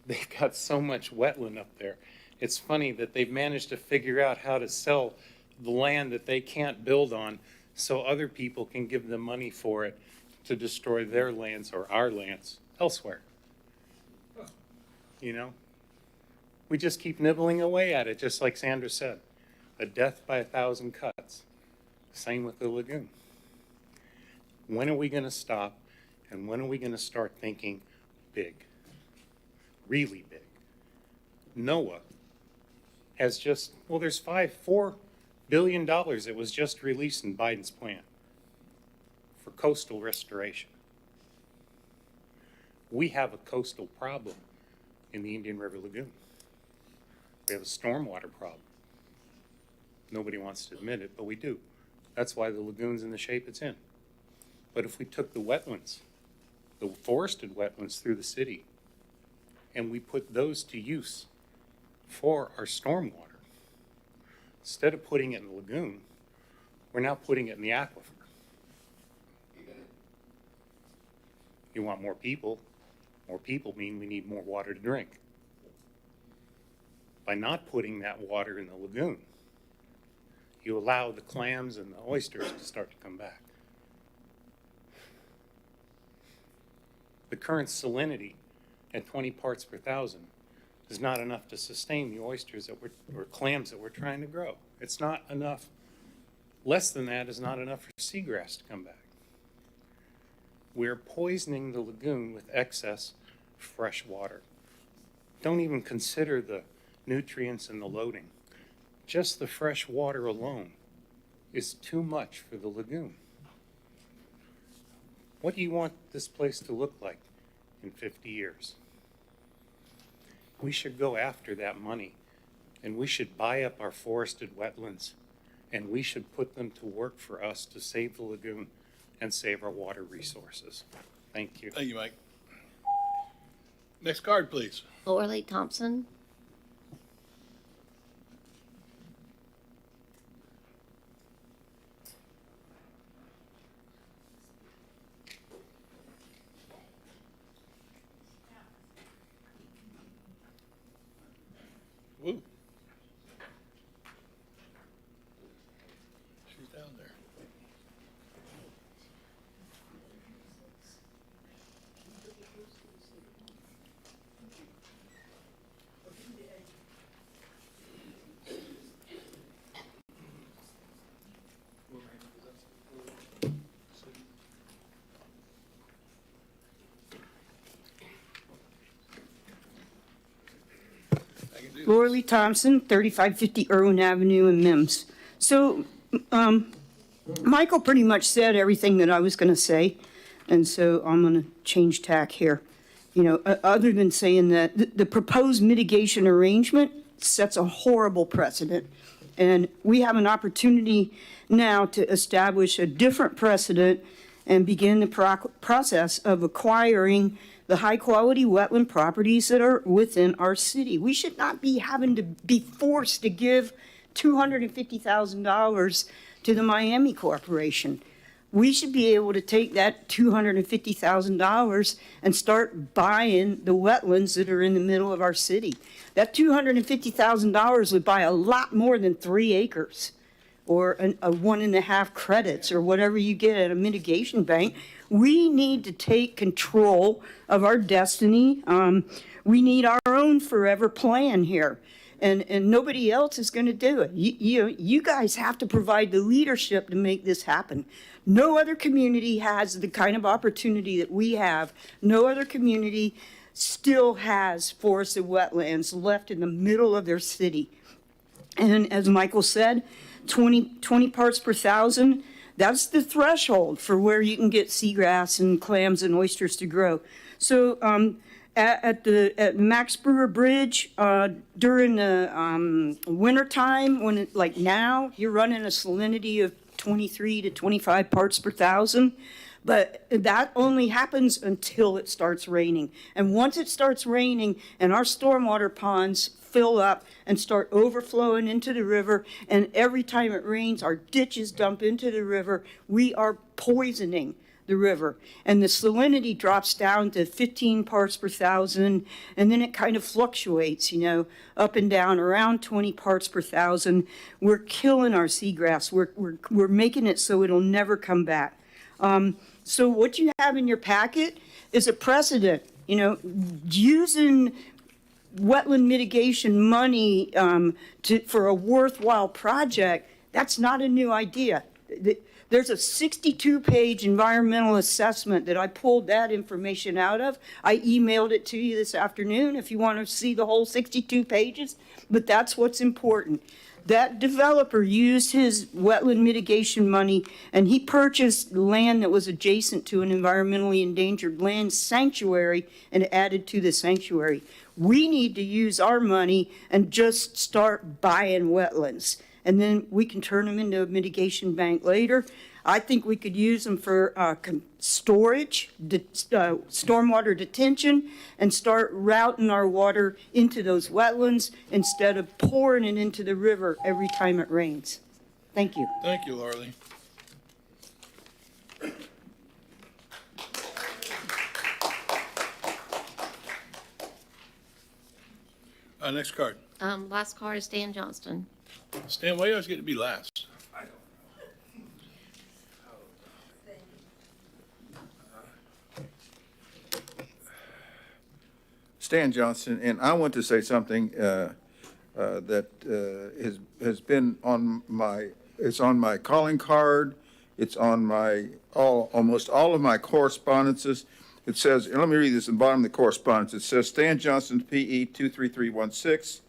they've got so much wetland up there. It's funny that they've managed to figure out how to sell the land that they can't build on so other people can give them money for it to destroy their lands or our lands elsewhere. You know, we just keep nibbling away at it, just like Sandra said. A death by 1,000 cuts. Same with the lagoon. When are we going to stop, and when are we going to start thinking big, really big? NOAA has just, well, there's $4 billion that was just released in Biden's plan for coastal restoration. We have a coastal problem in the Indian River Lagoon. We have a stormwater problem. Nobody wants to admit it, but we do. That's why the lagoon's in the shape it's in. But if we took the wetlands, the forested wetlands through the city, and we put those to use for our stormwater, instead of putting it in the lagoon, we're now putting it in the aquifer. You want more people. More people mean we need more water to drink. By not putting that water in the lagoon, you allow the clams and the oysters to start to come back. The current salinity at 20 parts per thousand is not enough to sustain the oysters that or clams that we're trying to grow. It's not enough. Less than that is not enough for seagrass to come back. We're poisoning the lagoon with excess fresh water. Don't even consider the nutrients and the loading. Just the fresh water alone is too much for the lagoon. What do you want this place to look like in 50 years? We should go after that money, and we should buy up our forested wetlands, and we should put them to work for us to save the lagoon and save our water resources. Thank you. Thank you, Mike. Next card, please. Lorelei Thompson. Woo. She's down there. Lorelei Thompson, 3550 Irwin Avenue in Mims. So, Michael pretty much said everything that I was going to say, and so I'm going to change tack here. You know, other than saying that the proposed mitigation arrangement sets a horrible precedent, and we have an opportunity now to establish a different precedent and begin the process of acquiring the high-quality wetland properties that are within our city. We should not be having to be forced to give $250,000 to the Miami Corporation. We should be able to take that $250,000 and start buying the wetlands that are in the middle of our city. That $250,000 would buy a lot more than 3 acres or a 1.5 credits or whatever you get at a mitigation bank. We need to take control of our destiny. We need our own forever plan here. And nobody else is going to do it. You guys have to provide the leadership to make this happen. No other community has the kind of opportunity that we have. No other community still has forested wetlands left in the middle of their city. And as Michael said, 20 parts per thousand, that's the threshold for where you can get seagrass and clams and oysters to grow. So at Max Brewer Bridge, during the wintertime, when like now, you're running a salinity of 23 to 25 parts per thousand. But that only happens until it starts raining. And once it starts raining and our stormwater ponds fill up and start overflowing into the river, and every time it rains, our ditches dump into the river, we are poisoning the river. And the salinity drops down to 15 parts per thousand, and then it kind of fluctuates, you know, up and down around 20 parts per thousand. We're killing our seagrass. We're making it so it'll never come back. So what you have in your packet is a precedent, you know, using wetland mitigation money for a worthwhile project. That's not a new idea. There's a 62-page environmental assessment that I pulled that information out of. I emailed it to you this afternoon if you want to see the whole 62 pages, but that's what's important. That developer used his wetland mitigation money, and he purchased land that was adjacent to an environmentally endangered land sanctuary and added to the sanctuary. We need to use our money and just start buying wetlands, and then we can turn them into a mitigation bank later. I think we could use them for storage, stormwater detention, and start routing our water into those wetlands instead of pouring it into the river every time it rains. Thank you. Thank you, Laura Lee. Next card. Last card is Dan Johnston. Stan, why do you always get to be last? Stan Johnson, and I want to say something that has been on my, it's on my calling card, it's on my, almost all of my correspondences. It says, and let me read this at the bottom of the correspondence. It says, Stan Johnson, PE 23316,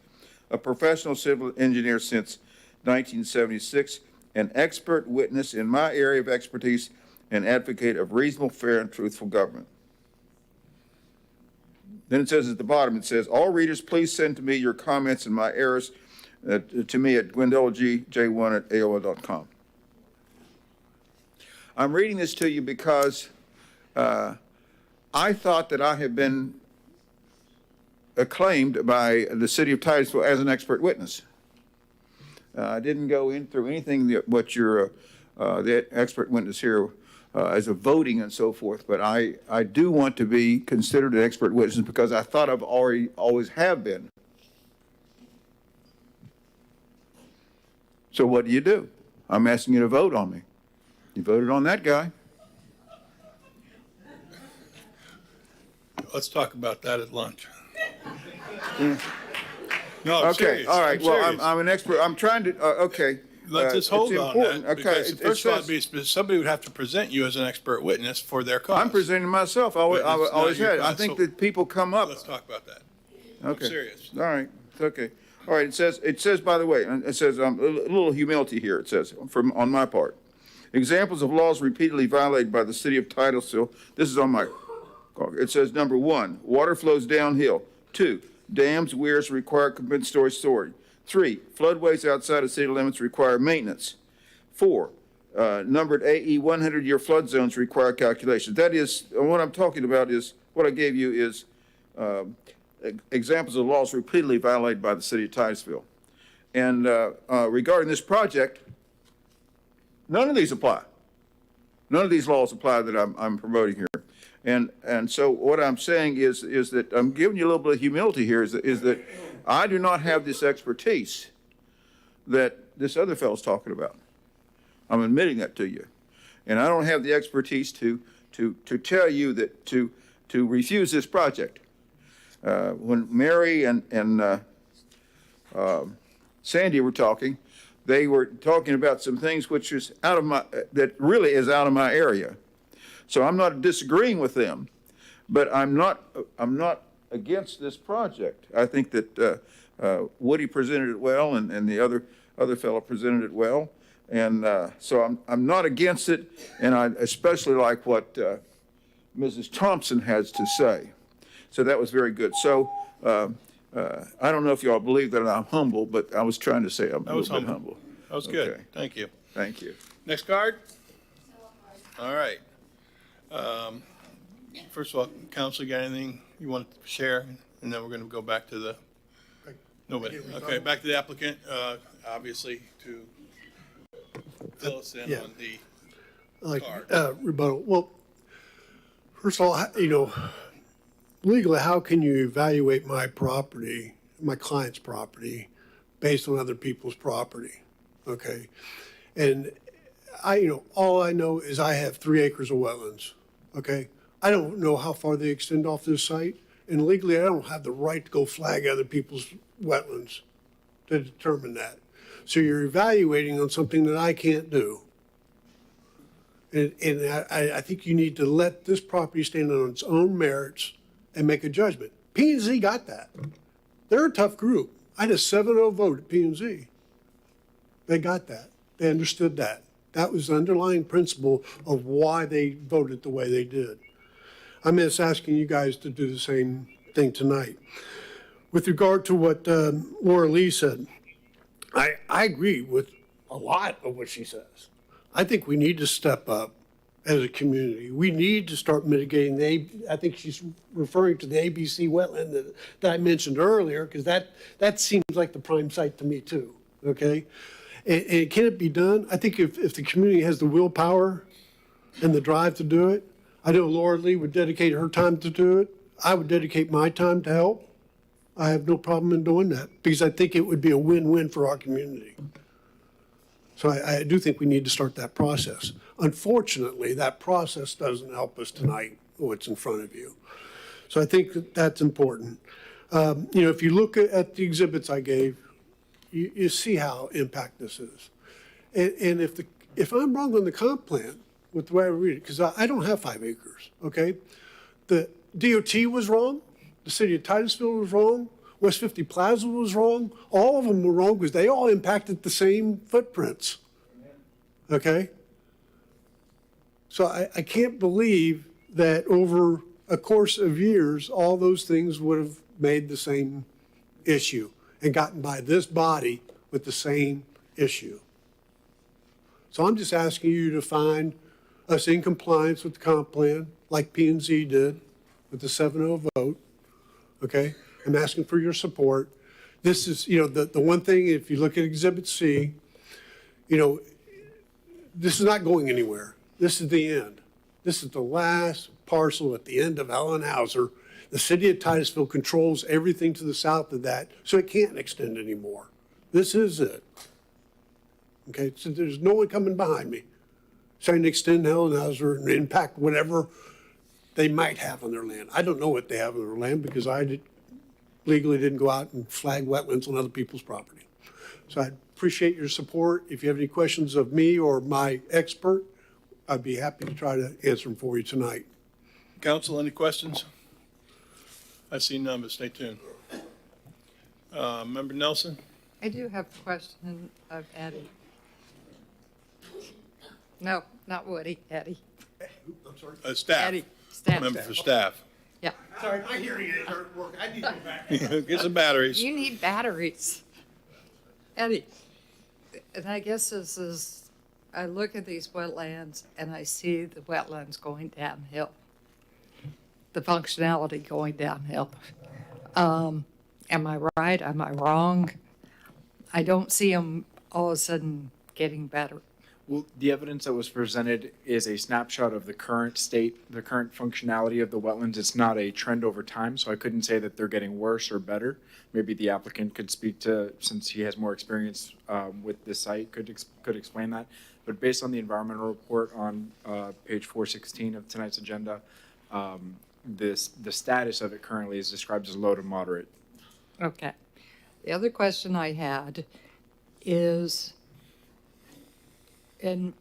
a professional civil engineer since 1976, an expert witness in my area of expertise, and advocate of reasonable, fair, and truthful government. Then it says at the bottom, it says, all readers, please send to me your comments and my errors to me at gwendolaj1@aol.com. I'm reading this to you because I thought that I had been acclaimed by the city of Titusville as an expert witness. I didn't go in through anything that what your the expert witness here as a voting and so forth, but I do want to be considered an expert witness because I thought I've always have been. So what do? I'm asking you to vote on me. You voted on that guy. Let's talk about that at lunch. Yeah. No, I'm okay, serious. all right. I'm I'm an expert. I'm trying to, okay. Let's just hold on that, Okay, because first of all, somebody would have to present you as an expert witness for their cause. I'm presenting myself. I always had. I think that people come up. Let's talk about that. Okay. I'm serious. All right. It's okay. All right. It says, by the way, it says a little humility here. It says on my part, examples of laws repeatedly violated by the city of Titusville. This is on my. It says number 1, water flows downhill. 2, dams, weirs require compensatory storage. 3, floodways outside of city limits require maintenance. 4, numbered AE 100-year flood zones require calculations. That is, what I'm talking about is, what I gave you is examples of laws repeatedly violated by the city of Titusville. And regarding this project, none of these apply. None of these laws apply that I'm promoting here. And so what I'm saying is that I'm giving you a little bit of humility here, is that I do not have this expertise that this other fellow's talking about. I'm admitting that to you. And I don't have the expertise to tell you that to refuse this project. When Mary and Sandy were talking, they were talking about some things which is that really is out of my area. So I'm not disagreeing with them, but I'm not against this project. I think that Woody presented it well, and the other fellow presented it well, and so I'm not against it, and I especially like what Mrs. Thompson has to say. So that was very good. So I don't know if you all believe that I'm humble, but I was trying to say I'm a little bit humble. That was good. Okay. Thank you. Thank you. Next card? All right. First of all, council, got anything you want to share? And then we're going to go back to the, nobody. Okay, back to the applicant, obviously, to fill us in on the card. Rebuttal. Well, first of all, legally, how can you evaluate my property, my client's property, based on other people's property? Okay. And all I know is I have 3 acres of wetlands. Okay. I don't know how far they extend off this site. And legally, I don't have the right to go flag other people's wetlands to determine that. So you're evaluating on something that I can't do. And I think you need to let this property stand on its own merits and make a judgment. P&Z got that. They're a tough group. I had a 7-0 vote at P&Z. They got that. They understood that. That was the underlying principle of why they voted the way they did. I'm just asking you guys to do the same thing tonight. With regard to what Laura Lee said, I agree with a lot of what she says. I think we need to step up as a community. We need to start mitigating I think she's referring to the ABC wetland that I mentioned earlier, because that seems like the prime site to me too, okay? And can it be done? I think if the community has the willpower and the drive to do it, I know Laura Lee would dedicate her time to do it. I would dedicate my time to help. I have no problem in doing that, because I think it would be a win-win for our community. So I do think we need to start that process. Unfortunately, that process doesn't help us tonight, what's in front of you. So I think that's important. If you look at the exhibits I gave, you see how impact this is. And if I'm wrong on the comp plan, with the way I read it, because I don't have 5 acres, okay? The DOT was wrong, the city of Titusville was wrong, West 50 Plaza was wrong. All of them were wrong because they all impacted the same footprints, okay? So I can't believe that over a course of years, all those things would have made the same issue and gotten by this body with the same issue. So I'm just asking you to find us in compliance with the comp plan, like P&Z did with the 7-0 vote, okay? I'm asking for your support. This is, the one thing, if you look at Exhibit C, this is not going anywhere. This is the end. This is the last parcel at the end of Allen Hauser. The city of Titusville controls everything to the south of that, so it can't extend anymore. This is it. Okay, so there's no one coming behind me trying to extend Allen Hauser and impact whatever they might have on their land. I don't know what they have on their land because I legally didn't go out and flag wetlands on other people's property. So I appreciate your support. If you have any questions of me or my expert, I'd be happy to try to answer them for you tonight. Council, any questions? I see none, but stay tuned. Member Nelson? I do have a question of Eddie. No, not Woody, Eddie. I'm sorry. Staff. Eddie, staff. Member for staff. Yeah. Sorry, my hearing aids aren't working. I need to go back. Get some batteries. You need batteries. Eddie, and I guess this is I look at these wetlands and I see the wetlands going downhill, the functionality going downhill. Am I right? Am I wrong? I don't see them all of a sudden getting better. Well, the evidence that was presented is a snapshot of the current state, the current functionality of the wetlands. It's not a trend over time, so I couldn't say that they're getting worse or better. Maybe the applicant could speak to, since he has more experience with this site, could explain that. But based on the environmental report on page 416 of tonight's agenda, the status of it currently is described as low to moderate. Okay. The other question I had is, and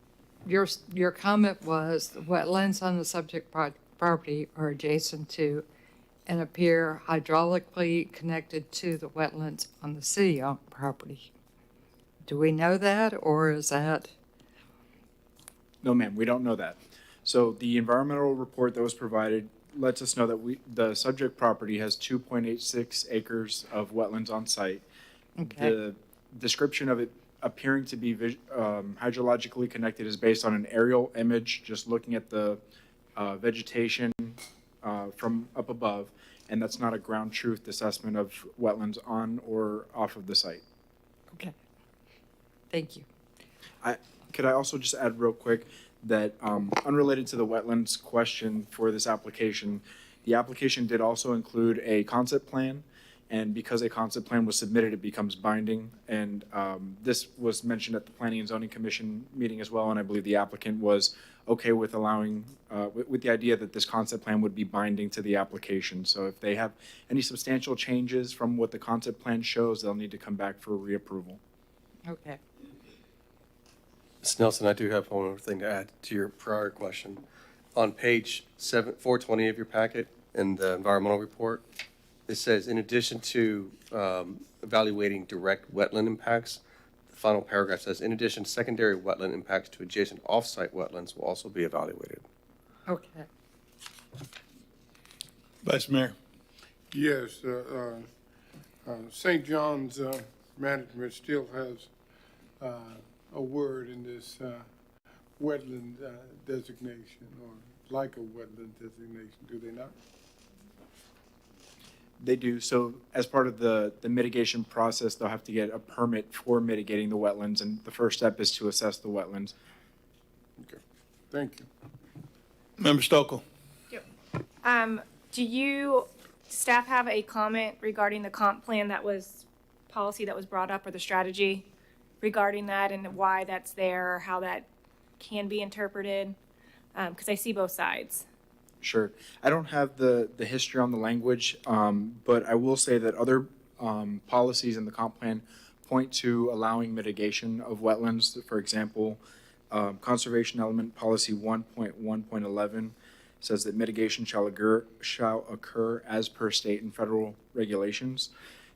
your comment was the wetlands on the subject property are adjacent to and appear hydraulically connected to the wetlands on the city-owned property. Do we know that, or is that? No, ma'am, we don't know that. So the environmental report that was provided lets us know that the subject property has 2.86 acres of wetlands on site. Okay. The description of it appearing to be hydrologically connected is based on an aerial image, just looking at the vegetation from up above, and that's not a ground truth assessment of wetlands on or off of the site. Okay. Thank you. Could I also just add real quick that unrelated to the wetlands question for this application, the application did also include a concept plan. And because a concept plan was submitted, it becomes binding. And this was mentioned at the Planning and Zoning Commission meeting as well. And I believe the applicant was okay with allowing, with the idea that this concept plan would be binding to the application. So if they have any substantial changes from what the concept plan shows, they'll need to come back for reapproval. Okay. Ms. Nelson, I do have one more thing to add to your prior question. On page 420 of your packet in the environmental report, it says, in addition to evaluating direct wetland impacts, the final paragraph says, in addition, secondary wetland impacts to adjacent off-site wetlands will also be evaluated. Okay. Vice Mayor. Yes, St. John's management still has a word in this wetland designation, or like a wetland designation, do they not? They do. So as part of the mitigation process, they'll have to get a permit for mitigating the wetlands. And the first step is to assess the wetlands. Okay, thank you. Member Stokel. Do you, staff, have a comment regarding the comp plan policy that was brought up, or the strategy regarding that and why that's there, or how that can be interpreted? Because I see both sides. Sure. I don't have the history on the language, but I will say that other policies in the comp plan point to allowing mitigation of wetlands. For example, Conservation Element Policy 1.1.11 says that mitigation shall occur as per state and federal regulations.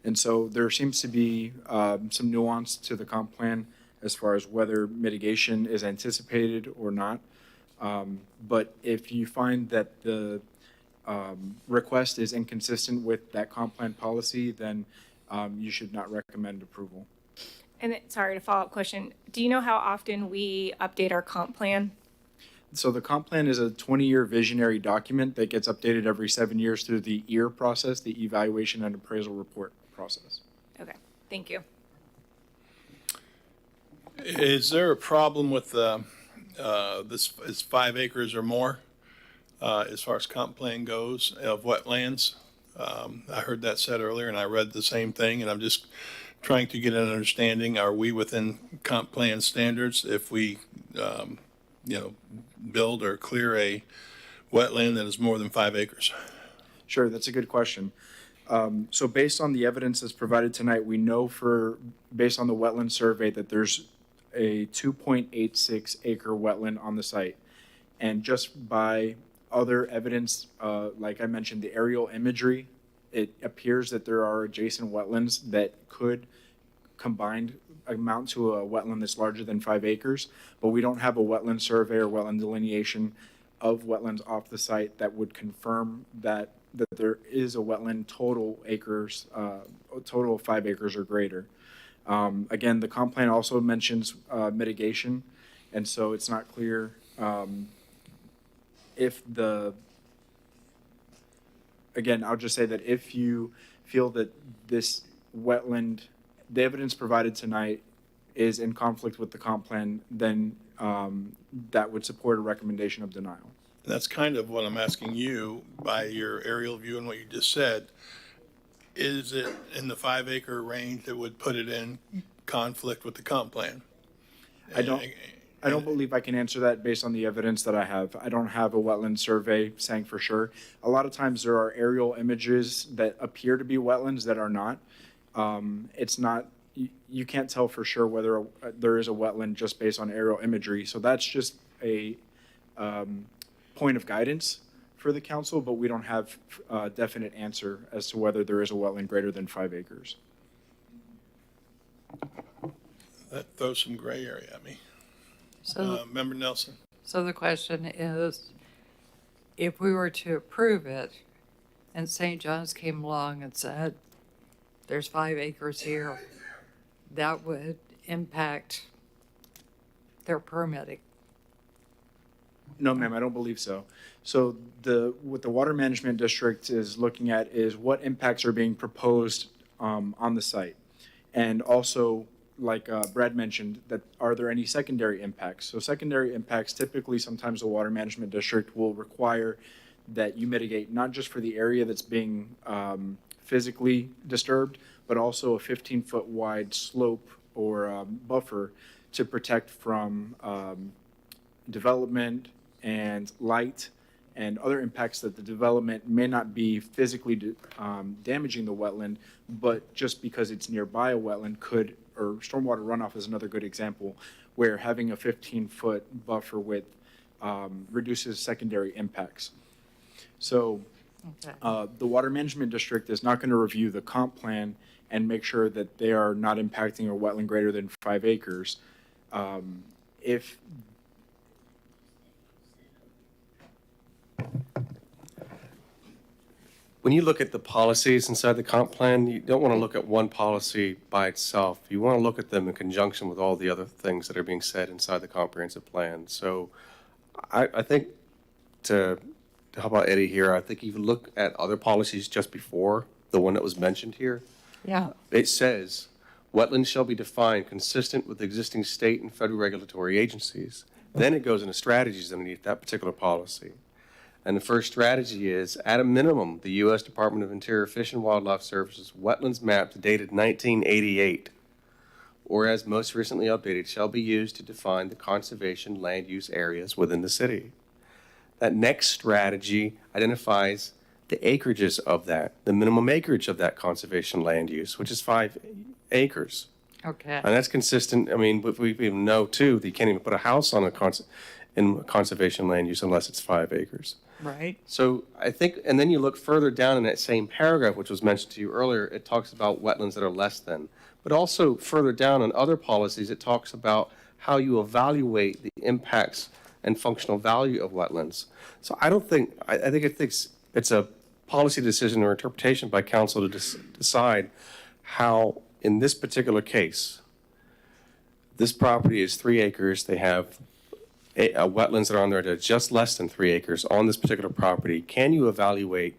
And so there seems to be some nuance to the comp plan as far as whether mitigation is anticipated or not. But if you find that the request is inconsistent with that comp plan policy, then you should not recommend approval. And sorry, to follow up question, do you know how often we update our comp plan? So the comp plan is a 20-year visionary document that gets updated every 7 years through the EAR process, the Evaluation and Appraisal Report process. Okay, thank you. Is there a problem with this is 5 acres or more as far as comp plan goes of wetlands? I heard that said earlier, and I read the same thing, and I'm just trying to get an understanding. Are we within comp plan standards if we, build or clear a wetland that is more than 5 acres? Sure, that's a good question. So based on the evidence that's provided tonight, we know based on the wetland survey that there's a 2.86 acre wetland on the site. And just by other evidence, like I mentioned, the aerial imagery, it appears that there are adjacent wetlands that could combined amount to a wetland that's larger than 5 acres, but we don't have a wetland survey or wetland delineation of wetlands off the site that would confirm that there is a wetland total of 5 acres or greater. Again, the comp plan also mentions mitigation, And so it's not clear if again, I'll just say that if you feel that this wetland, the evidence provided tonight is in conflict with the comp plan, then that would support a recommendation of denial. That's kind of what I'm asking you by your aerial view and what you just said. Is it in the 5 acre range that would put it in conflict with the comp plan? I don't believe I can answer that based on the evidence that I have. I don't have a wetland survey saying for sure. A lot of times there are aerial images that appear to be wetlands that are not. It's not, you can't tell for sure whether there is a wetland just based on aerial imagery. So that's just a point of guidance for the council, but we don't have a definite answer as to whether there is a wetland greater than 5 acres. That throws some gray area at me. So, Member Nelson? so the question is, if we were to approve it and St. John's came along and said, there's 5 acres here, that would impact their permitting. No, ma'am, I don't believe so. So what the Water Management District is looking at is what impacts are being proposed on the site. And also, like Brad mentioned, that are there any secondary impacts? So secondary impacts, typically sometimes the Water Management District will require that you mitigate not just for the area that's being physically disturbed, but also a 15-foot wide slope or buffer to protect from development and light and other impacts that the development may not be physically damaging the wetland, but just because it's nearby a wetland could, or stormwater runoff is another good example, where having a 15-foot buffer width reduces secondary impacts. So the Water Management District is not going to review the comp plan and make sure that they are not impacting a wetland greater than 5 acres. If When you look at the policies inside the comp plan, you don't want to look at one policy by itself. You want to look at them in conjunction with all the other things that are being said inside the comprehensive plan. So I think to help out Eddie here, I think if you look at other policies just before the one that was mentioned here, Yeah. it says, wetlands shall be defined consistent with existing state and federal regulatory agencies. Then it goes into strategies underneath that particular policy. And the first strategy is, at a minimum, the U.S. Department of Interior Fish and Wildlife Services wetlands map dated 1988, or as most recently updated, shall be used to define the conservation land use areas within the city. That next strategy identifies the acreages of that, the minimum acreage of that conservation land use, which is 5 acres. Okay. And that's consistent. I mean, we even know, too, that you can't even put a house on in conservation land use unless it's 5 acres. Right. So I think, and then you look further down in that same paragraph, which was mentioned to you earlier, it talks about wetlands that are less than. But also further down in other policies, it talks about how you evaluate the impacts and functional value of wetlands. So I think it's a policy decision or interpretation by council to decide how, in this particular case, this property is 3 acres. They have wetlands that are on there that are just less than 3 acres on this particular property. Can you evaluate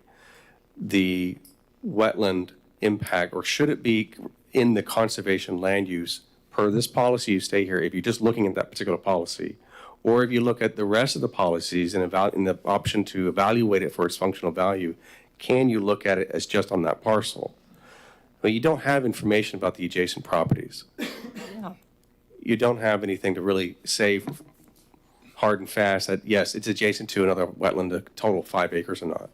the wetland impact, or should it be in the conservation land use per this policy you stay here if you're just looking at that particular policy? Or if you look at the rest of the policies and the option to evaluate it for its functional value, can you look at it as just on that parcel? But you don't have information about the adjacent properties. Yeah. You don't have anything to really say hard and fast that, yes, it's adjacent to another wetland, a total 5 acres or not.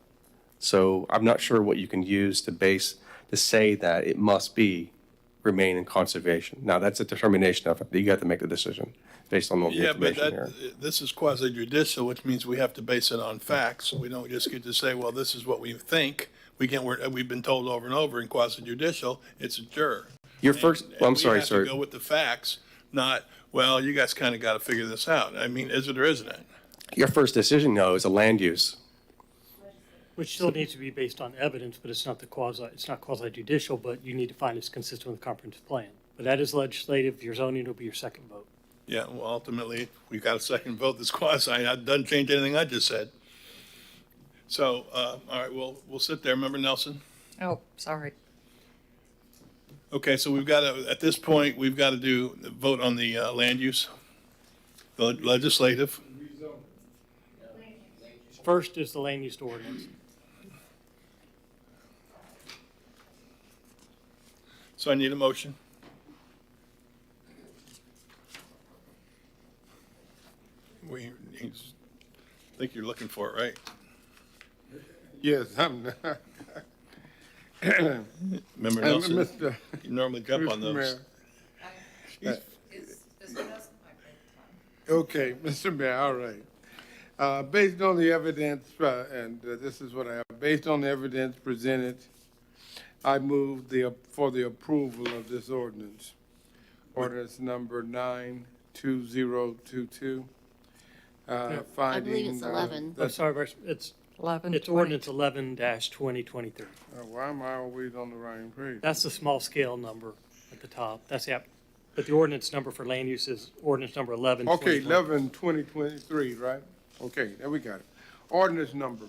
So I'm not sure what you can use to say that it must remain in conservation. Now, that's a determination of it. You have to make the decision based on the information here. This is quasi judicial, which means we have to base it on facts. We don't just get to say, well, this is what we think. We've been told over and over in quasi judicial, it's a juror. I'm sorry, sir. We have to go with the facts, not, well, you guys kind of got to figure this out. I mean, is it or isn't it? Your first decision, though, is a land use. Which still needs to be based on evidence, but it's not quasi judicial, but you need to find it's consistent with the comprehensive plan. But that is legislative. Your zoning will be your second vote. Yeah, well, ultimately, we got a second vote that's quasi. That doesn't change anything I just said. So, all right, we'll sit there. Member Nelson? Oh, sorry. Okay, so we've got to, at this point, we've got to vote on the land use, the legislative. First is the land use ordinance. So I need a motion. I think you're looking for it, right? Yes, I'm. Member Nelson, Mr. you normally jump on Mr. those. Mayor. Okay, Mr. Mayor, all right. Based on the evidence, and this is what I have, based on the evidence presented, I move for the approval of this ordinance. Ordinance number 92022. I Finding. believe it's 11. I'm sorry, it's 11. It's ordinance 11-2023. Why am I always on the right page? That's the small scale number at the top. That's the, but the ordinance number for land use is ordinance number 11. Okay, 11/2023, right? Okay, there we got it. Ordinance number,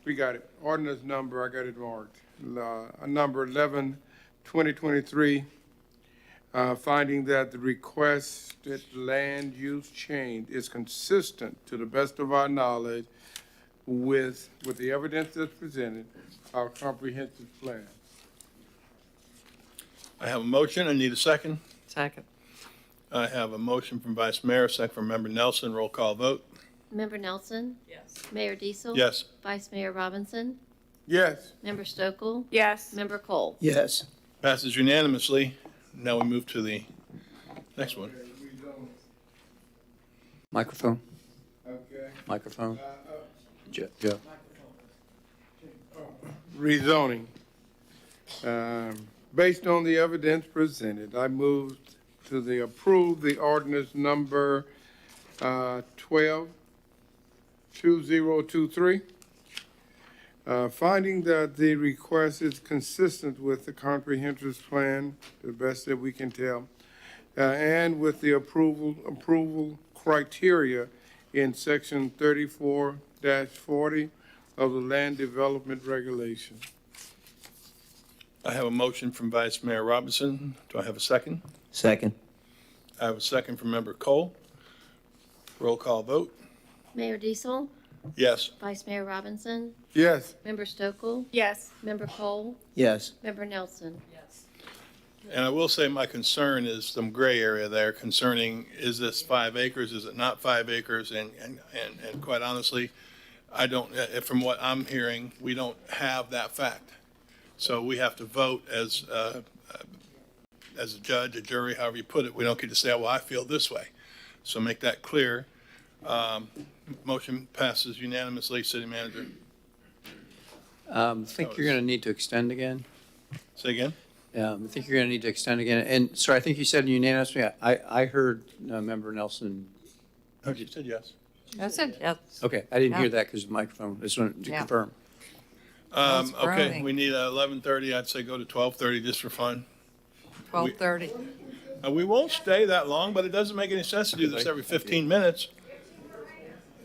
we got it. Ordinance number, I got it marked. Number 11/2023, finding that the requested land use change is consistent to the best of our knowledge with the evidence that's presented, our comprehensive plan. I have a motion. I need a second. Second. I have a motion from Vice Mayor, a second from Member Nelson. Roll call vote. Member Nelson? Yes. Mayor Diesel? Yes. Vice Mayor Robinson? Yes. Member Stokel? Yes. Member Cole? Yes. Passes unanimously. Now we move to the next one. Microphone, Okay. microphone. Joe. Rezoning. Based on the evidence presented, I moved to approve the ordinance number 12/2023, finding that the request is consistent with the comprehensive plan, to the best that we can tell, and with the approval criteria in section 34-40 of the Land Development Regulation. I have a motion from Vice Mayor Robinson. Do I have a second? Second. I have a second from Member Cole. Roll call vote. Mayor Diesel? Yes. Vice Mayor Robinson? Yes. Member Stokel? Yes. Member Cole? Yes. Member Nelson? Yes. And I will say my concern is some gray area there concerning, is this 5 acres, is it not 5 acres? And quite honestly, I don't, from what I'm hearing, we don't have that fact. So we have to vote as a judge, a jury, however you put it. We don't get to say, well, I feel this way. So make that clear. Motion passes unanimously. City Manager. I think you're going to need to extend again. Say again? I think you're going to need to extend again. And, sir, I think you said unanimously. I heard Member Nelson. Oh, you said yes. I said yes. Okay, I didn't Yeah. hear that because of the microphone. Just wanted to Yeah. confirm. Okay, we need 11:30. I'd say go to 12:30 just for fun. 12:30. We won't stay that long, but it doesn't make any sense to do this every 15 minutes.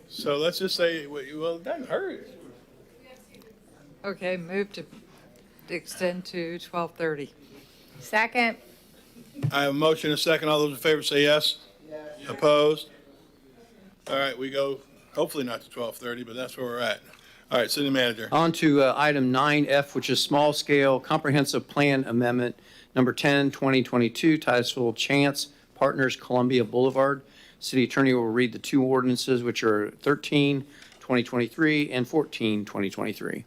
So let's just say, well, it doesn't hurt. Okay, move to extend to 12:30. Second. I have a motion and a second. All those in favor say yes. Yes. Opposed? All right, we go, hopefully not to 12:30, but that's where we're at. All right, City Manager. On to item 9F, which is small scale comprehensive plan amendment number 10, 2022, Titusville Chance Partners, Columbia Boulevard. City Attorney will read the two ordinances, which are 13, 2023, and 14, 2023.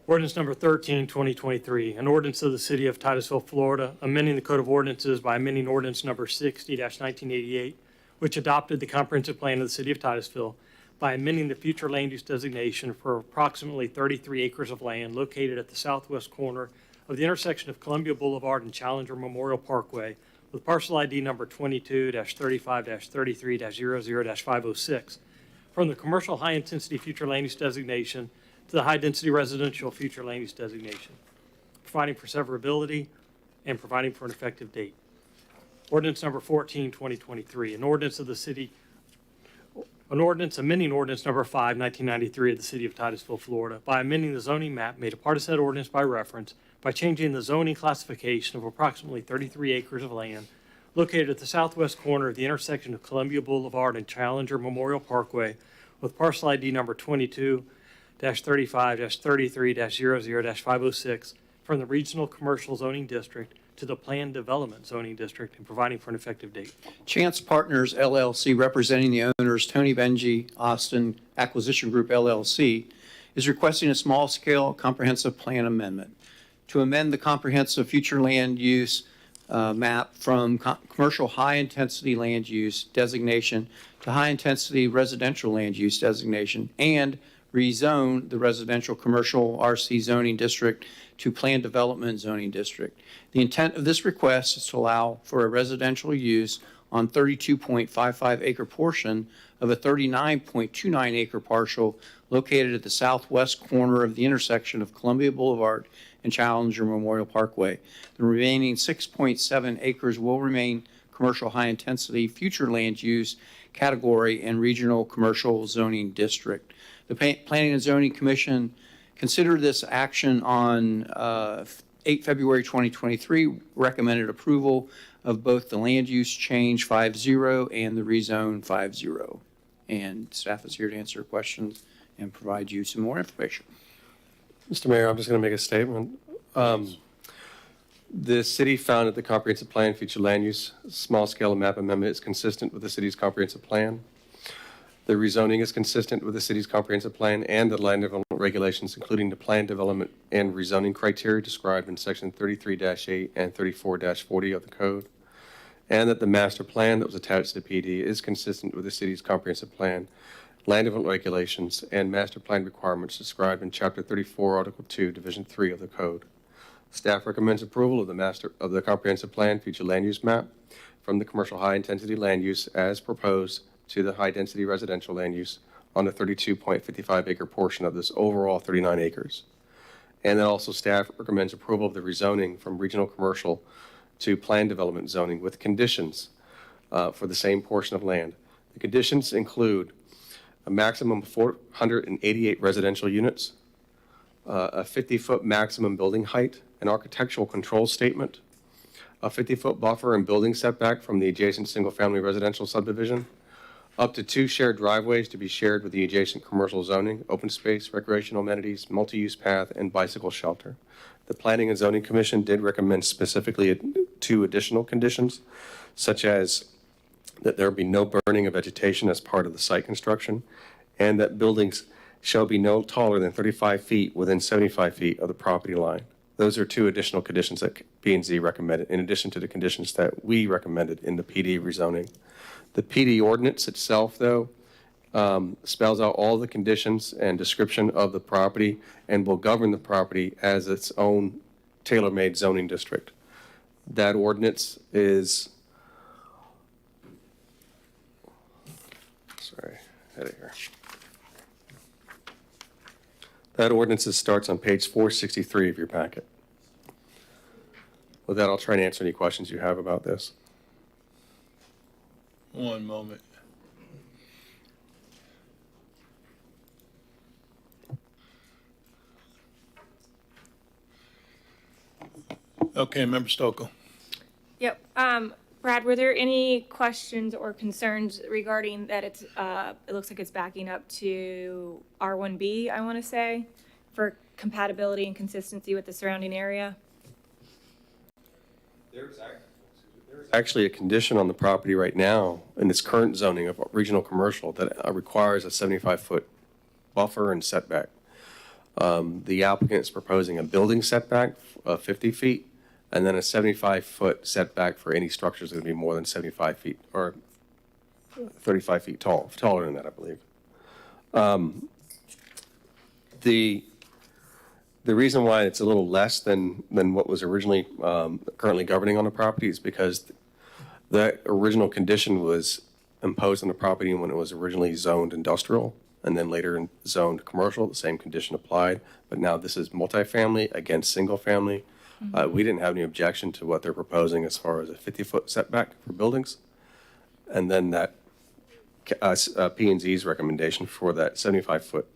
Ordinance number 13, 2023, an ordinance of the City of Titusville, Florida, amending the Code of Ordinances by amending ordinance number 60-1988, which adopted the comprehensive plan of the City of Titusville by amending the future land use designation for approximately 33 acres of land located at the southwest corner of the intersection of Columbia Boulevard and Challenger Memorial Parkway with parcel ID number 22-35-33-00-506 from the commercial high-intensity future land use designation to the high-density residential future land use designation, providing for severability and providing for an effective date. Ordinance number 14, 2023, an ordinance amending ordinance number 5, 1993 of the City of Titusville, Florida, by amending the zoning map made a part of said ordinance by reference, by changing the zoning classification of approximately 33 acres of land located at the southwest corner of the intersection of Columbia Boulevard and Challenger Memorial Parkway with parcel ID number 22-35-33-00-506 from the Regional Commercial Zoning District to the Planned Development Zoning District and providing for an effective date. Chance Partners LLC, representing the owners Tony Benji Austin Acquisition Group LLC, is requesting a small-scale comprehensive plan amendment to amend the comprehensive future land use map from commercial high-intensity land use designation to high-intensity residential land use designation and rezone the residential commercial RC zoning district to planned development zoning district. The intent of this request is to allow for a residential use on 32.55 acre portion of a 39.29 acre parcel located at the southwest corner of the intersection of Columbia Boulevard and Challenger Memorial Parkway. The remaining 6.7 acres will remain commercial high-intensity future land use category and regional commercial zoning district. The Planning and Zoning Commission considered this action on 8 February 2023, recommended approval of both the land use change 5.0 and the rezone 5.0. And staff is here to answer questions and provide you some more information. Mr. Mayor, I'm just going to make a statement. The city found that the comprehensive plan future land use small-scale map amendment is consistent with the city's comprehensive plan. The rezoning is consistent with the city's comprehensive plan and the land development regulations, including the plan development and rezoning criteria described in section 33-8 and 34-40 of the code, and that the master plan that was attached to the PD is consistent with the city's comprehensive plan, land development regulations, and master plan requirements described in Chapter 34, Article 2, Division 3 of the code. Staff recommends approval of the comprehensive plan future land use map from the commercial high-intensity land use as proposed to the high-density residential land use on the 32.55 acre portion of this overall 39 acres. And then also staff recommends approval of the rezoning from regional commercial to planned development zoning with conditions for the same portion of land. The conditions include a maximum of 488 residential units, a 50-foot maximum building height, an architectural control statement, a 50-foot buffer and building setback from the adjacent single-family residential subdivision, up to 2 shared driveways to be shared with the adjacent commercial zoning, open space, recreational amenities, multi-use path, and bicycle shelter. The Planning and Zoning Commission did recommend specifically 2 additional conditions, such as that there be no burning of vegetation as part of the site construction, and that buildings shall be no taller than 35 feet within 75 feet of the property line. Those are 2 additional conditions that P&Z recommended, in addition to the conditions that we recommended in the PD rezoning. The PD ordinance itself, though, spells out all the conditions and description of the property and will govern the property as its own tailor-made zoning district. That ordinance is, that ordinance starts on page 463 of your packet. With that, I'll try and answer any questions you have about this. One moment. Okay, Member Stokel. Yep. Brad, were there any questions or concerns regarding that it's, it looks like it's backing up to R1B, I want to say, for compatibility and consistency with the surrounding area? There's actually a condition on the property right now in its current zoning of regional commercial that requires a 75-foot buffer and setback. The applicant is proposing a building setback of 50 feet and then a 75-foot setback for any structures that would be more than 75 feet or 35 feet tall, taller than that, I believe. The reason why it's a little less than what was originally currently governing on the property is because the original condition was imposed on the property when it was originally zoned industrial and then later zoned commercial. The same condition applied, but now this is multifamily against single family We didn't have any objection to what they're proposing as far as a 50-foot setback for buildings. And then that P&Z's recommendation for that 75-foot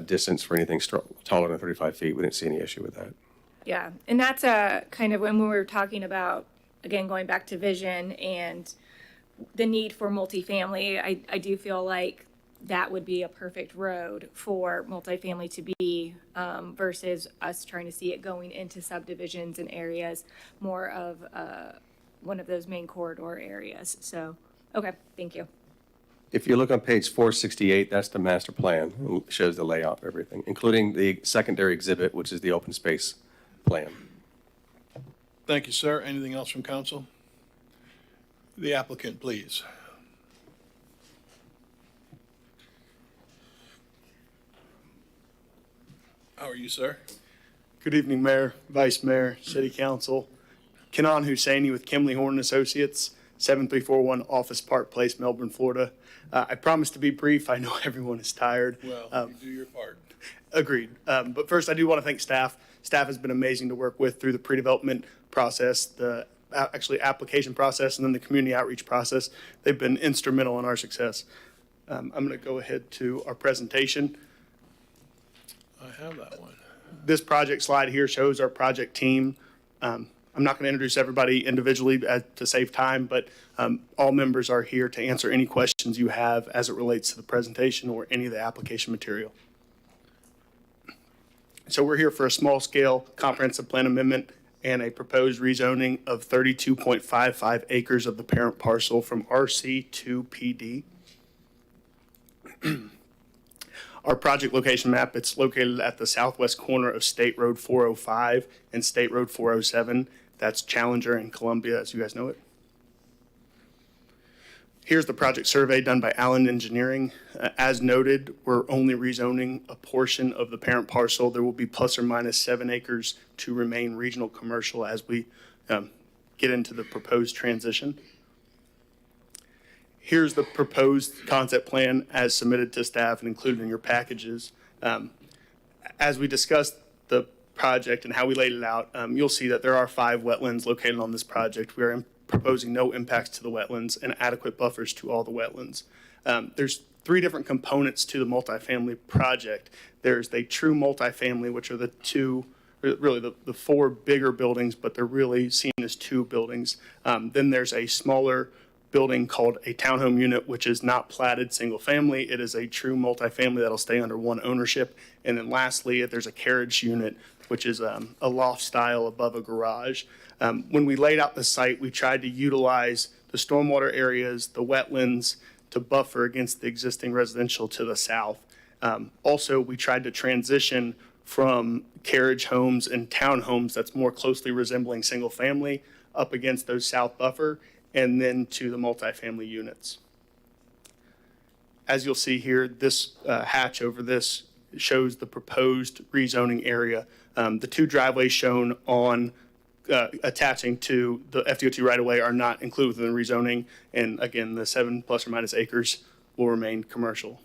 distance for anything taller than 35 feet. We didn't see any issue with that. Yeah, and that's a kind of when we were talking about, again, going back to vision and the need for multifamily, I do feel like that would be a perfect road for multifamily to be versus us trying to see it going into subdivisions and areas, more of one of those main corridor areas. So, okay, thank you. If you look on page 468, that's the master plan. It shows the layout of everything, including the secondary exhibit, which is the open space plan. Thank you, sir. Anything else from council? The applicant, please. How are you, sir? Good evening, Mayor, Vice Mayor, City Council. Kenan Husseini with Kimley Horn Associates, 7341 Office Park Place, Melbourne, Florida. I promise to be brief. I know everyone is tired. Well, you do your part. Agreed. But first, I do want to thank staff. Staff has been amazing to work with through the pre-development process, the actually application process, and then the community outreach process. They've been instrumental in our success. I'm going to go ahead to our presentation. I have that one. This project slide here shows our project team. I'm not going to introduce everybody individually to save time, but all members are here to answer any questions you have as it relates to the presentation or any of the application material. So we're here for a small-scale comprehensive plan amendment and a proposed rezoning of 32.55 acres of the parent parcel from RC to PD. Our project location map, it's located at the southwest corner of State Road 405 and State Road 407. That's Challenger and Columbia, as you guys know it. Here's the project survey done by Allen Engineering. As noted, we're only rezoning a portion of the parent parcel. There will be plus or minus 7 acres to remain regional commercial as we get into the proposed transition. Here's the proposed concept plan as submitted to staff and included in your packages. As we discussed the project and how we laid it out, you'll see that there are 5 wetlands located on this project. We are proposing no impacts to the wetlands and adequate buffers to all the wetlands. There's 3 different components to the multifamily project. There's the true multifamily, which are the 2, really the 4 bigger buildings, but they're really seen as 2 buildings. Then there's a smaller building called a townhome unit, which is not platted single family. It is a true multifamily that'll stay under one ownership. And then lastly, there's a carriage unit, which is a loft style above a garage. When we laid out the site, we tried to utilize the stormwater areas, the wetlands, to buffer against the existing residential to the south. Also, we tried to transition from carriage homes and townhomes that's more closely resembling single family up against those south buffer, and then to the multifamily units. As you'll see here, this hatch over this shows the proposed rezoning area. The 2 driveways shown on attaching to the FDOT right-of-way are not included within the rezoning, and again, the 7 plus or minus acres will remain commercial.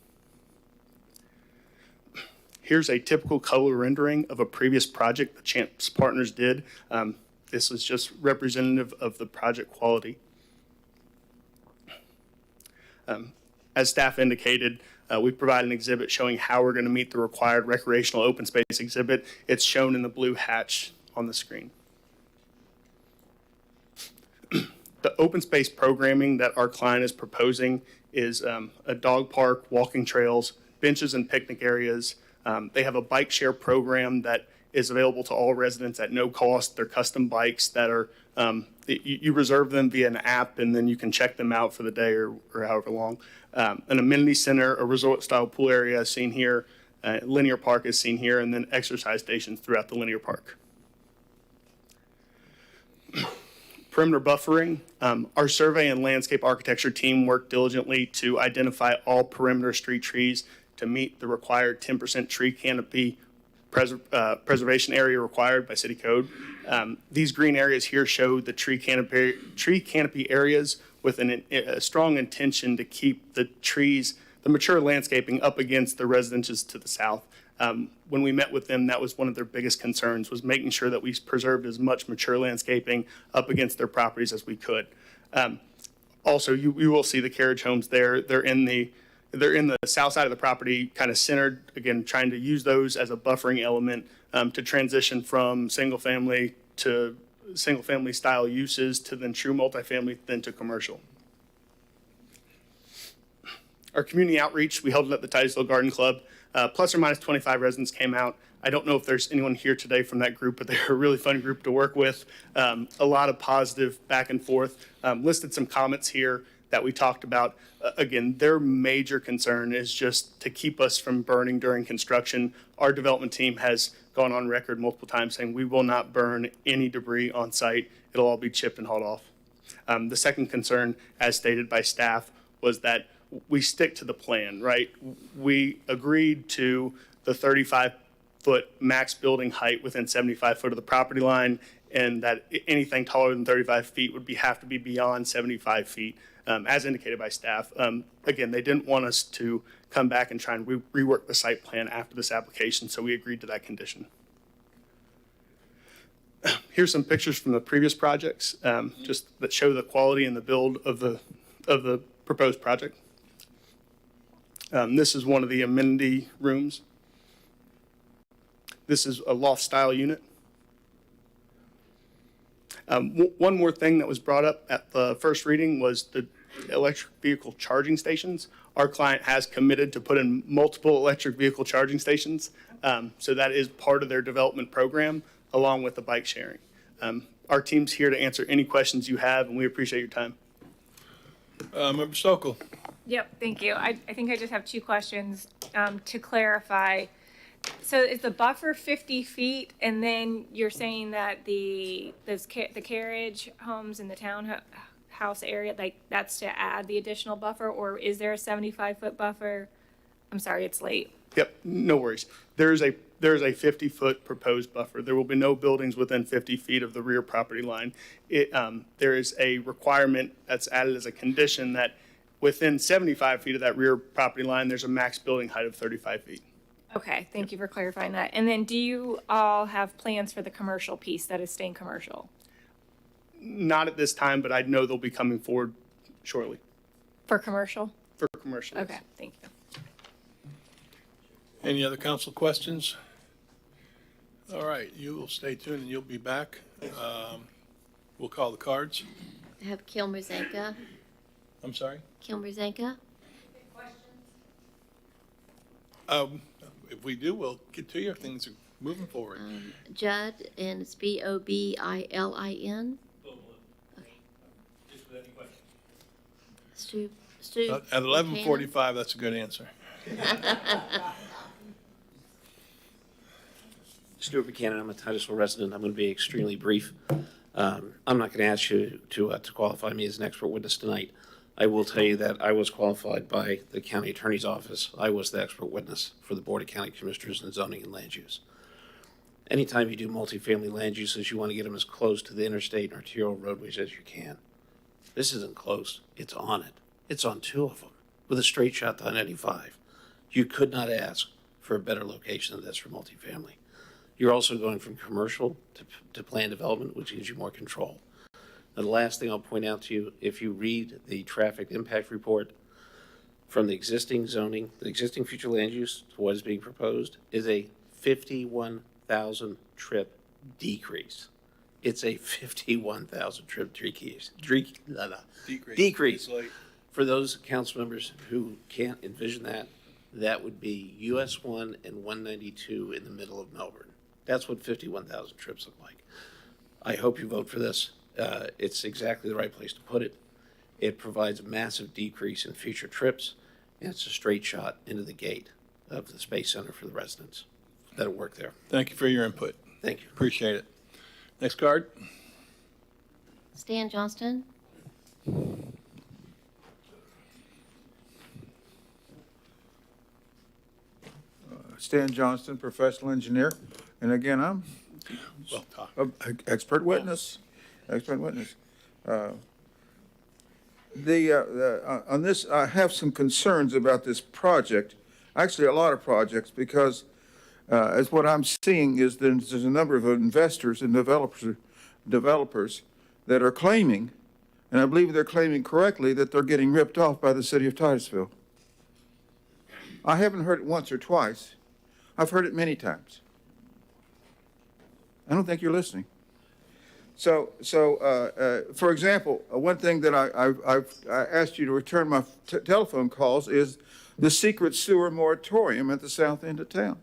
Here's a typical color rendering of a previous project the Champs Partners did. This is just representative of the project quality. As staff indicated, we provide an exhibit showing how we're going to meet the required recreational open space exhibit. It's shown in the blue hatch on the screen. The open space programming that our client is proposing is a dog park, walking trails, benches and picnic areas. They have a bike share program that is available to all residents at no cost. They're custom bikes that are, you reserve them via an app and then you can check them out for the day or however long. An amenity center, a resort style pool area is seen here, linear park is seen here, and then exercise stations throughout the linear park. Perimeter buffering. Our survey and landscape architecture team worked diligently to identify all perimeter street trees to meet the required 10% tree canopy preservation area required by city code. These green areas here show the tree canopy areas with a strong intention to keep the trees, the mature landscaping up against the residences to the south. When we met with them, that was one of their biggest concerns, was making sure that we preserved as much mature landscaping up against their properties as we could. Also, you will see the carriage homes there. They're in the south side of the property, kind of centered, again, trying to use those as a buffering element to transition from single-family to single-family style uses to then true multifamily, then to commercial. Our community outreach, we held it at the Titusville Garden Club. Plus or minus 25 residents came out. I don't know if there's anyone here today from that group, but they're a really fun group to work with. A lot of positive back and forth. Listed some comments here that we talked about. Again, their major concern is just to keep us from burning during construction. Our development team has gone on record multiple times saying we will not burn any debris on site. It'll all be chipped and hauled off. The second concern, as stated by staff, was that we stick to the plan, right? We agreed to the 35-foot max building height within 75 foot of the property line, and that anything taller than 35 feet would have to be beyond 75 feet, as indicated by staff. Again, they didn't want us to come back and try and rework the site plan after this application, so we agreed to that condition. Here's some pictures from the previous projects, just that show the quality and the build of the proposed project. This is one of the amenity rooms. This is a loft-style unit. One more thing that was brought up at the first reading was the electric vehicle charging stations. Our client has committed to put in multiple electric vehicle charging stations, so that is part of their development program, along with the bike sharing. Our team's here to answer any questions you have, and we appreciate your time. Member Stokel. Yep, thank you. I think I just have two questions to clarify. So is the buffer 50 feet, and then you're saying that the carriage homes in the townhouse area, like that's to add the additional buffer, or is there a 75-foot buffer? I'm sorry, it's late. Yep, no worries. There is a 50-foot proposed buffer. There will be no buildings within 50 feet of the rear property line. There is a requirement that's added as a condition that within 75 feet of that rear property line, there's a max building height of 35 feet. Okay, thank you for clarifying that. And then do you all have plans for the commercial piece that is staying commercial? Not at this time, but I know they'll be coming forward shortly. For commercial? For commercial. Okay, thank you. Any other council questions? All right, you will stay tuned and you'll be back. We'll call the cards. I have Kilmer Zanka. I'm sorry? Kilmer Zanka. If we do, we'll get to you if things are moving forward. Judd, and it's Bobilin. Stu. At 11:45, that's a good answer. Stuart Buchanan, I'm a Titusville resident. I'm going to be extremely brief. I'm not going to ask you to qualify me as an expert witness tonight. I will tell you that I was qualified by the county attorney's office. I was the expert witness for the Board of County Commissioners in zoning and land use. Anytime you do multifamily land uses, you want to get them as close to the interstate and arterial roadways as you can. This isn't close. It's on it. It's on two of them with a straight shot to I-95. You could not ask for a better location than this for multifamily. You're also going from commercial to planned development, which gives you more control. Now, the last thing I'll point out to you, if you read the traffic impact report from the existing zoning, the existing future land use to what is being proposed is a 51,000 trip decrease. It's a 51,000 trip decrease. Decrease. For those council members who can't envision that, that would be US 1 and 192 in the middle of Melbourne. That's what 51,000 trips look like. I hope you vote for this. It's exactly the right place to put it. It provides a massive decrease in future trips, and it's a straight shot into the gate of the Space Center for the residents that'll work there. Thank you for your input. Thank you. Appreciate it. Next card. Stan Johnston. Stan Johnston, professional engineer. And again, I'm an expert witness. Expert witness. on this, I have some concerns about this project, actually a lot of projects, because as what I'm seeing is there's a number of investors and developers that are claiming, and I believe they're claiming correctly, that they're getting ripped off by the city of Titusville. I haven't heard it once or twice. I've heard it many times. I don't think you're listening. So, for example, one thing that I asked you to return my telephone calls is the secret sewer moratorium at the south end of town.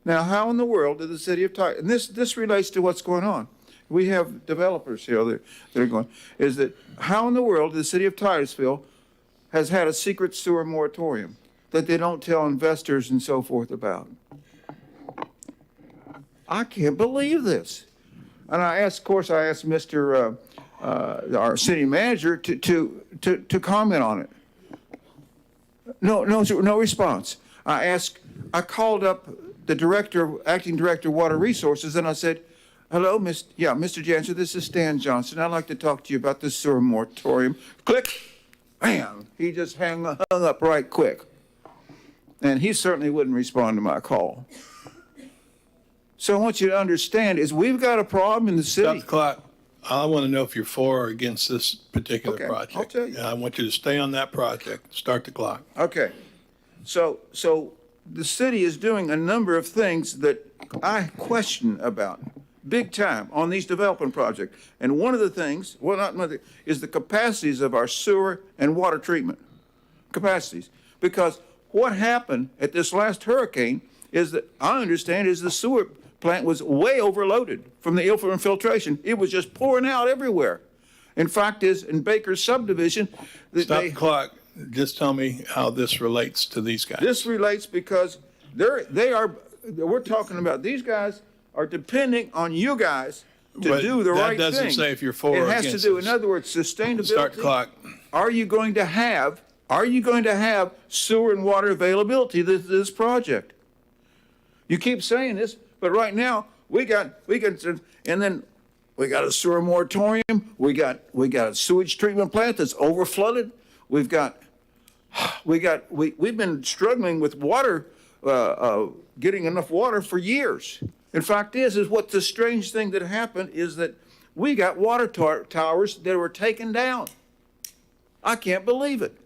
Now, how in the world did the city of Titusville, and this relates to what's going on. We have developers here that are going, is that how in the world the city of Titusville has had a secret sewer moratorium that they don't tell investors and so forth about? I can't believe this. And I asked Mr. Our city manager to comment on it. No response. I called up the acting director of water resources, and I said, hello, Mr. Jansen, this is Stan Johnson. I'd like to talk to you about this sewer moratorium. Click, bam, he just hung up right quick. And he certainly wouldn't respond to my call. So I want you to understand is we've got a problem in the city. Stop the clock. I want to know if you're for or against this particular project. I'll tell you. And I want you to stay on that project. Start the clock. Okay. So the city is doing a number of things that I question about big time on these development projects. And one of the things, well, not one of the, is the capacities of our sewer and water treatment capacities. Because what happened at this last hurricane is that I understand is the sewer plant was way overloaded from the infiltration. It was just pouring out everywhere. In fact, in Baker's subdivision, Stop the clock. Just tell me how this relates to these guys. This relates because we're talking about these guys are depending on you guys to do the right thing. That doesn't say if you're for or against. It has to do, in other words, sustainability. Start the clock. Are you going to have sewer and water availability to this project? You keep saying this, but right now we got a sewer moratorium. We got a sewage treatment plant that's overflooded. We've been struggling with water, getting enough water for years. In fact, is what the strange thing that happened is that we got water towers that were taken down. I can't believe it.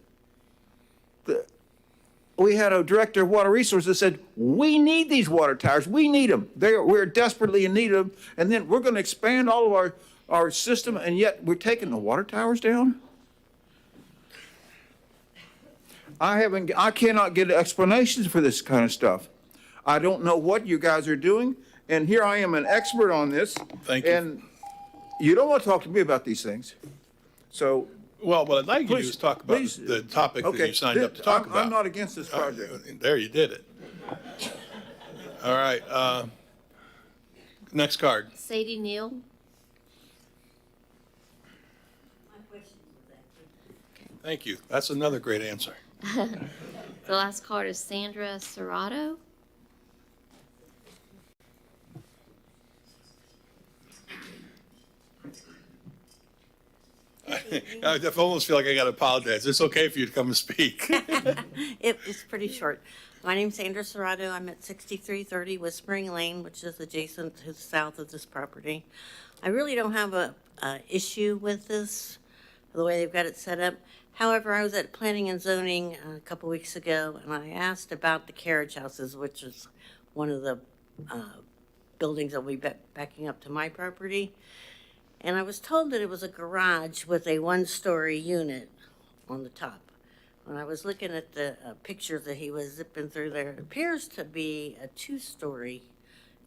We had a director of water resources that said, we need these water towers. We need them. We're desperately in need of them. And then we're going to expand all of our system, and yet we're taking the water towers down? I cannot get explanations for this kind of stuff. I don't know what you guys are doing, and here I am an expert on this. Thank you. And you don't want to talk to me about these things. So. Well, what I'd like you to do is talk about the topic that you signed up to talk about. I'm not against this project. There, you did it. All right. Next card. Sadie Neal. Thank you. That's another great answer. The last card is Sandra Serrato. I almost feel like I got to apologize. It's okay for you to come and speak. It's pretty short. My name's Sandra Serrato. I'm at 6330 Whispering Lane, which is adjacent to the south of this property. I really don't have a issue with this, the way they've got it set up. However, I was at Planning and Zoning a couple weeks ago, and I asked about the carriage houses, which is one of the buildings that will be backing up to my property. And I was told that it was a garage with a one-story unit on the top. When I was looking at the pictures that he was zipping through there, it appears to be a two-story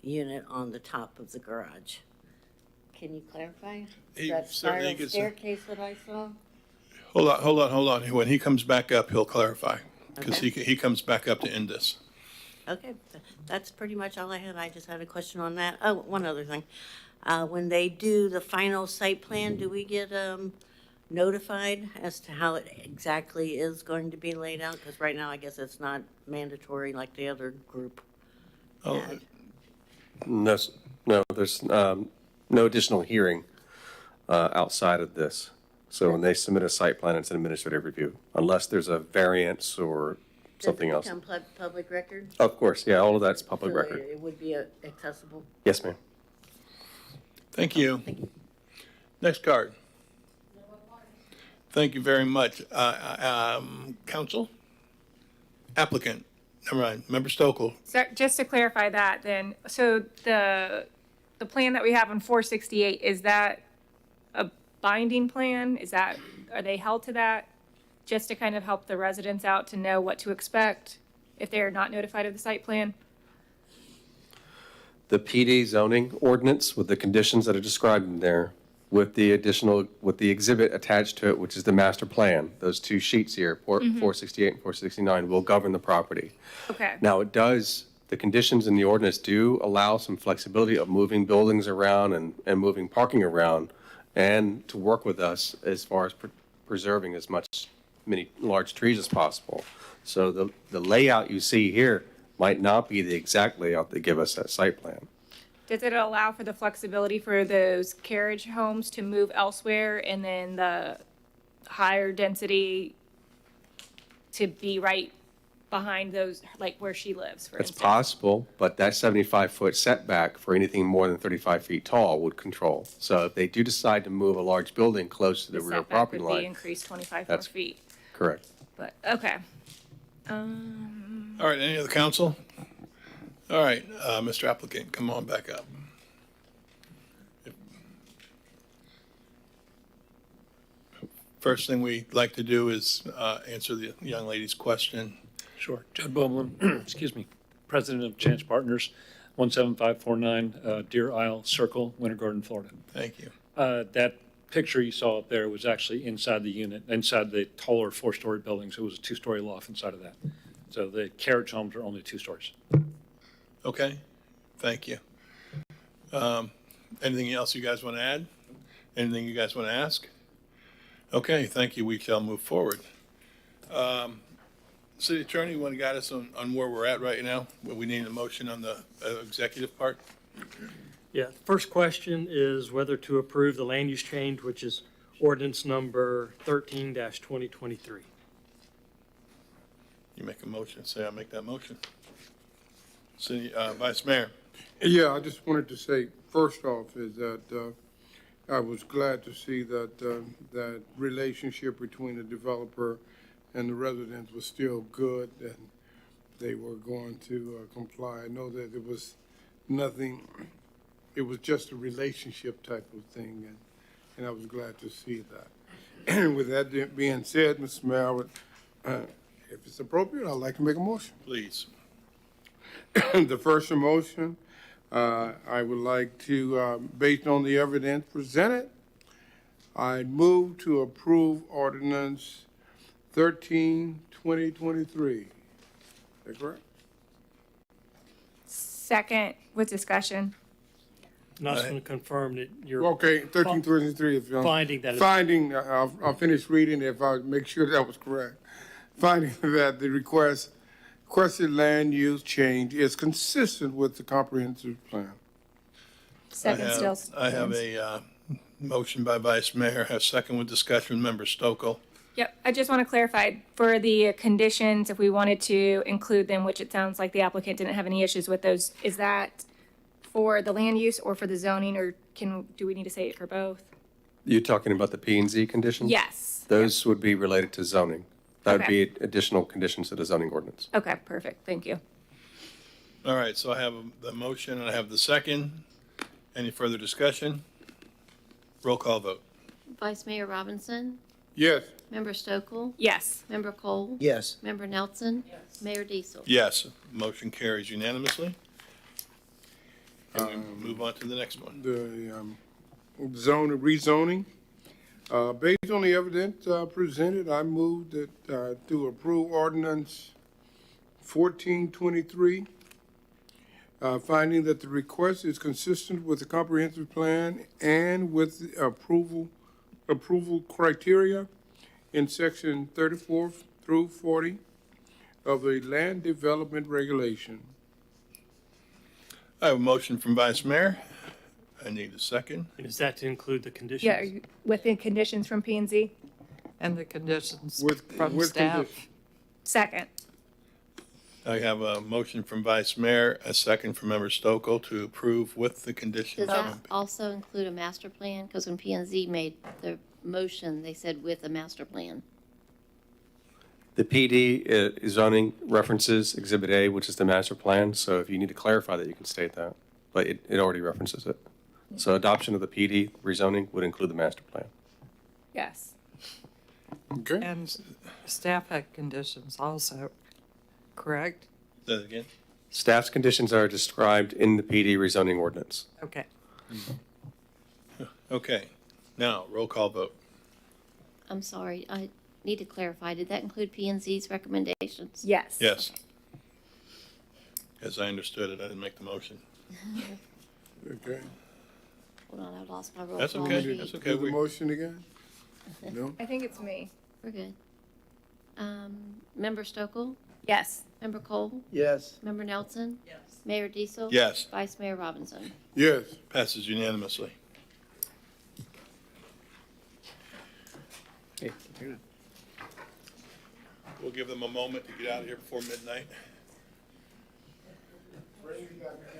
unit on the top of the garage. Can you clarify? That spiral staircase that I saw? Hold on. When he comes back up, he'll clarify, because he comes back up to end this. Okay, that's pretty much all I had. I just had a question on that. Oh, one other thing. When they do the final site plan, do we get notified as to how it exactly is going to be laid out? Because right now, I guess it's not mandatory like the other group had. No, there's no additional hearing outside of this. So when they submit a site plan, it's an administrative review, unless there's a variance or something else. Does it become public record? Of course, yeah, all of that's public So record. It would be accessible? Yes, ma'am. Thank you. Next card. Thank you very much. Counsel? Applicant, never mind, Member Stokel. So just to clarify that then, so the plan that we have on 468, is that a binding plan? Are they held to that? Just to kind of help the residents out to know what to expect if they're not notified of the site plan? The PD zoning ordinance with the conditions that are described in there, with the exhibit attached to it, which is the master plan, those two sheets here, 468 and 469, will govern the property. Okay. Now, the conditions in the ordinance do allow some flexibility of moving buildings around and moving parking around, and to work with us as far as preserving many large trees as possible. So the layout you see here might not be the exact layout they give us that site plan. Does it allow for the flexibility for those carriage homes to move elsewhere and then the higher density to be right behind those, like where she lives, for It's instance? possible, but that 75-foot setback for anything more than 35 feet tall would control. So if they do decide to move a large building close to the rear setback property would be line. increased 25 more That's feet. correct. But, okay. All right, any other counsel? All right, Mr. Applicant, come on back up. First thing we'd like to do is answer the young lady's question. Sure. Judd Bowman, excuse me, President of Chance Partners, 17549 Deer Isle Circle, Winter Garden, Florida. Thank you. That picture you saw up there was actually inside the unit, inside the taller four-story buildings. It was a two-story loft inside of that. So the carriage homes are only 2 stories. Okay, thank you. Anything else you guys want to add? Anything you guys want to ask? Okay, thank you. We shall move forward. City Attorney, you want to guide us on where we're at right now? We need a motion on the executive part? Yeah, first question is whether to approve the land use change, which is ordinance number 13-2023. You make a motion, say I make that motion. City, Vice Mayor. Yeah, I just wanted to say, first off, is that I was glad to see that that relationship between the developer and the residents was still good, and they were going to comply. I know that it was nothing, it was just a relationship type of thing, and I was glad to see that. And with that being said, Mr. Mayor, I would, if it's appropriate, I'd like to make a motion. Please. The first motion, I would like to, based on the evidence presented, I move to approve ordinance 13-2023. Is that correct? Second, with discussion. Not going to confirm that you're. Okay, 13-23. If you're Finding that. Finding, I'll finish reading if I make sure that was correct. Finding that the requested land use change is consistent with the comprehensive plan. Second still. I have a motion by Vice Mayor, have second with discussion, Member Stokel. Yep, I just want to clarify, for the conditions, if we wanted to include them, which it sounds like the applicant didn't have any issues with those, is that for the land use or for the zoning, or do we need to say it for both? You're talking about the P and Z conditions? Yes. Those would be related to zoning. That would Okay. be additional conditions to the zoning ordinance. Okay, perfect, thank you. All right, so I have the motion and I have the second. Any further discussion? Roll call vote. Vice Mayor Robinson? Yes. Member Stokel? Yes. Member Cole? Yes. Member Nelson? Yes. Mayor Diesel? Yes, motion carries unanimously. And we move on to the next one. The rezoning. Based on the evidence presented, I move that to approve ordinance 14-23, finding that the request is consistent with the comprehensive plan and with the approval criteria in section 34 through 40 of the land development regulation. I have a motion from Vice Mayor I need a second. And is that to include the conditions? Yeah, within conditions from P and Z. And the conditions With- from with staff. condi- Second. I have a motion from Vice Mayor, a second from Member Stokel to approve with the conditions. Does that also include a master plan? Because when P and Z made the motion, they said with a master plan. The PD zoning references Exhibit A, which is the master plan, so if you need to clarify that, you can state that, but it already references it. So adoption of the PD rezoning would include the master plan. Yes. Okay. And staff had conditions also, correct? Say that again? Staff's conditions are described in the PD rezoning ordinance. Okay. Okay, now, roll call vote. I'm sorry, I need to clarify. Did that include P and Z's recommendations? Yes. Yes. As I understood it, I didn't make the motion. Okay. Hold on, I lost my roll That's call okay, sheet. that's okay. Do the motion again? No? I think it's me. We're good. Member Stokel? Yes. Member Cole? Yes. Member Nelson? Yes. Mayor Diesel? Yes. Vice Mayor Robinson? Yes. Passes unanimously. We'll give them a moment to get out of here before midnight.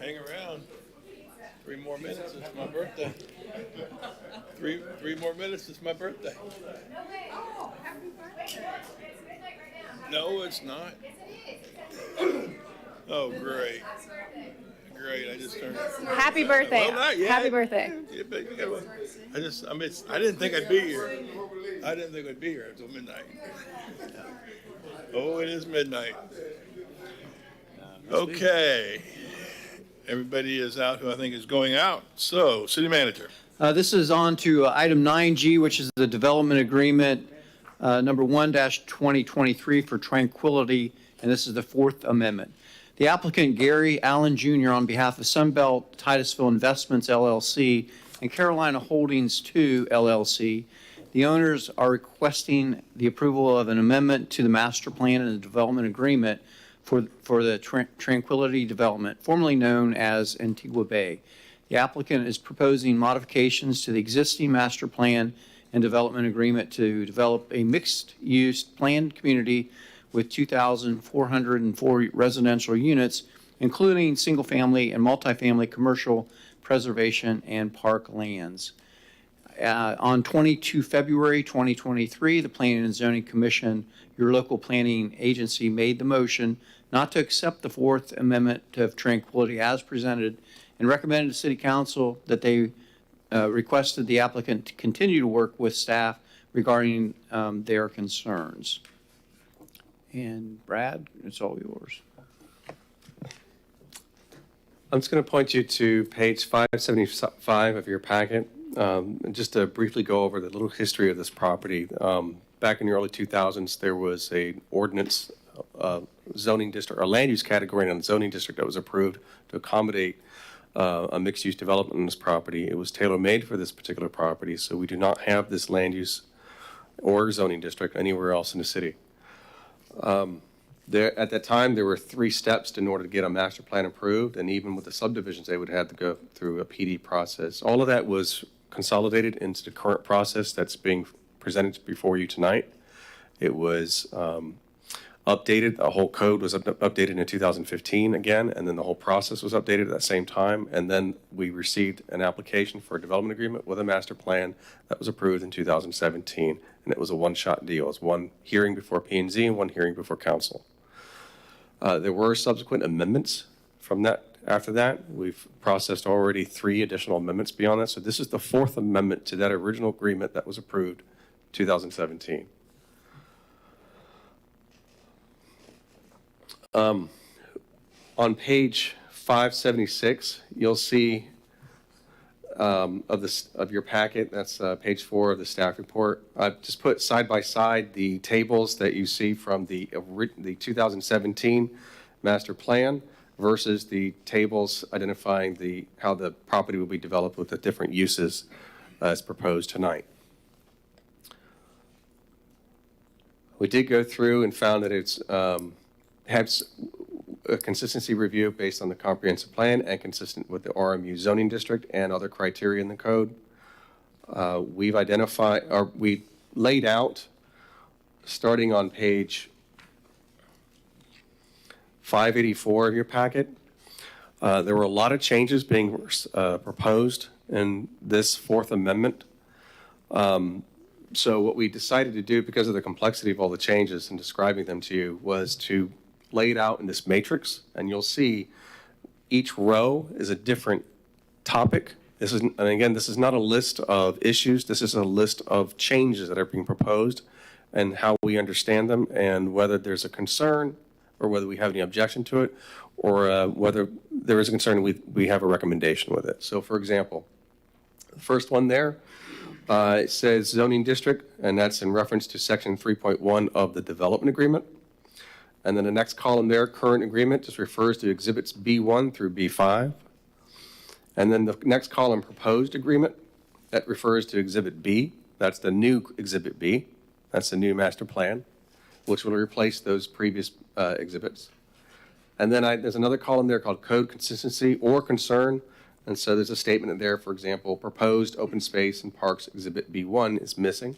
Hang around. 3 more minutes, it's my birthday. Three more minutes, it's my birthday. No, it's not. Oh, great. Great, I just turned. Happy birthday. Well, not yet. Happy birthday. Yeah, but you gotta- I didn't think I'd be here. I didn't think I'd be here until midnight. Oh, it is midnight. Okay. Everybody is out who I think is going out. So, city manager. This is on to item 9G, which is the development agreement number 1-2023 for Tranquility, and this is the fourth amendment. The applicant, Gary Allen Jr., on behalf of Sunbelt Titusville Investments LLC and Carolina Holdings II LLC, the owners are requesting the approval of an amendment to the master plan and the development agreement for the Tranquility Development, formerly known as Antigua Bay. The applicant is proposing modifications to the existing master plan and development agreement to develop a mixed-use planned community with 2,404 residential units, including single-family and multifamily commercial preservation and park lands. On 22 February 2023, the Planning and Zoning Commission, your local planning agency, made the motion not to accept the Fourth Amendment of Tranquility as presented and recommended to City Council that they requested the applicant to continue to work with staff regarding their concerns. And Brad, it's all yours. I'm just going to point you to page 575 of your packet, and just to briefly go over the little history of this property. Back in the early 2000s, there was a ordinance zoning district, or land use category in the zoning district that was approved to accommodate a mixed-use development on this property. It was tailor-made for this particular property, so we do not have this land use or zoning district anywhere else in the city. At that time, there were 3 steps in order to get a master plan approved, and even with the subdivisions, they would have to go through a PD process. All of that was consolidated into the current process that's being presented before you tonight. It was updated. The whole code was updated in 2015 again, and then the whole process was updated at that same time. And then we received an application for a development agreement with a master plan that was approved in 2017, and it was a one-shot deal. It was one hearing before P&Z and one hearing before council. There were subsequent amendments from that. After that, we've processed already 3 additional amendments beyond that. So this is the 4th amendment to that original agreement that was approved 2017. On page 576, you'll see of your packet, that's page 4 of the staff report. I've just put side by side the tables that you see from the 2017 master plan versus the tables identifying how the property will be developed with the different uses as proposed tonight. We did go through and found that it's a consistency review based on the comprehensive plan and consistent with the RMU zoning district and other criteria in the code. We've identified, or we laid out, starting on page 584 of your packet, there were a lot of changes being proposed in this Fourth Amendment. So what we decided to do, because of the complexity of all the changes and describing them to you, was to lay it out in this matrix, and you'll see each row is a different topic. This is, and again, this is not a list of issues. This is a list of changes that are being proposed and how we understand them, and whether there's a concern or whether we have any objection to it, or whether there is a concern and we have a recommendation with it. So for example, the first one there, it says zoning district, and that's in reference to section 3.1 of the development agreement. And then the next column there, current agreement, just refers to exhibits B1 through B5. And then the next column, proposed agreement, that refers to exhibit B. That's the new exhibit B. That's the new master plan, which will replace those previous exhibits. And then there's another column there called code consistency or concern. And so there's a statement in there, for example, proposed open space and parks exhibit B1 is missing.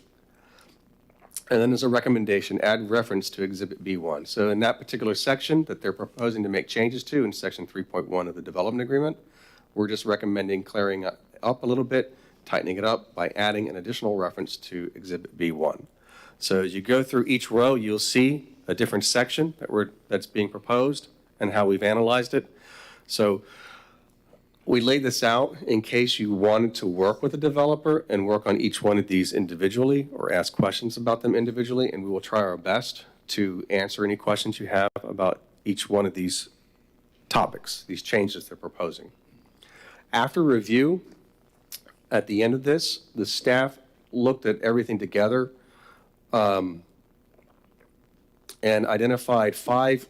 And then there's a recommendation, add reference to exhibit B1. So in that particular section that they're proposing to make changes to in section 3.1 of the development agreement, we're just recommending clearing up a little bit, tightening it up by adding an additional reference to exhibit B1. So as you go through each row, you'll see a different section that's being proposed and how we've analyzed it. So we laid this out in case you wanted to work with a developer and work on each one of these individually or ask questions about them individually, and we will try our best to answer any questions you have about each one of these topics, these changes they're proposing. After review, at the end of this, the staff looked at everything together and identified 5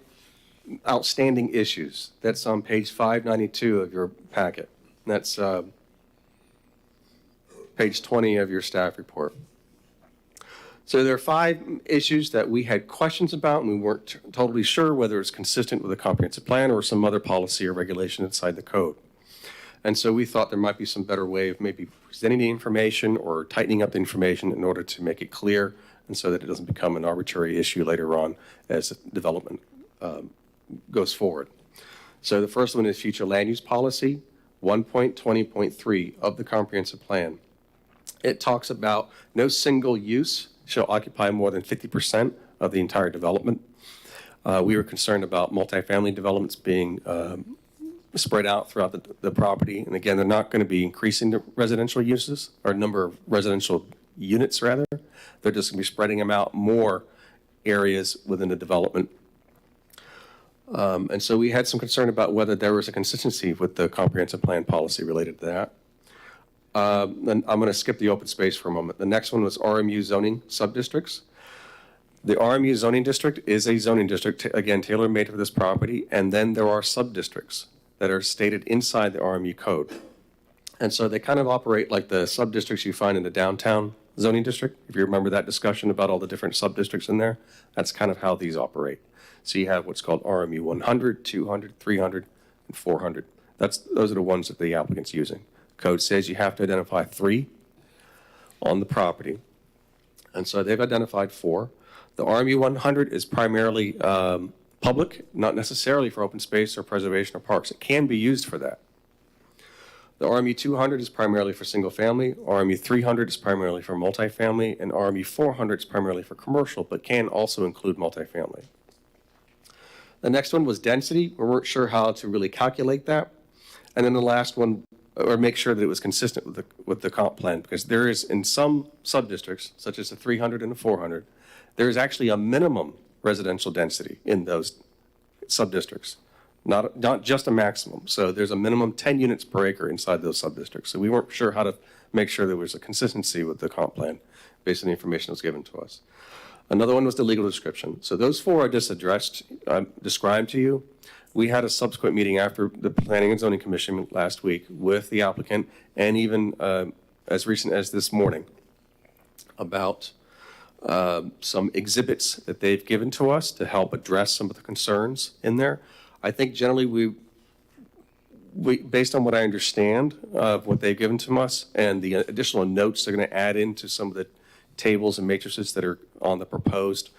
outstanding issues. That's on page 592 of your packet. That's page 20 of your staff report. So there are 5 issues that we had questions about, and we weren't totally sure whether it's consistent with a comprehensive plan or some other policy or regulation inside the code. And so we thought there might be some better way of maybe presenting the information or tightening up the information in order to make it clear, and so that it doesn't become an arbitrary issue later on as development goes forward. So the first one is future land use policy, 1.20.3 of the comprehensive plan. It talks about no single use shall occupy more than 50% of the entire development. We were concerned about multifamily developments being spread out throughout the property. And again, they're not going to be increasing the residential uses or number of residential units rather. They're just going to be spreading them out more areas within the development. And so we had some concern about whether there was a consistency with the comprehensive plan policy related to that. Then I'm going to skip the open space for a moment. The next one was RMU zoning subdistricts. The RMU zoning district is a zoning district, again, tailor-made for this property, and then there are subdistricts that are stated inside the RMU code. And so they kind of operate like the subdistricts you find in the downtown zoning district. If you remember that discussion about all the different subdistricts in there, that's kind of how these operate. So you have what's called RMU 100, 200, 300, and 400. Those are the ones that the applicant's using. Code says you have to identify 3 on the property. And so they've identified 4. The RMU 100 is primarily public, not necessarily for open space or preservation or parks. It can be used for that. The RMU 200 is primarily for single family, RMU 300 is primarily for multifamily, and RMU 400 is primarily for commercial, but can also include multifamily. The next one was density. We weren't sure how to really calculate that. And then the last one, or make sure that it was consistent with the comp plan, because there is in some subdistricts, such as the 300 and the 400, there is actually a minimum residential density in those subdistricts, not just a maximum. So there's a minimum 10 units per acre inside those subdistricts. So we weren't sure how to make sure there was a consistency with the comp plan based on the information that was given to us. Another one was the legal description. So those 4 are just described to you. We had a subsequent meeting after the Planning and Zoning Commission last week with the applicant, and even as recent as this morning, about some exhibits that they've given to us to help address some of the concerns in there. I think generally based on what I understand of what they've given to us and the additional notes they're going to add into some of the tables and matrices that are on the proposed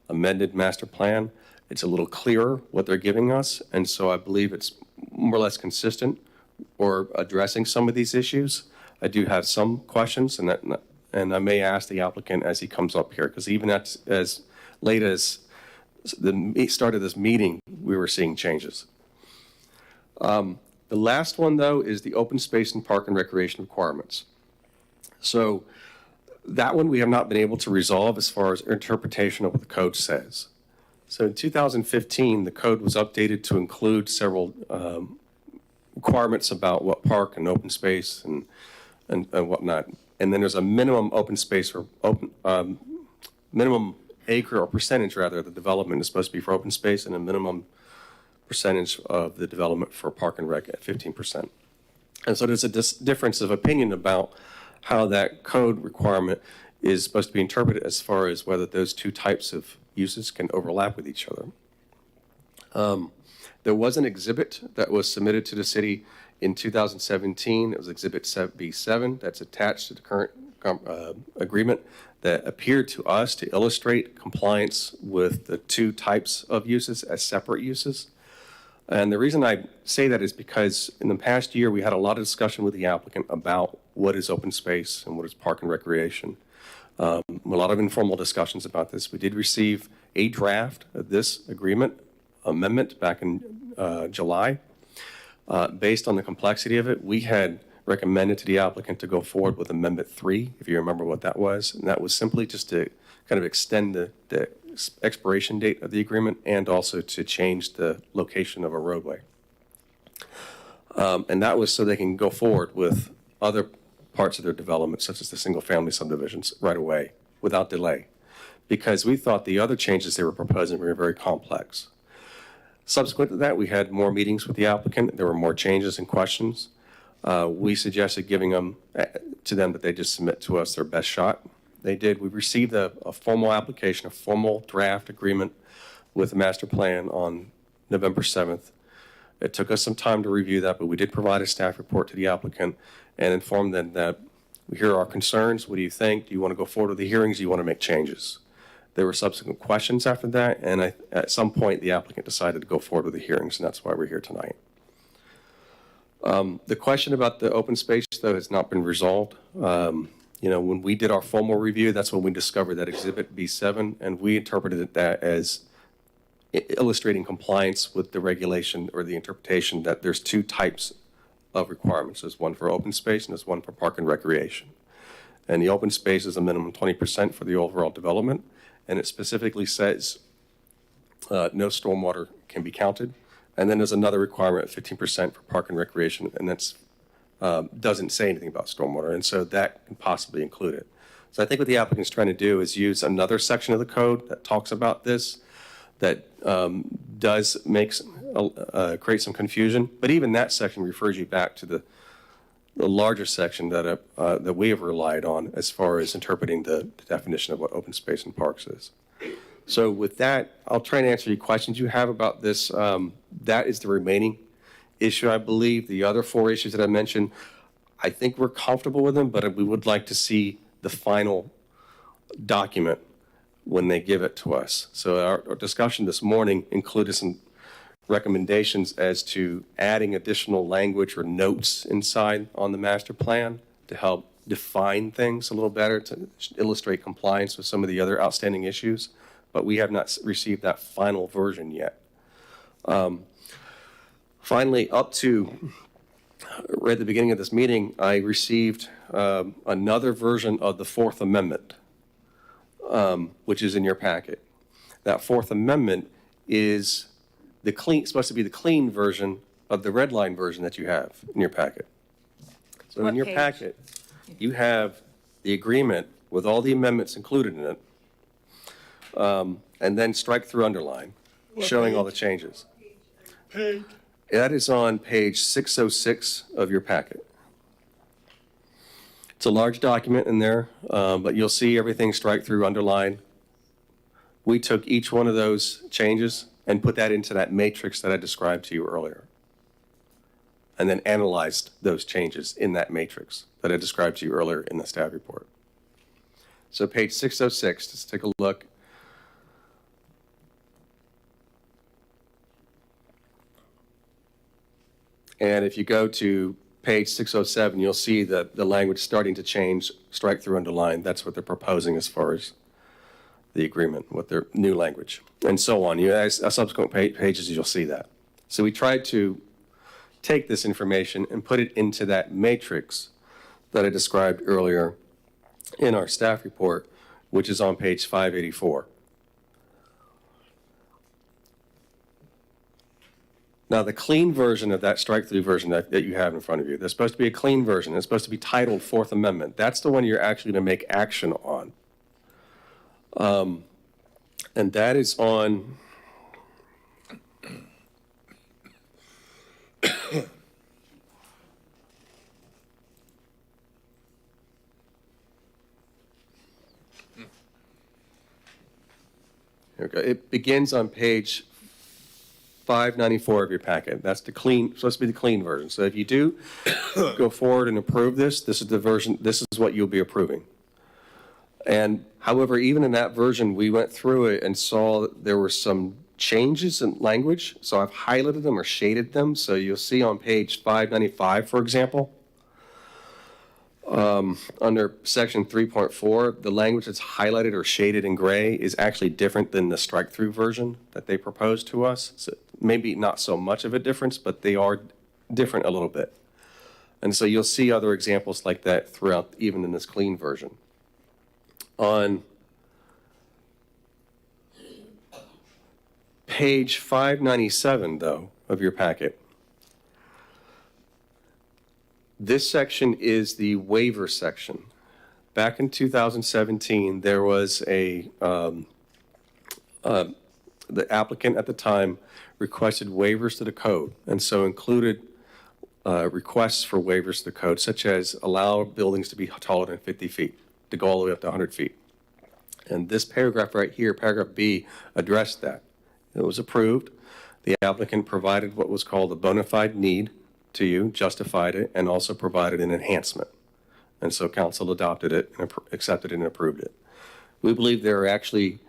amended master plan, it's a little clearer what they're giving us. And so I believe it's more or less consistent or addressing some of these issues. I do have some questions, and I may ask the applicant as he comes up here, because even as late as the start of this meeting, we were seeing changes. The last one, though, is the open space and park and recreation requirements. So that one we have not been able to resolve as far as interpretation of what the code says. So in 2015, the code was updated to include several requirements about what park and open space and whatnot. And then there's a minimum open space or minimum acre or percentage rather, the development is supposed to be for open space, and a minimum percentage of the development for park and rec at 15%. And so there's a difference of opinion about how that code requirement is supposed to be interpreted as far as whether those two types of uses can overlap with each other. There was an exhibit that was submitted to the city in 2017. It was Exhibit B7 that's attached to the current agreement that appeared to us to illustrate compliance with the two types of uses as separate uses. And the reason I say that is because in the past year, we had a lot of discussion with the applicant about what is open space and what is park and recreation. A lot of informal discussions about this. We did receive a draft of this amendment back in July. Based on the complexity of it, we had recommended to the applicant to go forward with Amendment 3, if you remember what that was. And that was simply just to kind of extend the expiration date of the agreement and also to change the location of a roadway. And that was so they can go forward with other parts of their development, such as the single-family subdivisions, right away, without delay, because we thought the other changes they were proposing were very complex. Subsequent to that, we had more meetings with the applicant. There were more changes and questions. We suggested giving them to them that they just submit to us their best shot. They did. We received a formal application, a formal draft agreement with the master plan on November 7th. It took us some time to review that, but we did provide a staff report to the applicant and informed them that here are our concerns. What do you think? Do you want to go forward with the hearings? Do you want to make changes? There were subsequent questions after that, and at some point the applicant decided to go forward with the hearings, and that's why we're here tonight. The question about the open space, though, has not been resolved. When we did our formal review, that's when we discovered that Exhibit B7, and we interpreted that as illustrating compliance with the regulation or the interpretation that there's two types of requirements. There's one for open space and there's one for park and recreation. And the open space is a minimum 20% for the overall development, and it specifically says no stormwater can be counted. And then there's another requirement of 15% for park and recreation, and that's doesn't say anything about stormwater, and so that can possibly include it. So I think what the applicant's trying to do is use another section of the code that talks about this, that does create some confusion, but even that section refers you back to the larger section that we have relied on as far as interpreting the definition of what open space and parks is. So with that, I'll try and answer any questions you have about this. That is the remaining issue, I believe. The other four issues that I mentioned, I think we're comfortable with them, but we would like to see the final document when they give it to us. So our discussion this morning included some recommendations as to adding additional language or notes inside on the master plan to help define things a little better, to illustrate compliance with some of the other outstanding issues, but we have not received that final version yet. Finally, up to right at the beginning of this meeting, I received another version of the Fourth Amendment, which is in your packet. That Fourth Amendment is supposed to be the clean version of the red line version that you have in your packet. So in your packet, you have the agreement with all the amendments included in it, and then strike through underline, showing all the changes. Page. That is on page 606 of your packet. It's a large document in there, but you'll see everything strike through, underline. We took each one of those changes and put that into that matrix that I described to you earlier. And then analyzed those changes in that matrix that I described to you earlier in the staff report. So page 606, let's take a look. And if you go to page 607, you'll see that the language starting to change, strike through, underline. That's what they're proposing as far as the agreement, with their new language, and so on. As subsequent pages, you'll see that. So we tried to take this information and put it into that matrix that I described earlier in our staff report, which is on page 584. Now, the clean version of that strike-through version that you have in front of you, there's supposed to be a clean version. It's supposed to be titled Fourth Amendment. That's the one you're actually going to make action on. And that is on here we go. It begins on page 594 of your packet. That's the clean, supposed to be the clean version. So if you do go forward and approve this, this is the version, this is what you'll be approving. And however, even in that version, we went through it and saw that there were some changes in language. So I've highlighted them or shaded them. So you'll see on page 595, for example, under section 3.4, the language that's highlighted or shaded in gray is actually different than the strike-through version that they proposed to us. So maybe not so much of a difference, but they are different a little bit. And so you'll see other examples like that throughout, even in this clean version. On page 597, though, of your packet, this section is the waiver section. Back in 2017, there was the applicant at the time requested waivers to the code, and so included requests for waivers to the code, such as allow buildings to be taller than 50 feet, to go all the way up to 100 feet. And this paragraph right here, paragraph B, addressed that. It was approved. The applicant provided what was called a bona fide need to you, justified it, and also provided an enhancement. And so council adopted it and accepted it and approved it. We believe they're actually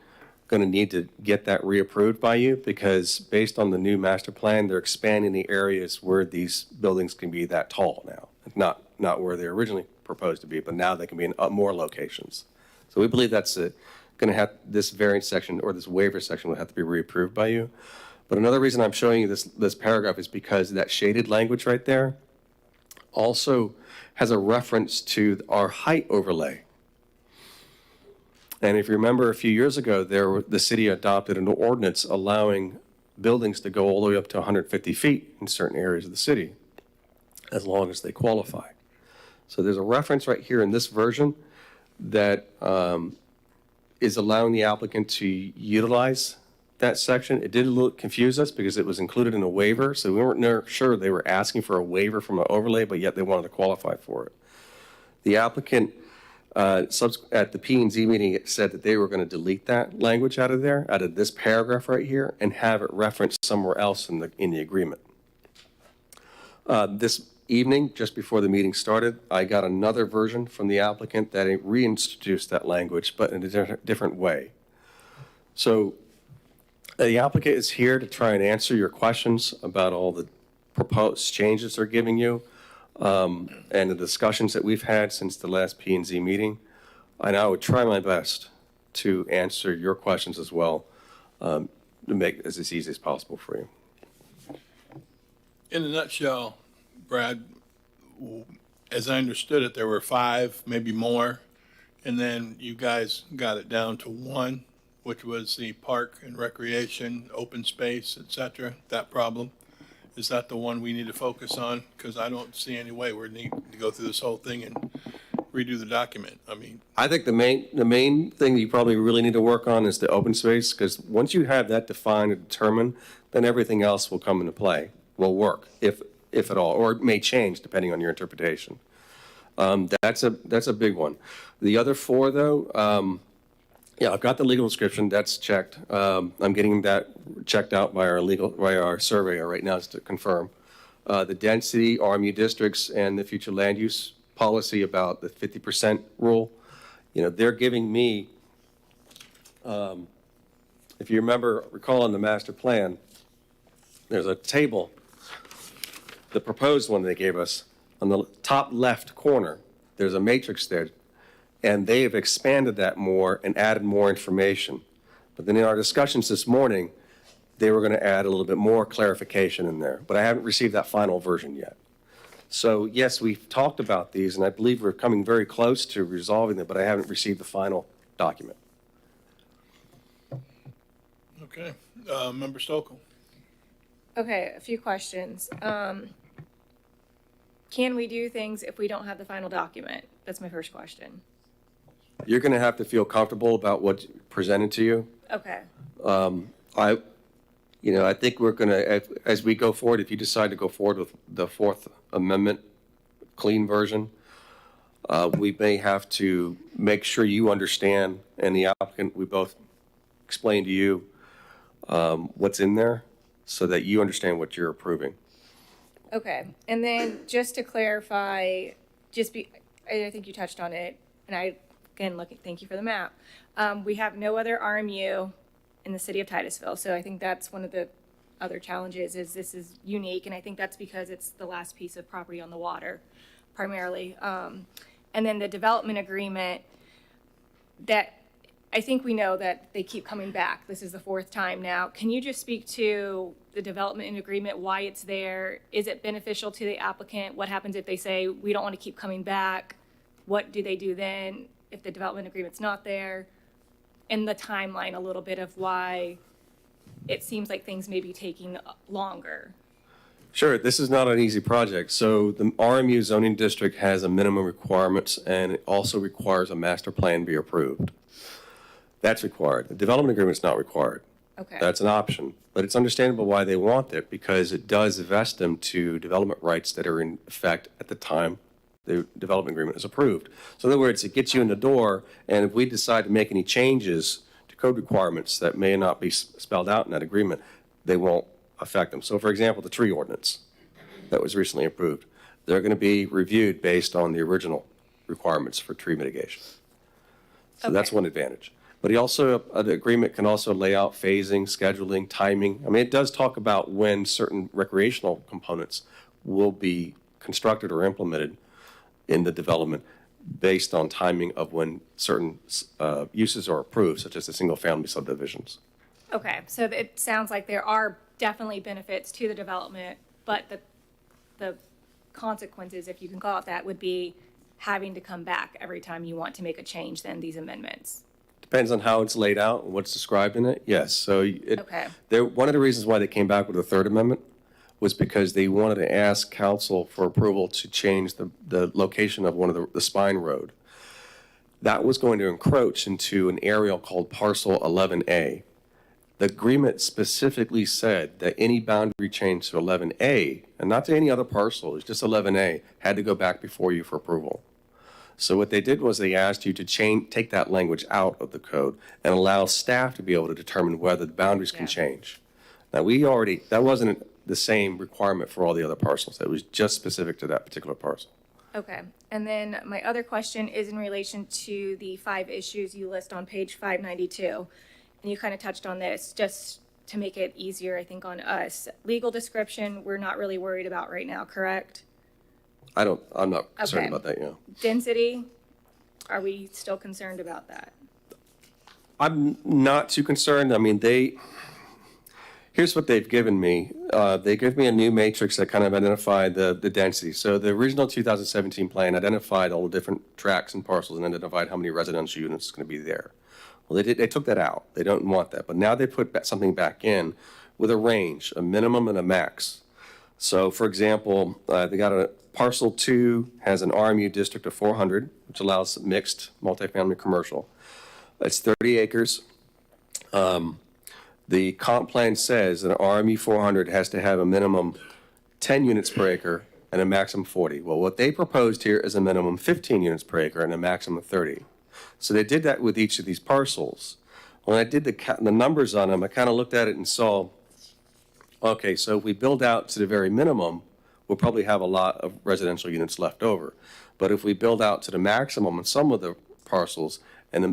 going to need to get that reapproved by you, because based on the new master plan, they're expanding the areas where these buildings can be that tall now. Not where they originally proposed to be, but now they can be in more locations. So we believe that's going to have this variance section, or this waiver section, will have to be reapproved by you. But another reason I'm showing you this paragraph is because that shaded language right there also has a reference to our height overlay. And if you remember, a few years ago, the city adopted an ordinance allowing buildings to go all the way up to 150 feet in certain areas of the city, as long as they qualify. So there's a reference right here in this version that is allowing the applicant to utilize that section. It did a little confuse us because it was included in a waiver, so we weren't sure they were asking for a waiver from an overlay, but yet they wanted to qualify for it. The applicant, at the P&Z meeting, it said that they were going to delete that language out of there, out of this paragraph right here, and have it referenced somewhere else in the agreement. This evening, just before the meeting started, I got another version from the applicant that reintroduced that language, but in a different way. So the applicant is here to try and answer your questions about all the proposed changes they're giving you, and the discussions that we've had since the last P&Z meeting. And I would try my best to answer your questions as well, to make it as easy as possible for you. In a nutshell, Brad, as I understood it, there were 5, maybe more, and then you guys got it down to 1, which was the park and recreation, open space, et cetera, that problem. Is that the one we need to focus on? Because I don't see any way we need to go through this whole thing and redo the document. I mean, I think the main thing you probably really need to work on is the open space, because once you have that defined and determined, then everything else will come into play, will work, if at all, or it may change depending on your interpretation. That's a big one. The other 4, though, Yeah, I've got the legal description, that's checked. I'm getting that checked out by our surveyor right now just to confirm. The density, RMU districts, and the future land use policy about the 50% rule, they're giving me, if you recall in the master plan, there's a table, the proposed one they gave us, on the top left corner, there's a matrix there, and they have expanded that more and added more information. But then in our discussions this morning, they were going to add a little bit more clarification in there, but I haven't received that final version yet. So yes, we've talked about these, and I believe we're coming very close to resolving them, but I haven't received the final document. Okay. Member Stokel. Okay, a few questions. Can we do things if we don't have the final document? That's my first question. You're going to have to feel comfortable about what's presented to you. Okay. I think we're going to, as we go forward, if you decide to go forward with the Fourth Amendment clean version, we may have to make sure you understand, and the applicant, we both explain to you what's in there so that you understand what you're approving. Okay, and then just to clarify, I think you touched on it, and thank you for the map. We have no other RMU in the city of Titusville, so I think that's one of the other challenges is this is unique, and I think that's because it's the last piece of property on the water, primarily. And then the development agreement, that I think we know that they keep coming back. This is the fourth time now. Can you just speak to the development agreement, why it's there? Is it beneficial to the applicant? What happens if they say, we don't want to keep coming back? What do they do then if the development agreement's not there? And the timeline a little bit of why it seems like things may be taking longer. Sure, this is not an easy project. So the RMU zoning district has a minimum requirements, and it also requires a master plan be approved. That's required. The development agreement is not required. Okay. That's an option, but it's understandable why they want it because it does vest them to development rights that are in effect at the time the development agreement is approved. So in other words, it gets you in the door, and if we decide to make any changes to code requirements that may not be spelled out in that agreement, they won't affect them. So for example, the tree ordinance that was recently approved, they're going to be reviewed based on the original requirements for tree mitigation. So that's one advantage. But the agreement can also lay out phasing, scheduling, timing. I mean, it does talk about when certain recreational components will be constructed or implemented in the development based on timing of when certain uses are approved, such as the single-family subdivisions. Okay, so it sounds like there are definitely benefits to the development, but the consequences, if you can call it that, would be having to come back every time you want to make a change, then these amendments. Depends on how it's laid out and what's described in it. Yes. So one of the reasons why they came back with the Third Amendment was because they wanted to ask council for approval to change the location of one of the spine road. That was going to encroach into an area called Parcel 11A. The agreement specifically said that any boundary change to 11A, and not to any other parcel, it's just 11A, had to go back before you for approval. So what they did was they asked you to take that language out of the code and allow staff to be able to determine whether the boundaries can change. Now that wasn't the same requirement for all the other parcels. That was just specific to that particular parcel. Okay, and then my other question is in relation to the 5 issues you list on page 592. And you kind of touched on this just to make it easier, I think, on us. Legal description, we're not really worried about right now, correct? I'm not concerned about that, Density, are we still concerned about that? I'm not too concerned. I mean, here's what they've given me. They give me a new matrix that kind of identified the density. So the original 2017 plan identified all the different tracts and parcels and identified how many residential units is going to be there. Well, they took that out. They don't want that. But now they put something back in with a range, a minimum and a max. So, for example, they got a parcel 2 has an RMU district of 400, which allows mixed multifamily commercial. It's 30 acres. The comp plan says that an RMU 400 has to have a minimum 10 units per acre and a maximum 40. Well, what they proposed here is a minimum 15 units per acre and a maximum of 30. So they did that with each of these parcels. When I did the numbers on them, I kind of looked at it and saw, okay, so if we build out to the very minimum, we'll probably have a lot of residential units left over. But if we build out to the maximum on some of the parcels,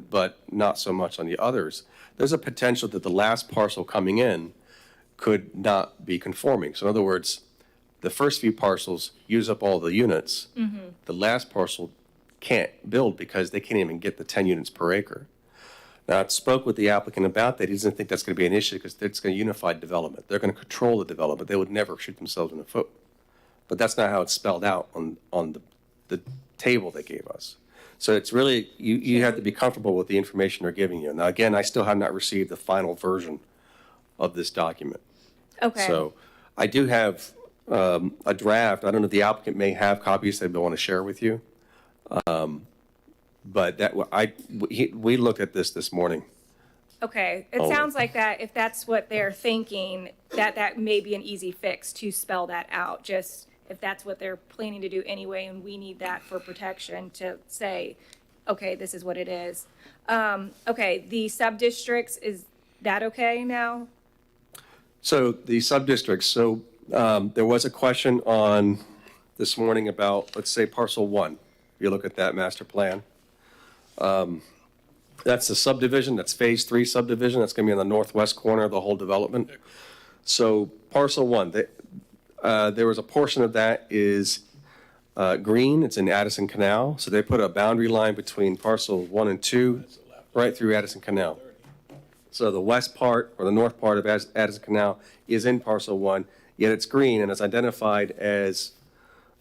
but not so much on the others, there's a potential that the last parcel coming in could not be conforming. So in other words, the first few parcels use up all the units. The last parcel can't build because they can't even get the 10 units per acre. Now, I spoke with the applicant about that. He doesn't think that's going to be an issue because it's going to unify development. They're going to control the development. They would never shoot themselves in the foot. But that's not how it's spelled out on the table they gave us. So it's really, you have to be comfortable with the information they're giving you. Now, again, I still have not received the final version of this document. Okay. So I do have a draft. I don't know if the applicant may have copies that they want to share with you. But we looked at this morning. Okay, it sounds like that, if that's what they're thinking, that may be an easy fix to spell that out, just if that's what they're planning to do anyway, and we need that for protection to say, okay, this is what it is. Okay, the sub-districts, is that okay now? So the sub-districts, there was a question on this morning about, let's say, parcel 1. If you look at that master plan. That's the subdivision, that's phase 3 subdivision, that's gonna be in the northwest corner of the whole development. So parcel 1, there was a portion of that is green, it's in Addison Canal, so they put a boundary line between parcel 1 and 2, right through Addison Canal. So the west part, or the north part of Addison Canal is in parcel 1, yet it's green and it's identified as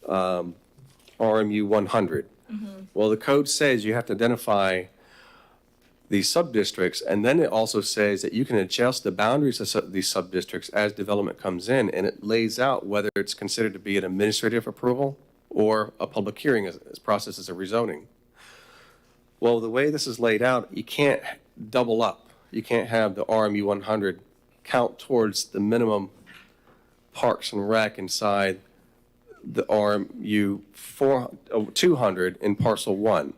RMU 100. Well, the code says you have to identify these sub-districts, and then it also says that you can adjust the boundaries of these sub-districts as development comes in, and it lays out whether it's considered to be an administrative approval or a public hearing as process as a rezoning. Well, the way this is laid out, you can't double up. You can't have the RMU 100 count towards the minimum parks and rec inside the RMU 200 in parcel 1.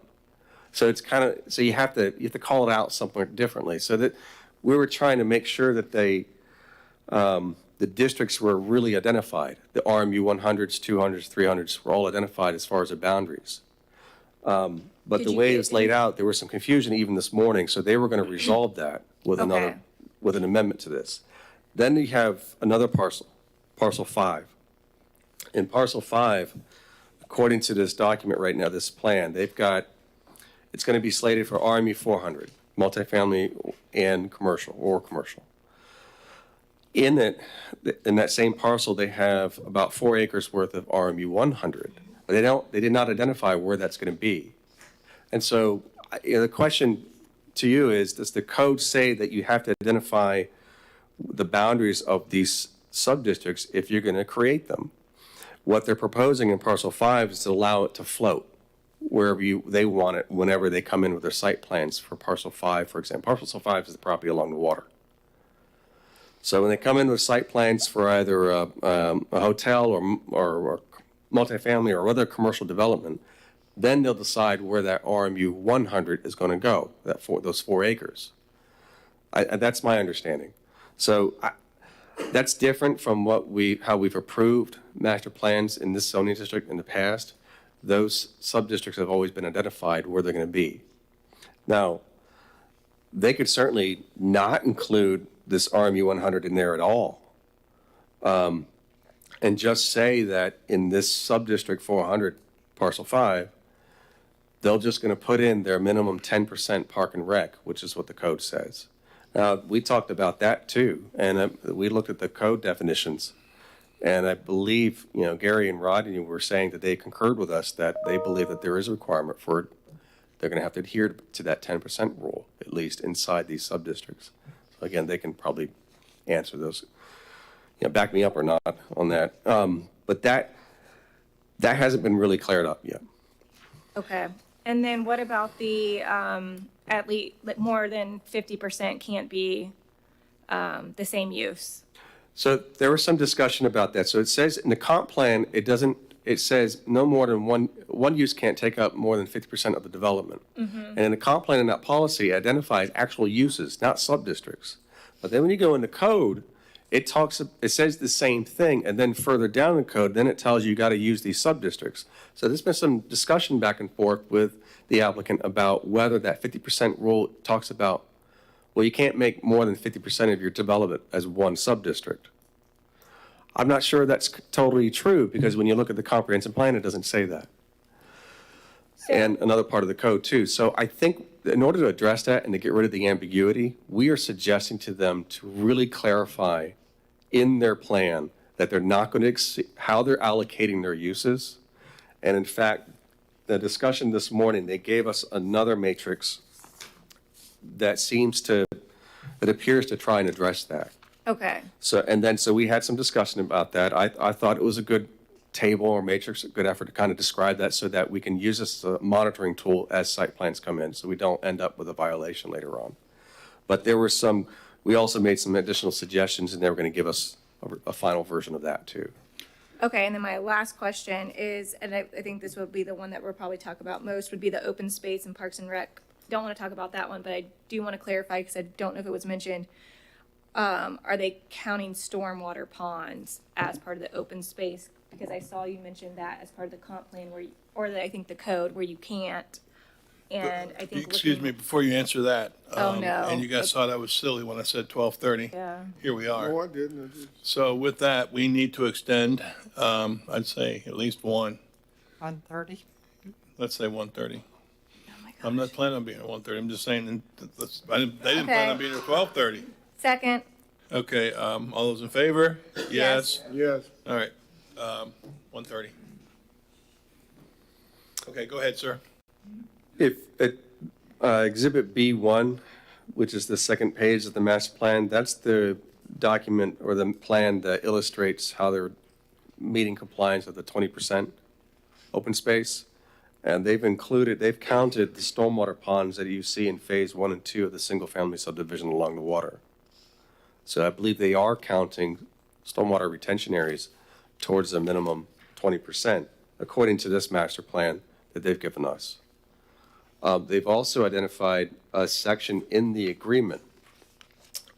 So it's kind of, so you have to call it out somewhere differently. So that we were trying to make sure that the districts were really identified. The RMU 100s, 200s, 300s were all identified as far as the boundaries. But the way it was laid out, there was some confusion even this morning. So they were going to resolve that with with an amendment to this. Then you have another parcel, parcel 5. In parcel 5, according to this document right now, this plan, it's going to be slated for RMU 400, multifamily and commercial. In that same parcel, they have about 4 acres worth of RMU 100. But they did not identify where that's going to be. And so the question to you is, does the code say that you have to identify the boundaries of these sub-districts if you're going to create them? What they're proposing in parcel 5 is to allow it to float wherever they want it whenever they come in with their site plans for parcel 5, for example. Parcel 5 is the property along the water. So when they come in with site plans for either a hotel or multifamily or other commercial development, then they'll decide where that RMU 100 is going to go, those 4 acres. That's my understanding. So that's different from how we've approved master plans in this zoning district in the past. Those sub-districts have always been identified where they're going to be. Now, they could certainly not include this RMU 100 in there at all, and just say that in this sub-district 400, parcel 5, they're just going to put in their minimum 10% park and rec, which is what the code says. Now, we talked about that too, and we looked at the code definitions, and I believe, Gary and Rodney were saying that they concurred with us that they believe that there is a requirement for it. They're going to have to adhere to that 10% rule, at least inside these sub-districts. So again, they can probably answer those, back me up or not on that. But that hasn't been really cleared up yet. Okay, and then what about the, at least more than 50% can't be the same use? So there was some discussion about that. So it says in the comp plan, it doesn't it says no more than one use can't take up more than 50% of the development. And in the comp plan in that policy identifies actual uses, not sub-districts. But then when you go into code, it says the same thing, and then further down the code, then it tells you got to use these sub-districts. So there's been some discussion back and forth with the applicant about whether that 50% rule talks about, well, you can't make more than 50% of your development as one sub-district. I'm not sure that's totally true, because when you look at the comprehensive plan, it doesn't say that. And another part of the code too. So I think in order to address that and to get rid of the ambiguity, we are suggesting to them to really clarify in their plan that they're not going to exceed how they're allocating their uses. And in fact, the discussion this morning, they gave us another matrix that appears to try and address that. Okay. So we had some discussion about that. I thought it was a good table or matrix, a good effort to kind of describe that so that we can use this as a monitoring tool as site plans come in, so we don't end up with a violation later on. But we also made some additional suggestions, and they were going to give us a final version of that too. Okay, and then my last question is, and I think this would be the one that we'll probably talk about most, would be the open space and Parks and Rec. Don't want to talk about that one, but I do want to clarify because I don't know if it was mentioned. Are they counting stormwater ponds as part of the open space? Because I saw you mention that as part of the comp plan I think the code where you can't. And I think. Excuse me, before you answer that. Oh, no. And you guys thought I was silly when I said 12:30. Yeah. Here we are. No, I didn't. So with that, we need to extend, I'd say at least one. 1:30? Let's say 1:30. Oh my gosh. I'm not planning on being at 1:30. I'm just saying, they didn't plan on being at 12:30. Second. Okay, all those in favor? Yes. Yes. All right, 1:30. Okay, go ahead, sir. If Exhibit B1, which is the second page of the master plan, that's the document or the plan that illustrates how they're meeting compliance with the 20% open space. And they've counted the stormwater ponds that you see in phase 1 and 2 of the single-family subdivision along the water. So I believe they are counting stormwater retention areas towards a minimum 20%, according to this master plan that they've given us. They've also identified a section in the agreement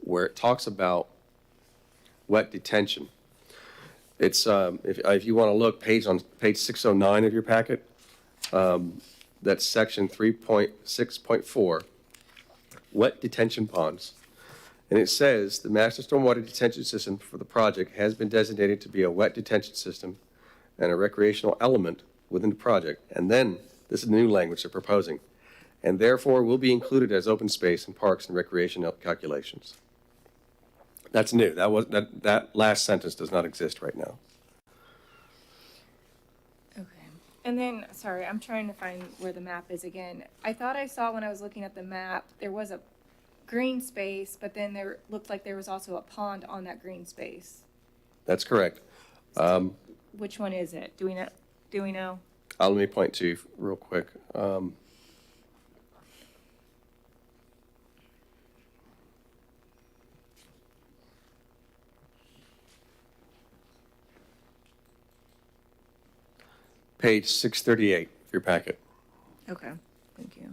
where it talks about wet detention. It's, if you want to look, page 609 of your packet, that's section 3.6.4, wet detention ponds. And it says, the master stormwater detention system for the project has been designated to be a wet detention system and a recreational element within the project. And then, this is the new language they're proposing, and therefore will be included as open space in parks and recreation calculations. That's new. That last sentence does not exist right now. Okay. And then, sorry, I'm trying to find where the map is again. I thought I saw when I was looking at the map, there was a green space, but then there looked like there was also a pond on that green space. That's correct. Which one is it? Do we know? Let me point to you real quick. Page 638 of your packet. Okay, thank you.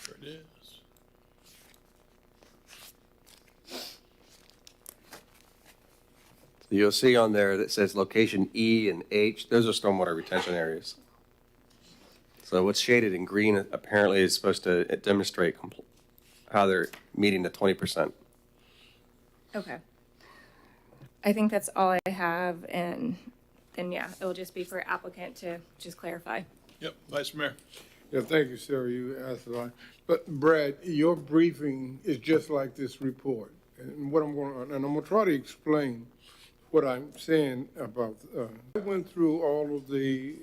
There it is. You'll see on there that says location E and H, those are stormwater retention areas. So what's shaded in green apparently is supposed to demonstrate how they're meeting the 20%. Okay. I think that's all I have, and then, yeah, it'll just be for applicant to just clarify. Yep, Vice Mayor. Yeah, thank you, Sarah. You asked a lot. But Brad, your briefing is just like this report. And I'm going to try to explain what I'm saying about, I went through all of the,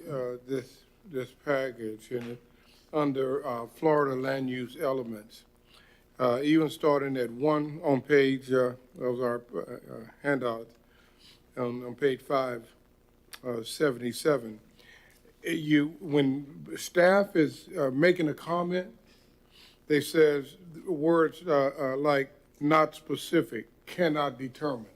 this package and under Florida land use elements, even starting at 1 on page of our handout on page 577. when staff is making a comment, they says words like not specific, cannot determine.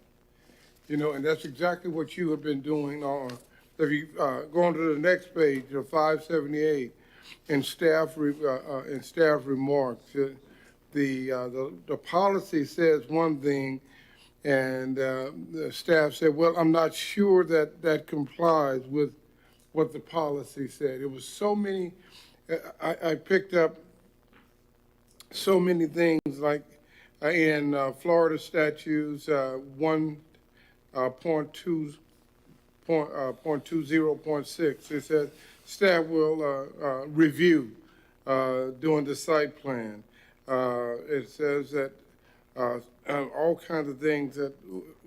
You know, and that's exactly what you have been doing on, if you go on to the next page, 578, in staff remarks, the policy says one thing, and the staff said, well, I'm not sure that complies with what the policy said. It was so many, I picked up so many things, like in Florida statutes 1.20.6, it says staff will review during the site plan. It says that all kinds of things that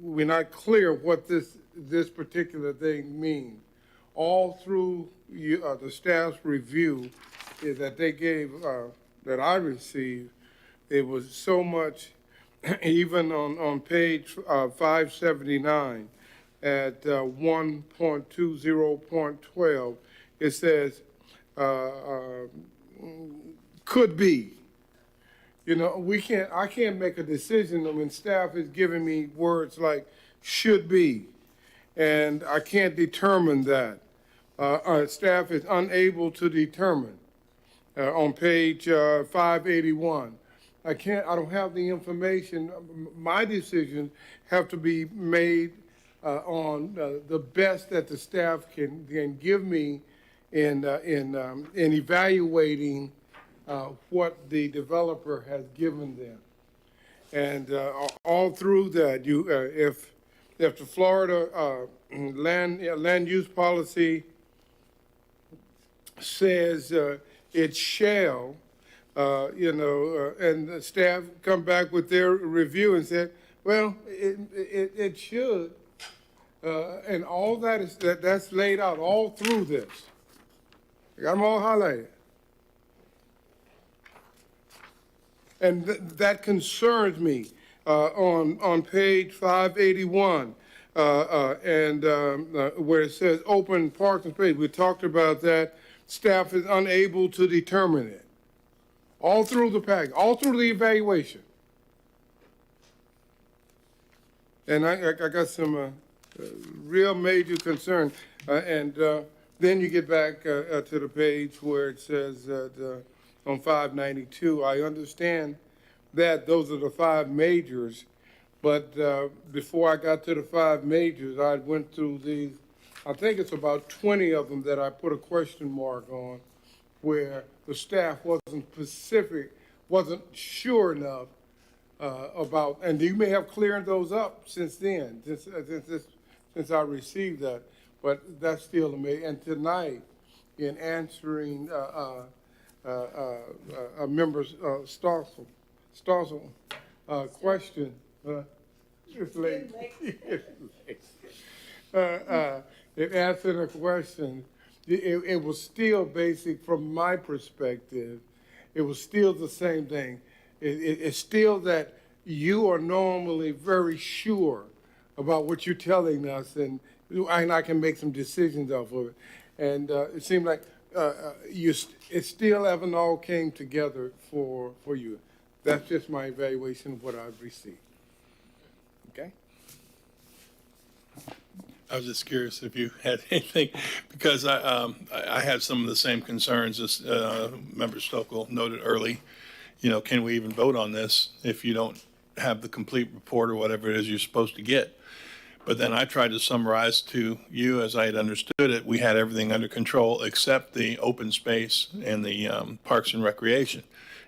we're not clear what this particular thing means. All through the staff's review that they gave, that I received, it was so much, even on page 579 at 1.20.12, it says could be. You know, I can't make a decision when staff is giving me words like should be, and I can't determine that. Our staff is unable to determine. On page 581, I don't have the information. My decisions have to be made on the best that the staff can give me in evaluating what the developer has given them. And all through that, if the Florida land use policy says it shall, and the staff come back with their review and said, well, it should, and all that's laid out all through this. I got them all highlighted. And that concerns me on page 581, and where it says open parking space. We talked about that. Staff is unable to determine it. All through the package, all through the evaluation. And I got some real major concern. And then you get back to the page where it says that on 592, I understand that those are the five majors, but before I got to the five majors, I went through these, I think it's about 20 of them that I put a question mark on, where the staff wasn't sure enough about, and you may have cleared those up since then, since I received that, but that's still amazing. And tonight, in answering a member's Stossel question, it's late. It answered a question. It was still basic from my perspective. It was still the same thing. It's still that you are normally very sure about what you're telling us, and I can make some decisions off of it. And it seemed like it still haven't all came together for you. That's just my evaluation of what I've received. Okay? I was just curious if you had anything, because I had some of the same concerns as Member Stokel noted early. You know, can we even vote on this if you don't have the complete report or whatever it is you're supposed to get? But then I tried to summarize to you, as I had understood it, we had everything under control except the open space and the parks and recreation.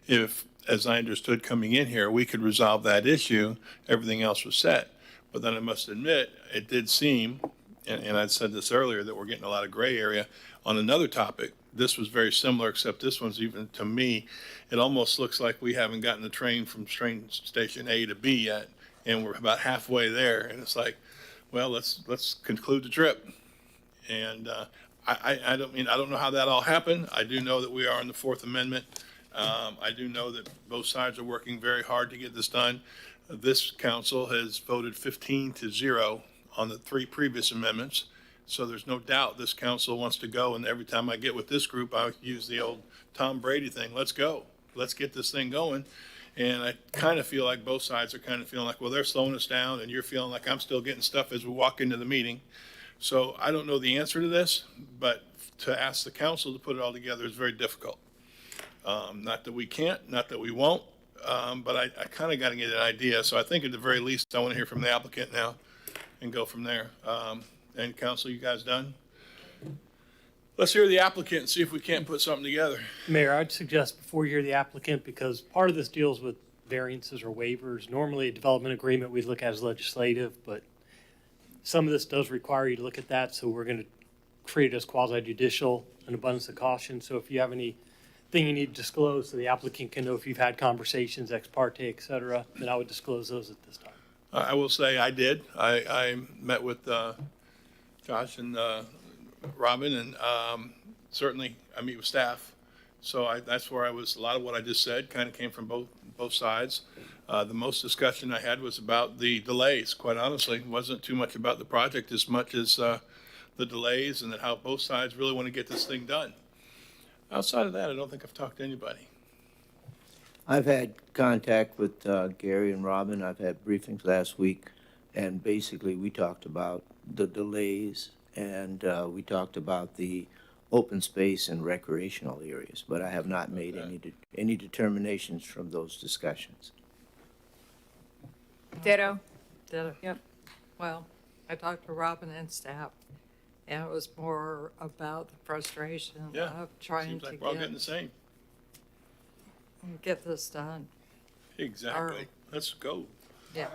If, as I understood coming in here, we could resolve that issue, everything else was set. But then I must admit, it did seem, and I'd said this earlier, that we're getting a lot of gray area on another topic. This was very similar, except this one's even, to me, it almost looks like we haven't gotten the train from train station A to B yet, and we're about halfway there. And it's like, well, let's conclude the trip. And I don't know how that all happened. I do know that we are in the Fourth Amendment. I do know that both sides are working very hard to get this done. This council has voted 15-0 on the three previous amendments. So there's no doubt this council wants to go, and every time I get with this group, I use the old Tom Brady thing, let's go. Let's get this thing going. And I kind of feel like both sides are kind of feeling like, well, they're slowing us down, and you're feeling like I'm still getting stuff as we walk into the meeting. So I don't know the answer to this, but to ask the council to put it all together is very difficult. Not that we can't, not that we won't, but I kind of got to get an idea. So I think at the very least, I want to hear from the applicant now and go from there. And council, you guys done? Let's hear the applicant and see if we can't put something together. Mayor, I'd suggest before you hear the applicant, because part of this deals with variances or waivers. Normally, a development agreement we'd look at as legislative, but some of this does require you to look at that, so we're going to treat it as quasi-judicial, an abundance of caution. So if you have anything you need to disclose so the applicant can know if you've had conversations, ex parte, et cetera, then I would disclose those at this time. I will say I did. I met with Josh and Robin, and certainly I meet with staff. So that's where a lot of what I just said kind of came from both sides. The most discussion I had was about the delays, quite honestly. It wasn't too much about the project as much as the delays and how both sides really want to get this thing done. Outside of that, I don't think I've talked to anybody. I've had contact with Gary and Robin. I've had briefings last week, and basically we talked about the delays, and we talked about the open space and recreational areas, but I have not made any determinations from those discussions. Ditto. Yep. Well, I talked to Robin and staff, and it was more about the frustration of trying Seems to like we're all getting the same. get this done. Exactly. Let's go. Yeah.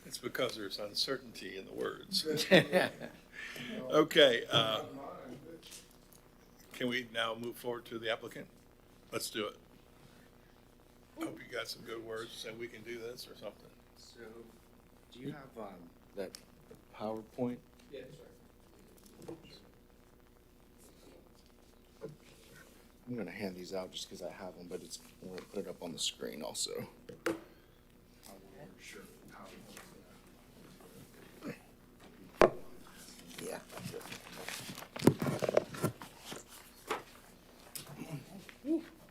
It's because there's uncertainty in the words. Okay. Can we now move forward to the applicant? Let's do it. Hope you got some good words, so we can do this or something. So, do you have that PowerPoint? Yes, sir. I'm gonna hand these out just because I have them, but I'm gonna put it up on the screen also. Yeah.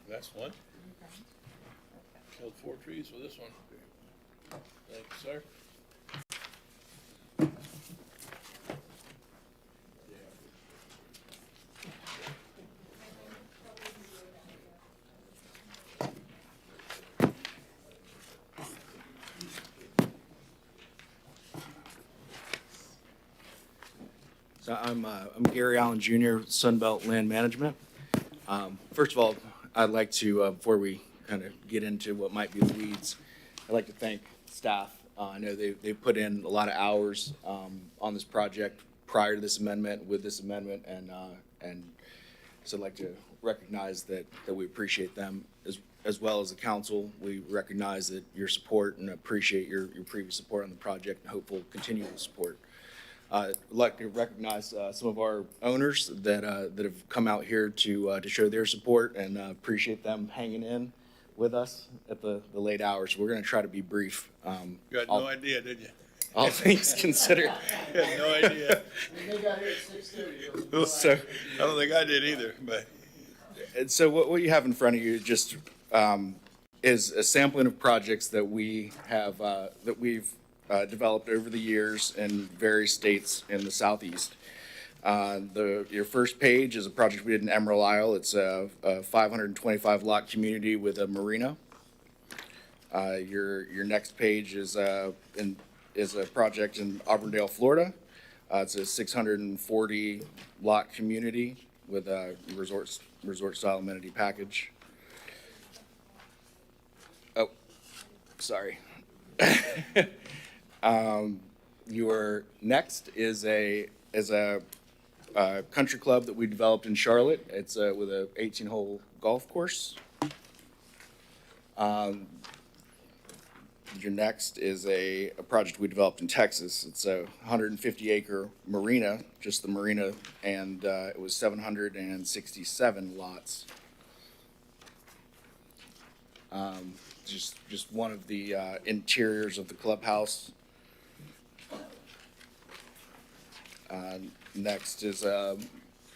That's one. Killed 4 trees with this one. Thank you, sir. So I'm Gary Allen Jr., Sunbelt Land Management. First of all, I'd like to, before we kind of get into what might be the weeds, I'd like to thank staff. I know they put in a lot of hours on this project prior to this amendment, with this amendment, and so I'd like to recognize that we appreciate them as well as the council. We recognize that your support and appreciate your previous support on the project and hope we'll continue to support. I'd like to recognize some of our owners that have come out here to show their support, and appreciate them hanging in with us at the late hours. We're going to try to be brief. You had no idea, did you? All things considered. You had no idea. They got here at 6:30. So I don't think I did either, but. And so what you have in front of you just is a sampling of projects that we have that we've developed over the years in various states in the Southeast. Your first page is a project we did in Emerald Isle. It's a 525 lot community with a marina. Your next page is a project in Auburndale, Florida. It's a 640 lot community with a resort style amenity package. Oh, sorry. Your next is a country club that we developed in Charlotte. It's with a 18-hole golf course. Your next is a project we developed in Texas. It's a 150-acre marina, just the marina, and it was 767 lots. just one of the interiors of the clubhouse. Next is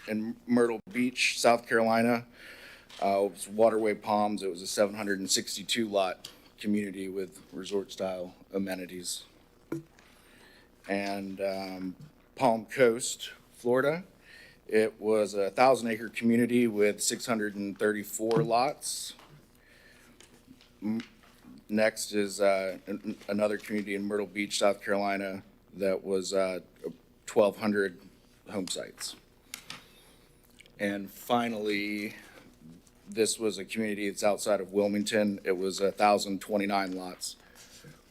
in Myrtle Beach, South Carolina. It was Waterway Palms. It was a 762 lot community with resort style amenities. And Palm Coast, Florida. It was a 1,000-acre community with 634 lots. Next is another community in Myrtle Beach, South Carolina, that was 1,200 home sites. And finally, this was a community that's outside of Wilmington. It was 1,029 lots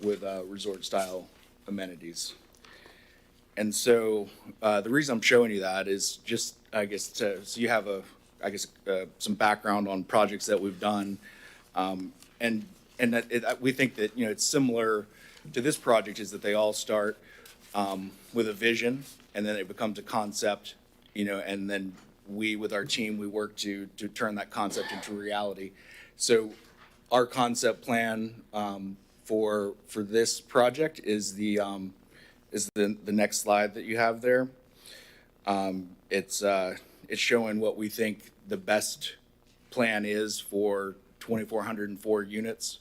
with resort-style amenities. And so the reason I'm showing you that is just, I guess, so you have some background on projects that we've done, and that we think that it's similar to this project is that they all start with a vision, and then it becomes a concept, and then we with our team we work to turn that concept into reality. So our concept plan for this project is the next slide that you have there. It's showing what we think the best plan is for 2,404 units.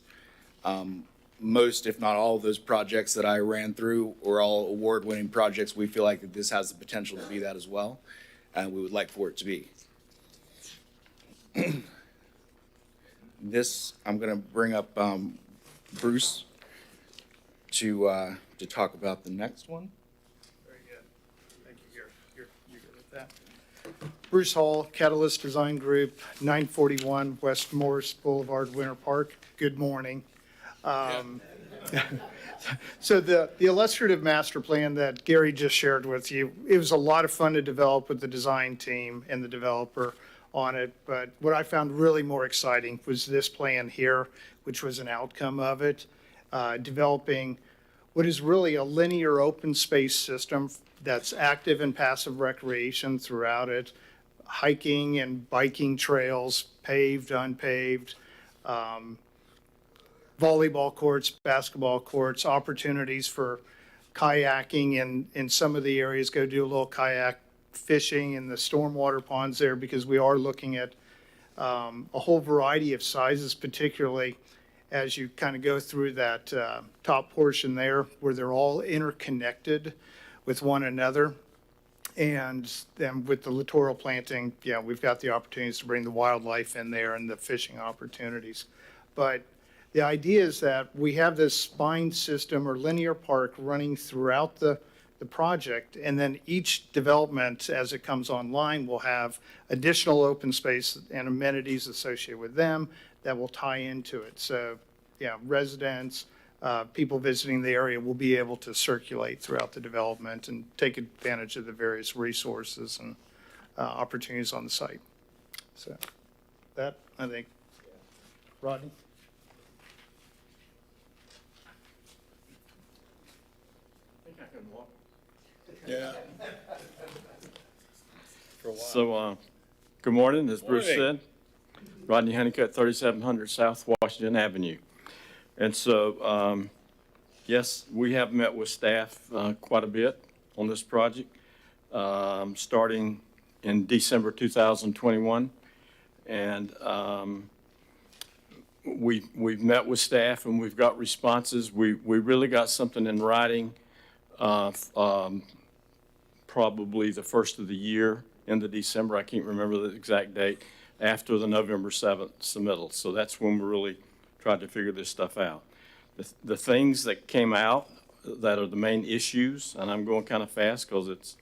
Most, if not all of those projects that I ran through were all award-winning projects. We feel like that this has the potential to be that as well, and we would like for it to be. This, I'm gonna bring up Bruce to talk about the next one. Very good. Thank you, Gary. You're good with that. Bruce Hall, Catalyst Design Group, 941 West Morris Boulevard, Winter Park. Good morning. So the illustrative master plan that Gary just shared with you, it was a lot of fun to develop with the design team and the developer on it. But what I found really more exciting was this plan here, which was an outcome of it, developing what is really a linear open space system that's active and passive recreation throughout it, hiking and biking trails, paved, unpaved, volleyball courts, basketball courts, opportunities for kayaking in some of the areas, go do a little kayak fishing in the stormwater ponds there, because we are looking at a whole variety of sizes, particularly as you kind of go through that top portion there where they're all interconnected with one another. And then with the littoral planting, yeah, we've got the opportunities to bring the wildlife in there and the fishing opportunities. But the idea is that we have this spine system or linear park running throughout the project, and then each development as it comes online will have additional open space and amenities associated with them that will tie into it. So, yeah, residents, people visiting the area will be able to circulate throughout the development and take advantage of the various resources and opportunities on the site. So that, I think, Rodney? Yeah. So, good morning, as Bruce said. Rodney Honeycutt, 3700 South Washington Avenue. And so, yes, we have met with staff quite a bit on this project, starting in December 2021. And we've met with staff and we've got responses. We really got something in writing probably the first of the year, into December, I can't remember the exact date, after the November 7th submittal. So that's when we really tried to figure this stuff out. The things that came out that are the main issues, and I'm going kind of fast because it's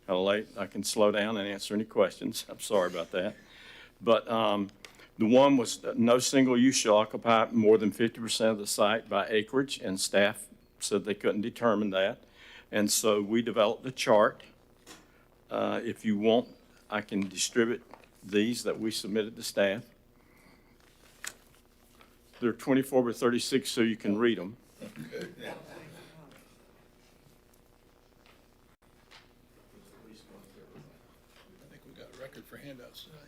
kind of late, I can slow down and answer any questions. I'm sorry about that. But the one was no single use shall occupy more than 50% of the site by acreage, and staff said they couldn't determine that. And so we developed a chart. If you want, I can distribute these that we submitted to staff. They're 24 by 36, so you can read them. Okay. I think we got a record for handouts tonight.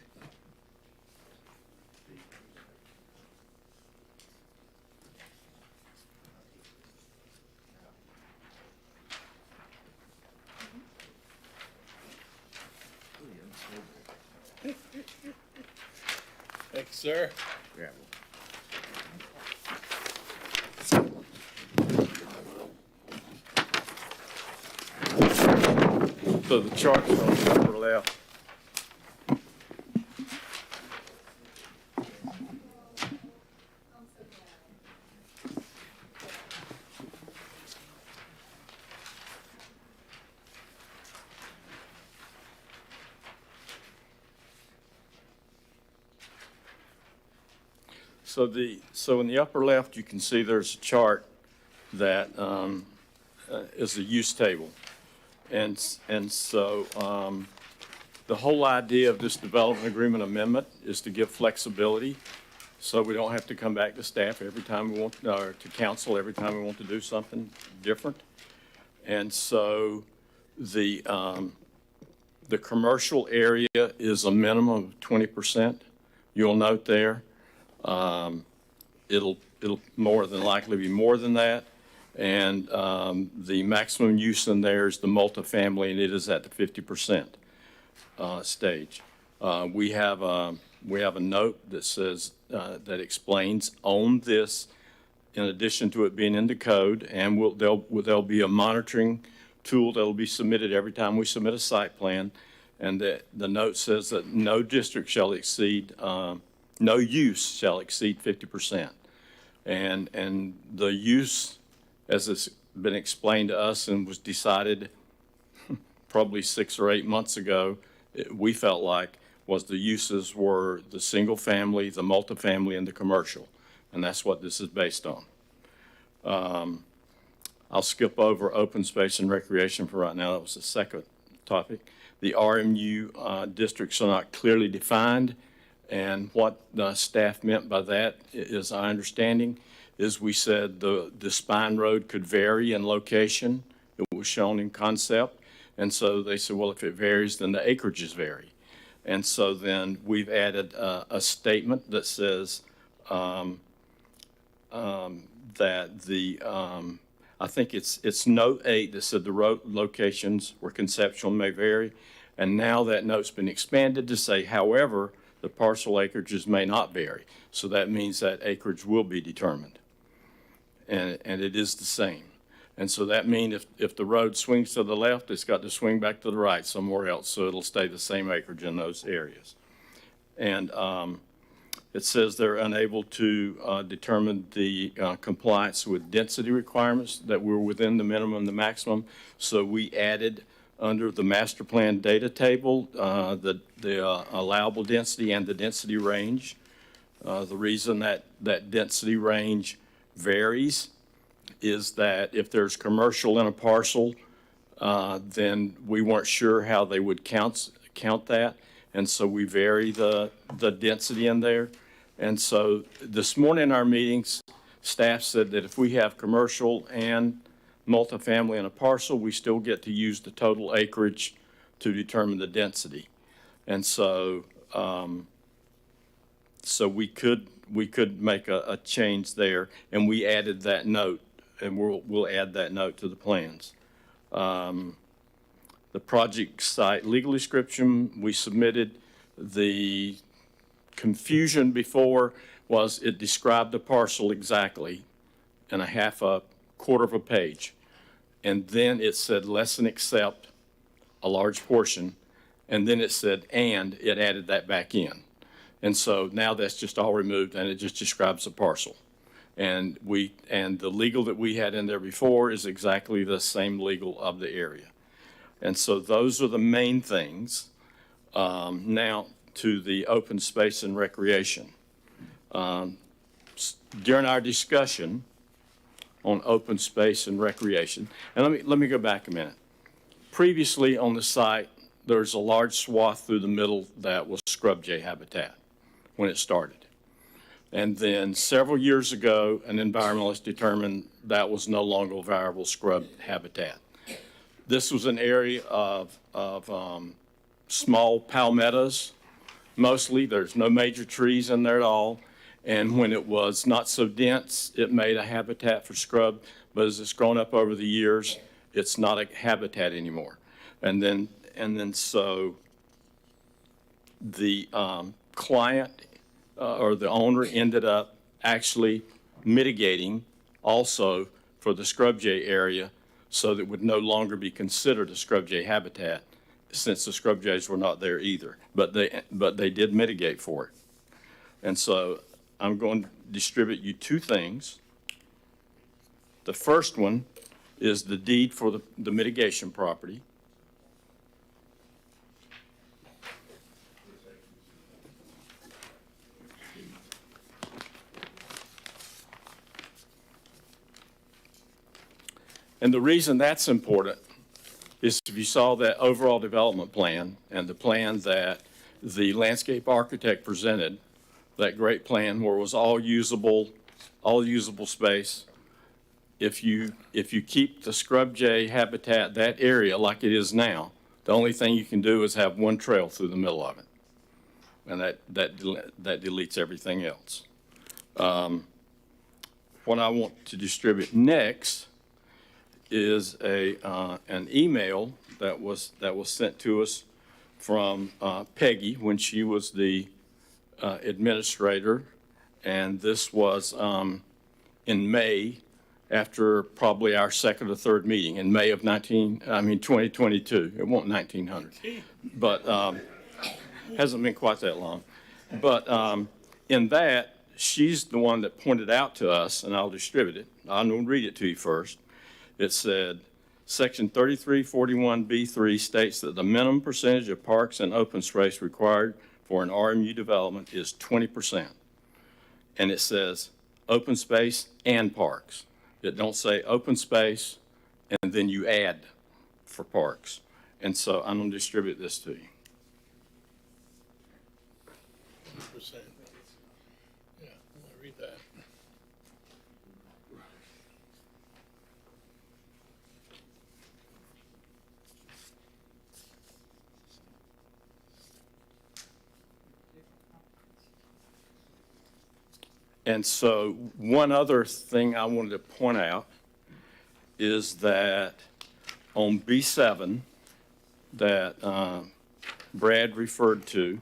Thank you, sir. So the chart's on the upper left. So in the upper left, you can see there's a chart that is a use table. And so the whole idea of this development agreement amendment is to give flexibility so we don't have to come back to staff every time we want, or to council every time we want to do something different. And so the commercial area is a minimum of 20%. You'll note there. It'll more than likely be more than that. And the maximum use in there is the multifamily, and it is at the 50% stage. We have a note that says that explains on this, in addition to it being in the code, and there'll be a monitoring tool that'll be submitted every time we submit a site plan, and the note says that no district shall exceed, no use shall exceed 50%, and the use, as it's been explained to us and was decided probably 6 or 8 months ago, we felt like was the uses were the single family, the multifamily, and the commercial. And that's what this is based on. I'll skip over open space and recreation for right now. That was the second topic. The RMU districts are not clearly defined. And what the staff meant by that is, our understanding, is we said the spine road could vary in location. It was shown in concept. And so they said, well, if it varies, then the acreages vary. And so then we've added a statement that says that I think it's note 8 that said the road locations where conceptual may vary. And now that note's been expanded to say, however, the parcel acreages may not vary. So that means that acreage will be determined. And it is the same. And so that means if the road swings to the left, it's got to swing back to the right somewhere else. So it'll stay the same acreage in those areas. And it says they're unable to determine the compliance with density requirements, that we're within the minimum and the maximum. So we added under the master plan data table the allowable density and the density range. The reason that density range varies is that if there's commercial in a parcel, then we weren't sure how they would count that. And so we vary the density in there. And so this morning in our meetings, staff said that if we have commercial and multifamily in a parcel, we still get to use the total acreage to determine the density. And so so we could make a change there, and we added that note, and we'll add that note to the plans. The project site legal description, we submitted. The confusion before was it described the parcel exactly in a quarter of a page. And then it said less than except a large portion. And then it said, and it added that back in. And so now that's just all removed, and it just describes the parcel. And the legal that we had in there before is exactly the same legal of the area. And so those are the main things. Now to the open space and recreation. During our discussion on open space and recreation, and let me go back a minute. Previously on the site, there's a large swath through the middle that was scrub jay habitat when it started. And then several years ago, an environmentalist determined that was no longer a viable scrub habitat. This was an area of small palmettos, mostly. There's no major trees in there at all. And when it was not so dense, it made a habitat for scrub. But as it's grown up over the years, it's not a habitat anymore. And then so the client or the owner ended up actually mitigating also for the scrub jay area so that it would no longer be considered a scrub jay habitat since the scrub jays were not there either. But they did mitigate for it. And so I'm going to distribute you two things. The first one is the deed for the mitigation property. And the reason that's important is if you saw that overall development plan and the plan that the landscape architect presented, that great plan where it was all usable space. If you keep the scrub jay habitat, that area like it is now, the only thing you can do is have one trail through the middle of it. And that deletes everything else. What I want to distribute next is an email that was sent to us from Peggy when she was the administrator, and this was in May, after probably our second or third meeting in May of 2022. It wasn't 1900, but hasn't been quite that long. But in that, she's the one that pointed out to us, and I'll distribute it. I'm going to read it to you first. It said, Section 3341B3 states that the minimum percentage of parks and open space required for an RMU development is 20%. And it says open space and parks. It don't say open space and then you add for parks. And so I'm going to distribute this to you. 100%. Yeah, I'm going to read that. And so one other thing I wanted to point out is that on B7 that Brad referred to,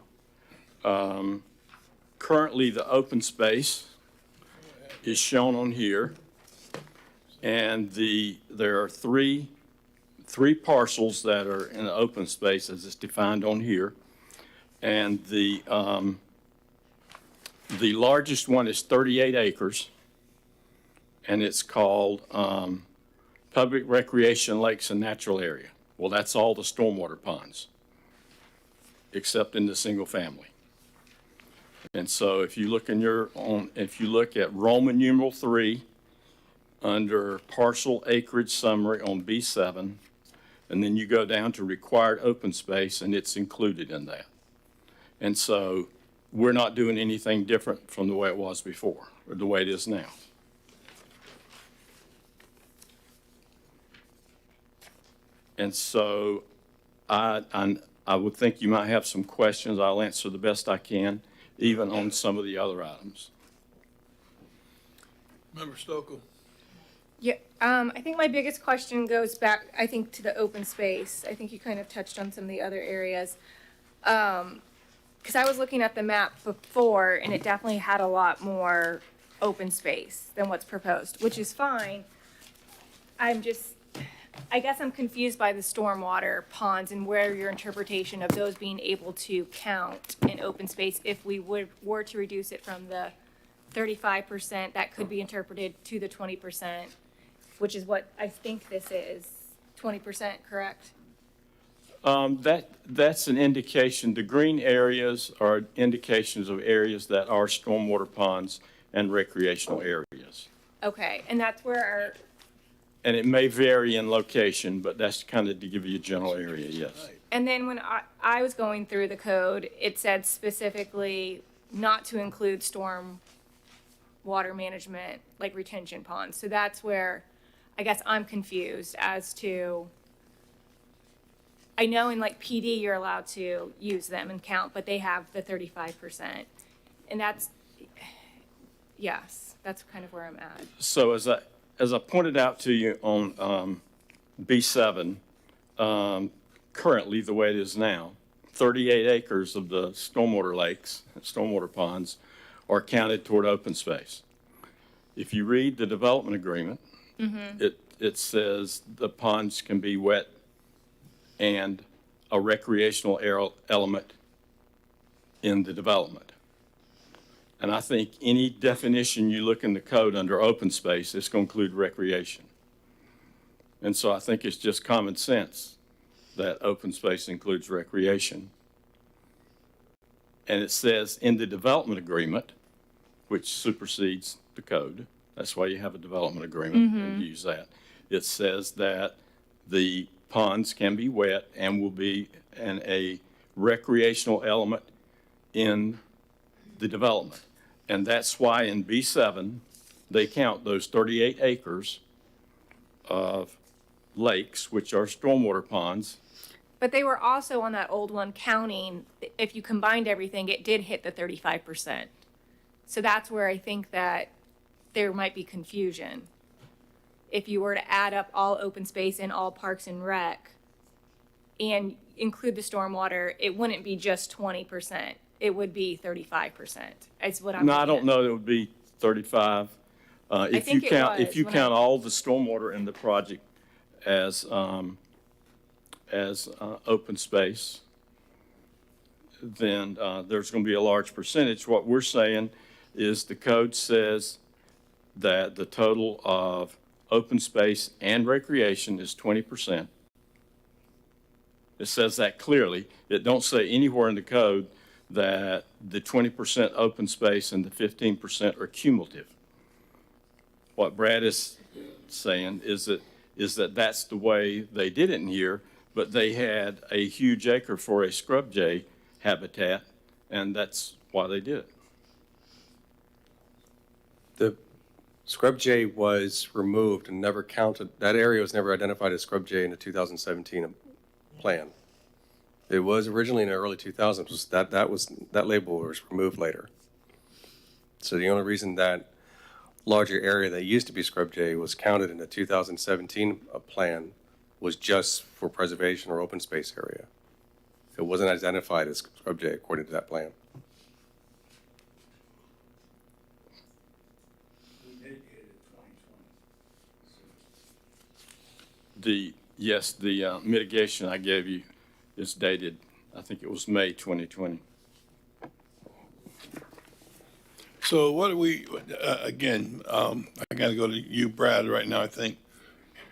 currently the open space is shown on here, and there are three parcels that are in the open space as it's defined on here, and the largest one is 38 acres, and it's called Public Recreation Lakes and Natural Area. Well, that's all the stormwater ponds, except in the single family. And so if you look if you look at Roman numeral 3 under parcel acreage summary on B7, and then you go down to required open space, and it's included in that. And so we're not doing anything different from the way it was before, or the way it is now. And so I would think you might have some questions. I'll answer the best I can, even on some of the other items. Member Stokel. Yeah, I think my biggest question goes back, I think, to the open space. I think you kind of touched on some of the other areas. Because I was looking at the map before, and it definitely had a lot more open space than what's proposed, which is fine. I guess I'm confused by the stormwater ponds and where your interpretation of those being able to count in open space if we were to reduce it from the 35% that could be interpreted to the 20%, which is what I think this is, 20%, correct? That's an indication. The green areas are indications of areas that are stormwater ponds and recreational areas. Okay, and that's where our, And it may vary in location, but that's kind of to give you a general area, yes. and then when I was going through the code, it said specifically not to include storm water management, like retention ponds. So that's where I guess I'm confused as to, I know in like PD you're allowed to use them and count, but they have the 35%. And that's, yes, that's kind of where I'm at. So as I pointed out to you on B7, currently the way it is now, 38 acres of the stormwater lakes, stormwater ponds, are counted toward open space. If you read the development agreement, it says the ponds can be wet and a recreational element in the development. And I think any definition you look in the code under open space, it's going to include recreation. And so I think it's just common sense that open space includes recreation. And it says in the development agreement, which supersedes the code, that's why you have a development agreement and use that. It says that the ponds can be wet and will be a recreational element in the development. And that's why in B7, they count those 38 acres of lakes, which are stormwater ponds. But they were also on that old one counting, if you combined everything, it did hit the 35%. So that's where I think that there might be confusion. If you were to add up all open space and all parks and rec and include the stormwater, it wouldn't be just 20%. It would be 35%. Is what I'm No, I looking don't know that it would be 35. If think you it count, was if you when count I- all the stormwater in the project as open space, then there's going to be a large percentage. What we're saying is the code says that the total of open space and recreation is 20%. It says that clearly. It don't say anywhere in the code that the 20% open space and the 15% are cumulative. What Brad is saying is that that's the way they did it in here, but they had a huge acre for a scrub jay habitat, and that's why they did it. The scrub jay was removed and never counted. That area was never identified as scrub jay in the 2017 plan. It was originally in the early 2000s. That label was removed later. So the only reason that larger area that used to be scrub jay was counted in the 2017 plan was just for preservation or open space area. It wasn't identified as scrub jay according to that plan. The mitigation I gave you is dated, I think it was May 2020. So what do we, again, I got to go to you, Brad, right now, I think.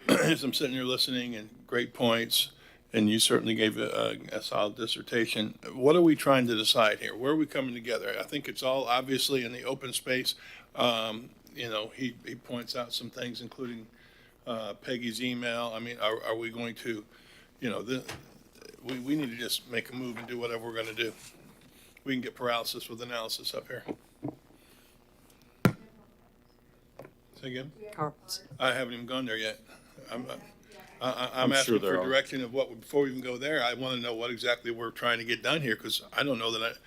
As I'm sitting here listening, and great points, and you certainly gave a solid dissertation. What are we trying to decide here? Where are we coming together? I think it's all obviously in the open space. He points out some things, including Peggy's email. I mean, are we going to, we need to just make a move and do whatever we're going to do. We can get paralysis with analysis up here. Say again? I haven't even gone there yet. I'm asking sure there for are. direction of what, before we even go there, I want to know what exactly we're trying to get done here, because I don't know that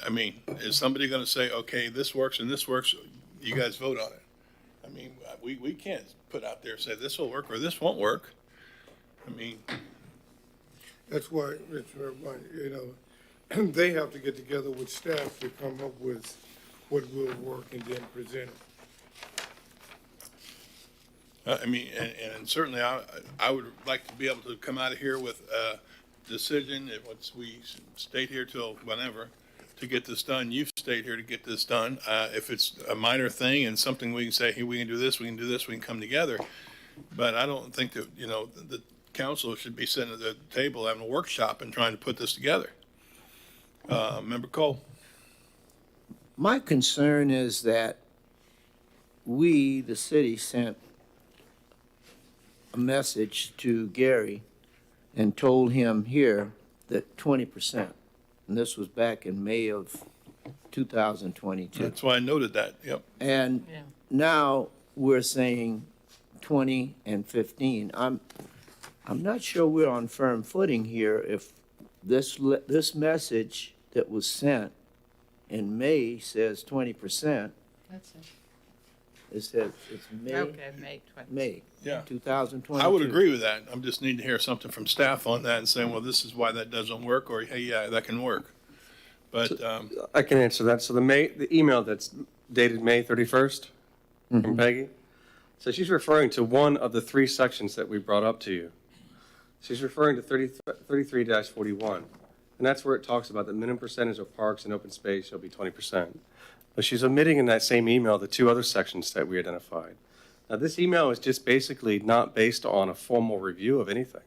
I mean, is somebody going to say, okay, this works and this works, you guys vote on it? I mean, we can't put out there, say this will work or this won't work. I mean. That's why, they have to get together with staff to come up with what will work and then present it. I mean, and certainly I would like to be able to come out of here with a decision, and once we stayed here till whenever to get this done. You've stayed here to get this done. If it's a minor thing and something we can say, hey, we can do this, we can do this, we can come together. But I don't think that, the council should be sitting at the table having a workshop and trying to put this together. Member Cole? My concern is that we, the city, sent a message to Gary and told him here that 20%, and this was back in May of 2022. That's why I noted that, yep. And now we're saying 20 and 15. I'm not sure we're on firm footing here if this message that was sent in May says 20%. That's it. It says it's May. Okay, May 20. May. Yeah. 2022. I would agree with that. I'm just need to hear something from staff on that and saying, well, this is why that doesn't work, or, hey, yeah, that can work. But, I can answer that. So the email that's dated May 31st from Peggy, so she's referring to one of the three sections that we brought up to you. She's referring to 33-41, and that's where it talks about the minimum percentage of parks and open space shall be 20%. But she's omitting in that same email the two other sections that we identified. Now, this email is just basically not based on a formal review of anything.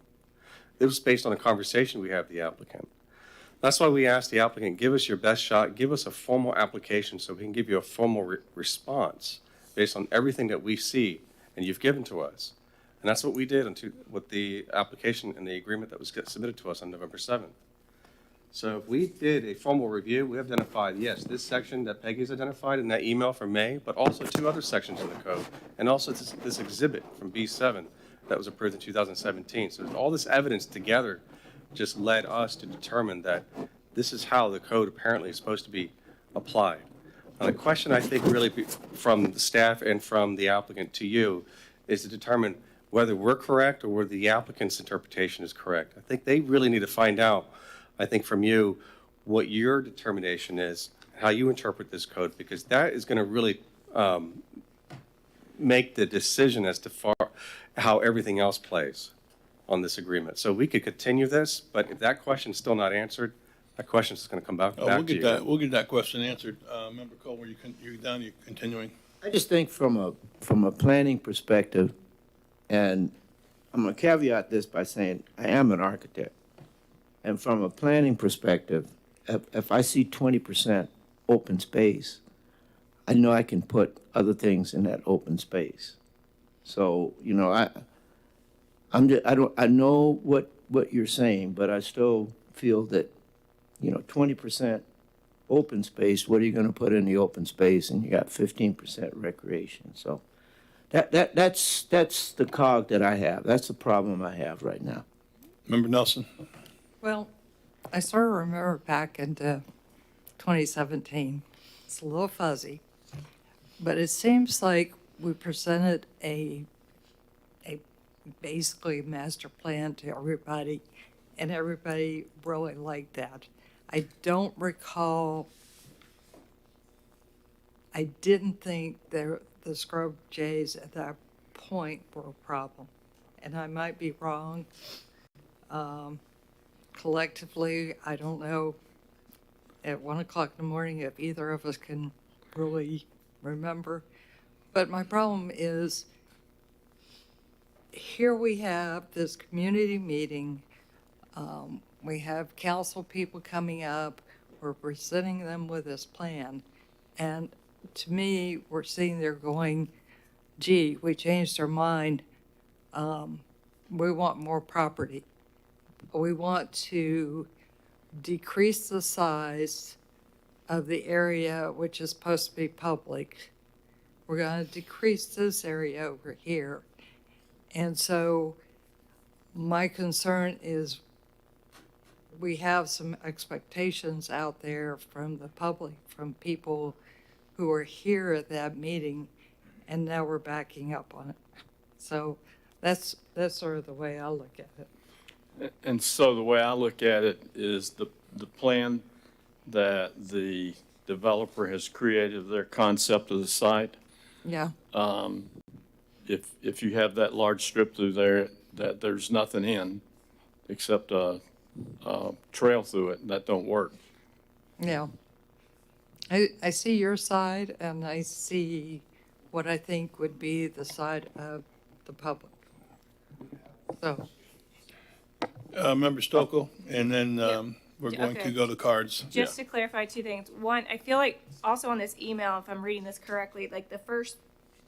It was based on a conversation we had with the applicant. That's why we asked the applicant, give us your best shot, give us a formal application so we can give you a formal response based on everything that we see and you've given to us. And that's what we did with the application and the agreement that was submitted to us on November 7th. So if we did a formal review, we identified, yes, this section that Peggy's identified in that email from May, but also two other sections in the code, and also this exhibit from B7 that was approved in 2017. So all this evidence together just led us to determine that this is how the code apparently is supposed to be applied. Now, the question I think really from the staff and from the applicant to you is to determine whether we're correct or whether the applicant's interpretation is correct. I think they really need to find out, I think from you, what your determination is, how you interpret this code, because that is going to really make the decision as to how everything else plays on this agreement. So we could continue this, but if that question is still not answered, that question is going to come back to you. we'll get that question answered. Member Cole, you're continuing? I just think from a planning perspective, and I'm going to caveat this by saying I am an architect. And from a planning perspective, if I see 20% open space, I know I can put other things in that open space. So, you know, I know what you're saying, but I still feel that, you know, 20% open space, what are you going to put in the open space? And you got 15% recreation. So that's the cog that I have. That's the problem I have right now. Member Nelson? Well, I sort of remember back into 2017. It's a little fuzzy, but it seems like we presented a basically master plan to everybody, and everybody really liked that. I don't recall, I didn't think the scrub jays at that point were a problem, and I might be wrong. Collectively, I don't know at 1 o'clock in the morning if either of us can really remember. But my problem is, here we have this community meeting. We have council people coming up. We're presenting them with this plan. And to me, we're sitting there going, gee, we changed our mind. We want more property. We want to decrease the size of the area which is supposed to be public. We're going to decrease this area over here. And so my concern is we have some expectations out there from the public, from people who were here at that meeting, and now we're backing up on it. So that's sort of the way I look at it. And so the way I look at it is the plan that the developer has created, their concept of the site. Yeah. If you have that large strip through there that there's nothing in except a trail through it, that don't work. Yeah. I see your side, and I see what I think would be the side of the public. So. Member Stokel, and then we're going to go to cards. Just to clarify two things. One, I feel like also on this email, if I'm reading this correctly, like the first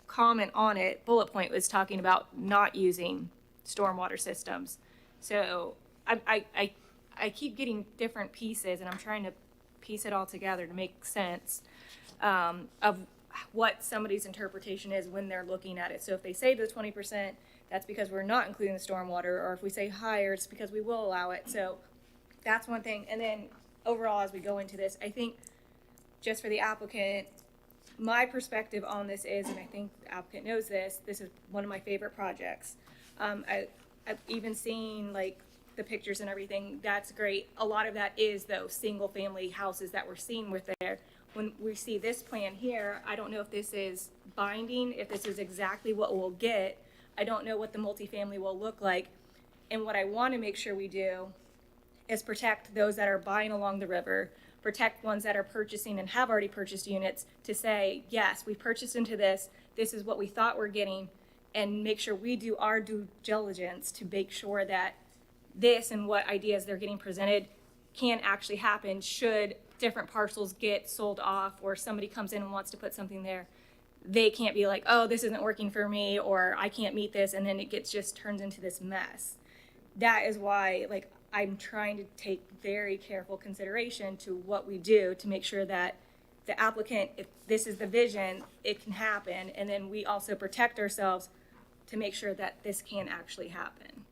comment on it, bullet point, was talking about not using stormwater systems. So I keep getting different pieces, and I'm trying to piece it all together to make sense of what somebody's interpretation is when they're looking at it. So if they say the 20%, that's because we're not including the stormwater, or if we say higher, it's because we will allow it. So that's one thing. And then overall, as we go into this, I think just for the applicant, my perspective on this is, and I think the applicant knows this is one of my favorite projects. I've even seen like the pictures and everything. That's great. A lot of that is though single family houses that we're seeing with there. When we see this plan here, I don't know if this is binding, if this is exactly what we'll get. I don't know what the multifamily will look like. And what I want to make sure we do is protect those that are buying along the river, protect ones that are purchasing and have already purchased units to say, yes, we purchased into this, this is what we thought we're getting, and make sure we do our due diligence to make sure that this and what ideas they're getting presented can actually happen should different parcels get sold off or somebody comes in and wants to put something there. They can't be like, oh, this isn't working for me, or I can't meet this, and then it gets just turns into this mess. That is why, like, I'm trying to take very careful consideration to what we do to make sure that the applicant, if this is the vision, it can happen, and then we also protect ourselves to make sure that this can actually happen.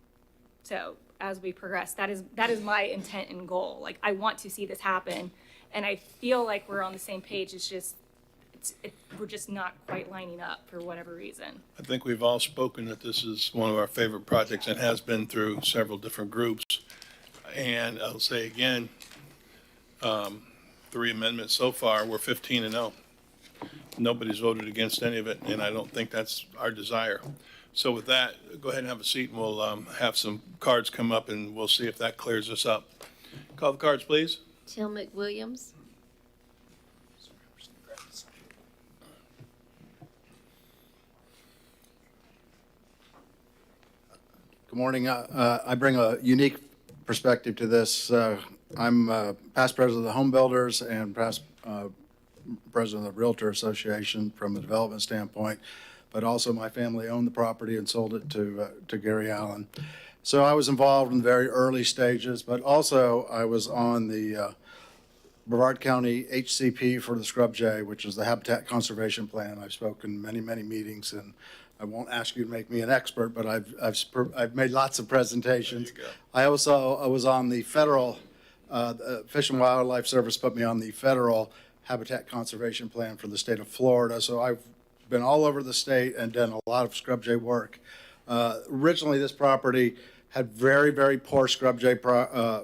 So as we progress, that is my intent and goal. Like, I want to see this happen, and I feel like we're on the same page. It's just, we're just not quite lining up for whatever reason. I think we've all spoken that this is one of our favorite projects and has been through several different groups. And I'll say again, 3 amendments so far, we're 15-0. Nobody's voted against any of it, and I don't think that's our desire. So with that, go ahead and have a seat, and we'll have some cards come up, and we'll see if that clears us up. Call the cards, please. Tim McWilliams. Good morning. I bring a unique perspective to this. I'm past president of the Home Builders and past president of the Realtor Association from a development standpoint, but also my family owned the property and sold it to Gary Allen. So I was involved in very early stages, but also I was on the Brevard County HCP for the Scrub Jay, which is the Habitat Conservation Plan. I've spoken many, many meetings, and I won't ask you to make me an expert, but I've made lots of presentations. I also was on the federal, Fish and Wildlife Service put me on the federal Habitat Conservation Plan for the state of Florida. So I've been all over the state and done a lot of scrub jay work. Originally, this property had very, very poor scrub jay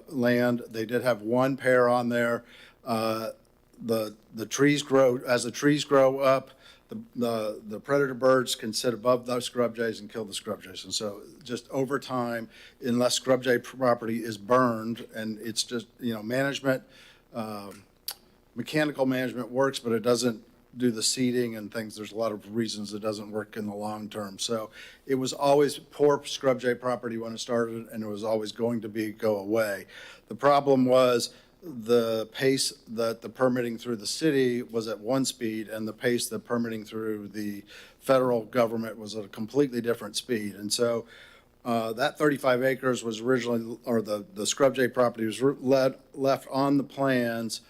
land. They did have one pair on there. The trees grow, as the trees grow up, the predator birds can sit above those scrub jays and kill the scrub jays. And so just over time, unless scrub jay property is burned, and it's just, management, mechanical management works, but it doesn't do the seeding and things. There's a lot of reasons it doesn't work in the long term. So it was always poor scrub jay property when it started, and it was always going to go away. The problem was the pace that the permitting through the city was at one speed, and the pace that permitting through the federal government was at a completely different speed. And so that 35 acres was originally, or the scrub jay property was left on the plans.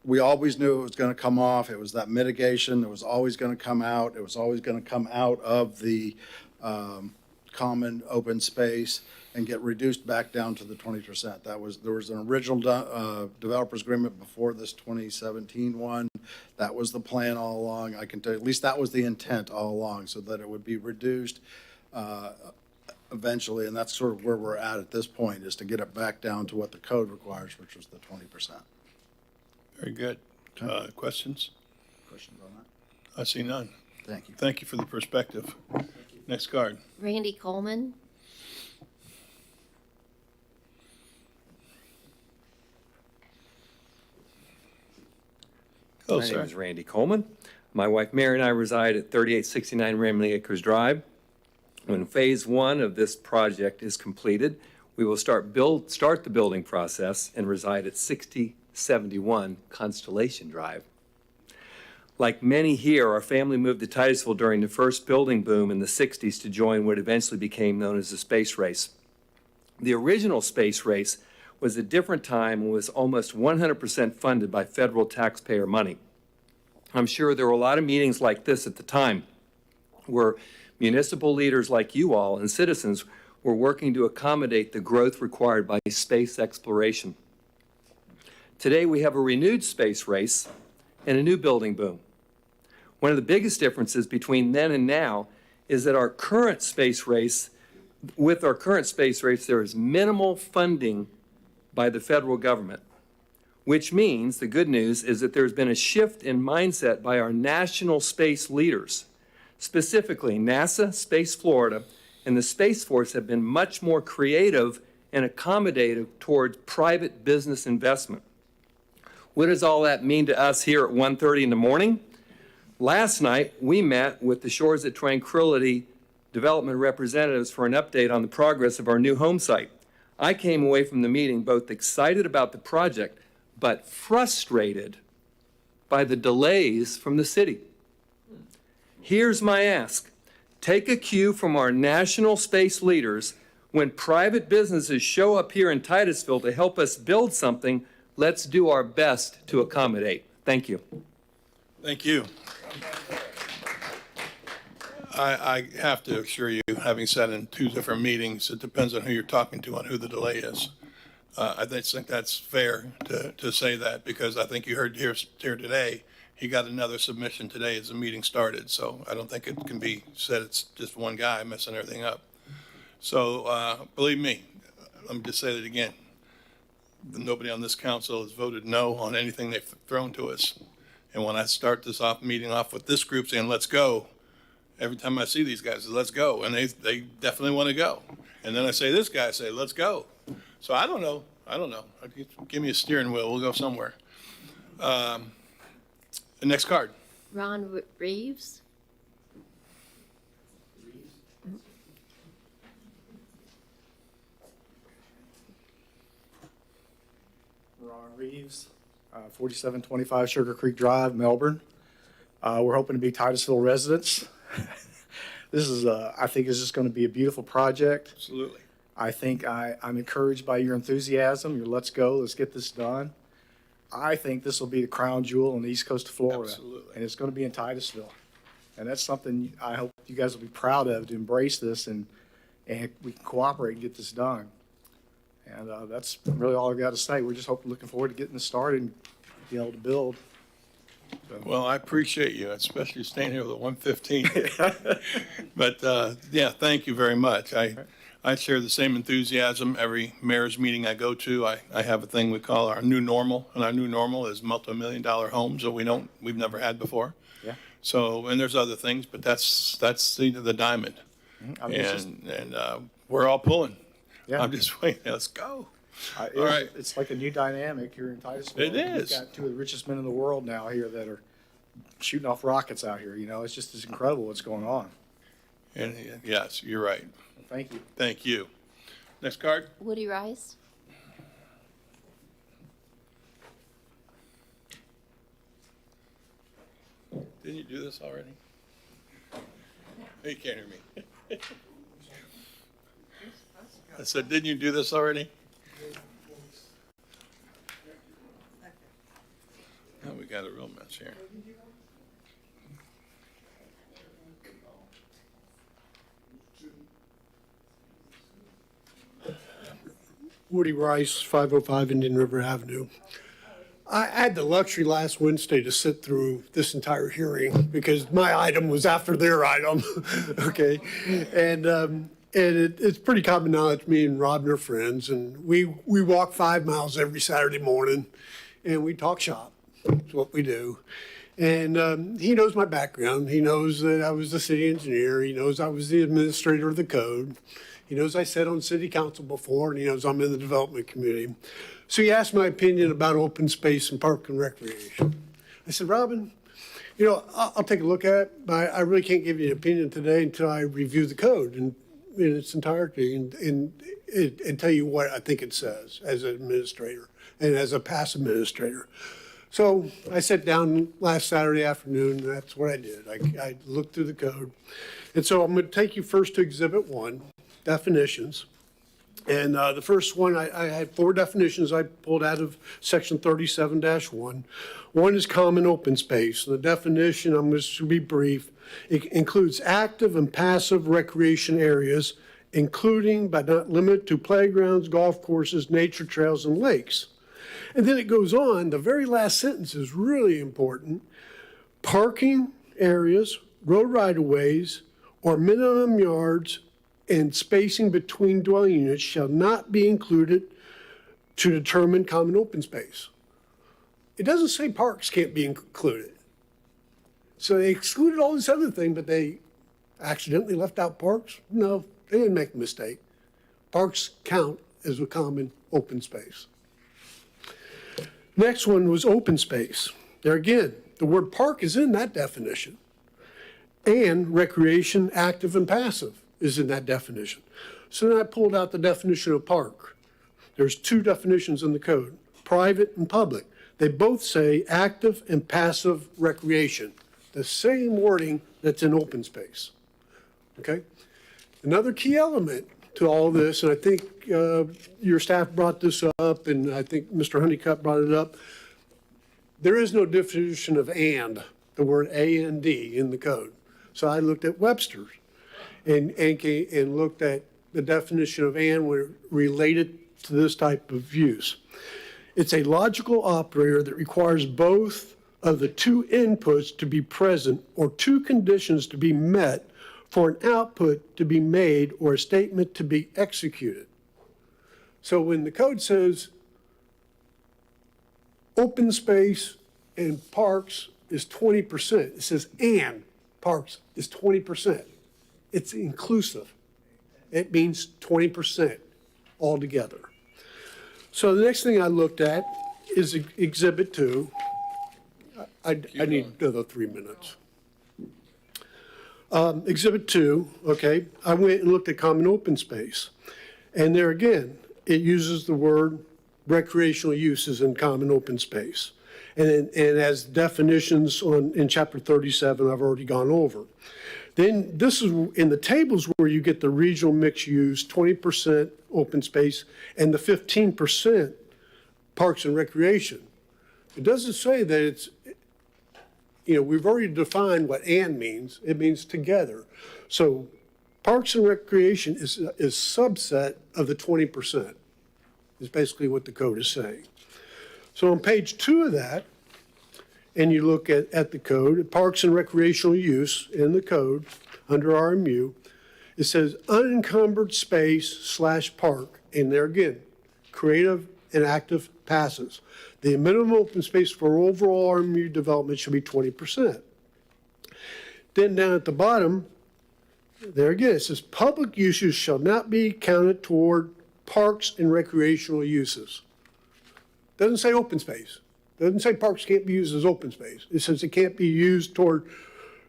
We always knew it was going to come off. It was that mitigation that was always going to come out. It was always going to come out of the common open space and get reduced back down to the 20%. There was an original developer's agreement before this 2017 one. That was the plan all along. I can tell you, at least that was the intent all along, so that it would be reduced eventually, and that's sort of where we're at this point, is to get it back down to what the code requires, which was the 20%. Very good. Questions? Questions on that? I see none. Thank you. Thank you for the perspective. Next card. Randy Coleman. Hello, My sir. name is Randy Coleman. My wife Mary and I reside at 3869 Ramley Acres Drive. When phase 1 of this project is completed, we will start the building process and reside at 6071 Constellation Drive. Like many here, our family moved to Titusville during the first building boom in the 60s to join what eventually became known as the space race. The original space race was a different time and was almost 100% funded by federal taxpayer money. I'm sure there were a lot of meetings like this at the time where municipal leaders like you all and citizens were working to accommodate the growth required by space exploration. Today we have a renewed space race and a new building boom. One of the biggest differences between then and now is that with our current space race, there is minimal funding by the federal government, which means the good news is that there's been a shift in mindset by our national space leaders. Specifically, NASA, Space Florida, and the Space Force have been much more creative and accommodative towards private business investment. What does all that mean to us here at 1:30 in the morning? Last night, we met with the Shores of Tranquility development representatives for an update on the progress of our new home site. I came away from the meeting both excited about the project, but frustrated by the delays from the city. Here's my ask. Take a cue from our national space leaders. When private businesses show up here in Titusville to help us build something, let's do our best to accommodate. Thank you. Thank you. I have to assure you, having sat in two different meetings, it depends on who you're talking to on who the delay is. I think that's fair to say that, because I think you heard here today, he got another submission today as the meeting started. So I don't think it can be said it's just one guy messing everything up. So believe me, let me just say that again. Nobody on this council has voted no on anything they've thrown to us. And when I start this meeting off with this group saying, let's go, every time I see these guys, let's go. And they definitely want to go. And then I say, this guy say, let's go. So I don't know. Give me a steering wheel. We'll go somewhere. The next card. Ron Reeves. Ron Reeves, 4725 Sugar Creek Drive, Melbourne. We're hoping to be Titusville residents. This is, I think, is just going to be a beautiful project. Absolutely. I think I'm encouraged by your enthusiasm, your let's go, let's get this done. I think this will be the crown jewel on the east coast of Florida. Absolutely. And it's going to be in Titusville. And that's something I hope you guys will be proud of, to embrace this, and we can cooperate and get this done. And that's really all I've got to say. We're just looking forward to getting this started and being able to build. So. Well, I appreciate you, especially staying here with a 115. But yeah, thank you very much. I share the same enthusiasm. Every mayor's meeting I go to, I have a thing we call our new normal, and our new normal is multi-million-dollar homes that we've never had before. Yeah. So, and there's other things, but that's the diamond. And we're all pulling. Yeah. I'm just waiting. Let's go. All right. It's like a new dynamic here in Titusville. It is. We've got two of the richest men in the world now here that are shooting off rockets out here. You know, it's incredible what's going on. And yes, you're right. Thank you. Thank you. Next card. Woody Rice. Didn't you do this already? You can't hear me. I said, didn't you do this already? Now we got a real mess here. Woody Rice, 505 Indian River Avenue. I had the luxury last Wednesday to sit through this entire hearing because my item was after their item, okay? And it's pretty common knowledge, me and Rob are friends, and we walk 5 miles every Saturday morning, and we talk shop. That's what we do. And he knows my background. He knows that I was the city engineer. He knows I was the administrator of the code. He knows I sat on city council before, and he knows I'm in the development community. So he asked my opinion about open space and park and recreation. I said, Robin, you know, I'll take a look at it, but I really can't give you an opinion today until I review the code in its entirety and tell you what I think it says as an administrator and as a past administrator. So I sat down last Saturday afternoon, and that's what I did. I looked through the code. And so I'm going to take you first to Exhibit 1, definitions. And the first one, I had 4 definitions I pulled out of Section 37-1. One is common open space. And the definition, I'm just to be brief, it includes active and passive recreation areas, including but not limited to playgrounds, golf courses, nature trails, and lakes. And then it goes on, the very last sentence is really important. Parking areas, road right-of-ways, or minimum yards and spacing between dwelling units shall not be included to determine common open space. It doesn't say parks can't be included. So they excluded all this other thing, but they accidentally left out parks? No, they didn't make a mistake. Parks count as a common open space. Next one was open space. There again, the word park is in that definition. And recreation, active and passive, is in that definition. So then I pulled out the definition of park. There's two definitions in the code, private and public. They both say active and passive recreation, the same wording that's in open space. Okay? Another key element to all this, and I think your staff brought this up, and I think Mr. Honeycutt brought it up, there is no definition of and, the word A-N-D in the code. So I looked at Webster's and looked at the definition of and when it related to this type of use. It's a logical operator that requires both of the two inputs to be present or two conditions to be met for an output to be made or a statement to be executed. So when the code says open space and parks is 20%, it says and parks is 20%. It's inclusive. It means 20% altogether. So the next thing I looked at is Exhibit 2. I need another 3 minutes. Exhibit 2, okay, I went and looked at common open space. And there again, it uses the word recreational uses in common open space. And as definitions in Chapter 37, I've already gone over. Then this is in the tables where you get the regional mixed use, 20% open space, and the 15% parks and recreation. It doesn't say that it's, we've already defined what and means. It means together. So parks and recreation is subset of the 20%, is basically what the code is saying. So on page 2 of that, and you look at the code, parks and recreational use in the code under RMU, it says unencumbered space / park, and there again, creative and active passes. The minimum open space for overall RMU development should be 20%. Then down at the bottom, there again, it says public uses shall not be counted toward parks and recreational uses. Doesn't say open space. Doesn't say parks can't be used as open space. It says it can't be used toward,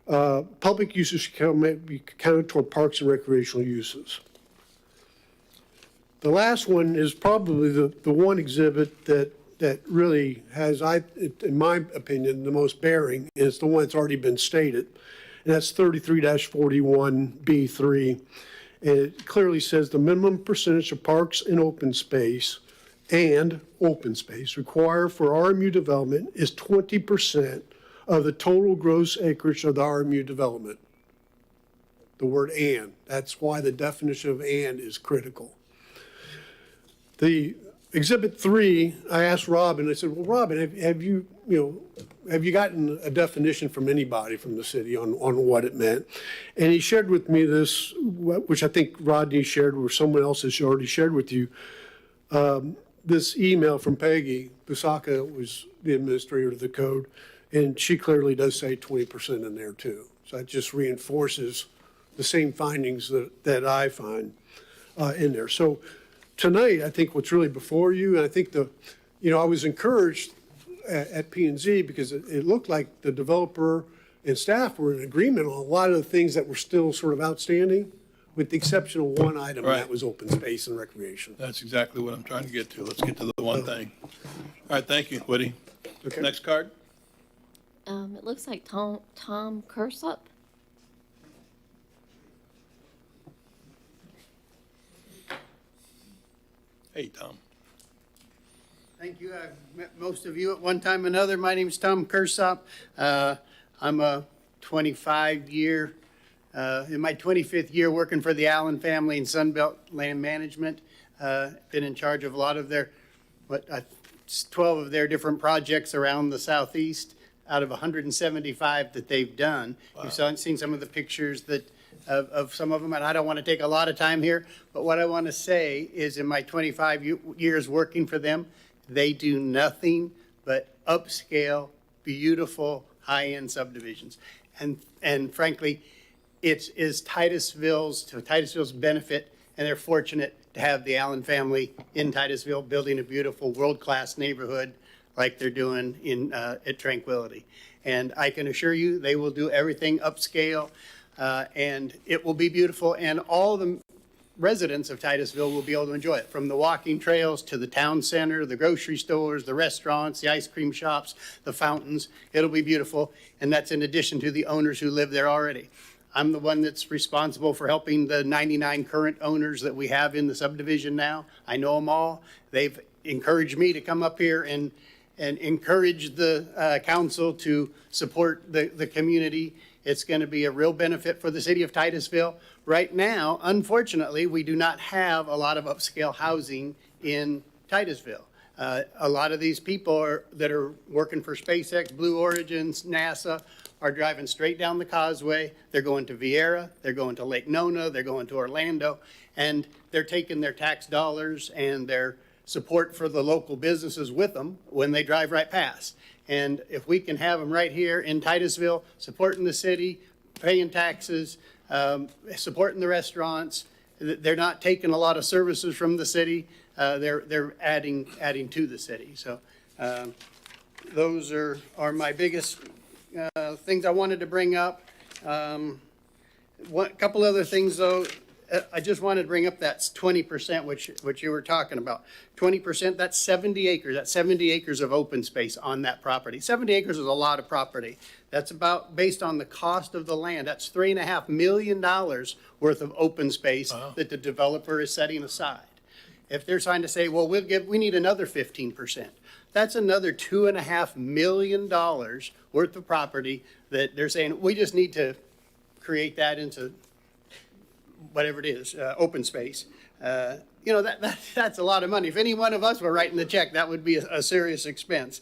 public uses should be counted toward parks and recreational uses. The last one is probably the one exhibit that really has, in my opinion, the most bearing, and it's the one that's already been stated, and that's 33-41B3. And it clearly says the minimum percentage of parks and open space required for RMU development is 20% of the total gross acreage of the RMU development. The word and, that's why the definition of and is critical. The Exhibit 3, I asked Robin, I said, well, Robin, have you gotten a definition from anybody from the city on what it meant? And he shared with me this, which I think Rodney shared, or someone else has already shared with you, this email from Peggy Busaka, was the administrator of the code, and she clearly does say 20% in there too. So that just reinforces the same findings that I find in there. So tonight, I think what's really before you, and I think I was encouraged at P&Z because it looked like the developer and staff were in agreement on a lot of the things that were still sort of outstanding, with the exception of one item, and that was open space and recreation. That's exactly what I'm trying to get to. Let's get to the one thing. All right, thank you, Woody. Okay. Next card. It looks like Tom Cursup. Hey, Tom. Thank you. I've met most of you at one time or another. My name is Tom Cursup. I'm a 25-year, in my 25th year working for the Allen family in Sunbelt Land Management. Been in charge of a lot of their, 12 of their different projects around the southeast. out of 175 that they've done. You've seen some of the pictures of some of them, and I don't want to take a lot of time here, but what I want to say is in my 25 years working for them, they do nothing but upscale, beautiful, high-end subdivisions. And frankly, it is Titusville's benefit, and they're fortunate to have the Allen family in Titusville building a beautiful world-class neighborhood like they're doing at Tranquility. And I can assure you, they will do everything upscale, and it will be beautiful, and all the residents of Titusville will be able to enjoy it, from the walking trails to the town center, the grocery stores, the restaurants, the ice cream shops, the fountains. It'll be beautiful, and that's in addition to the owners who live there already. I'm the one that's responsible for helping the 99 current owners that we have in the subdivision now. I know them all. They've encouraged me to come up here and encourage the council to support the community. It's going to be a real benefit for the city of Titusville. Right now, unfortunately, we do not have a lot of upscale housing in Titusville. A lot of these people that are working for SpaceX, Blue Origins, NASA, are driving straight down the causeway. They're going to Vieira, they're going to Lake Nona, they're going to Orlando, and they're taking their tax dollars and their support for the local businesses with them when they drive right past. And if we can have them right here in Titusville, supporting the city, paying taxes, supporting the restaurants, they're not taking a lot of services from the city. They're adding to the city. So those are my biggest things I wanted to bring up. A couple other things, though. I just wanted to bring up that 20%, which you were talking about. 20%, that's 70 acres. That's 70 acres of open space on that property. 70 acres is a lot of property. That's about, based on the cost of the land, that's $3.5 million worth of open space that the developer is setting aside. If they're trying to say, well, we need another 15%, that's another $2.5 million worth of property that they're saying, we just need to create that into whatever it is, open space. That's a lot of money. If any one of us were writing the check, that would be a serious expense.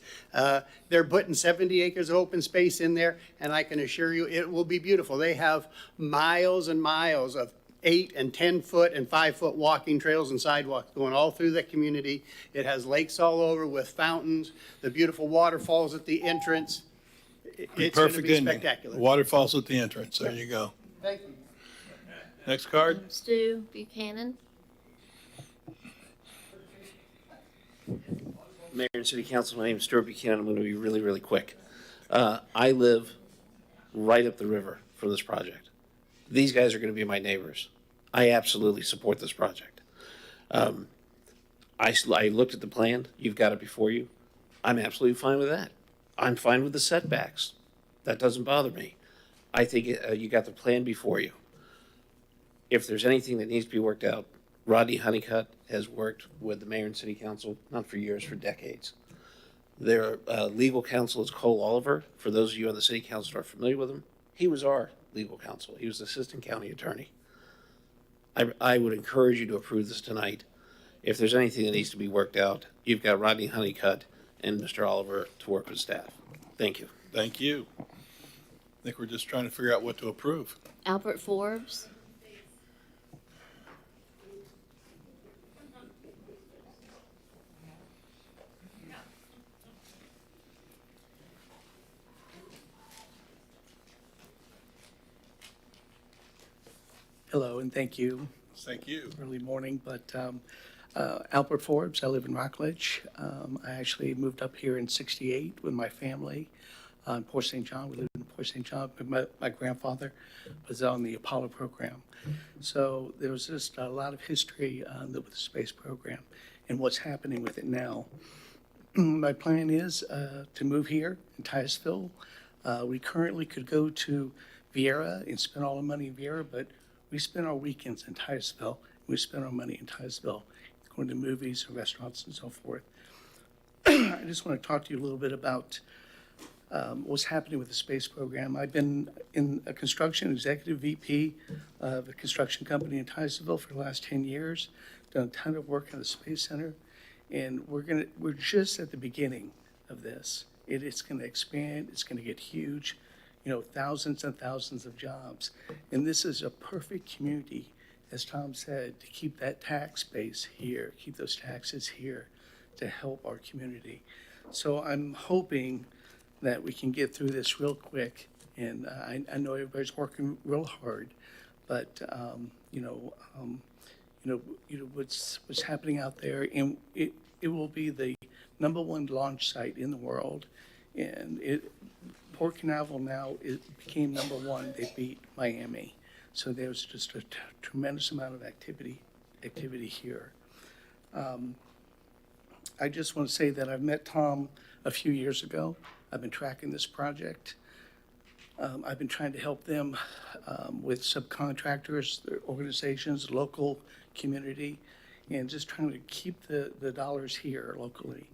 They're putting 70 acres of open space in there, and I can assure you it will be beautiful. They have miles and miles of 8 and 10 foot and 5 foot walking trails and sidewalks going all through the community. It has lakes all over with fountains, the beautiful waterfalls at the entrance. It's going to be spectacular. Waterfalls at the entrance. There you go. Thank you. Next card. Stu Buchanan. Mayor and City Council, my name is Stuart Buchanan. I'm going to be really, really quick. I live right up the river from this project. These guys are going to be my neighbors. I absolutely support this project. I looked at the plan. You've got it before you. I'm absolutely fine with that. I'm fine with the setbacks. That doesn't bother me. I think you got the plan before you. If there's anything that needs to be worked out, Rodney Honeycutt has worked with the mayor and city council, not for years, for decades. Their legal counsel is Cole Oliver. For those of you on the city council who are familiar with him, he was our legal counsel. He was assistant county attorney. I would encourage you to approve this tonight. If there's anything that needs to be worked out, you've got Rodney Honeycutt and Mr. Oliver to work with staff. Thank you. Thank you. I think we're just trying to figure out what to approve. Albert Forbes. Hello, and thank you. Thank you. Early morning, but Albert Forbes, I live in Rockledge. I actually moved up here in '68 with my family in Port St. John. We lived in Port St. John. My grandfather was on the Apollo program. So there was just a lot of history with the space program and what's happening with it now. My plan is to move here in Titusville. We currently could go to Vieira and spend all the money in Vieira, but we spend our weekends in Titusville. We spend our money in Titusville, going to movies and restaurants and so forth. I just want to talk to you a little bit about what's happening with the space program. I've been in a construction executive VP of a construction company in Titusville for the last 10 years, done a ton of work at the Space Center, and we're just at the beginning of this. It's going to expand, it's going to get huge, thousands and thousands of jobs. And this is a perfect community, as Tom said, to keep that tax base here, keep those taxes here to help our community. So I'm hoping that we can get through this real quick. And I know everybody's working real hard, but what's happening out there, and it will be the #1 launch site in the world. And Port Canaveral now, it became #1. They beat Miami. So there's just a tremendous amount of activity here. I just want to say that I've met Tom a few years ago. I've been tracking this project. I've been trying to help them with subcontractors, their organizations, local community, and just trying to keep the dollars here locally.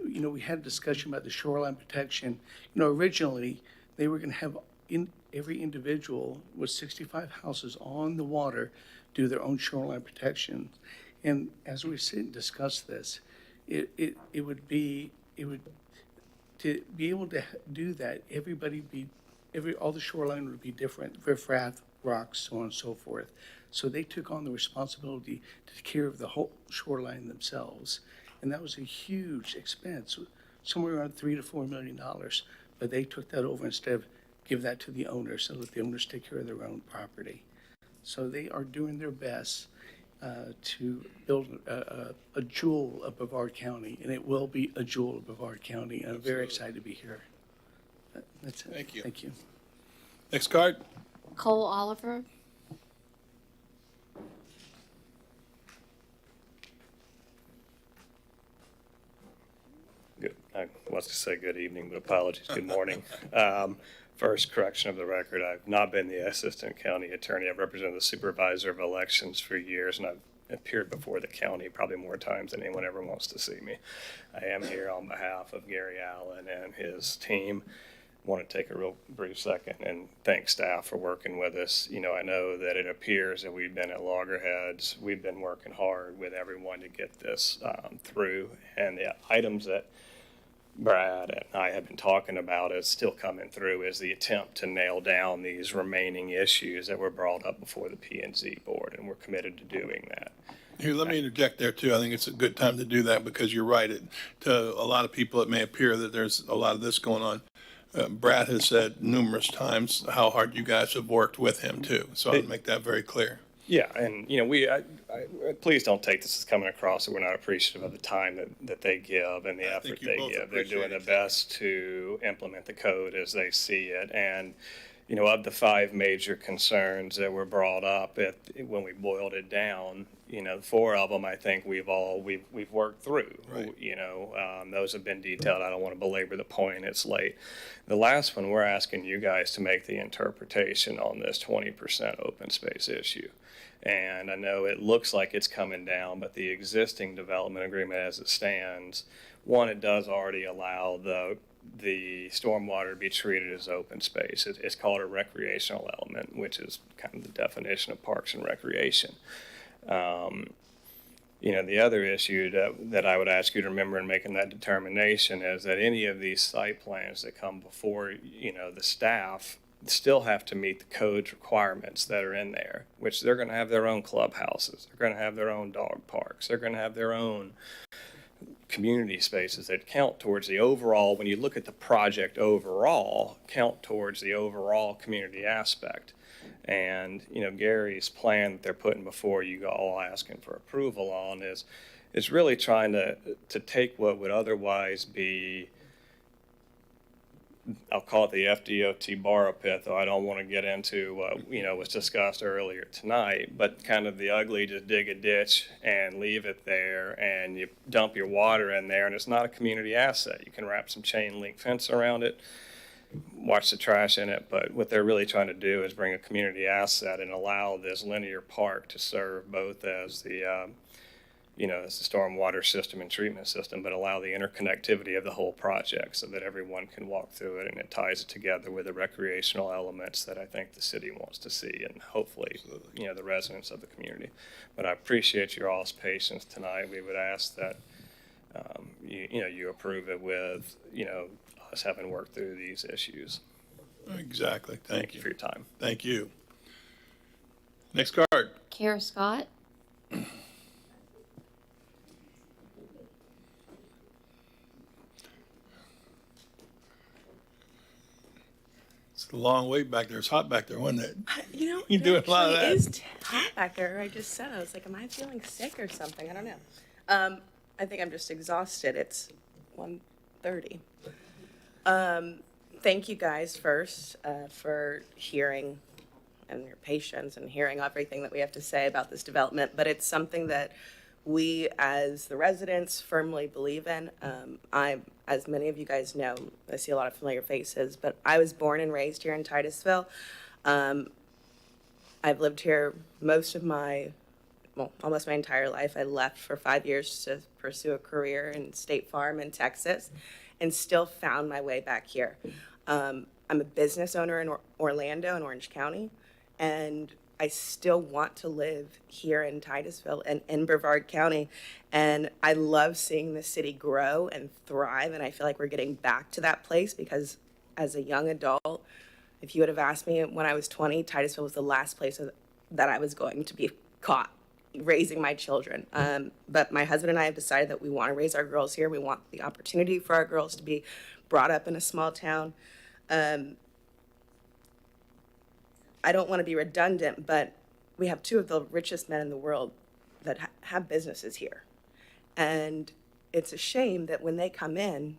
We had a discussion about the shoreline protection. Originally, they were going to have every individual with 65 houses on the water do their own shoreline protection. And as we sit and discuss this, to be able to do that, all the shoreline would be different, riffraff, rocks, so on and so forth. So they took on the responsibility to take care of the whole shoreline themselves. And that was a huge expense, somewhere around $3 to $4 million. But they took that over instead of give that to the owners, so that the owners take care of their own property. So they are doing their best to build a jewel of Brevard County, and it will be a jewel of Brevard County. And I'm very excited to be here. That's it. Thank you. Thank you. Next card. Cole Oliver. Good. I was to say good evening, but apologies. Good morning. First correction of the record, I've not been the assistant county attorney. I've represented the supervisor of elections for years, and I've appeared before the county probably more times than anyone ever wants to see me. I am here on behalf of Gary Allen and his team. Want to take a real brief second and thank staff for working with us. I know that it appears that we've been at loggerheads. We've been working hard with everyone to get this through, and the items that Brad and I have been talking about is still coming through is the attempt to nail down these remaining issues that were brought up before the P&Z board, and we're committed to doing that. Here, let me interject there too. I think it's a good time to do that because you're right. To a lot of people, it may appear that there's a lot of this going on. Brad has said numerous times how hard you guys have worked with him too. So I'll make that very clear. Yeah, and please don't take this as coming across that we're not appreciative of the time that they give and the effort they give. They're doing the best to implement the code as they see it. And, of the 5 major concerns that were brought up when we boiled it down, 4 of them I think we've worked through. Right. Those have been detailed. I don't want to belabor the point. It's late. The last one, we're asking you guys to make the interpretation on this 20% open space issue. And I know it looks like it's coming down, but the existing development agreement as it stands, one, it does already allow the stormwater to be treated as open space. It's called a recreational element, which is kind of the definition of parks and recreation. The other issue that I would ask you to remember in making that determination is that any of these site plans that come before, the staff still have to meet the code's requirements that are in there, which they're going to have their own clubhouses. They're going to have their own dog parks. They're going to have their own community spaces that count towards the overall, when you look at the project overall, count towards the overall community aspect. And, Gary's plan that they're putting before you all asking for approval on is really trying to take what would otherwise be, I'll call it the FDOT borrow pit, though I don't want to get into what, was discussed earlier tonight, but kind of the ugly, just dig a ditch and leave it there and you dump your water in there and it's not a community asset. You can wrap some chain link fence around it, watch the trash in it, but what they're really trying to do is bring a community asset and allow this linear park to serve both as the as the stormwater system and treatment system, but allow the interconnectivity of the whole project so that everyone can walk through it and it ties it together with the recreational elements that I think the city wants to see and hopefully, the residents of the community. But I appreciate your all's patience tonight. We would ask that you approve it with, us having worked through these issues. Exactly. Thank you for your time. Thank you. Next card. Kara Scott. It's a long way back there. It's hot back there, wasn't it? You're it doing a lot of actually that. is hot back there. I just said, I was like, am I feeling sick or something? I don't know. I think I'm just exhausted. It's 1:30. Thank you guys first for hearing and your patience and hearing everything that we have to say about this development. But it's something that we, as the residents, firmly believe in. As many of you guys know, I see a lot of familiar faces, but I was born and raised here in Titusville. I've lived here almost my entire life. I left for 5 years to pursue a career in State Farm in Texas and still found my way back here. I'm a business owner in Orlando and Orange County, and I still want to live here in Titusville and in Brevard County. And I love seeing the city grow and thrive, and I feel like we're getting back to that place because as a young adult, if you would have asked me when I was 20, Titusville was the last place that I was going to be caught raising my children. But my husband and I have decided that we want to raise our girls here. We want the opportunity for our girls to be brought up in a small town. I don't want to be redundant, but we have two of the richest men in the world that have businesses here. And it's a shame that when they come in,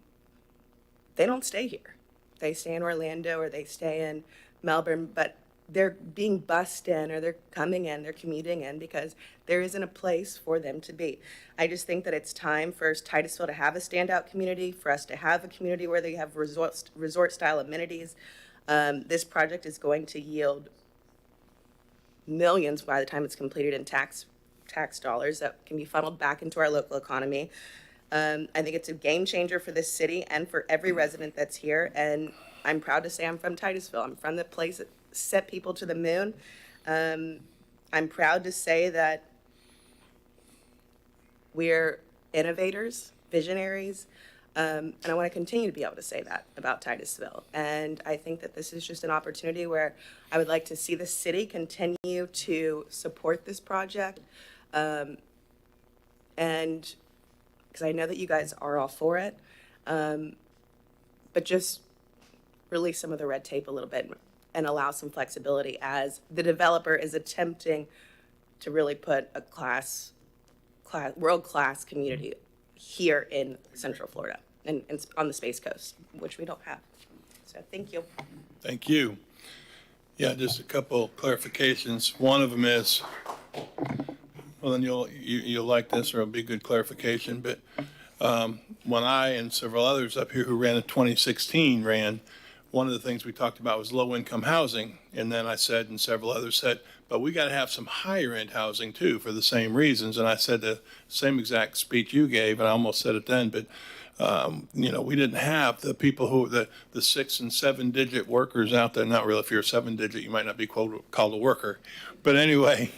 they don't stay here. They stay in Orlando or they stay in Melbourne, but they're being bussed in or they're coming in, they're commuting in because there isn't a place for them to be. I just think that it's time for Titusville to have a standout community, for us to have a community where they have resort-style amenities. This project is going to yield millions by the time it's completed in tax dollars that can be funneled back into our local economy. I think it's a game changer for this city and for every resident that's here. And I'm proud to say I'm from Titusville. I'm from the place that set people to the moon. I'm proud to say that we're innovators, visionaries, and I want to continue to be able to say that about Titusville. And I think that this is just an opportunity where I would like to see the city continue to support this project. And because I know that you guys are all for it, but just release some of the red tape a little bit and allow some flexibility as the developer is attempting to really put a world-class community here in Central Florida and on the Space Coast, which we don't have. So thank you. Thank you. Yeah, just a couple clarifications. One of them is, well, then you'll like this, or it'll be good clarification, but when I and several others up here who ran in 2016 one of the things we talked about was low-income housing, and then I said, and several others said, but we got to have some higher-end housing too for the same reasons. And I said the same exact speech you gave, and I almost said it then, but we didn't have the people who, the 6- and 7-digit workers out there. Not really, if you're a 7-digit, you might not be called a worker. But anyway,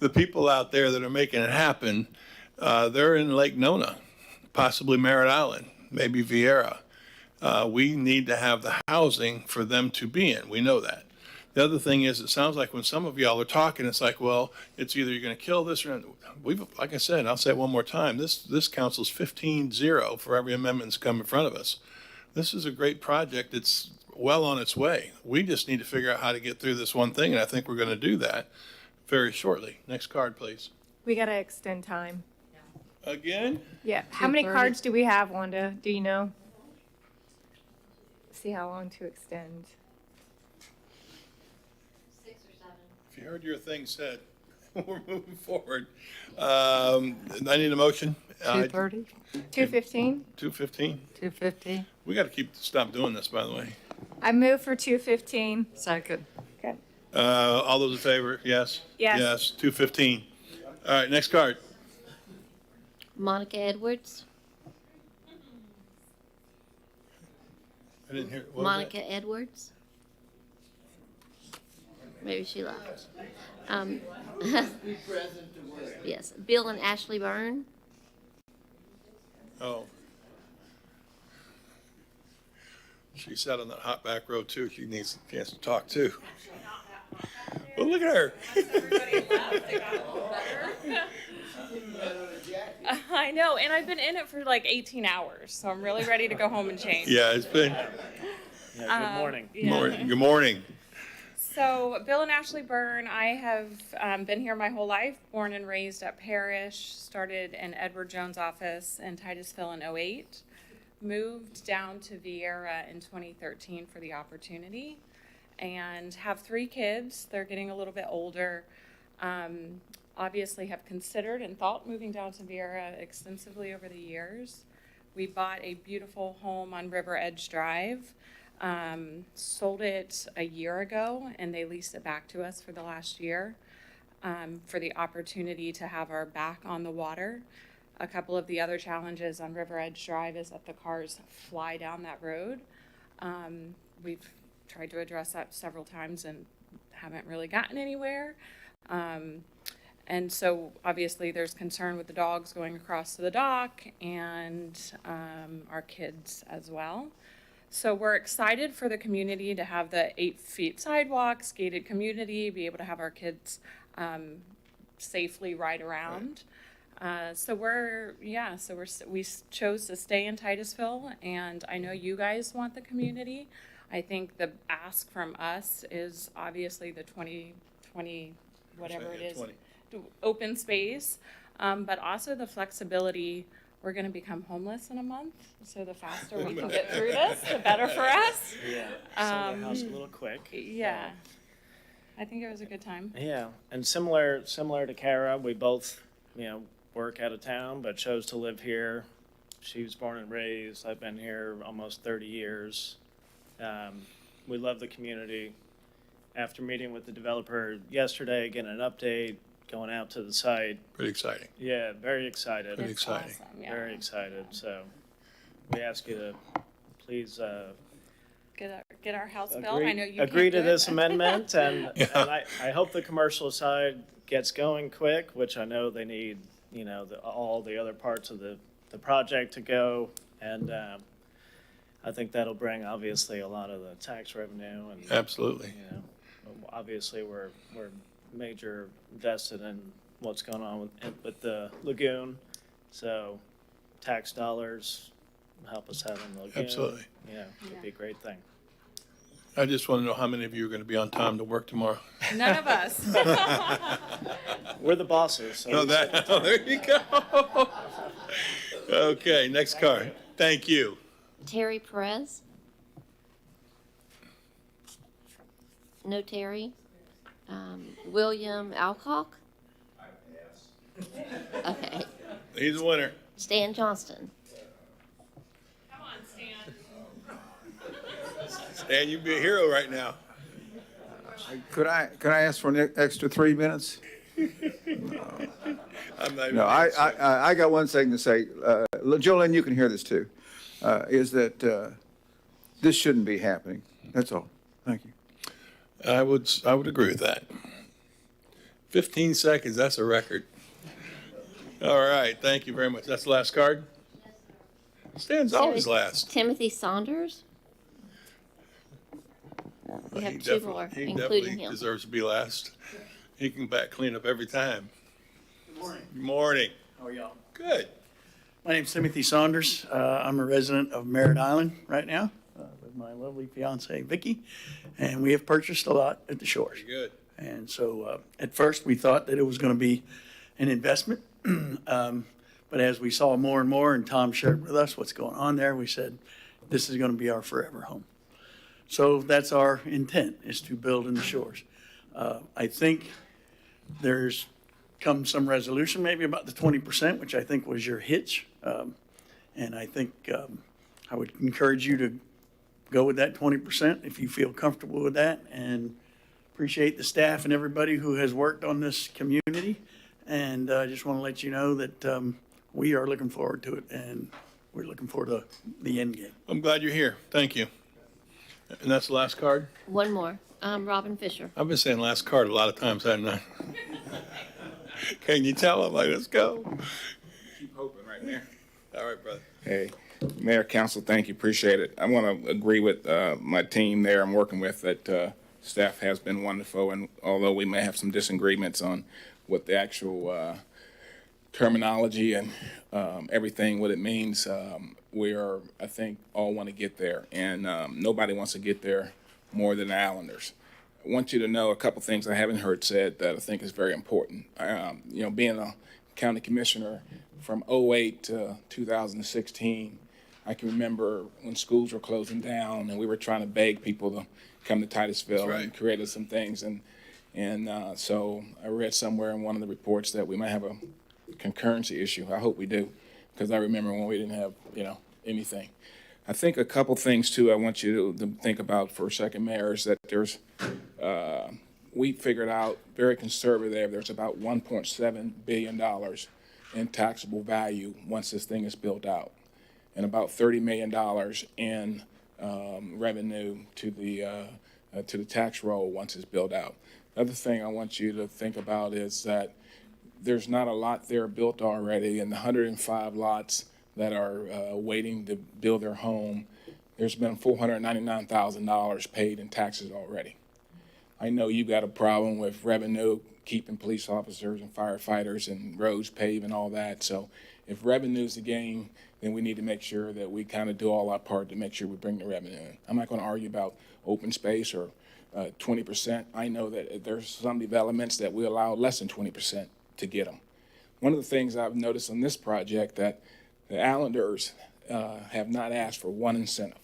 the people out there that are making it happen, they're in Lake Nona, possibly Merritt Island, maybe Vieira. We need to have the housing for them to be in. We know that. The other thing is, it sounds like when some of y'all are talking, it's like, well, it's either you're going to kill this or like I said, I'll say it one more time. This council's 15-0 for every amendment that's come in front of us. This is a great project. It's well on its way. We just need to figure out how to get through this one thing, and I think we're going to do that very shortly. Next card, please. We got to extend time. Again? Yeah. How many 2:30. cards do we have, Wanda? Do you know? See how long to extend. 6 or 7. If you heard your thing said, we're moving forward. I need a motion. 2:30, 2:15. 2:15. 2:50. We got to stop doing this, by the way. I move for 2:15. Second. Okay. All those in favor? Yes? Yes. Yes, 2:15. All right, next card. Monica Edwards. I didn't hear. What was Monica Edwards. Maybe she left. Yes. Bill and Ashley Byrne. that? Oh. She sat on that hot back row too. She needs a chance to talk too. Well, look at her. I know, and I've been in it for like 18 hours, so I'm really ready to go home and change. Yeah, it's been. Good morning. Yeah. Good morning. So, Bill and Ashley Byrne, I have been here my whole life, born and raised at Parrish, started in Edward Jones' office in Titusville in 2008, moved down to Vieira in 2013 for the opportunity, and have 3 kids. They're getting a little bit older. Obviously have considered and thought moving down to Vieira extensively over the years. We bought a beautiful home on River Edge Drive. Sold it a year ago, and they leased it back to us for the last year for the opportunity to have our back on the water. A couple of the other challenges on River Edge Drive is that the cars fly down that road. We've tried to address that several times and haven't really gotten anywhere. And so obviously there's concern with the dogs going across to the dock and our kids as well. So we're excited for the community to have the 8 feet sidewalks, gated community, be able to have our kids safely ride around. We chose to stay in Titusville, and I know you guys want the community. I think the ask from us is obviously the 20, whatever it is, open space, but also the flexibility. We're going to become homeless in a month, so the faster we can get through this, the better for us. Yeah, sell the house a little quick. Yeah, I think it was a good time. Yeah, and similar to Kara, we both, work out of town, but chose to live here. She was born and raised. I've been here almost 30 years. We love the community. After meeting with the developer yesterday, getting an update, going out to the site. Pretty exciting. Yeah, very excited. Pretty exciting. Awesome, yeah. Very excited. So we ask you to please Get our house built. I know you agree can't to do this it. amendment, and I hope the commercial side gets going quick, which I know they need, all the other parts of the project to go, and I think that'll bring obviously a lot of the tax revenue and Absolutely. Obviously we're major invested in what's going on with the lagoon, so tax dollars help us have in the lagoon. Absolutely. It'd be a great thing. I just want to know how many of you are going to be on time to work tomorrow. None of us. We're the bosses. So There you go. Okay, next card. Thank you. Terry Perez? No Terry? William Alcock? Okay. He's a winner. Stan Johnston? Come on, Stan. Stan, you'd be a hero right now. Could I ask for an extra 3 minutes? I'm not even No, I got one thing to say. Jolene, you can hear this too. Is that this shouldn't be happening. That's all. Thank you. I would agree with that. 15 seconds, that's a record. All right, thank you very much. That's the last card? Stan's always last. Timothy Saunders? We have two more, He including definitely him. deserves to be last. He can back clean up every time. Good morning. Good morning. How are y'all? Good. My name's Timothy Saunders. I'm a resident of Merritt Island right now with my lovely fiancee, Vicki, and we have purchased a lot at the shores. Very good. And so at first we thought that it was going to be an investment, but as we saw more and more, and Tom shared with us what's going on there, we said, this is going to be our forever home. So that's our intent, is to build in the shores. I think there's come some resolution maybe about the 20%, which I think was your hitch. And I think I would encourage you to go with that 20% if you feel comfortable with that, and appreciate the staff and everybody who has worked on this community. And I just want to let you know that we are looking forward to it, and we're looking forward to the end game. I'm glad you're here. Thank you. And that's the last card? One more, Robin Fisher. I've been saying last card a lot of times, haven't I? Can you tell? I'm like, let's go. Keep hoping right there. All right, brother. Hey, Mayor, Council, thank you, appreciate it. I want to agree with my team there I'm working with that staff has been wonderful, and although we may have some disagreements on what the actual terminology and everything, what it means, we are, I think, all want to get there, and nobody wants to get there more than the Islanders. I want you to know a couple things I haven't heard said that I think is very important. Being a county commissioner from 2008 to 2016, I can remember when schools were closing down and we were trying to beg people to come to Titusville and created some things. And so I read somewhere in one of the reports that we might have a concurrency issue. I hope we do, because I remember when we didn't have, anything. I think a couple things too I want you to think about for a second, Mayor, is that there's, we figured out very conservative, there's about $1.7 billion in taxable value once this thing is built out, and about $30 million in revenue to the tax roll once it's built out. Another thing I want you to think about is that there's not a lot there built already, and the 105 lots that are waiting to build their home, there's been $499,000 paid in taxes already. I know you got a problem with revenue, keeping police officers and firefighters and roads paved and all that. So if revenue's the game, then we need to make sure that we kind of do all our part to make sure we bring the revenue in. I'm not going to argue about open space or 20%. I know that there's some developments that we allow less than 20% to get them. One of the things I've noticed on this project that the Islanders have not asked for one incentive.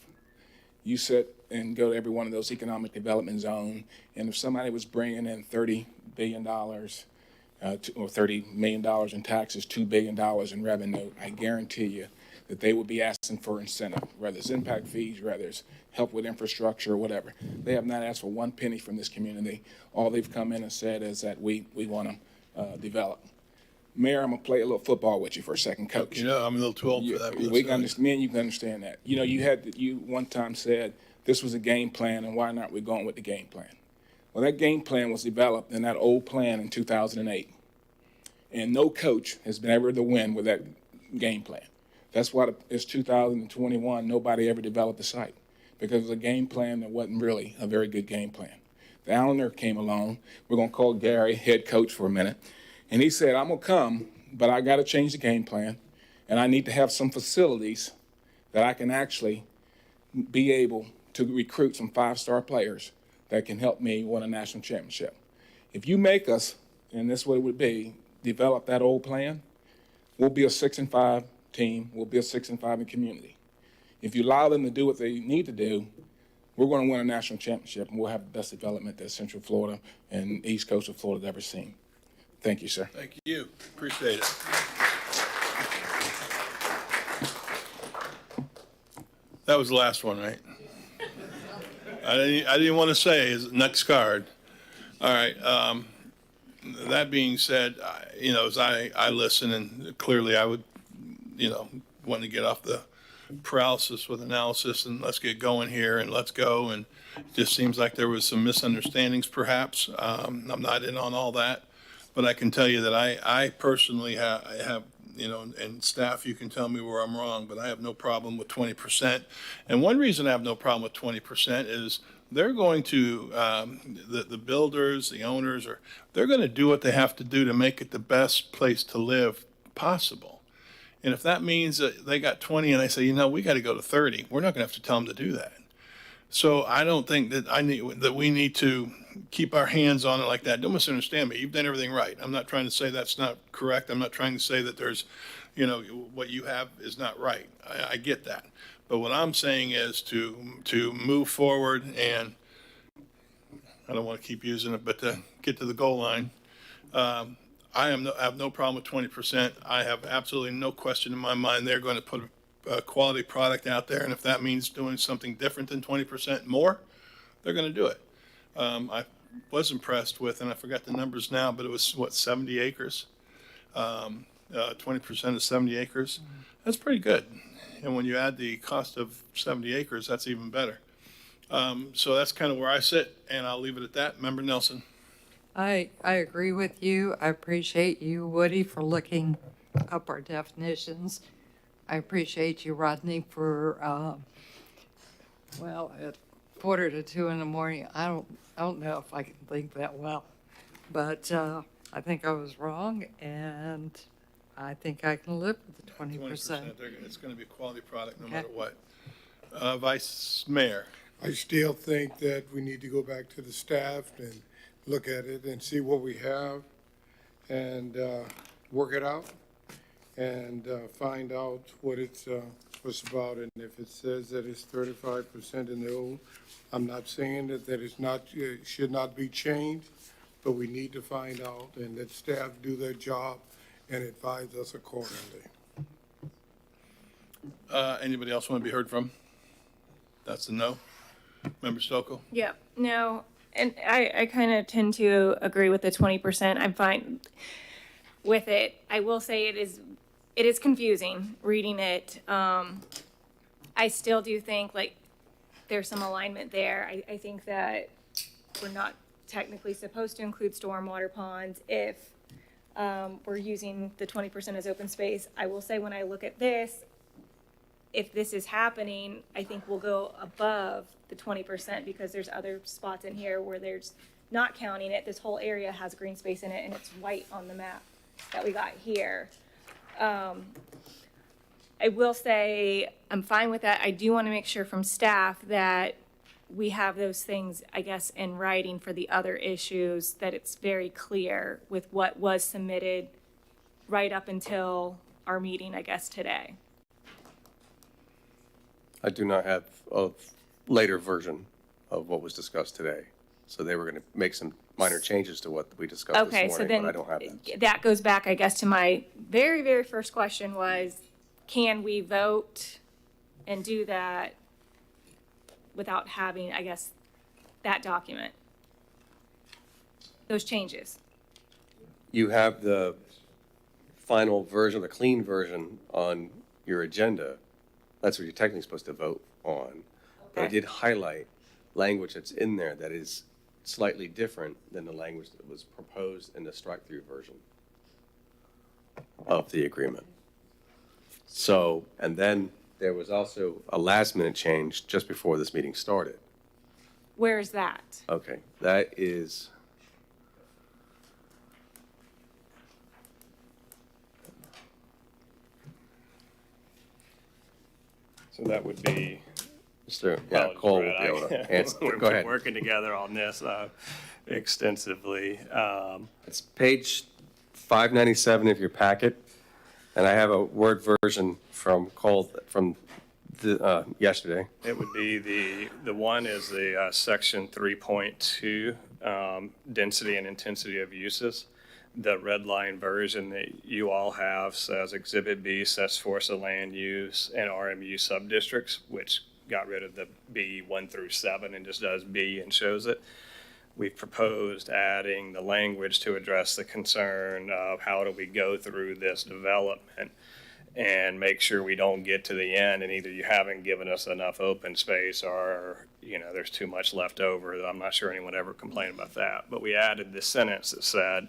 You sit and go to every one of those economic development zones, and if somebody was bringing in $30 billion or $30 million in taxes, $2 billion in revenue, I guarantee you that they would be asking for incentive, whether it's impact fees, whether it's help with infrastructure or whatever. They have not asked for one penny from this community. All they've come in and said is that we want to develop. Mayor, I'm going to play a little football with you for a second, Coach. I'm a little too old for that. Me and you can understand that. You one time said this was a game plan, and why not we going with the game plan? Well, that game plan was developed in that old plan in 2008. And no coach has been ever to win with that game plan. That's why it's 2021, nobody ever developed the site, because it was a game plan that wasn't really a very good game plan. The Islander came along. We're going to call Gary head coach for a minute. And he said, I'm going to come, but I got to change the game plan, and I need to have some facilities that I can actually be able to recruit some five-star players that can help me win a national championship. If you make us, and this is what it would be, develop that old plan, we'll be a 6-5 team. We'll be a 6-5 in community. If you allow them to do what they need to do, we're going to win a national championship, and we'll have the best development that Central Florida and East Coast of Florida have ever seen. Thank you, sir. Thank you. Appreciate it. That was the last one, right? I didn't want to say his next card. All right. That being said, as I listen, and clearly I would, want to get off the paralysis with analysis and let's get going here and let's go. And it just seems like there was some misunderstandings, perhaps. I'm not in on all that. But I can tell you that I personally have, and staff, you can tell me where I'm wrong, but I have no problem with 20%. And one reason I have no problem with 20% is they're going to, the builders, the owners, they're going to do what they have to do to make it the best place to live possible. And if that means that they got 20 and I say, we got to go to 30, we're not going to have to tell them to do that. So I don't think that we need to keep our hands on it like that. Don't misunderstand me. You've done everything right. I'm not trying to say that's not correct. I'm not trying to say that there's, what you have is not right. I get that. But what I'm saying is to move forward, and I don't want to keep using it, but to get to the goal line. I have no problem with 20%. I have absolutely no question in my mind they're going to put a quality product out there, and if that means doing something different than 20% more, they're going to do it. I was impressed with, and I forgot the numbers now, but it was 70 acres, 20% of 70 acres. That's pretty good. And when you add the cost of 70 acres, that's even better. So that's kind of where I sit, and I'll leave it at that. Member Nelson. I agree with you. I appreciate you, Woody, for looking up our definitions. I appreciate you, Rodney, for, well, at 1:45 in the morning, I don't know if I can think that well. But I think I was wrong, and I think I can live with the 20%. It's going to be a quality product no matter what. Vice Mayor. I still think that we need to go back to the staff and look at it and see what we have and work it out and find out what it's about. And if it says that it's 35% in the old, I'm not saying that it's not, it should not be changed, but we need to find out and let staff do their job and advise us accordingly. Anybody else want to be heard from? That's a no. Member Stokel? Yeah, no, and I kind of tend to agree with the 20%. I'm fine with it. I will say it is confusing reading it. I still do think like there's some alignment there. I think that we're not technically supposed to include stormwater ponds if we're using the 20% as open space. I will say when I look at this, if this is happening, I think we'll go above the 20% because there's other spots in here where there's not counting it. This whole area has green space in it and it's white on the map that we got here. I will say I'm fine with that. I do want to make sure from staff that we have those things, I guess, in writing for the other issues, that it's very clear with what was submitted right up until our meeting, I guess, today. I do not have a later version of what was discussed today. So they were going to make some minor changes to what we discussed Okay, this so morning, then but I don't have that. that goes back, I guess, to my very, very first question was, can we vote and do that without having, I guess, that document? Those changes. You have the final version, the clean version on your agenda. That's what you're technically supposed to vote on. But I did highlight language that's in there that is slightly different than the language that was proposed in the strike-through version of the agreement. So, and then there was also a last-minute change just before this meeting started. Where is that? Okay, that is. So that would be. Mr. Yeah, Cole will be able to answer. We've Go been ahead. working together on this extensively. It's page 597 of your packet, and I have a Word version from Cole from the, yesterday. It would be the one is the section 3.2, density and intensity of uses. The red line version that you all have says Exhibit B sets forth the land use and RMU subdistricts, which got rid of the B 1 through 7 and just does B and shows it. We've proposed adding the language to address the concern of how do we go through this development and make sure we don't get to the end and either you haven't given us enough open space or, you know, there's too much left over. I'm not sure anyone ever complained about that. But we added this sentence that said,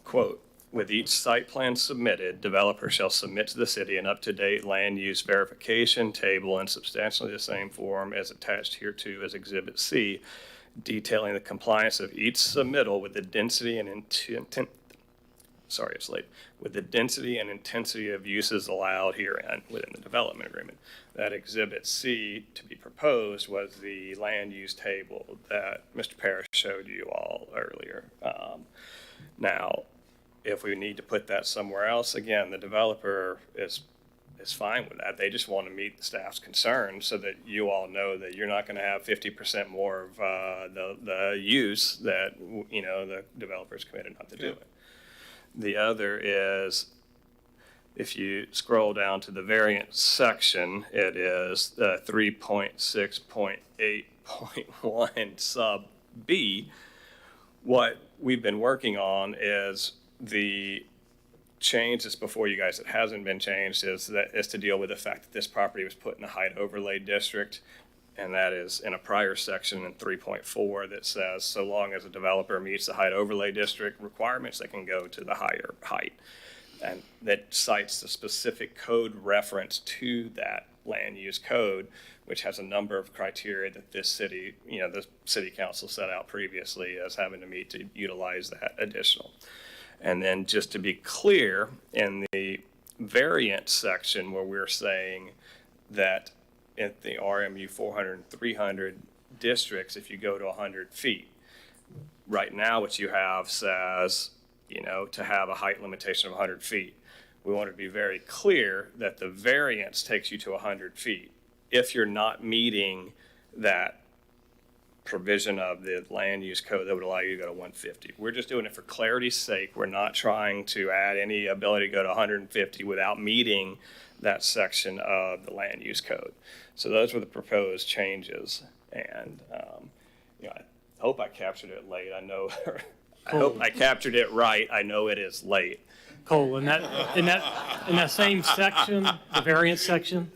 quote, with each site plan submitted, developer shall submit to the city an up-to-date land use verification table in substantially the same form as attached hereto as Exhibit C, detailing the compliance of each submittal with the density and with the density and intensity of uses allowed herein within the development agreement. That Exhibit C to be proposed was the land use table that Mr. Parrish showed you all earlier. Now, if we need to put that somewhere else, again, the developer is fine with that. They just want to meet the staff's concerns so that you all know that you're not going to have 50% more of the use that, you know, the developer's committed not to do it. The other is, if you scroll down to the variance section, it is 3.6.8.1 sub B. What we've been working on is the change that's before you guys that hasn't been changed is to deal with the fact that this property was put in a height overlay district, and that is in a prior section in 3.4 that says so long as a developer meets the height overlay district requirements, they can go to the higher height. and that cites the specific code reference to that land use code, which has a number of criteria that this city, the city council set out previously as having to meet to utilize that additional. And then just to be clear, in the variance section where we're saying that in the RMU 400 and 300 districts, if you go to 100 feet, right now what you have says, to have a height limitation of 100 feet. We want to be very clear that the variance takes you to 100 feet. If you're not meeting that provision of the land use code that would allow you to go to 150. We're just doing it for clarity's sake. We're not trying to add any ability to go to 150 without meeting that section of the land use code. So those were the proposed changes. And, I hope I captured it late. I know, I hope I captured it right. I know it is late. Cole, in that same section, the variance section,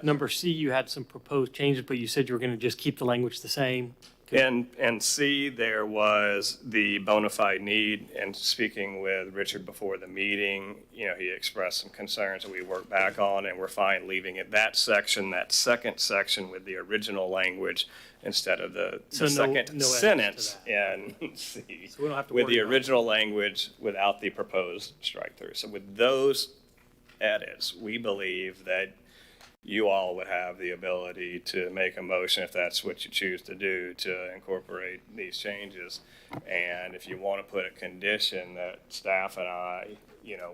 number C, you had some proposed changes, but you said you were going to just keep the language the same. And C, there was the bona fide need, and speaking with Richard before the meeting, he expressed some concerns that we worked back on, and we're fine leaving it that section, that second section with the original language instead of the second sentence in C, So we don't have to with worry the about it. original language without the proposed strike through. So with those edits, we believe that you all would have the ability to make a motion, if that's what you choose to do, to incorporate these changes. And if you want to put a condition that staff and I,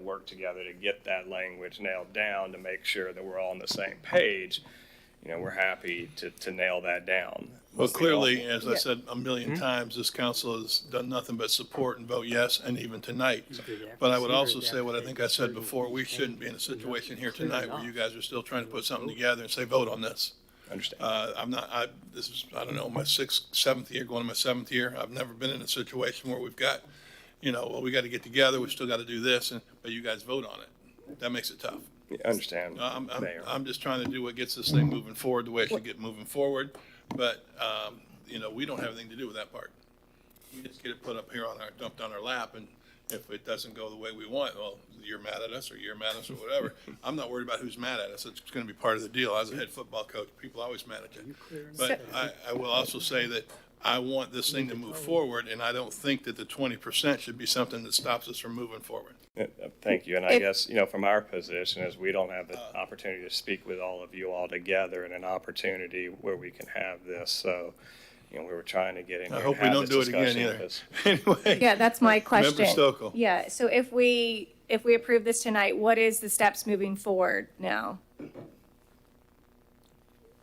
work together to get that language nailed down to make sure that we're all on the same page, we're happy to nail that down. Well, clearly, as I said a million times, this council has done nothing but support and vote yes, and even tonight. But I would also say what I think I said before, we shouldn't be in a situation here tonight where you guys are still trying to put something together and say, vote on this. Understand. This is, I don't know, my seventh year, going to my seventh year. I've never been in a situation where we've got, well, we got to get together, we still got to do this, but you guys vote on it. That makes it tough. Yeah, understand, Mayor. I'm just trying to do what gets this thing moving forward the way it should get moving forward. But, we don't have anything to do with that part. We just get it put up here dumped on our lap, and if it doesn't go the way we want, well, you're mad at us, or you're mad at us, or whatever. I'm not worried about who's mad at us. It's going to be part of the deal. As a head football coach, people are always mad at you. But I will also say that I want this thing to move forward, and I don't think that the 20% should be something that stops us from moving forward. Thank you. And I guess, from our position is we don't have the opportunity to speak with all of you all together in an opportunity where we can have this. So, we were trying to get in here. I hope we don't do it again either. Anyway. Yeah, that's my question. Member Stokel. Yeah, so if we approve this tonight, what is the steps moving forward now?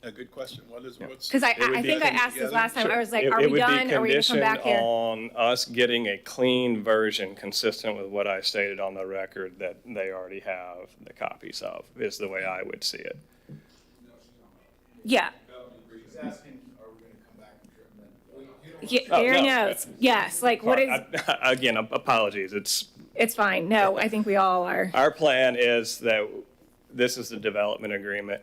A good question. What's? Because I think I asked this last time. I was like, are we done? Are we going to come back here? It would be conditioned on us getting a clean version consistent with what I stated on the record that they already have the copies of, is the way I would see it. Yeah. He's asking, are we going to come back and Yeah, Barry knows. Yes, like what is? Again, apologies. It's fine. No, I think we all are. Our plan is that this is the development agreement.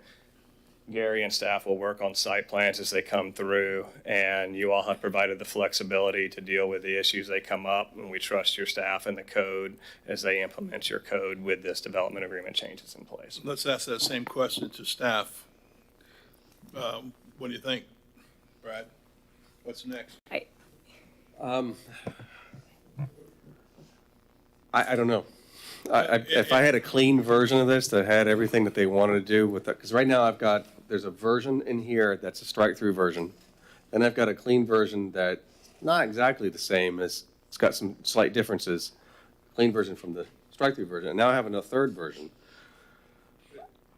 Gary and staff will work on site plans as they come through, and you all have provided the flexibility to deal with the issues they come up, and we trust your staff and the code as they implement your code with this development agreement changes in place. Let's ask that same question to staff. What do you think, Brad? What's next? I don't know. If I had a clean version of this that had everything that they wanted to do with that, because right now there's a version in here that's a strike-through version, and I've got a clean version that not exactly the same as, it's got some slight differences, clean version from the strike-through version, and now I have a third version.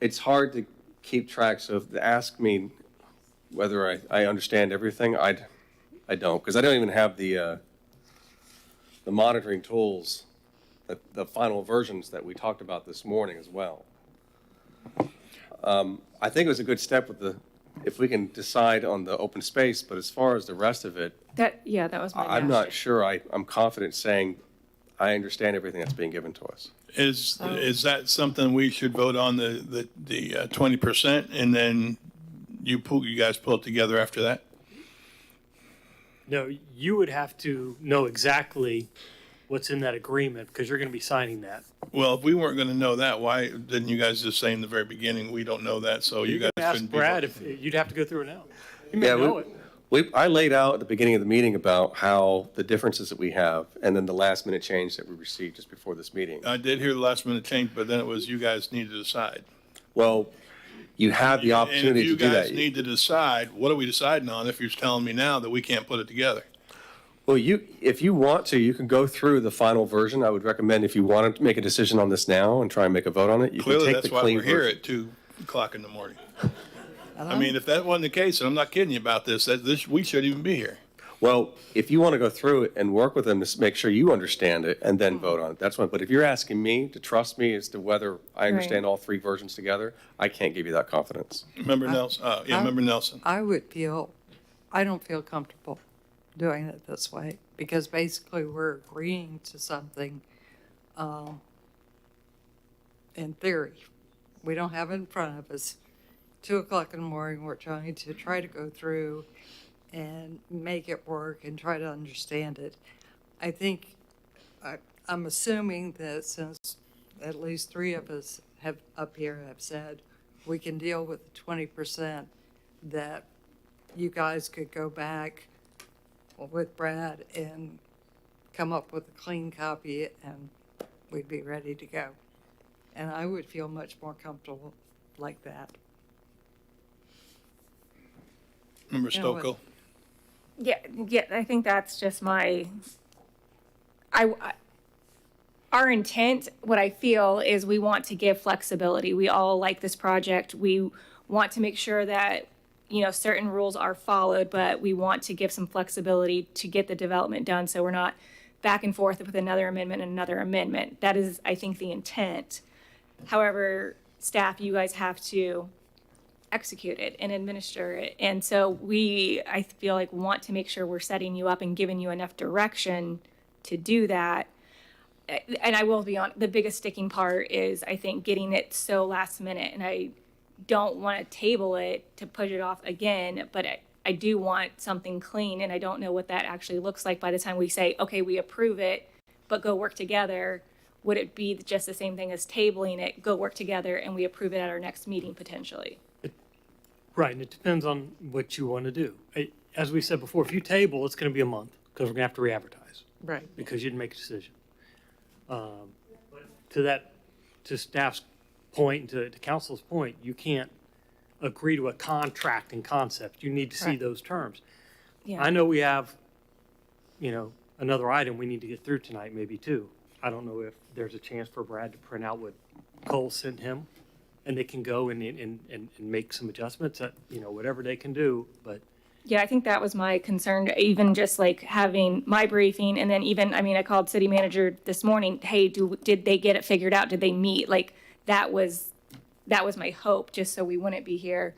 It's hard to keep track, so if they ask me whether I understand everything, I don't, because I don't even have the monitoring tools, the final versions that we talked about this morning as well. I think it was a good step if we can decide on the open space, but as far as the rest of it, That was my I'm not sure I'm confident saying I understand everything that's being given to us. Is that something we should vote on the 20%, and then you guys pull it together after that? No, you would have to know exactly what's in that agreement, because you're going to be signing that. Well, if we weren't going to know that, why didn't you guys just say in the very beginning, we don't know that, so you guys can ask shouldn't be. Brad if, you'd have to go through it now. You may Yeah, know it. I laid out at the beginning of the meeting about how the differences that we have, and then the last minute change that we received just before this meeting. I did hear the last minute change, but then it was you guys need to decide. Well, you have the opportunity to do And if you guys that. need to decide, what are we deciding on if you're telling me now that we can't put it together? Well, if you want to, you can go through the final version. I would recommend if you want to make a decision on this now and try and make a vote on it, you Clearly, can take that's the why clean we're here version. at 2 o'clock in the morning. I mean, if that wasn't the case, and I'm not kidding you about this, we shouldn't even be here. Well, if you want to go through it and work with them to make sure you understand it and then vote on it, that's fine. But if you're asking me to trust me as to whether I understand all three versions together, I can't give you that confidence. Member Nelson, Member Nelson. I don't feel comfortable doing it this way, because basically we're agreeing to something, in theory. We don't have it in front of us. 2 o'clock in the morning, we're trying to go through and make it work and try to understand it. I think, I'm assuming that since at least 3 of us have said we can deal with the 20%, that you guys could go back with Brad and come up with a clean copy, and we'd be ready to go. And I would feel much more comfortable like that. Member You know what? Stokel. Yeah, I think that's just our intent, what I feel is we want to give flexibility. We all like this project. We want to make sure that, certain rules are followed, but we want to give some flexibility to get the development done, so we're not back and forth with another amendment and another amendment. That is, I think, the intent. However, staff, you guys have to execute it and administer it. And so I feel like, want to make sure we're setting you up and giving you enough direction to do that. And I will be on, the biggest sticking part is, I think, getting it so last minute. And I don't want to table it to push it off again, but I do want something clean, and I don't know what that actually looks like by the time we say, okay, we approve it, but go work together. Would it be just the same thing as tabling it, go work together, and we approve it at our next meeting potentially? Right, and it depends on what you want to do. As we said before, if you table, it's going to be a month, because we're going to have to re-advertise. Right. Because you didn't make a decision. To staff's point, and to council's point, you can't agree to a contract in concept. You need to see Right. those terms. Yeah. I know we have, another item we need to get through tonight, maybe two. I don't know if there's a chance for Brad to print out what Cole sent him, and they can go and make some adjustments at, whatever they can do, but. Yeah, I think that was my concern, even just like having my briefing, and then even, I called city manager this morning, hey, did they get it figured out? Did they meet? Like, that was my hope, just so we wouldn't be here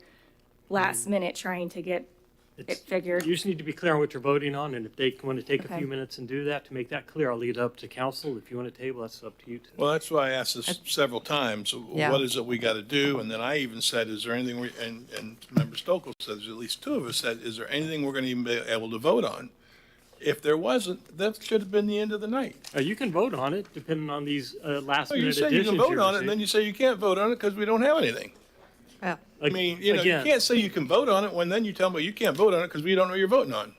last minute trying to get it figured. You just need to be clear on what you're voting on, and if they want to take a Okay. few minutes and do that, to make that clear, I'll leave it up to council. If you want to table, that's up to you. Well, that's why I asked this several times. Yeah. What is it we got to do? And then I even said, is there anything and Member Stokel says, at least 2 of us said, is there anything we're going to even be able to vote on? If there wasn't, that should have been the end of the night. You can vote on it, depending on these last You minute say additions. you can vote you on it, and then received. you say you can't vote on it because we don't have anything. Yeah. I mean, you Again. can't say you can vote on it when then you tell me you can't vote on it because we don't know what you're voting on.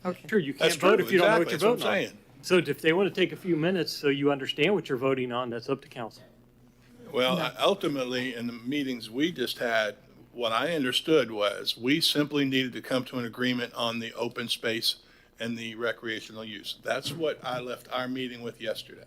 Okay. True, you That's can't vote true, if you don't know what exactly, you're that's what voting I'm on. saying. So if they want to take a few minutes so you understand what you're voting on, that's up to council. Well, ultimately, in the meetings we just had, what I understood was we simply needed to come to an agreement on the open space and the recreational use. That's what I left our meeting with yesterday.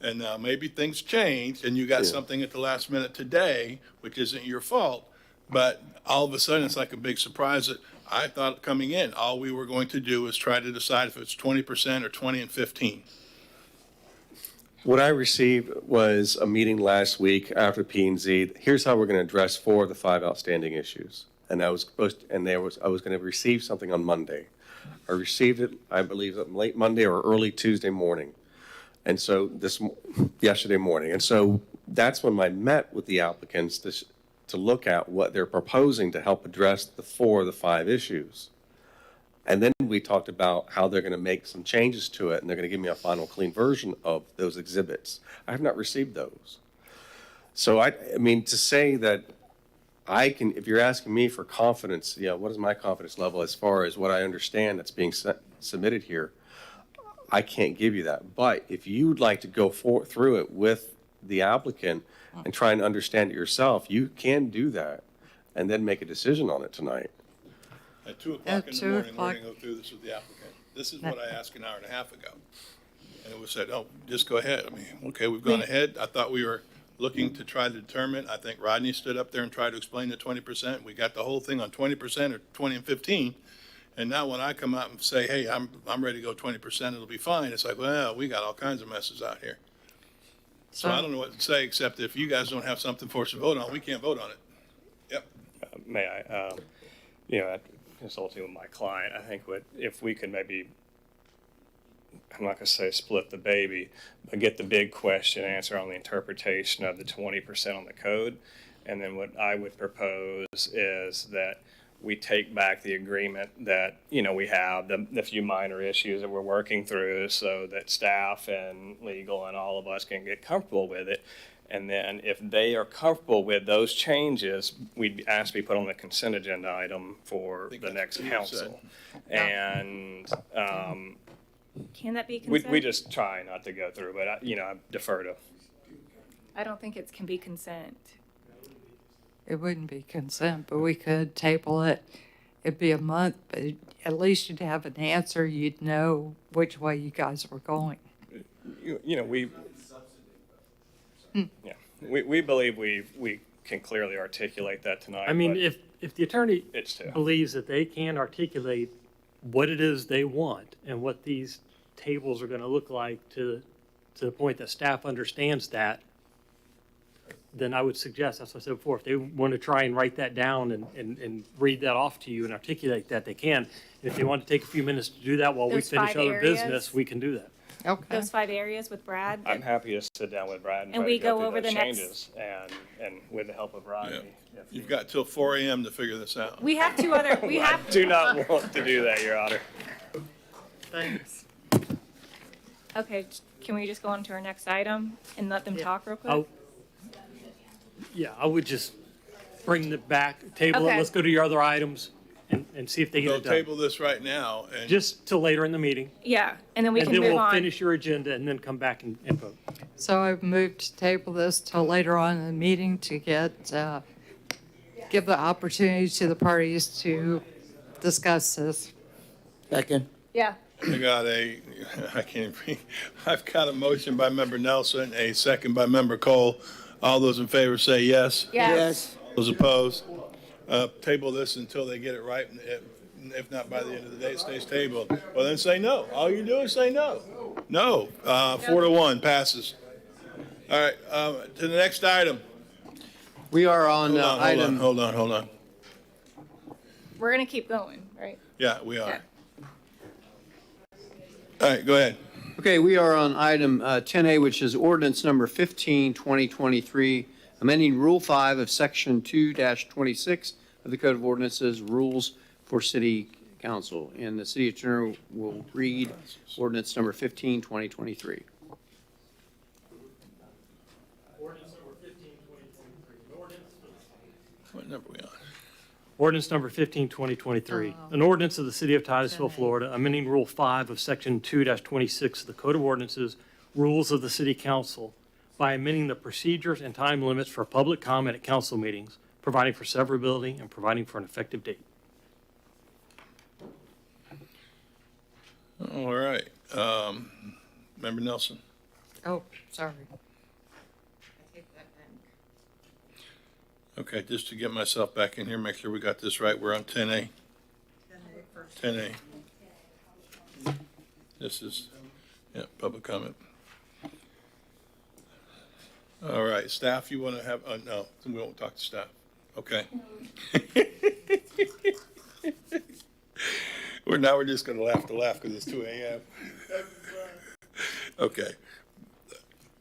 And now maybe things changed and you got something at the last minute today, which isn't your fault, but all of a sudden it's like a big surprise that I thought coming in, all we were going to do was try to decide if it's 20% or 20 and 15. What I received was a meeting last week after P&Z. Here's how we're going to address 4 of the 5 outstanding issues. And I was going to receive something on Monday. I received it, I believe, late Monday or early Tuesday morning. And so yesterday morning. And so that's when I met with the applicants to look at what they're proposing to help address the 4 of the 5 issues. And then we talked about how they're going to make some changes to it, and they're going to give me a final clean version of those exhibits. I have not received those. So I mean, to say that I can, if you're asking me for confidence, what is my confidence level as far as what I understand that's being submitted here? I can't give you that. But if you'd like to go through it with the applicant and try and understand it yourself, you can do that and then make a decision on it tonight. At 2 o'clock in the morning, we're going to go through this with the applicant. This is what I asked an hour and a half ago. And it was said, oh, just go ahead. I mean, okay, we've gone ahead. I thought we were looking to try to determine. I think Rodney stood up there and tried to explain the 20%. We got the whole thing on 20% or 20 and 15. And now when I come out and say, hey, I'm ready to go 20%, it'll be fine. It's like, well, we got all kinds of messes out here. So I don't know what to say, except if you guys don't have something for us to vote on, we can't vote on it. Yep. May I, consulting with my client, I think if we could maybe, I'm not going to say split the baby, but get the big question answer on the interpretation of the 20% on the code. And then what I would propose is that we take back the agreement that, we have, the few minor issues that we're working through so that staff and legal and all of us can get comfortable with it. And then if they are comfortable with those changes, we'd ask to be put on the consent agenda item for the next council. And Can that be consent? we just try not to go through, but I defer to. I don't think it can be consent. It wouldn't be consent, but we could table it. It'd be a month, but at least you'd have an answer. You'd know which way you guys were going. We believe we can clearly articulate that tonight. I mean, but if the attorney it's to. believes that they can articulate what it is they want and what these tables are going to look like to the point that staff understands that, then I would suggest, as I said before, if they want to try and write that down and read that off to you and articulate that, they can. And if they want to take a few minutes to do that while we Those finish 5 other areas? business, we can do that. Okay. Those 5 areas with Brad. I'm happy to sit down with Brad and And try we to go go through over those the next- changes and with the help of Rodney. Yeah. You've got till 4 a.m. to figure this out. We have 2 other, we I have, do not want to do that, Your Honor. Thanks. okay, can we just go on to our next item and let them talk real quick? Yeah, I would just bring it back, table it, Okay. let's go to your other items and see if they get We'll it done. table this right now and. Just till later in the meeting. Yeah, and then we And can then move we'll on. finish your agenda and then come back and vote. So I've moved to table this till later on in the meeting to give the opportunity to the parties to discuss this. Second. Yeah. I can't even read. I've got a motion by member Nelson, a second by member Cole. All those in favor say yes. Yes. Those opposed? Table this until they get it right. And if not by the end of the day, it stays tabled. Well, then say no. All you do is say no. No. 4-1 passes. All right, to the next item. We are on Hold on, item. hold on. We're gonna keep going, right? Yeah, we are. Yeah. All right, go ahead. Okay, we are on item 10A, which is ordinance number 15, 2023, amending Rule 5 of Section 2-26 of the Code of Ordinances, Rules for City Council. And the city attorney will read ordinance number 15, 2023. Ordinance number 15, 2023. What number are we on? Ordinance number 15, 2023. An ordinance of the City of Titusville, Florida, amending Rule 5 of Section 2-26 of the Code of Ordinances, Rules of the City Council, by amending the procedures and time limits for public comment at council meetings, providing for severability, and providing for an effective date. All right. Member Nelson. Oh, sorry. Okay, just to get myself back in here, make sure we got this right. We're on 10A. 10A. This is, public comment. All right, staff, you want to have, no, we won't talk to staff. Okay. We're just going to laugh because it's 2 a.m. Okay.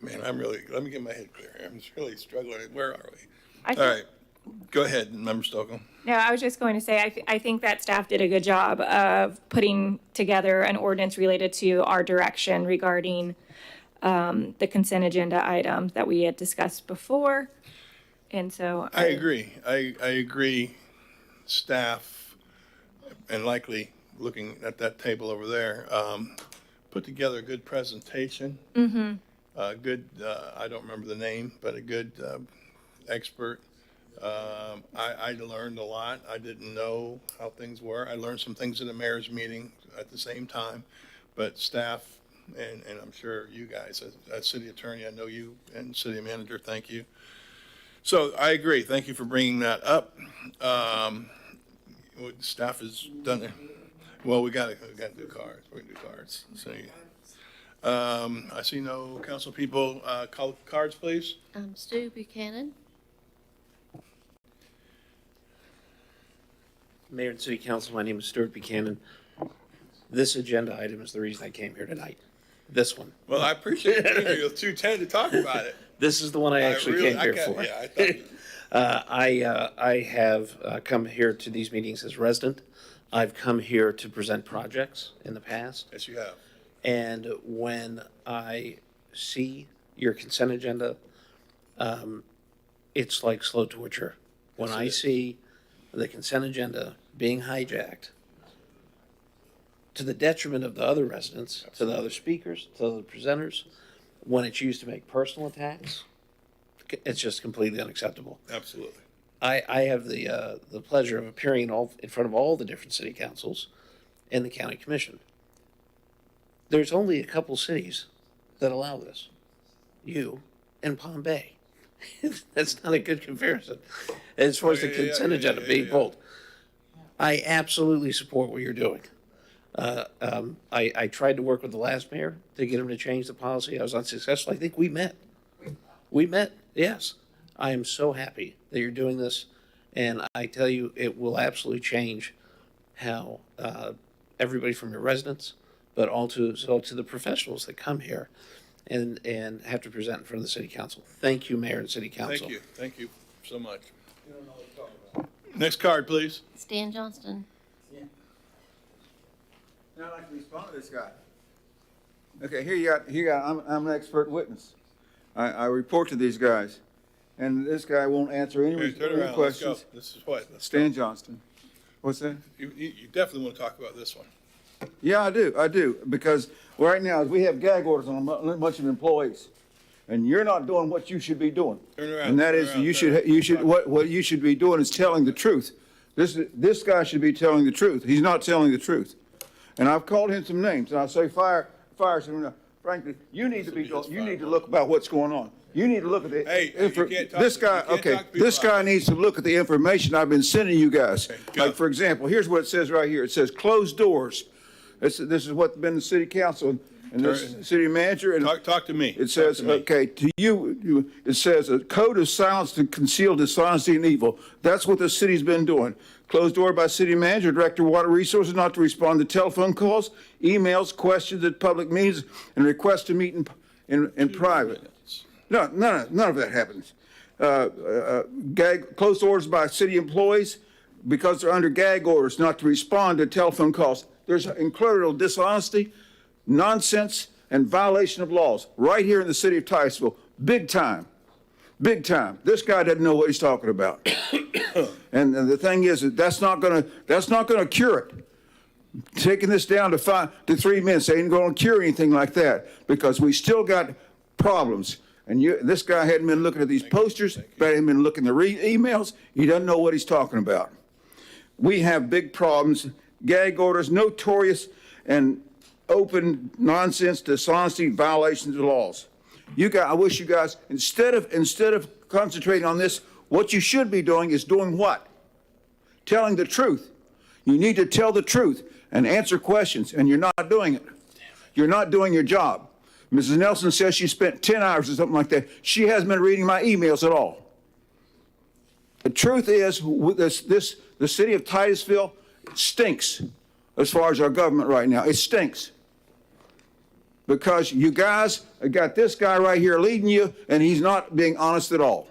Man, let me get my head clear here. I'm just really struggling. Where are we? All right. Go ahead, Member Stokel. No, I was just going to say, I think that staff did a good job of putting together an ordinance related to our direction regarding the consent agenda items that we had discussed before. And so. I agree. I agree. Staff, and likely looking at that table over there, put together a good presentation. Mm-hmm. Good, I don't remember the name, but a good expert. I learned a lot. I didn't know how things were. I learned some things in the mayor's meeting at the same time. But staff, and I'm sure you guys, as city attorney, I know you, and city manager, thank you. So I agree. Thank you for bringing that up. Staff has done it. Well, we got to do cards. We're going to do cards. So, I see no council people. Call cards, please. Stu Buchanan. Mayor and City Council, my name is Stuart Buchanan. This agenda item is the reason I came here tonight. This one. Well, I appreciate it. You're too tender to talk about it. This is the one I actually came here for. Yeah, I thought. I have come here to these meetings as resident. I've come here to present projects in the past. Yes, you have. And when I see your consent agenda, it's like slow torture. When I see the consent agenda being hijacked to the detriment of the other residents, to the other speakers, to the other presenters, when it's used to make personal attacks, it's just completely unacceptable. Absolutely. I have the pleasure of appearing in front of all the different city councils and the county commission. There's only a couple cities that allow this. You and Palm Bay. That's not a good comparison. As far as the consent agenda being pulled. I absolutely support what you're doing. I tried to work with the last mayor to get him to change the policy. I was unsuccessful. I think we met. Yes. I am so happy that you're doing this. And I tell you, it will absolutely change how everybody from your residents, but also to the professionals that come here and have to present in front of the city council. Thank you, Mayor and City Council. Thank you. Thank you so much. Next card, please. Stan Johnston. Now I'd like to respond to this guy. Okay, here you got, I'm an expert witness. I report to these guys, and this guy won't answer any Hey, turn around. Let's go. questions. This is what? Stan Johnston. What's that? You definitely want to talk about this one. Yeah, I do, because right now we have gag orders on a bunch of employees, and you're not doing what you should be doing. Turn around. And that turn is, around, you should, what you should be doing is telling the truth. This guy should be telling the truth. He's not telling the truth. And I've called him some names, and I say, fire, frankly, you need to look about what's going on. You need to look at the. Hey, you can't talk this to- guy, you can't okay, talk to people this guy out. needs to look at the information I've been sending you guys. Okay, go. Like, for example, here's what it says right here. It says closed doors. This is what's been the city council and this city manager. And Talk to me. it says, Talk to me. okay, to you, it says a code of silence to conceal dishonesty and evil. That's what the city's been doing. Closed door by city manager, director of water resources not to respond to telephone calls, emails, questions at public meetings, and requests to meet in private. No, none of that happens. Closed orders by city employees because they're under gag orders not to respond to telephone calls. There's incredible dishonesty, nonsense, and violation of laws right here in the city of Titusville. Big time. Big time. This guy doesn't know what he's talking about. And the thing is that that's not gonna cure it. Taking this down to 5 to 3 minutes ain't gonna cure anything like that, because we still got problems. And this guy hadn't been looking at these posters, but hadn't been looking at the emails. He doesn't know what he's talking about. We have big problems. Gag orders, notorious and open nonsense, dishonesty, violations of laws. I wish you guys, instead of concentrating on this, what you should be doing is doing what? Telling the truth. You need to tell the truth and answer questions, and you're not doing it. You're not doing your job. Mrs. Nelson says she spent 10 hours or something like that. She hasn't been reading my emails at all. The truth is, the city of Titusville stinks as far as our government right now. It stinks. Because you guys have got this guy right here leading you, and he's not being honest at all.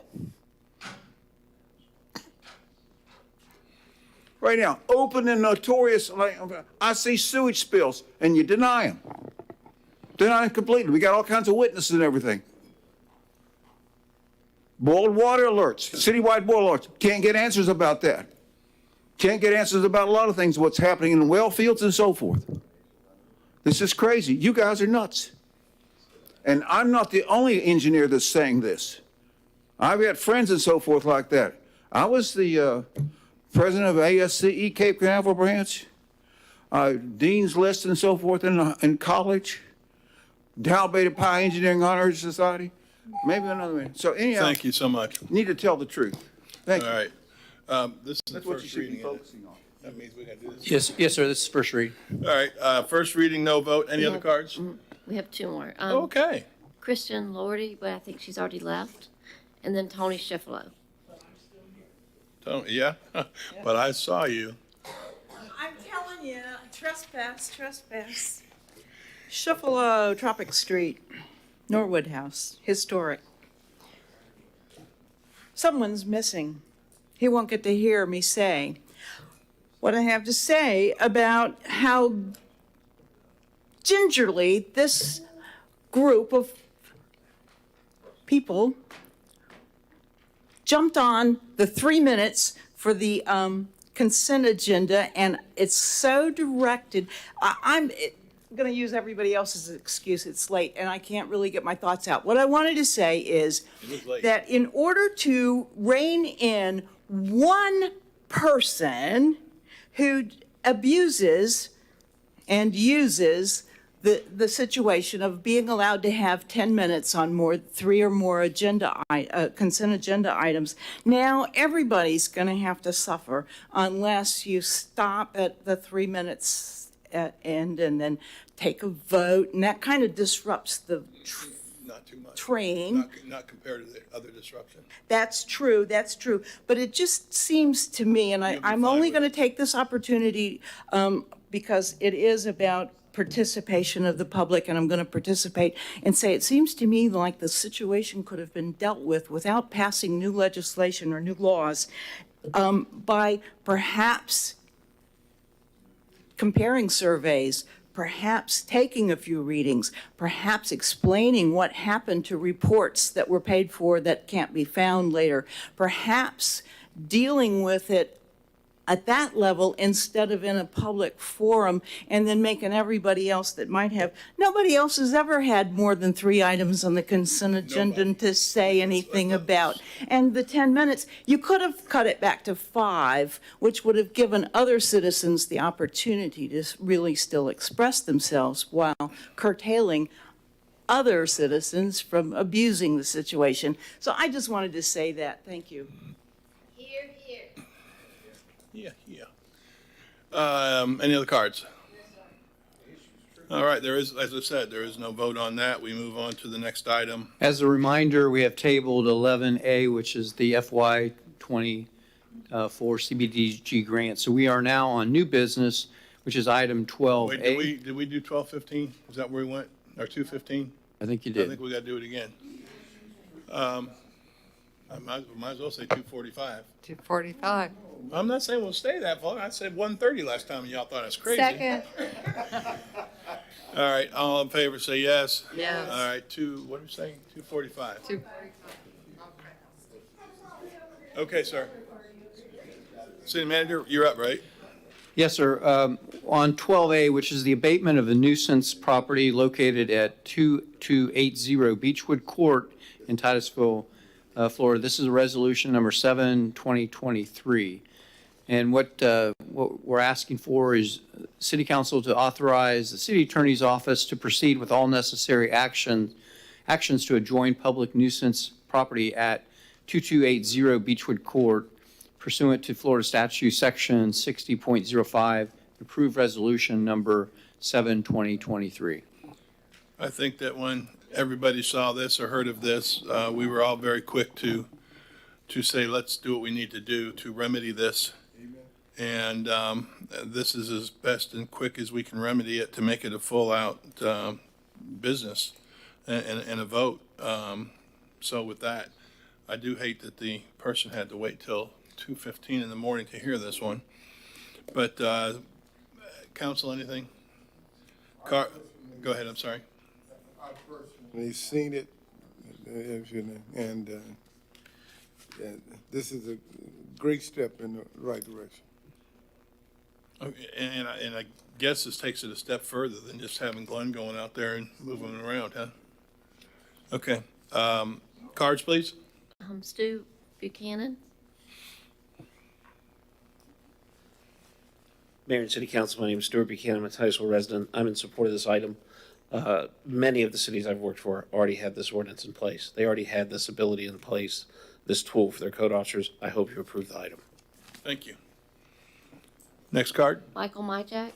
right now, open and notorious, like, I see sewage spills, and you deny them. Deny them completely. We got all kinds of witnesses and everything. Boiled water alerts, citywide boil alerts. Can't get answers about that. Can't get answers about a lot of things, what's happening in well fields and so forth. This is crazy. You guys are nuts. And I'm not the only engineer that's saying this. I've got friends and so forth like that. I was the president of ASCE Cape Canaveral branch, Dean's List and so forth in college, Dow Beta Pi Engineering Honor Society, maybe another man. So anyhow. Thank you so much. Need to tell the truth. Thank you. All right. This is the That's what you first should be reading. Isn't it? focusing on. That means we got to do this. Yes, sir, this is first read. All right, first reading, no vote. Any other cards? We have two more. Okay. Christian Lordy, but I think she's already left. And then Tony Schiflo. Yeah, but I saw you. I'm telling you, trespass. Shuffalo, Tropic Street, Norwood House, historic. Someone's missing. He won't get to hear me say what I have to say about how gingerly this group of people jumped on the 3 minutes for the consent agenda, and it's so directed. I'm going to use everybody else's excuse. It's late, and I can't really get my thoughts out. What I wanted to say is that in order to rein in one person who abuses and uses the situation of being allowed to have 10 minutes on 3 or more consent agenda items. Now everybody's going to have to suffer unless you stop at the 3 minutes at end and then take a vote, and that kind of disrupts the Not too much. train. Not compared to the other disruption. That's true. But it just seems to me, and I'm only going to take this opportunity because it is about participation of the public, and I'm going to participate and say it seems to me like the situation could have been dealt with without passing new legislation or new laws by perhaps comparing surveys, perhaps taking a few readings, perhaps explaining what happened to reports that were paid for that can't be found later, perhaps dealing with it at that level instead of in a public forum, and then making everybody else that might have, nobody else has ever had more than 3 items on the consent agenda to say anything about. And the 10 minutes, you could have cut it back to 5, which would have given other citizens the opportunity to really still express themselves while curtailing other citizens from abusing the situation. So I just wanted to say that. Thank you. Yeah. Any other cards? All right, there is, as I said, there is no vote on that. We move on to the next item. As a reminder, we have tabled 11A, which is the FY 24 CBDG grant. So we are now on new business, which is item 12A. Wait, did we do 1215? Is that where we went? Or 215? I think you I did. think we got to do it again. I might as well say 245. 245. I'm not saying we'll stay that long. I said 130 last time, and y'all thought I was crazy. Second. All right, all in favor, say yes. Yes. All right, what are you saying? 245. 245. Okay, sir. City manager, you're up, right? Yes, sir. On 12A, which is the abatement of a nuisance property located at 2280 Beechwood Court in Titusville, Florida. This is resolution number 7, 2023. And what we're asking for is City Council to authorize the City Attorney's Office to proceed with all necessary actions to adjoin public nuisance property at 2280 Beechwood Court pursuant to Florida Statute Section 60.05, approved resolution number 7, 2023. I think that when everybody saw this or heard of this, we were all very quick to say, let's do what we need to do to remedy this. And this is as best and quick as we can remedy it to make it a full-out business and a vote. So with that, I do hate that the person had to wait till 2:15 in the morning to hear this one. But, council, anything? Go ahead, I'm sorry. He's seen it, and this is a great step in the right direction. Okay, and I guess this takes it a step further than just having Glenn going out there and moving them around, huh? Okay, cards, please. Stu Buchanan. Mayor and City Council, my name is Stuart Buchanan. I'm a Titusville resident. I'm in support of this item. Many of the cities I've worked for already had this ordinance in place. They already had this ability in place, this tool for their code officers. I hope you approve the item. Thank you. Next card. Michael Myjack.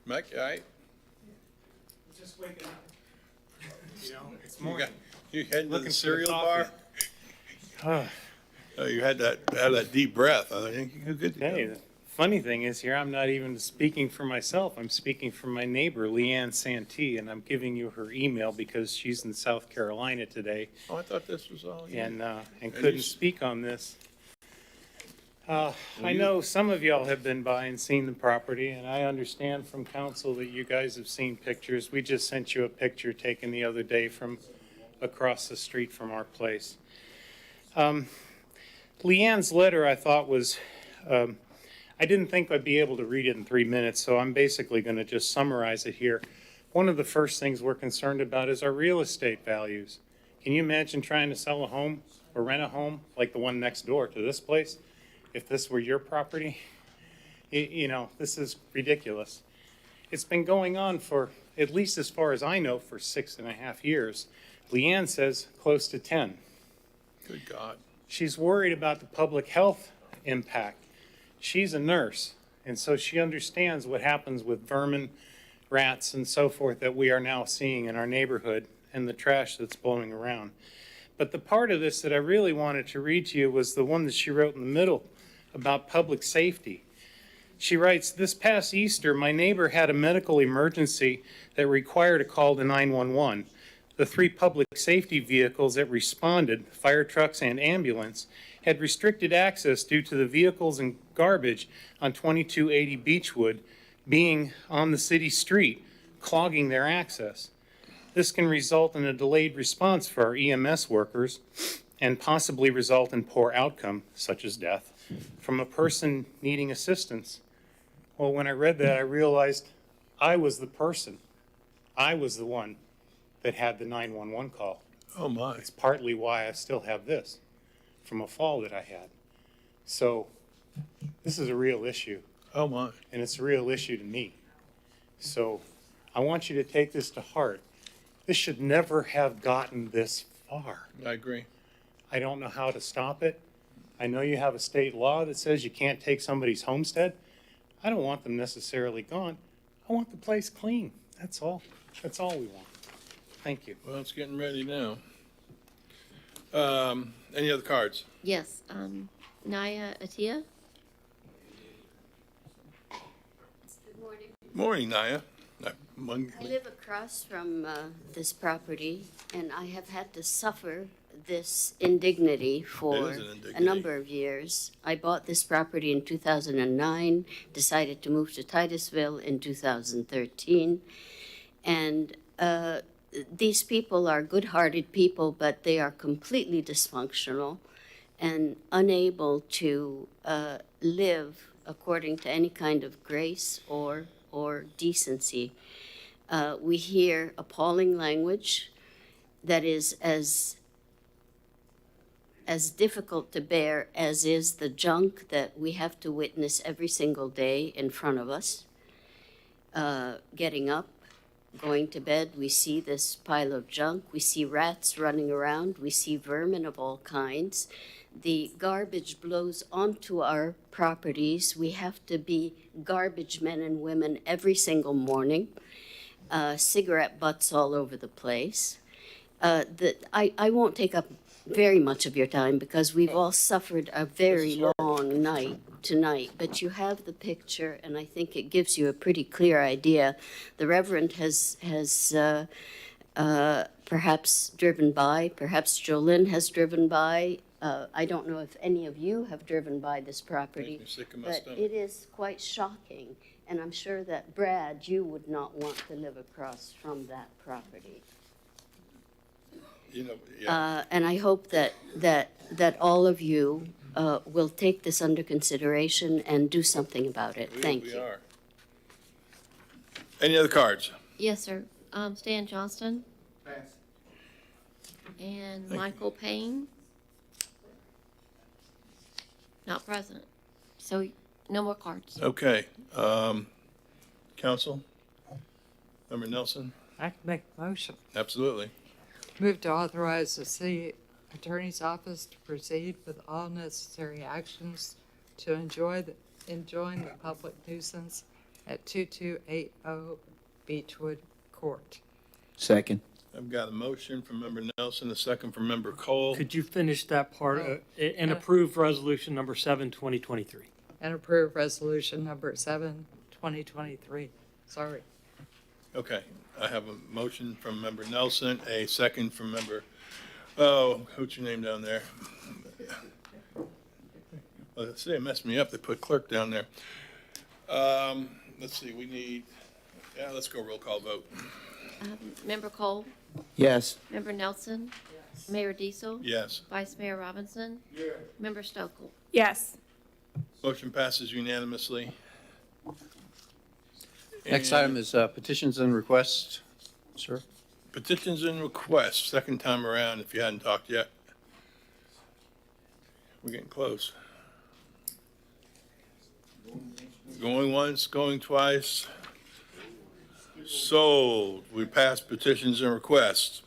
Mike, you all right? Just waking up. You know, it's You morning. heading to Looking the for cereal coffee. bar? Oh, you had that deep breath. I think you're good to Hey, go. the funny thing is here, I'm not even speaking for myself. I'm speaking for my neighbor, Leanne Santee, and I'm giving you her email because she's in South Carolina today Oh, I thought this was all you. and And couldn't you- speak on this. I know some of y'all have been by and seen the property, and I understand from council that you guys have seen pictures. We just sent you a picture taken the other day from across the street from our place. Leanne's letter, I thought was, I didn't think I'd be able to read it in 3 minutes, so I'm basically going to just summarize it here. One of the first things we're concerned about is our real estate values. Can you imagine trying to sell a home or rent a home like the one next door to this place? If this were your property, you know, this is ridiculous. It's been going on for, at least as far as I know, for 6.5 years. Leanne says close to 10. Good God. She's worried about the public health impact. She's a nurse, and so she understands what happens with vermin, rats, and so forth that we are now seeing in our neighborhood and the trash that's blowing around. But the part of this that I really wanted to read to you was the one that she wrote in the middle about public safety. She writes, "This past Easter, my neighbor had a medical emergency that required a call to 911. The 3 public safety vehicles that responded, fire trucks and ambulance, had restricted access due to the vehicles and garbage on 2280 Beechwood being on the city street, clogging their access. This can result in a delayed response for our EMS workers and possibly result in poor outcome, such as death, from a person needing assistance." Well, when I read that, I realized I was the person. I was the one that had the 911 call. Oh, my. It's partly why I still have this from a fall that I had. So this is a real issue. Oh, my. And it's a real issue to me. So I want you to take this to heart. This should never have gotten this far. I agree. I don't know how to stop it. I know you have a state law that says you can't take somebody's homestead. I don't want them necessarily gone. I want the place clean. That's all. That's all we want. Thank you. Well, it's getting ready now. Any other cards? Yes, Naya Atia. Good morning. Morning, Naya. I live across from this property, and I have had to suffer this indignity for a number of years. I bought this property in 2009, decided to move to Titusville in 2013, and these people are good-hearted people, but they are completely dysfunctional and unable to live according to any kind of grace or decency. We hear appalling language that is as difficult to bear as is the junk that we have to witness every single day in front of us. Getting up, going to bed, we see this pile of junk. We see rats running around. We see vermin of all kinds the garbage blows onto our properties. We have to be garbage men and women every single morning. Cigarette butts all over the place. I won't take up very much of your time because we've all suffered a very long night tonight, but you have the picture, and I think it gives you a pretty clear idea. The Reverend has perhaps driven by, perhaps Jolynn has driven by. I don't know if any of you have driven by this property, but it is quite shocking, and I'm sure that Brad, you would not want to live across from that property. You know, yeah. And I hope that all of you will take this under consideration and do something about it. Thank you. We are. Any other cards? Yes, sir. Stan Johnston. And Michael Payne. Not present. So no more cards. Okay. Council? Member Nelson? I can make a motion. Absolutely. Move to authorize the city attorney's office to proceed with all necessary actions to enjoin the public nuisance at 2280 Beechwood Court. Second. I've got a motion from Member Nelson, a second from Member Cole. Could you finish that part and approve resolution number 7, 2023? And approve resolution number 7, 2023. Sorry. Okay. I have a motion from Member Nelson, a second from Member, what's your name down there? Well, see, it messed me up. They put clerk down there. Let's see, let's go roll call vote. Member Cole. Yes. Member Nelson. Yes. Mayor Diesel. Yes. Vice Mayor Robinson. Yeah. Member Stokel. Yes. Motion passes unanimously. Next And item is petitions and requests, sir. Petitions and requests, second time around if you hadn't talked yet. We're getting close. Going once, going twice. Sold. We passed petitions and requests.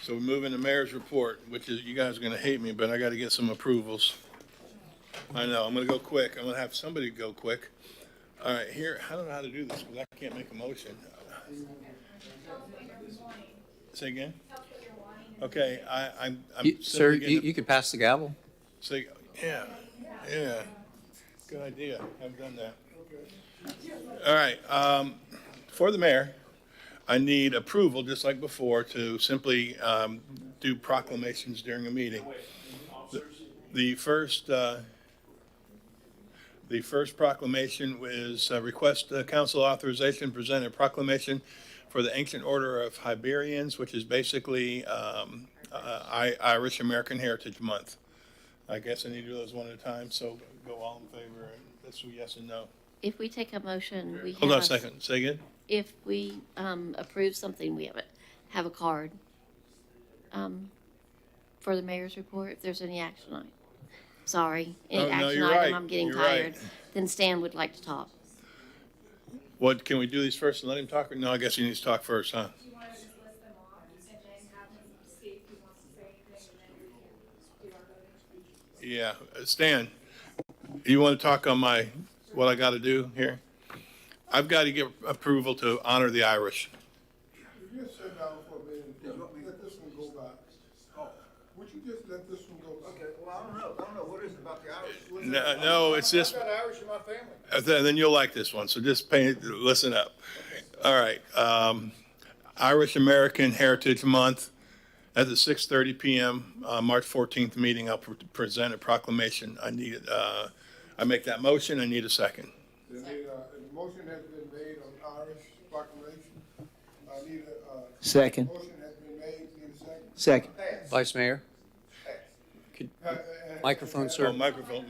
So we move into mayor's report, which is, you guys are gonna hate me, but I gotta get some approvals. I know, I'm gonna go quick. I'm gonna have somebody go quick. All right, here, I don't know how to do this because I can't make a motion. Say again? Okay, I'm Sir, simply getting you could pass the gavel. Say, yeah. Good idea. I've done that. All right, for the mayor, I need approval, just like before, to simply do proclamations during a meeting. The first proclamation is request council authorization, present a proclamation for the Ancient Order of Hibernians, which is basically Irish American Heritage Month. I guess I need to do those one at a time, so go all in favor, and let's do yes and no. If we take a motion, we have. Hold on a second, say again? If we approve something, we have a card for the mayor's report, if there's any action on it. Sorry, any Oh, no, action you're item, right. I'm getting You're tired. right. Then Stan would like to talk. What, can we do these first and let him talk? Or no, I guess he needs to talk first, huh? Do you want to just list them off and then have him see if he wants to say anything and then we can do our voting? Yeah, Stan, you want to talk on what I got to do here? I've got to get approval to honor the Irish. Would you just sit down for a minute and let this one go by? Oh, would you just let this one go by? Okay, well, I don't know, what is it about the Irish? No, it's just, I've got Irish in my family. then you'll like this one, so just listen up. All right, Irish American Heritage Month. At the 6:30 p.m. March 14th meeting, I'll present a proclamation. I make that motion. I need a second. The motion has been made on Irish proclamation. I need a. Second. Motion has been made, need a second. Second. Vice Mayor? Microphone, sir. Oh, microphone.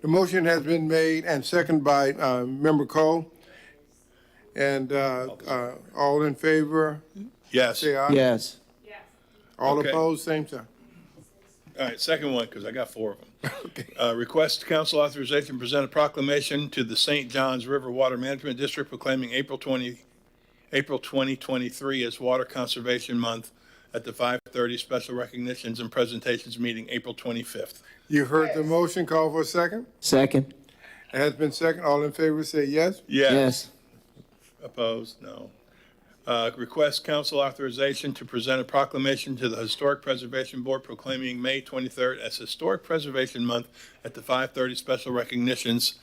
The motion has been made and seconded by Member Cole. And all in favor, Yes. say aye. Yes. All Okay. opposed, same sign. All right, second one, because I got 4 of them. Request council authorization, present a proclamation to the St. Johns River Water Management District proclaiming April 2023 as Water Conservation Month at the 5 5:30 special recognitions and presentations meeting, April 25th. You heard the motion. Call for a second. Second. It has been second. All in favor say yes. Yes. Opposed? No. Request council authorization to present a proclamation to the Historic Preservation Board proclaiming May 23rd as Historic Preservation Month at the 5:30 special recognitions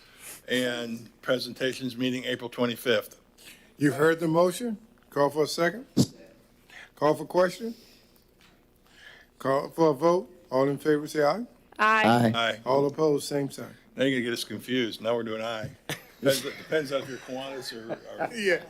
and presentations meeting, April 25th. You've heard the motion. Call for a second. Call for question. Call for a vote. All in favor say aye. Aye. Aye. All opposed, same sign. Now you're gonna get us confused. Now we're doing aye. Depends on if you're Kiwanis or. Yeah.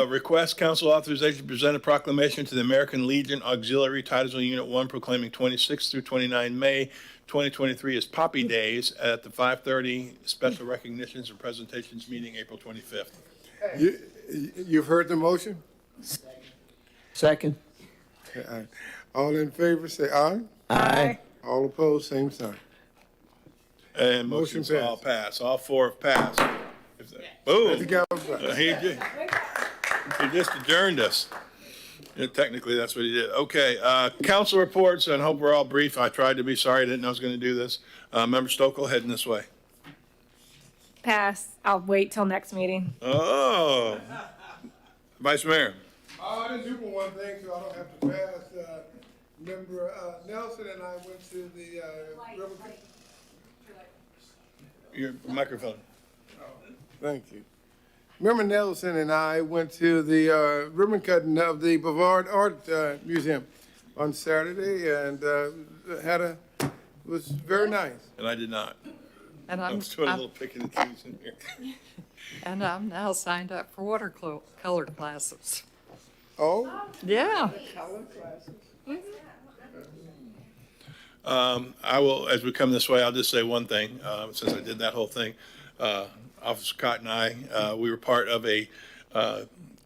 Request council authorization to present a proclamation to the American Legion Auxiliary Titusville Unit 1 proclaiming 26 through 29 May 2023 as Poppy Days at the 5:30 special recognitions and presentations meeting, April 25th. You've heard the motion. Second. All in favor say aye. Aye. All opposed, same sign. And Motion motions all pass. All four have passed. Let the Boom. gavel drop. He just adjourned us. Yeah, technically, that's what he did. Okay, council reports, and I hope we're all brief. I tried to be. Sorry, I didn't know I was going to do this. Member Stokel, heading this way. Pass. I'll wait till next meeting. Oh. Vice Mayor. I didn't do one thing, so I don't have to pass. Member Nelson and I went to the Your microphone. Thank you. Member Nelson and I went to the ribbon cutting of the Brevard Art Museum on Saturday, and it was very nice. And I did not. And I I'm, was doing a I'm- little picking and choosing here. and I'm now signed up for watercolor classes. Oh? Yeah. I will, as we come this way, I'll just say one thing, since I did that whole thing. Officer Cott and I, we were part of a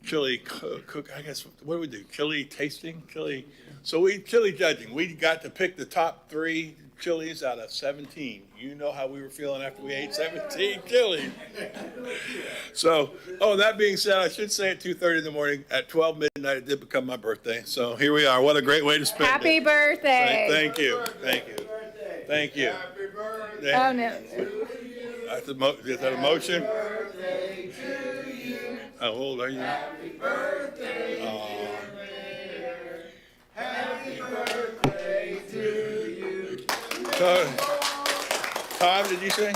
chili cook, I guess, what do we do? Chili tasting? Chili judging. We got to pick the top 3 chilies out of 17. You know how we were feeling after we ate 17 chilies. So, that being said, I should say at 2:30 in the morning, at 12 midnight, it did become my birthday. So here we are. What a great way to spend Happy it. birthday. Thank you. Thank you. Thank you. Oh, no. Is that a motion? How old are you? Happy birthday. Happy birthday to you. Todd, did you sing?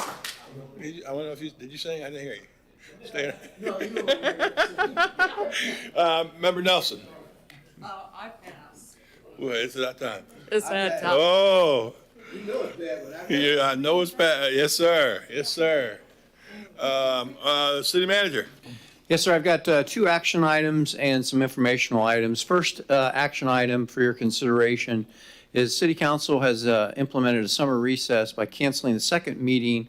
I don't know if did you sing? I didn't hear you. Stay there. Member Nelson. I pass. Well, it's that time. It's that time. Oh. You know it's bad, but Yeah, I know it's bad. Yes, sir. Yes, sir. City manager. Yes, sir. I've got 2 action items and some informational items. First action item for your consideration is City Council has implemented a summer recess by canceling the second meeting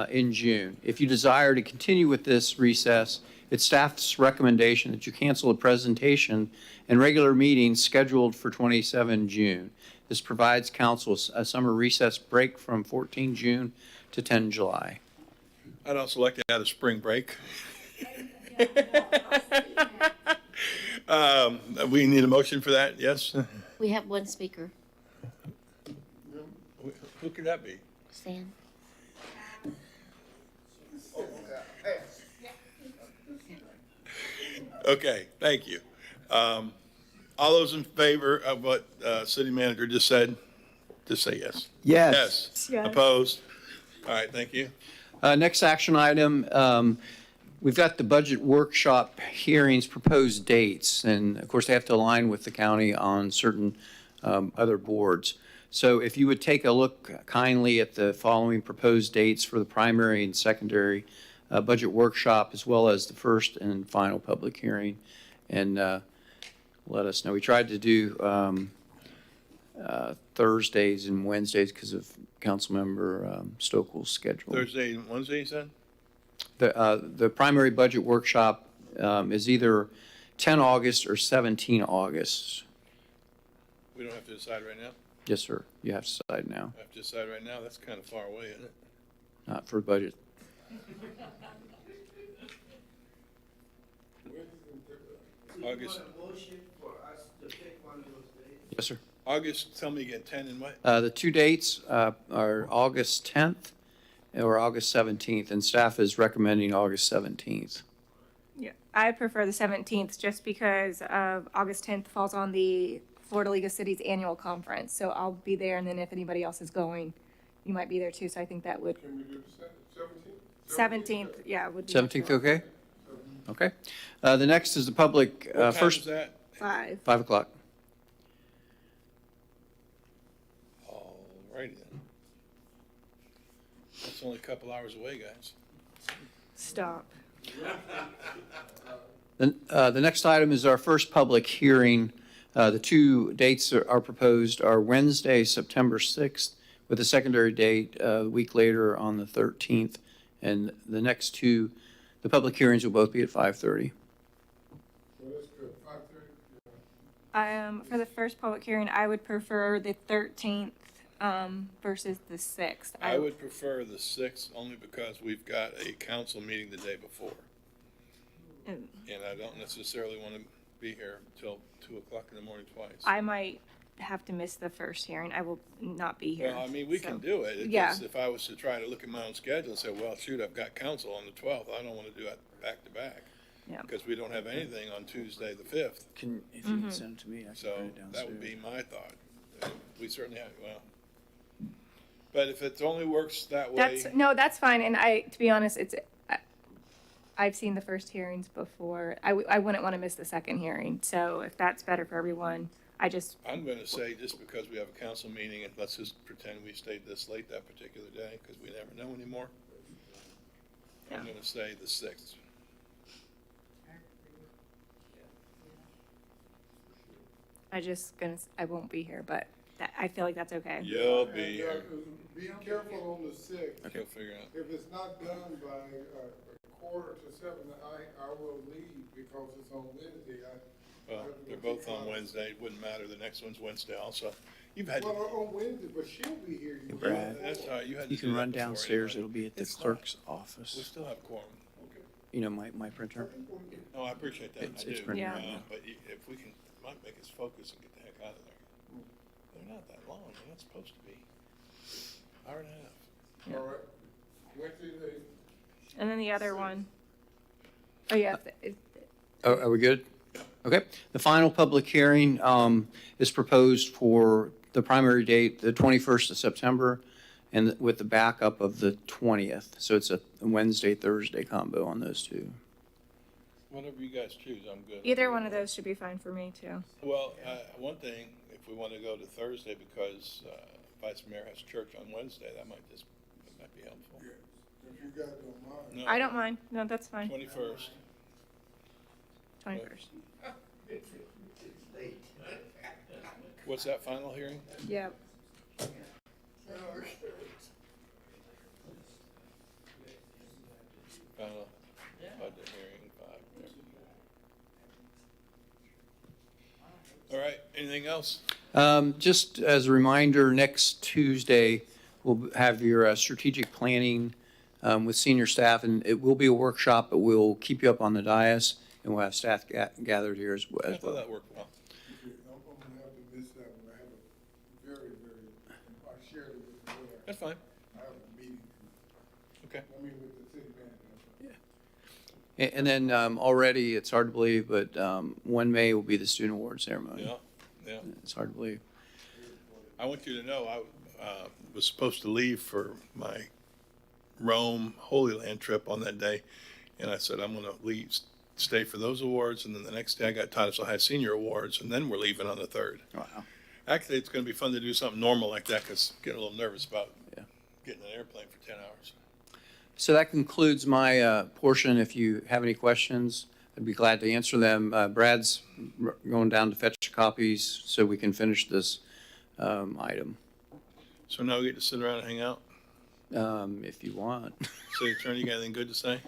in June. If you desire to continue with this recess, it's staff's recommendation that you cancel the presentation and regular meetings scheduled for 27 June. This provides council a summer recess break from 14 June to 10 July. I'd also like to add a spring break. We need a motion for that, yes? We have one speaker. Who could that be? Stan. Okay, thank you. All those in favor of what city manager just said, just say yes. Yes. Yes. Opposed? All right, thank you. Next action item, we've got the budget workshop hearings proposed dates, and of course, they have to align with the county on certain other boards. So if you would take a look kindly at the following proposed dates for the primary and secondary budget workshop, as well as the first and final public hearing, and let us know. We tried to do Thursdays and Wednesdays because of Councilmember Stokel's schedule. Thursday and Wednesday, you said? The primary budget workshop is either 10 August or 17 August. We don't have to decide right now? Yes, sir. You have to decide now, I have to decide right now? That's kind of far away, isn't it? not for budget. August. Motion for us to pick one of those days? Yes, sir. August, tell me again, 10 and what? The two dates are August 10th or August 17th, and staff is recommending August 17th. Yeah, I prefer the 17th just because of August 10th falls on the Florida League of Cities annual conference. So I'll be there, and then if anybody else is going, you might be there too. So I think that would. Can we do the 17th? 17th, yeah, would be. 17th, okay? Okay. The next is the public, What time first, is that? 5. 5 o'clock. All righty then. That's only a couple hours away, guys. Stop. The next item is our first public hearing. The two dates are proposed are Wednesday, September 6th, with a secondary date a week later on the 13th. And the next two, the public hearings will both be at 5:30. So that's good, 5:30? For the first public hearing, I would prefer the 13th versus the 6th. I would prefer the 6th only because we've got a council meeting the day before. And And I don't necessarily want to be here till 2 o'clock in the morning twice. I might have to miss the first hearing. I will not be here. Well, I mean, we can do it. It's Yeah. just if I was to try to look at my own schedule and say, well, shoot, I've got council on the 12th, I don't want to do it back to back. Yeah. Because we don't have anything on Tuesday, the 5th. If you could send it to me, I can So put it downstairs. that would be my thought. We certainly have, well, but if it only works that way. That's fine. And to be honest, I've seen the first hearings before. I wouldn't want to miss the second hearing. So if that's better for everyone, I'm going to say just because we have a council meeting, and let's just pretend we stayed this late that particular day, because we never know anymore. I'm going to say the 6th. I won't be here, but I feel like that's okay. You'll be here. Be careful on the 6th. Okay. We'll figure it out. If it's not done by 6:45, I will leave because it's on Wednesday. Well, they're both on Wednesday. It wouldn't matter. The next one's Wednesday also. You've had. Well, on Wednesday, but she'll be here. Brad, That's all right. You had to you do can that run before downstairs. anyway. It'll be at the It's clerk's We office. still have quorum. You know, my printer. No, I appreciate that. It's I do. pretty Yeah. But if we can, might make us focus and get the heck out of there. They're not that long. They're not supposed to be. Hour and a half. All right. Wednesday, And then the other one. Oh, yeah. Are we good? Okay. The final public hearing is proposed for the primary date, the 21st of September, and with the backup of the 20th. So it's a Wednesday, Thursday combo on those two. Whatever you guys choose, I'm good. Either one of those should be fine for me, too. Well, one thing, if we want to go to Thursday because Vice Mayor has church on Wednesday, that might be helpful. if you guys don't mind. No, I don't mind. No, that's fine. 21st. 21st. What's that final hearing? Yep. Final budget hearing, 5. All right, anything else? Just as a reminder, next Tuesday, we'll have your strategic planning with senior staff, and it will be a workshop, but we'll keep you up on the dais, and we'll have staff gathered here as I thought well. that worked well. I'm gonna have to miss that one. I have a I shared it with the mayor. That's fine. I have a meeting. Okay. I mean, with the city manager. And then already, it's hard to believe, but 1 May will be the student award ceremony. Yeah. It's hard to believe. I want you to know I was supposed to leave for my Rome Holy Land trip on that day, and I said I'm going to stay for those awards, and then the next day I got Titusville High Senior Awards, and then we're leaving on the 3rd. Wow. Actually, it's going to be fun to do something normal like that because I'm getting a little nervous about getting an airplane for 10 hours. So that concludes my portion. If you have any questions, I'd be glad to answer them. Brad's going down to fetch copies so we can finish this item. So now we get to sit around and hang out? If you want. City Attorney, you got anything good to say?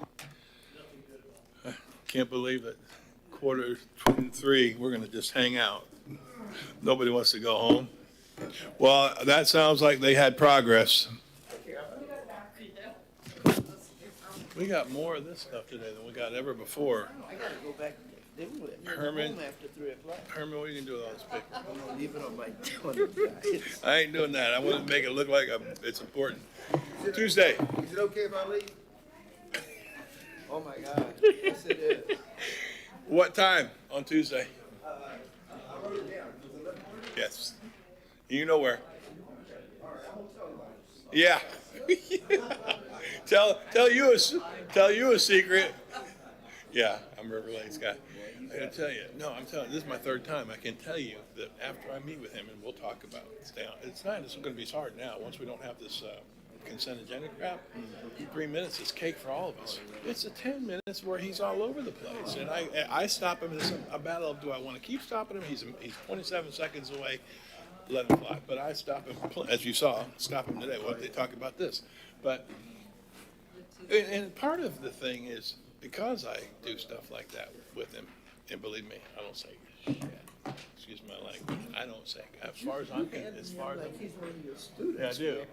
I can't believe it. 2:45, we're going to just hang out. Nobody wants to go home. Well, that sounds like they had progress. We got more of this stuff today than we got ever before. I gotta go back. They were Herman. home after 3 o'clock. Herman, what are you gonna do with all this paper? I'm gonna leave it on my guys. I ain't doing that. I want to make it look like it's important. Tuesday. Is it okay if I leave? Oh, my God. Yes, it is. What time on Tuesday? I wrote it down. Was it 11? Yes. You know where? All right, I won't tell you. Yeah. tell you a secret. Yeah, I'm River Lane's guy. I gotta tell you, no, I'm telling you, this is my third time. I can tell you that after I meet with him, and we'll talk about it. It's not. It's going to be hard now. Once we don't have this consent agenda crap, 3 minutes is cake for all of us. It's a 10 minutes where he's all over the place, and I stop him. It's a battle of do I want to keep stopping him? He's 27 seconds away. Let him fly. But I stop him, as you saw, stop him today. What they talk about this, but and part of the thing is because I do stuff like that with him, and believe me, I don't say shit. Excuse my language. I don't say. As far as I'm concerned, as far as Like he's one of your students. yeah, I do.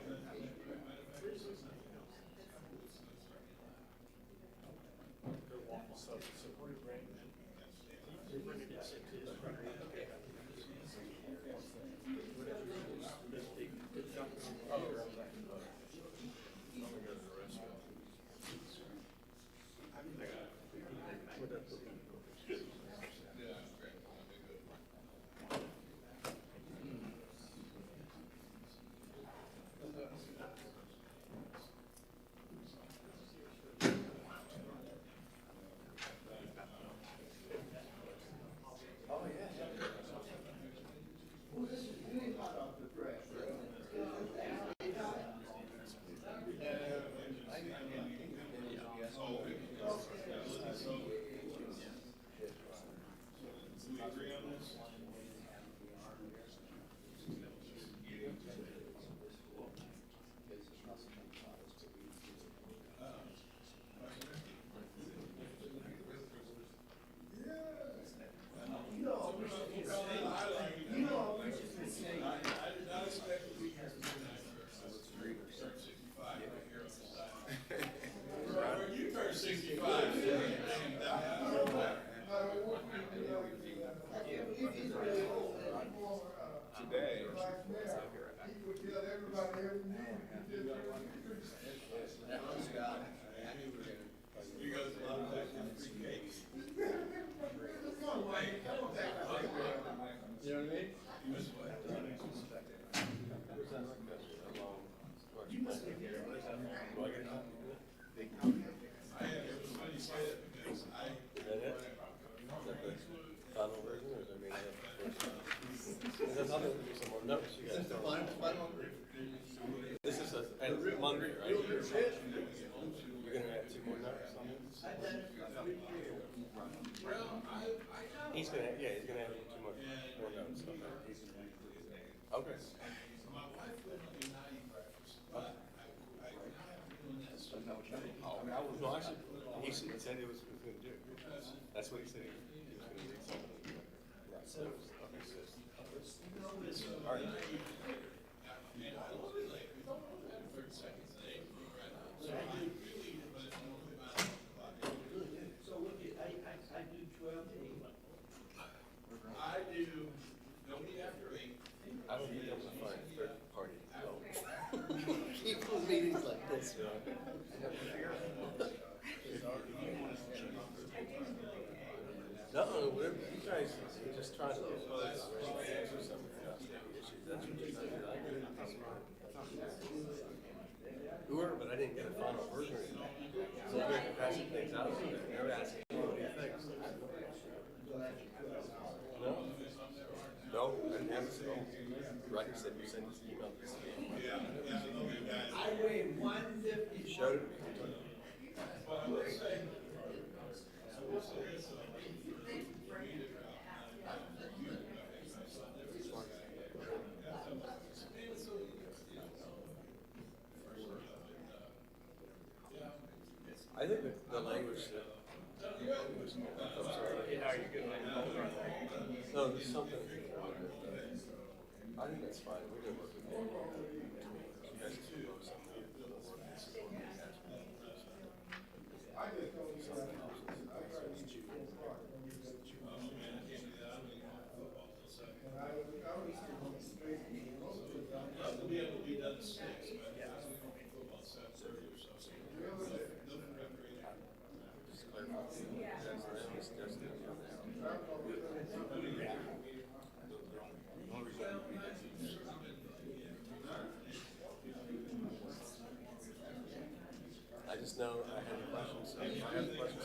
This is Monday, right? You're gonna have 2 more notes on this? He's gonna have 2 more notes. Okay. Well, actually, he said it was going to do. That's what he said. He was going to read something. All right. I don't think that was a fine third party. People meetings like this. No, whatever you guys are just trying to propose answer some of the issues. That's what you're trying to do. I agree with this. Sure, but I didn't get a final version. So you're passing things out. They're asking what do you think? No. No, I didn't have to. Roger said you sent this email to me. I weigh 150. You showed it. I think the language that. I'm sorry. No, there's something. I think that's fine. We're going to work with it. You guys can do something. Yes, no, I have the questions. I have the questions.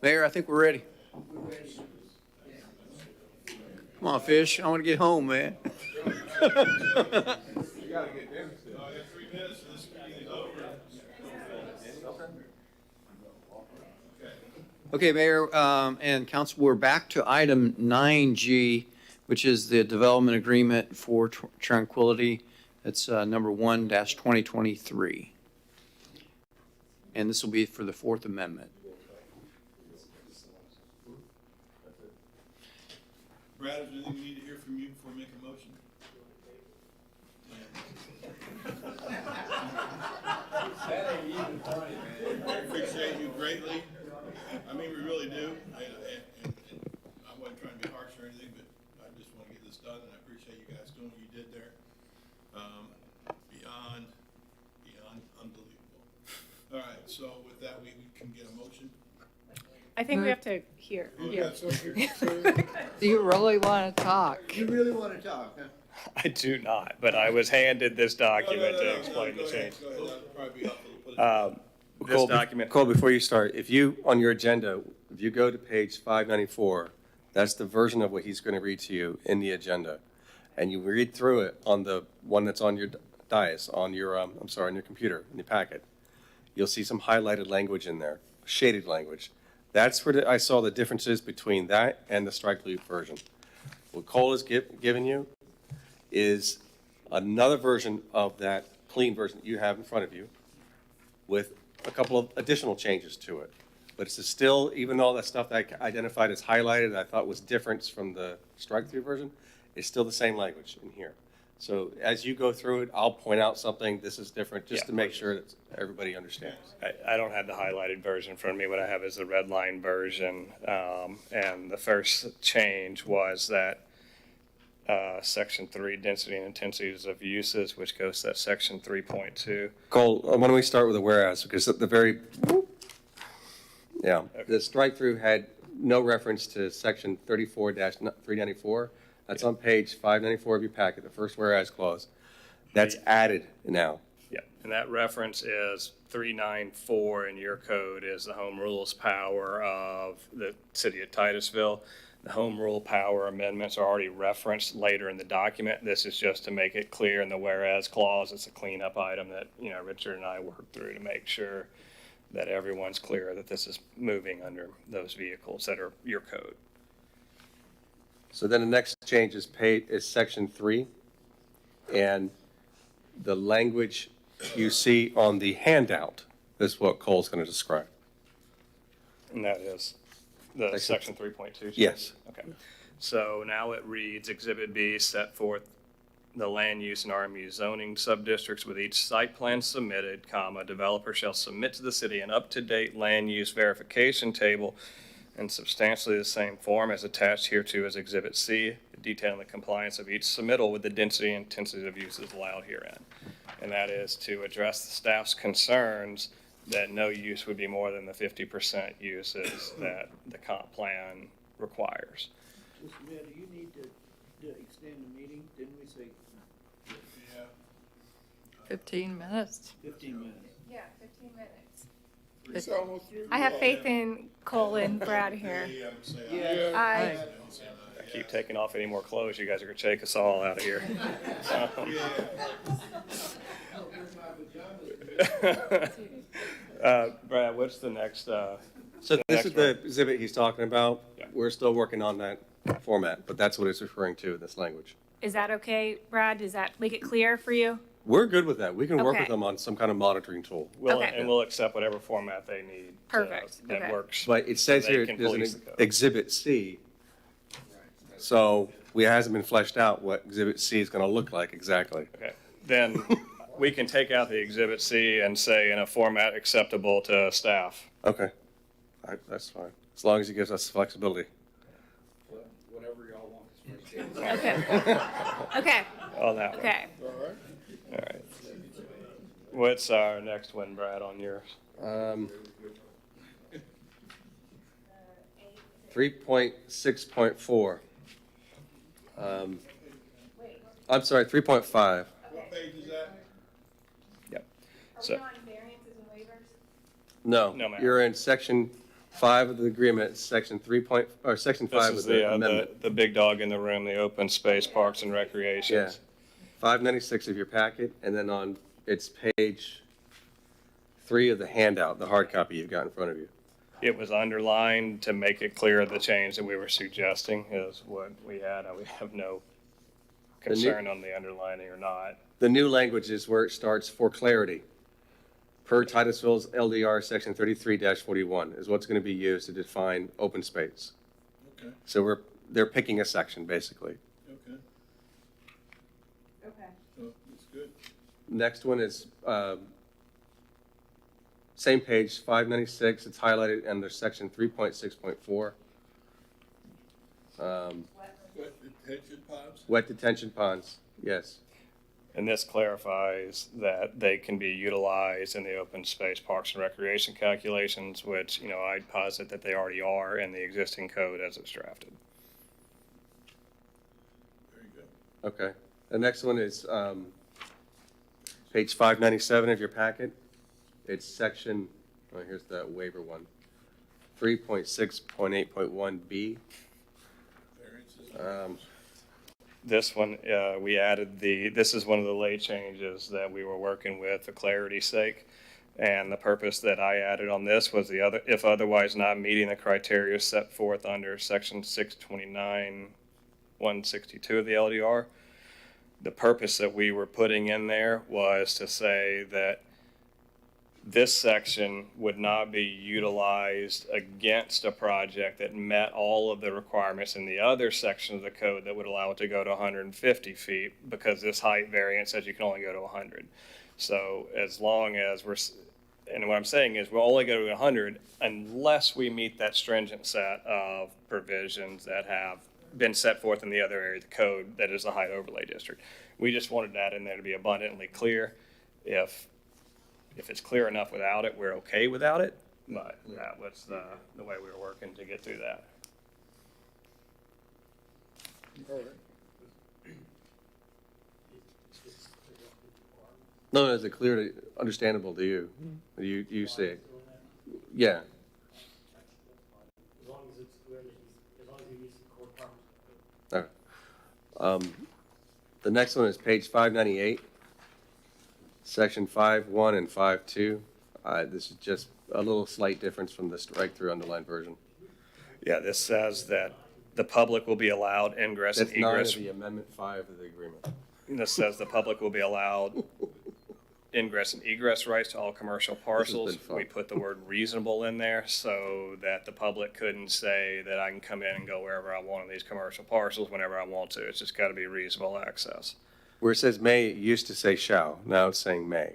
Mayor, I think we're ready. Come on, Fish. I want to get home, man. Okay, Mayor and Council, we're back to item 9G, which is the development agreement for Tranquility. It's number 1-2023. And this will be for the Fourth Amendment. Brad, is there anything we need to hear from you before we make a motion? That ain't even funny, man. I appreciate you greatly. I mean, we really do. And I wasn't trying to be harsh or anything, but I just want to get this done, and I appreciate you guys doing what you did there. Beyond unbelievable. All right, so with that, we can get a motion. I think we have to hear. Oh, Yeah. Do you really want to talk? You really want to talk, huh? I do not, but I was handed this document to explain the change. Go ahead. That'd probably be helpful to put it. This document. Cole, before you start, if you, on your agenda, if you go to page 594, that's the version of what he's going to read to you in the agenda. And you read through it on the one that's on your dais, on your, on your computer, in your packet. You'll see some highlighted language in there, shaded language. That's where I saw the differences between that and the strike-through version. What Cole has given you is another version of that clean version that you have in front of you with a couple of additional changes to it. But it's still, even all that stuff that I identified as highlighted, I thought was different from the strike-through version, it's still the same language in here. So as you go through it, I'll point out something, this is different, just to make sure that everybody understands. I don't have the highlighted version in front of me. What I have is the red line version. And the first change was that Section 3, density and intensities of uses, which goes to that Section 3.2. Cole, why don't we start with a whereas, because at the very, the strike-through had no reference to Section 34-394. That's on page 594 of your packet, the first whereas clause. That's added now. Yeah, and that reference is 394 in your code is the home rules power of the city of Titusville. The home rule power amendments are already referenced later in the document. This is just to make it clear in the whereas clause. It's a cleanup item that, Richard and I worked through to make sure that everyone's clear that this is moving under those vehicles that are your code. So then the next change is Section 3, and the language you see on the handout is what Cole's going to describe. And that is the Section 3.2? Yes. Okay. So now it reads, Exhibit B set forth the land use and RMU zoning subdistricts with each site plan submitted, developer shall submit to the city an up-to-date land use verification table in substantially the same form as attached hereto as Exhibit C, detailing the compliance of each submittal with the density and intensity of uses allowed herein. And that is to address the staff's concerns that no use would be more than the 50% uses that the comp plan requires. Mr. Mayor, do you need to extend the meeting? Didn't we say? Yeah. 15 minutes. 15 minutes. Yeah, 15 minutes. It's almost through. I have faith in Cole and Brad here. Yeah. I keep taking off any more clothes, you guys are gonna take us all out of here. Brad, what's the next? So this is the exhibit he's talking about. Yeah. We're still working on that format, but that's what it's referring to in this language. Is that okay, Brad? Does that make it clear for you? We're good with that. We can work with Okay. them on some kind of monitoring tool. And we'll accept whatever format they need. Perfect. That Okay. works. But it says They here, can there's police an the code. Exhibit C. So it hasn't been fleshed out what Exhibit C is going to look like exactly. Okay, then we can take out the Exhibit C and say in a format acceptable to staff. Okay. That's fine. As long as it gives us flexibility. Whatever y'all want. Okay. Okay. On that one. Okay. All right. What's our next one, Brad, on yours? 3.6.4. I'm sorry, 3.5. What page is that? Yep. So, No, No, ma'am. you're in section 5 of the agreement, section 3. Section 5 this of is the amendment. the big dog in the room, the open space, parks and Yeah, recreations. 596 of your packet, and then on, it's page 3 of the handout, the hard copy you've got in front of you. It was underlined to make it clear the change that we were suggesting is what we had. We have no concern on the underlining or not. The new language is where it starts for clarity. Per Titusville's LDR section 33-41 is what's going to be used to define open space. Okay, So they're picking a section, basically. okay. Okay. So, that's good. Next one is, same page, 596, it's highlighted under section 3.6.4. What, detention ponds? Wet detention ponds, yes. And this clarifies that they can be utilized in the open space, parks and recreation calculations, which, I'd posit that they already are in the existing code as it's drafted. Very good. Okay. The next one is page 597 of your packet. It's section, here's the waiver one, 3.6.8.1B. This one, we added this is one of the late changes that we were working with for clarity's sake. And the purpose that I added on this was if otherwise not meeting the criteria set forth under section 629, 162 of the LDR. The purpose that we were putting in there was to say that this section would not be utilized against a project that met all of the requirements in the other section of the code that would allow it to go to 150 feet, because this height variance says you can only go to 100. So as long as and what I'm saying is we'll only go to 100 unless we meet that stringent set of provisions that have been set forth in the other area of the code that is the height overlay district. We just wanted that in there to be abundantly clear. If it's clear enough without it, we're okay without it, but that was the way we were working to get through that. All right. No, is it clear, understandable to you? You see it? Yeah. As long as it's clear that as long as he meets the core requirements. All right. The next one is page 598, section 5.1 and 5.2. This is just a little slight difference from the strike-through underlined version. Yeah, this says that the public will be allowed ingress and That's 9 egress. of the amendment 5 of the agreement. This says the public will be allowed ingress and egress rights to all commercial parcels. fun. We put the word reasonable in there so that the public couldn't say that I can come in and go wherever I want on these commercial parcels whenever I want to. It's just got to be reasonable access. Where it says may, it used to say shall, now it's saying may.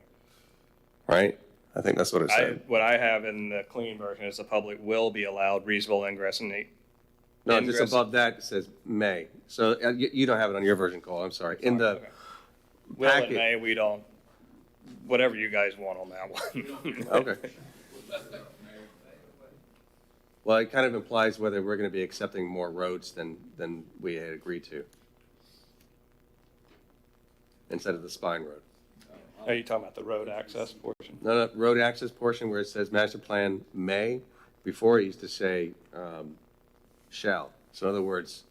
Right? I think that's what it said. What I have in the clean version is the public will be allowed reasonable ingress and No, ingress. just above that, it says may. So you don't have it on your version, Cole, I'm sorry. In the Okay. Will and packet- may, we don't, whatever you guys want on that one. Okay. Well, it kind of implies whether we're going to be accepting more roads than we had agreed to. Instead of the spine road. Are you talking about the road access portion? No, road access portion where it says master plan may, before it used to say shall. So in other words,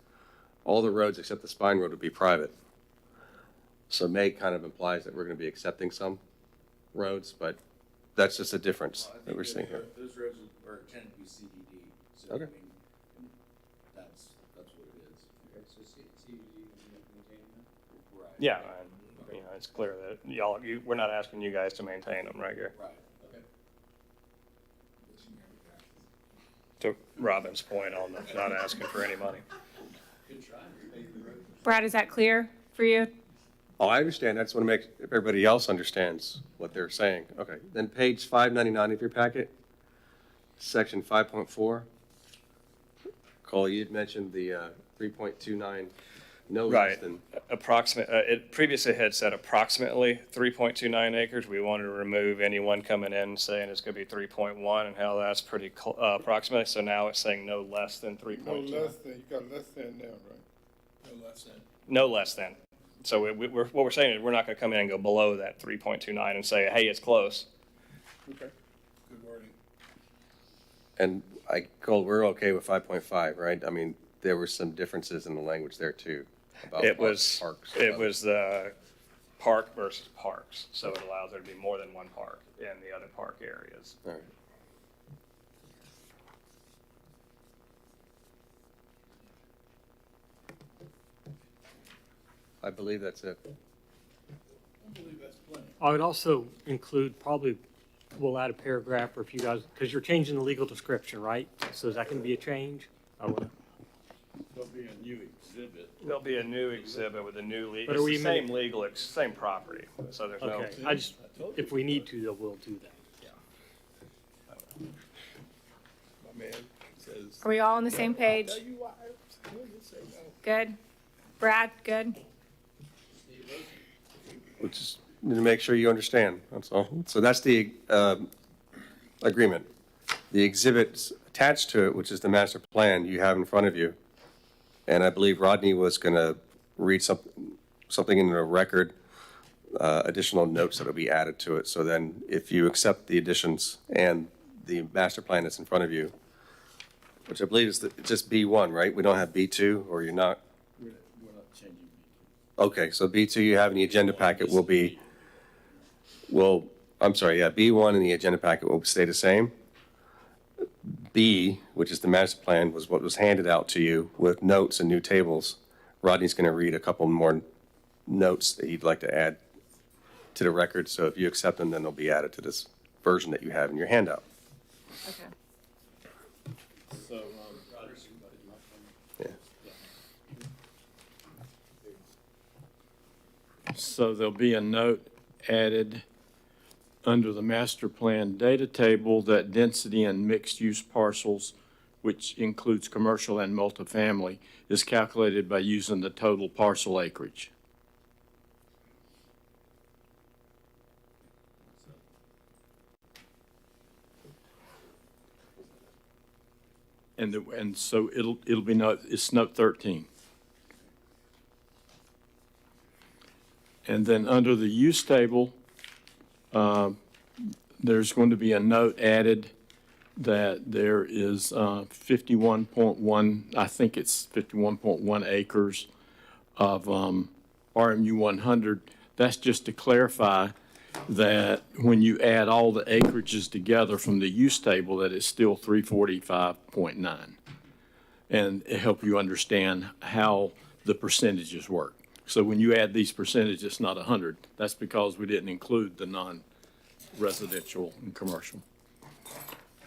all the roads except the spine road would be private. So may kind of implies that we're going to be accepting some roads, but that's just a difference that we're seeing here. Those roads are intended to be CDD, so Okay. I mean, that's what it is. Okay, so CDD is maintaining them? Right. Yeah, and, it's clear that we're not asking you guys to maintain them, right, Gary? Right, okay. To Robin's point on the not asking for any money. Good try. Brad, is that clear for you? Oh, I understand. I just want to make if everybody else understands what they're saying. Okay. Then page 599 of your packet, section 5.4. Cole, you had mentioned the 3.29 no less Right. than. Approximate, it previously had said approximately 3.29 acres. We wanted to remove anyone coming in saying it's going to be 3.1 and how that's pretty approximately. So now it's saying no less than 3.2. No less than, you got less than now, right? No less than. No less than. So what we're saying is we're not going to come in and go below that 3.29 and say, hey, it's close. Okay, good wording. And Cole, we're okay with 5.5, right? I mean, there were some differences in the language there too. About It was parks. the park versus parks. So it allows there to be more than one park in the other park areas. All right. I believe that's it. I believe that's plenty. I would also include, probably, we'll add a paragraph, or if you guys, because you're changing the legal description, right? So is that going to be a change? There'll be a new exhibit. There'll be a new exhibit with a new But it's are we the same legal, same property. So there's no. Okay, I just, if we need to, though, we'll do that. My man says. Are we all on the same page? Tell you why. You say no. Good? Brad, good? We just need to make sure you understand, that's all. So that's the agreement. The exhibits attached to it, which is the master plan you have in front of you. And I believe Rodney was going to read something into the record, additional notes that will be added to it. So then if you accept the additions and the master plan that's in front of you, which I believe is just B1, right? We don't have B2, or you're not? We're not changing. Okay, so B2 you have in the agenda packet will be, I'm sorry, yeah, B1 in the agenda packet will stay the same. B, which is the master plan, was what was handed out to you with notes and new tables. Rodney's going to read a couple more notes that he'd like to add to the record. So if you accept them, then they'll be added to this version that you have in your handout. Okay. So, Yeah. So there'll be a note added under the master plan data table that density and mixed-use parcels, which includes commercial and multifamily, is calculated by using the total parcel acreage. And so it'll be it's note 13. And then under the use table, there's going to be a note added that there is 51.1, I think it's 51.1 acres of RMU 100. That's just to clarify that when you add all the acreages together from the use table, that it's still 345.9. And it help you understand how the percentages work. So when you add these percentages, it's not 100. That's because we didn't include the non-residential and commercial.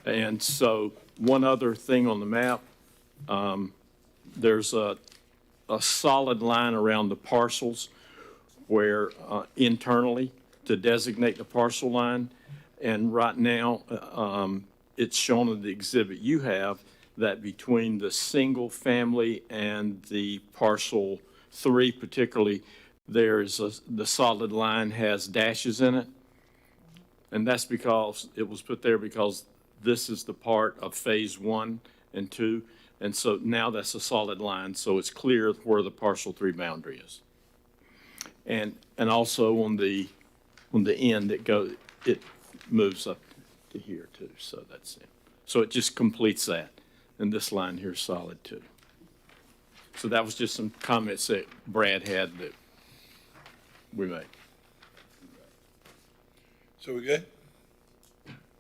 And so one other thing on the map, there's a solid line around the parcels where internally to designate the parcel line. And right now, it's shown in the exhibit you have that between the single family and the parcel 3 particularly, the solid line has dashes in it. And that's because it was put there because this is the part of phase 1 and 2. And so now that's a solid line, so it's clear where the parcel 3 boundary is. And also on the end, it moves up to here too, so that's it. So it just completes that. And this line here is solid too. So that was just some comments that Brad had that we made. So we good?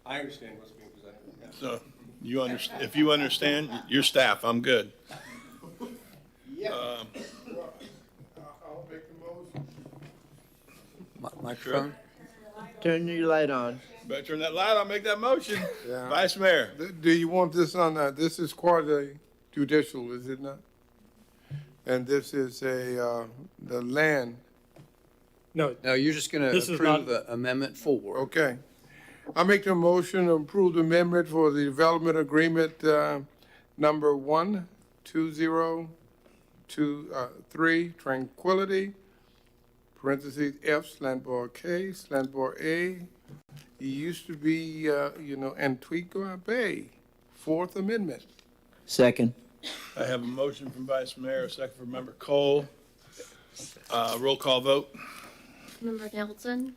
I understand what's being presented. So you understand, if you understand, your staff, I'm good. Yeah. I'll make the motion. Microphone? Turn your light on. Better turn that light on, make that motion. Yeah. Vice Mayor. Do you want this on, this is quasi judicial, is it not? And this is the land. No, No, you're just going to This is approve not- Amendment 4. Okay. I make the motion to approve the amendment for the development agreement, number 12023 Tranquility, parentheses F, slant bar K, slant bar A. It used to be, Antigua Bay, Fourth Amendment. Second. I have a motion from Vice Mayor, a second from Member Cole. Roll call vote. Member Nelson?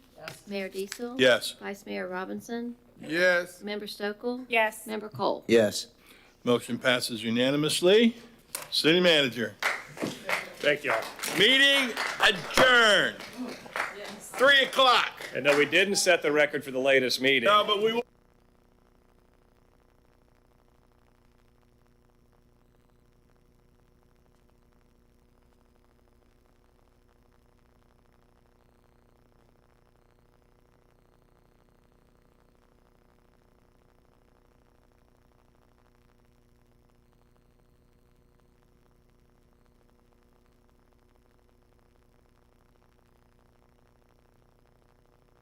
Mayor Diesel? Yes. Vice Mayor Robinson? Yes. Member Stokel? Yes. Member Cole? Yes. Motion passes unanimously. City Manager. Thank you all. Meeting adjourned. 3 o'clock. And no, we didn't set the record for the latest meeting. No, but we will.